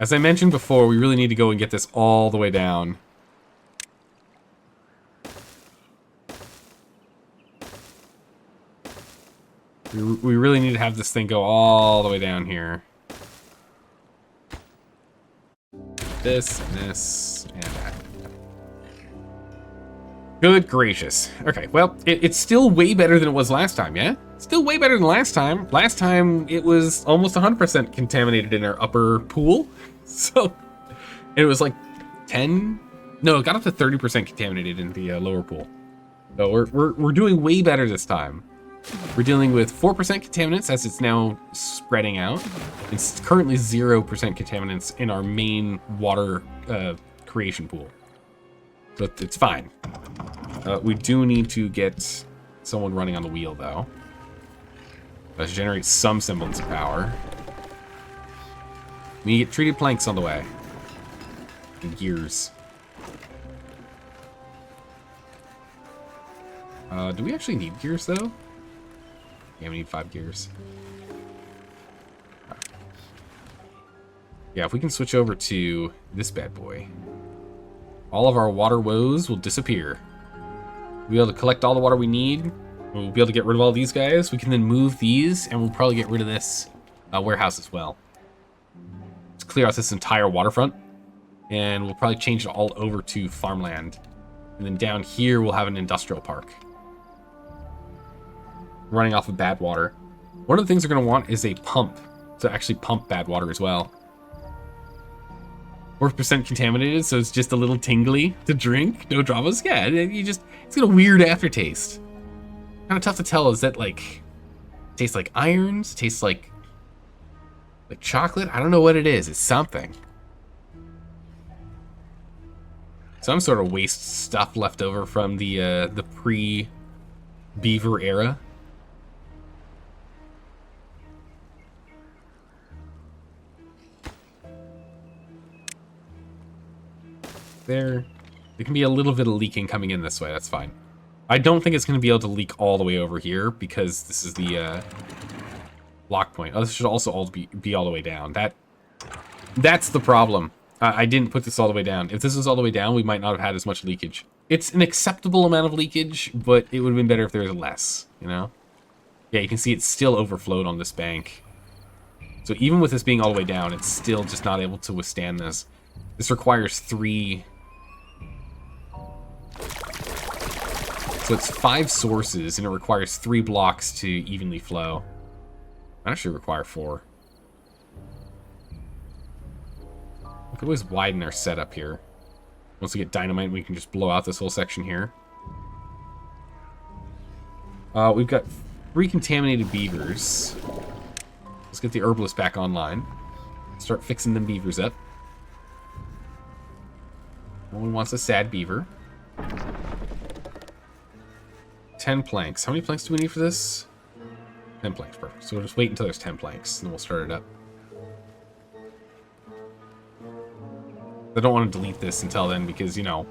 As I mentioned before, we really need to go and get this all the way down. We really need to have this thing go all the way down here. This, and this, and that. Good gracious. Okay, well, it's still way better than it was last time, yeah? Still way better than last time. Last time, it was almost 100% contaminated in our upper pool. So, it was like 10... No, it got up to 30% contaminated in the lower pool. So we're doing way better this time. We're dealing with 4% contaminants as it's now spreading out. It's currently 0% contaminants in our main water creation pool. So it's fine. We do need to get someone running on the wheel, though. Let's generate some semblance of power. We need to get treated planks on the way. And gears. Do we actually need gears, though? Yeah, we need 5 gears. Yeah, if we can switch over to this bad boy, all of our water woes will disappear. We'll be able to collect all the water we need. We'll be able to get rid of all these guys. We can then move these, and we'll probably get rid of this warehouse as well. Let's clear out this entire waterfront, and we'll probably change it all over to farmland. And then down here, we'll have an industrial park. Running off of bad water. One of the things we're going to want is a pump to actually pump bad water as well. 4% contaminated, so it's just a little tingly to drink. No dramas. Yeah, it's got a weird aftertaste. Kind of tough to tell. Is that like tastes like irons? Tastes like chocolate? I don't know what it is. It's something. Some sort of waste stuff left over from the pre-beaver era. There can be a little bit of leaking coming in this way. That's fine. I don't think it's going to be able to leak all the way over here because this is the lock point. Oh, this should also all be all the way down. That's the problem. I didn't put this all the way down. If this was all the way down, we might not have had as much leakage. It's an acceptable amount of leakage, but it would have been better if there was less, you know? Yeah, you can see it's still overflowed on this bank. So even with this being all the way down, it's still just not able to withstand this. This requires 3... So it's 5 sources, and it requires 3 blocks to evenly flow. Might actually require 4. We could always widen our setup here. Once we get dynamite, we can just blow out this whole section here. We've got 3 contaminated beavers. Let's get the herbalist back online. Start fixing them beavers up. No one wants a sad beaver. 10 planks. How many planks do we need for this? 10 planks, perfect. So we'll just wait until there's 10 planks, and then we'll start it up. I don't want to delete this until then because, you know,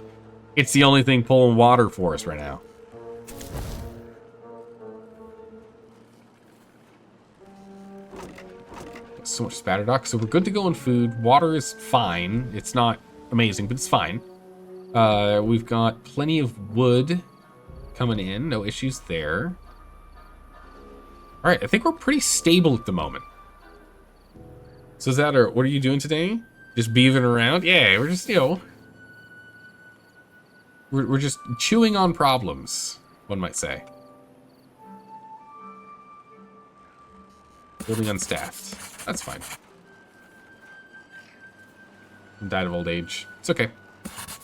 it's the only thing pulling water for us right now. So much spatter dock. So we're good to go on food. Water is fine. It's not amazing, but it's fine. We've got plenty of wood coming in. No issues there. All right, I think we're pretty stable at the moment. So is that, or what are you doing today? Just beaving around? Yeah, we're just, you know, we're just chewing on problems, one might say. Building unstaffed. That's fine. Died of old age. It's okay.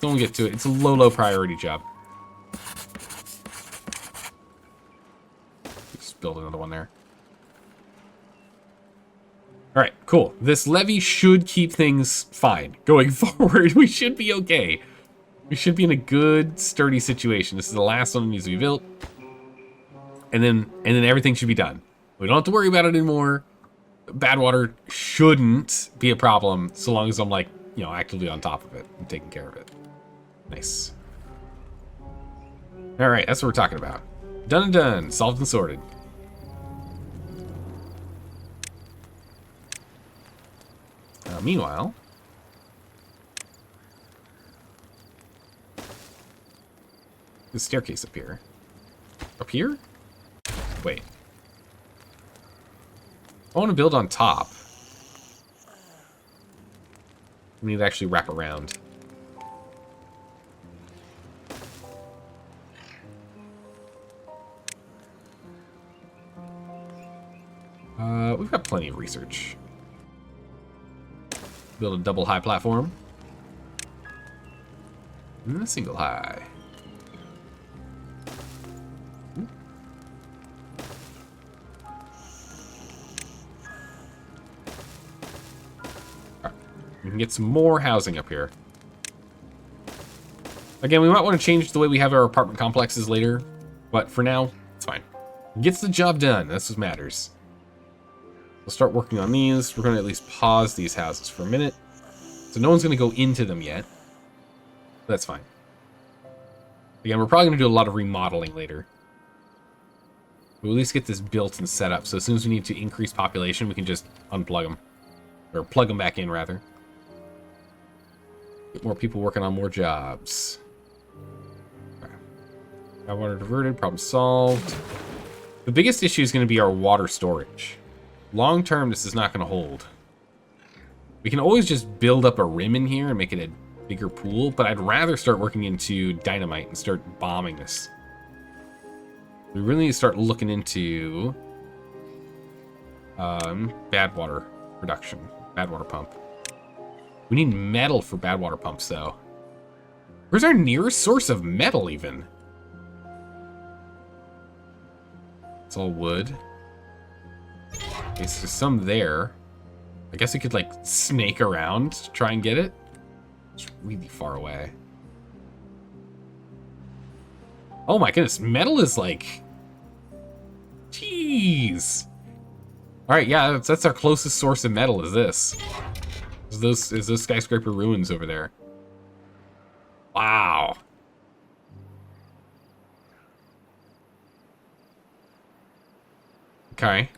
Don't get to it. It's a low priority job. Just build another one there. All right, cool. This levee should keep things fine going forward. We should be okay. We should be in a good, sturdy situation. This is the last one that needs to be built, and then everything should be done. We don't have to worry about it anymore. Bad water shouldn't be a problem so long as I'm, like, you know, actively on top of it and taking care of it. Nice. All right, that's what we're talking about. Done and done. Solved and sorted. Meanwhile, the staircase up here. Up here? Wait. I want to build on top. We need to actually wrap around. We've got plenty of research. Build a double high platform. And a single high. Right. We can get some more housing up here. Again, we might want to change the way we have our apartment complexes later, but for now, it's fine. Gets the job done. That's what matters. We'll start working on these. We're going to at least pause these houses for a minute. So no one's going to go into them yet. That's fine. Again, we're probably going to do a lot of remodeling later. We'll at least get this built and set up. So as soon as we need to increase population, we can just unplug them. Or plug them back in, rather. Get more people working on more jobs. Okay. Got water diverted. Problem solved. The biggest issue is going to be our water storage. Long term, this is not going to hold. We can always just build up a rim in here and make it a bigger pool, but I'd rather start working into dynamite and start bombing this. We really need to start looking into bad water production, bad water pump. We need metal for bad water pumps, though. Where's our nearest source of metal, even? It's all wood. Okay, so there's some there. I guess we could, like, snake around to try and get it. It's really far away. Oh my goodness, metal is like... Jeez. Alright, yeah, that's our closest source of metal, is this. Is those skyscraper ruins over there. Wow. Okay.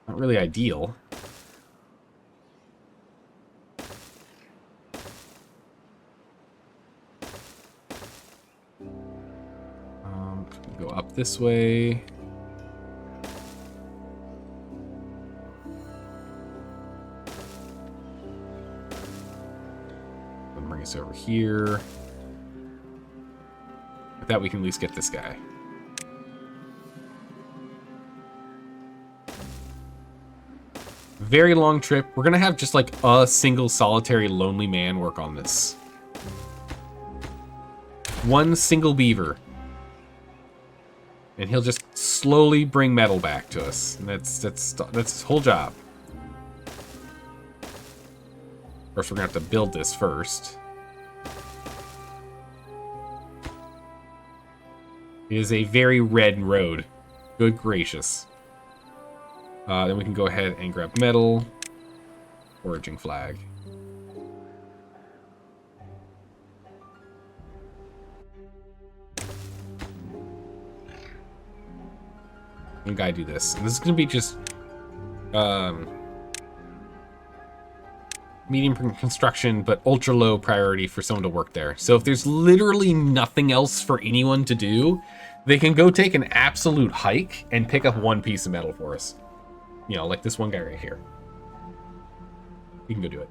Not really ideal. Go up this way. Then bring us over here. With that, we can at least get this guy. Very long trip. We're gonna have just like a single solitary lonely man work on this. One single beaver. And he'll just slowly bring metal back to us. And that's his whole job. Of course, we're gonna have to build this first. It is a very red road. Good gracious. Then we can go ahead and grab metal. Foraging flag. One guy do this. And this is going to be just medium construction, but ultra low priority for someone to work there. So if there's literally nothing else for anyone to do, they can go take an absolute hike and pick up one piece of metal for us. You know, like this one guy right here. You can go do it.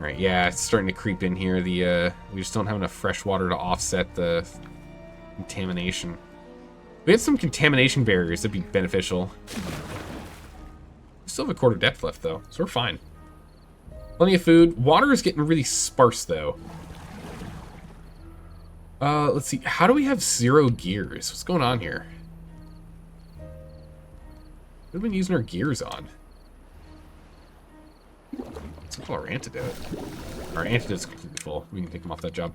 All right, yeah, it's starting to creep in here. We just don't have enough fresh water to offset the contamination. We had some contamination barriers that'd be beneficial. We still have a quarter depth left though, so we're fine. Plenty of food. Water is getting really sparse though. Let's see. How do we have 0 gears? What's going on here? What have we been using our gears on? Let's call our antidote. Our antidote's completely full. We can take them off that job.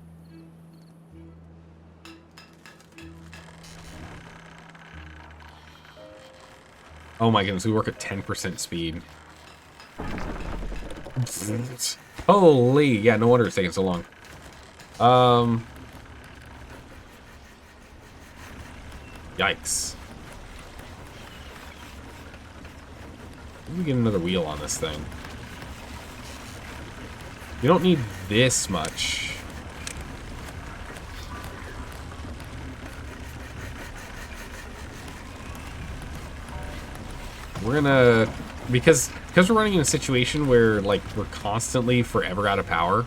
Oh my goodness, we work at 10% speed. Holy, yeah, no wonder it's taking so long. Yikes. Let me get another wheel on this thing. You don't need this much. We're gonna, because we're running in a situation where like we're constantly forever out of power.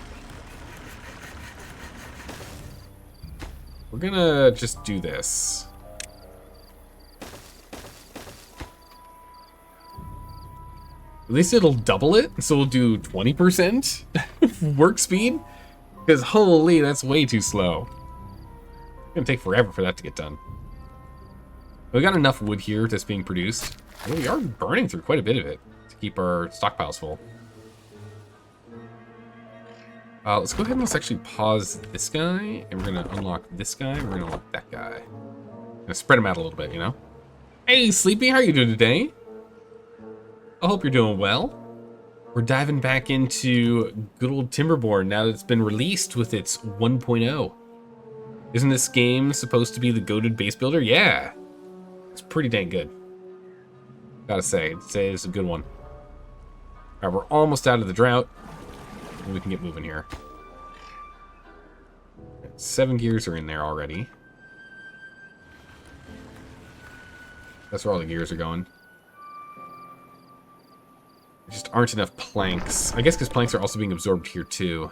We're gonna just do this. At least it'll double it, so we'll do 20% work speed. Because holy, that's way too slow. It's gonna take forever for that to get done. We got enough wood here that's being produced. Well, we are burning through quite a bit of it to keep our stockpiles full. Let's go ahead and let's actually pause this guy, and we're gonna unlock this guy, and we're gonna unlock that guy. Gonna spread them out a little bit, you know? Hey, Sleepy, how are you doing today? I hope you're doing well. We're diving back into good old Timberborn now that it's been released with its 1.0. Isn't this game supposed to be the goated base builder? Yeah. It's pretty dang good. Gotta say, it's a good one. Alright, we're almost out of the drought. And we can get moving here. 7 gears are in there already. That's where all the gears are going. There just aren't enough planks. I guess because planks are also being absorbed here too.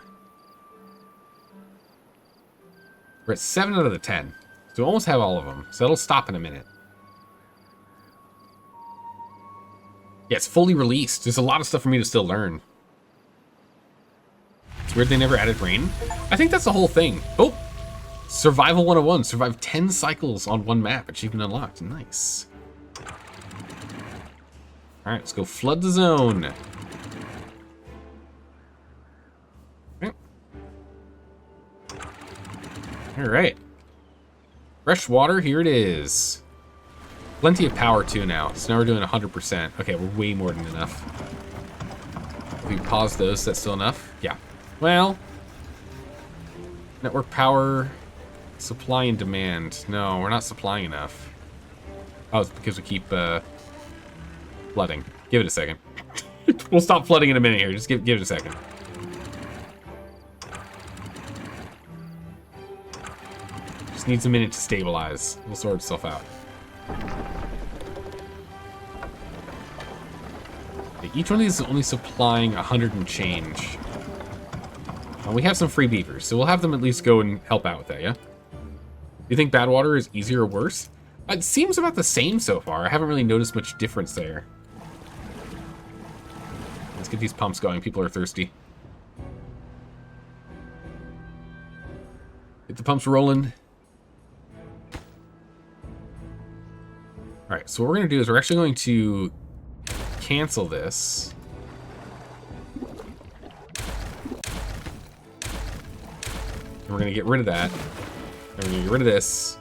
We're at 7 out of the 10. So we almost have all of them. So that'll stop in a minute. Yeah, it's fully released. There's a lot of stuff for me to still learn. It's weird they never added rain. I think that's the whole thing. Oh! Survival 101. Survive 10 cycles on one map. Achievement unlocked. Nice. Alright, let's go flood the zone. Alright. Fresh water, here it is. Plenty of power too now. So now we're doing 100%. Okay, we're way more than enough. If we pause those, is that still enough? Yeah. Well, network power, supply and demand. No, we're not supplying enough. Oh, it's because we keep flooding. Give it a second. We'll stop flooding in a minute here. Just give it a second. Just needs a minute to stabilize. It'll sort itself out. Each one of these is only supplying 100 and change. We have some free beavers, so we'll have them at least go and help out with that, yeah? Do you think bad water is easier or worse? It seems about the same so far. I haven't really noticed much difference there. Let's get these pumps going. People are thirsty. Get the pumps rolling. Alright, so what we're going to do is we're actually going to cancel this. And we're going to get rid of that. And we're going to get rid of this.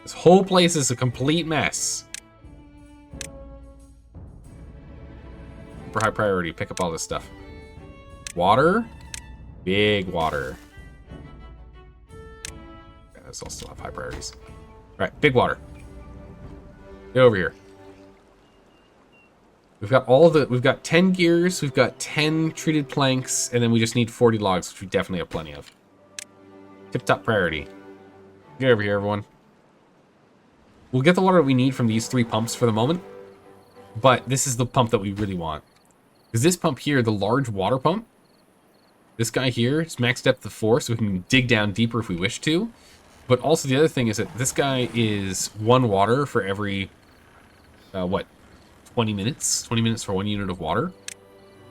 This whole place is a complete mess. For high priority, pick up all this stuff. Water. Big water. Yeah, this all still have high priorities. Alright, big water. Get over here. We've got we've got 10 gears, we've got 10 treated planks, and then we just need 40 logs, which we definitely have plenty of. Tip-top priority. Get over here, everyone. We'll get the water that we need from these 3 pumps for the moment, but this is the pump that we really want. Because this pump here, the large water pump, this guy here, it's max depth of 4, so we can dig down deeper if we wish to. But also the other thing is that this guy is 1 water for every, 20 minutes? 20 minutes for 1 unit of water.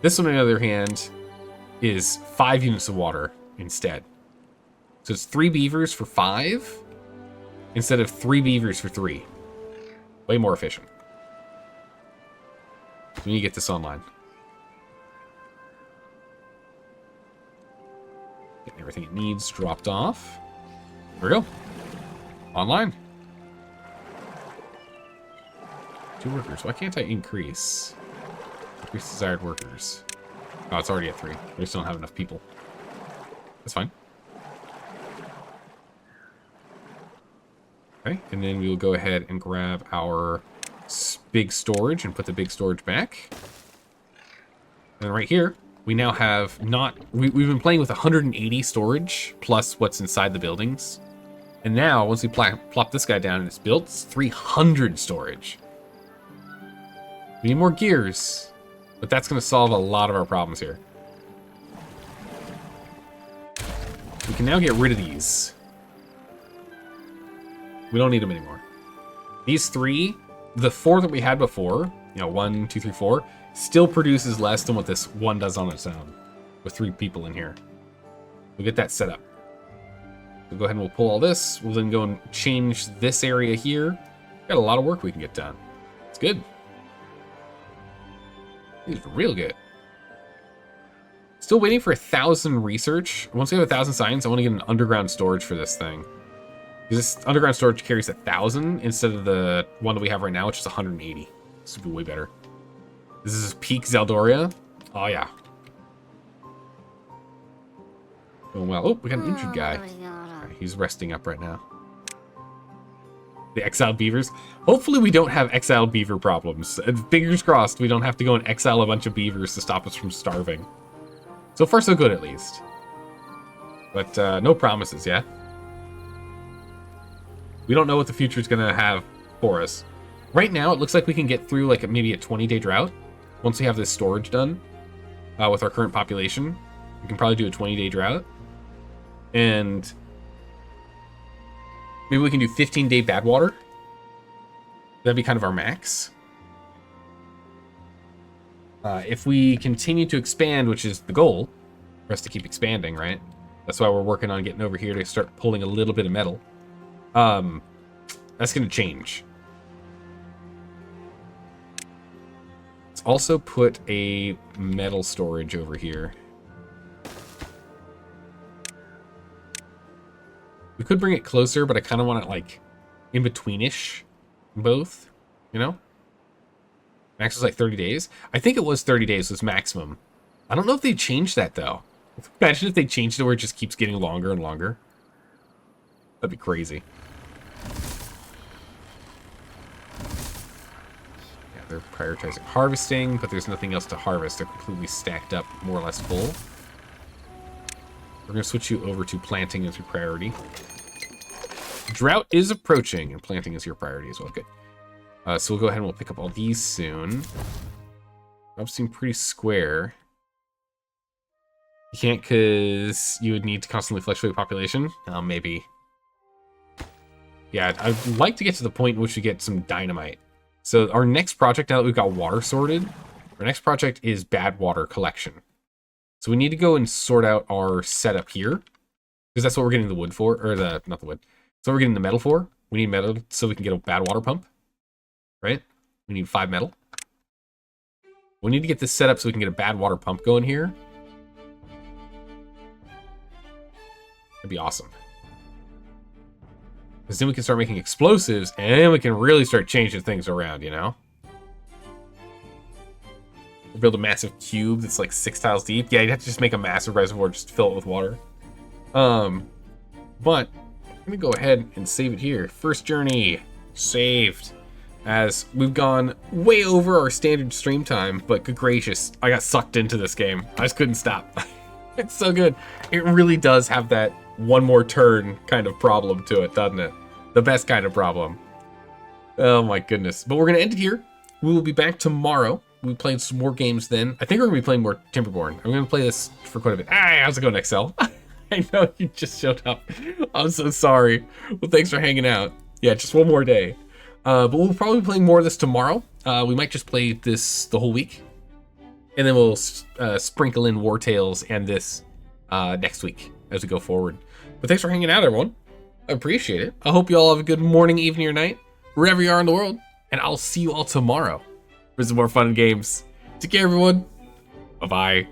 This one, on the other hand, is 5 units of water instead. So it's 3 beavers for 5 instead of 3 beavers for 3. Way more efficient. So we need to get this online. Getting everything it needs dropped off. There we go. Online. 2 workers. Why can't I increase? Increase desired workers. Oh, it's already at 3. We just don't have enough people. That's fine. Okay, and then we will go ahead and grab our big storage and put the big storage back. And right here, we now have we've been playing with 180 storage plus what's inside the buildings. And now, once we plop this guy down and it's built, it's 300 storage. We need more gears, but that's going to solve a lot of our problems here. We can now get rid of these. We don't need them anymore. These 3, the 4 that we had before, 1, 2, 3, 4, still produces less than what this one does on its own with 3 people in here. We'll get that set up. We'll go ahead and we'll pull all this. We'll then go and change this area here. Got a lot of work we can get done. It's good. It's real good. Still waiting for 1,000 research. Once we have 1,000 science, I want to get an underground storage for this thing. Because this underground storage carries 1,000 instead of the one that we have right now, which is 180. This would be way better. This is peak Zeldoria. Oh, yeah. Oh, well. Oh, we got an injured guy. Right, he's resting up right now. The exiled beavers. Hopefully we don't have exiled beaver problems. Fingers crossed we don't have to go and exile a bunch of beavers to stop us from starving. So far so good at least. But no promises yet. We don't know what the future is going to have for us. Right now it looks like we can get through like maybe a 20-day drought. Once we have this storage done with our current population. We can probably do a 20-day drought. And maybe we can do 15-day bad water. That'd be kind of our max. If we continue to expand, which is the goal, for us to keep expanding, right? That's why we're working on getting over here to start pulling a little bit of metal. That's going to change. Let's also put a metal storage over here. We could bring it closer, but I kind of want it like in betweenish, both, Max was like 30 days. I think it was 30 days was maximum. I don't know if they changed that though. Imagine if they changed it where it just keeps getting longer and longer. That'd be crazy. Yeah, they're prioritizing harvesting, but there's nothing else to harvest. They're completely stacked up, more or less full. We're going to switch you over to planting as your priority. Drought is approaching, and planting is your priority as well. Okay. So we'll go ahead and we'll pick up all these soon. Jobs seem pretty square. You can't because you would need to constantly fluctuate population. Maybe. Yeah, I'd like to get to the point in which we get some dynamite. So our next project, now that we've got water sorted, our next project is bad water collection. So we need to go and sort out our setup here, because that's what we're getting the wood for, or not the wood. So we're getting the metal for. We need metal so we can get a bad water pump, right? We need 5 metal. We need to get this set up so we can get a bad water pump going here. That'd be awesome. Because then we can start making explosives, and we can really start changing things around, you know? We'll build a massive cube that's like 6 tiles deep. Yeah, you'd have to just make a massive reservoir, just fill it with water. But I'm gonna go ahead and save it here. First journey, saved. As we've gone way over our standard stream time, but good gracious, I got sucked into this game. I just couldn't stop. It's so good. It really does have that one more turn kind of problem to it, doesn't it? The best kind of problem. Oh my goodness. But we're gonna end it here. We will be back tomorrow. We'll be playing some more games then. I think we're gonna be playing more Timberborn. I'm gonna play this for quite a bit. Hey, how's it going, Excel? I know you just showed up. I'm so sorry. Well, thanks for hanging out. Yeah, just one more day. But we'll probably be playing more of this tomorrow. We might just play this the whole week. And then we'll sprinkle in War Tales and this next week as we go forward. But thanks for hanging out, everyone. I appreciate it. I hope you all have a good morning, evening, or night, wherever you are in the world. And I'll see you all tomorrow for some more fun games. Take care, everyone. Bye-bye.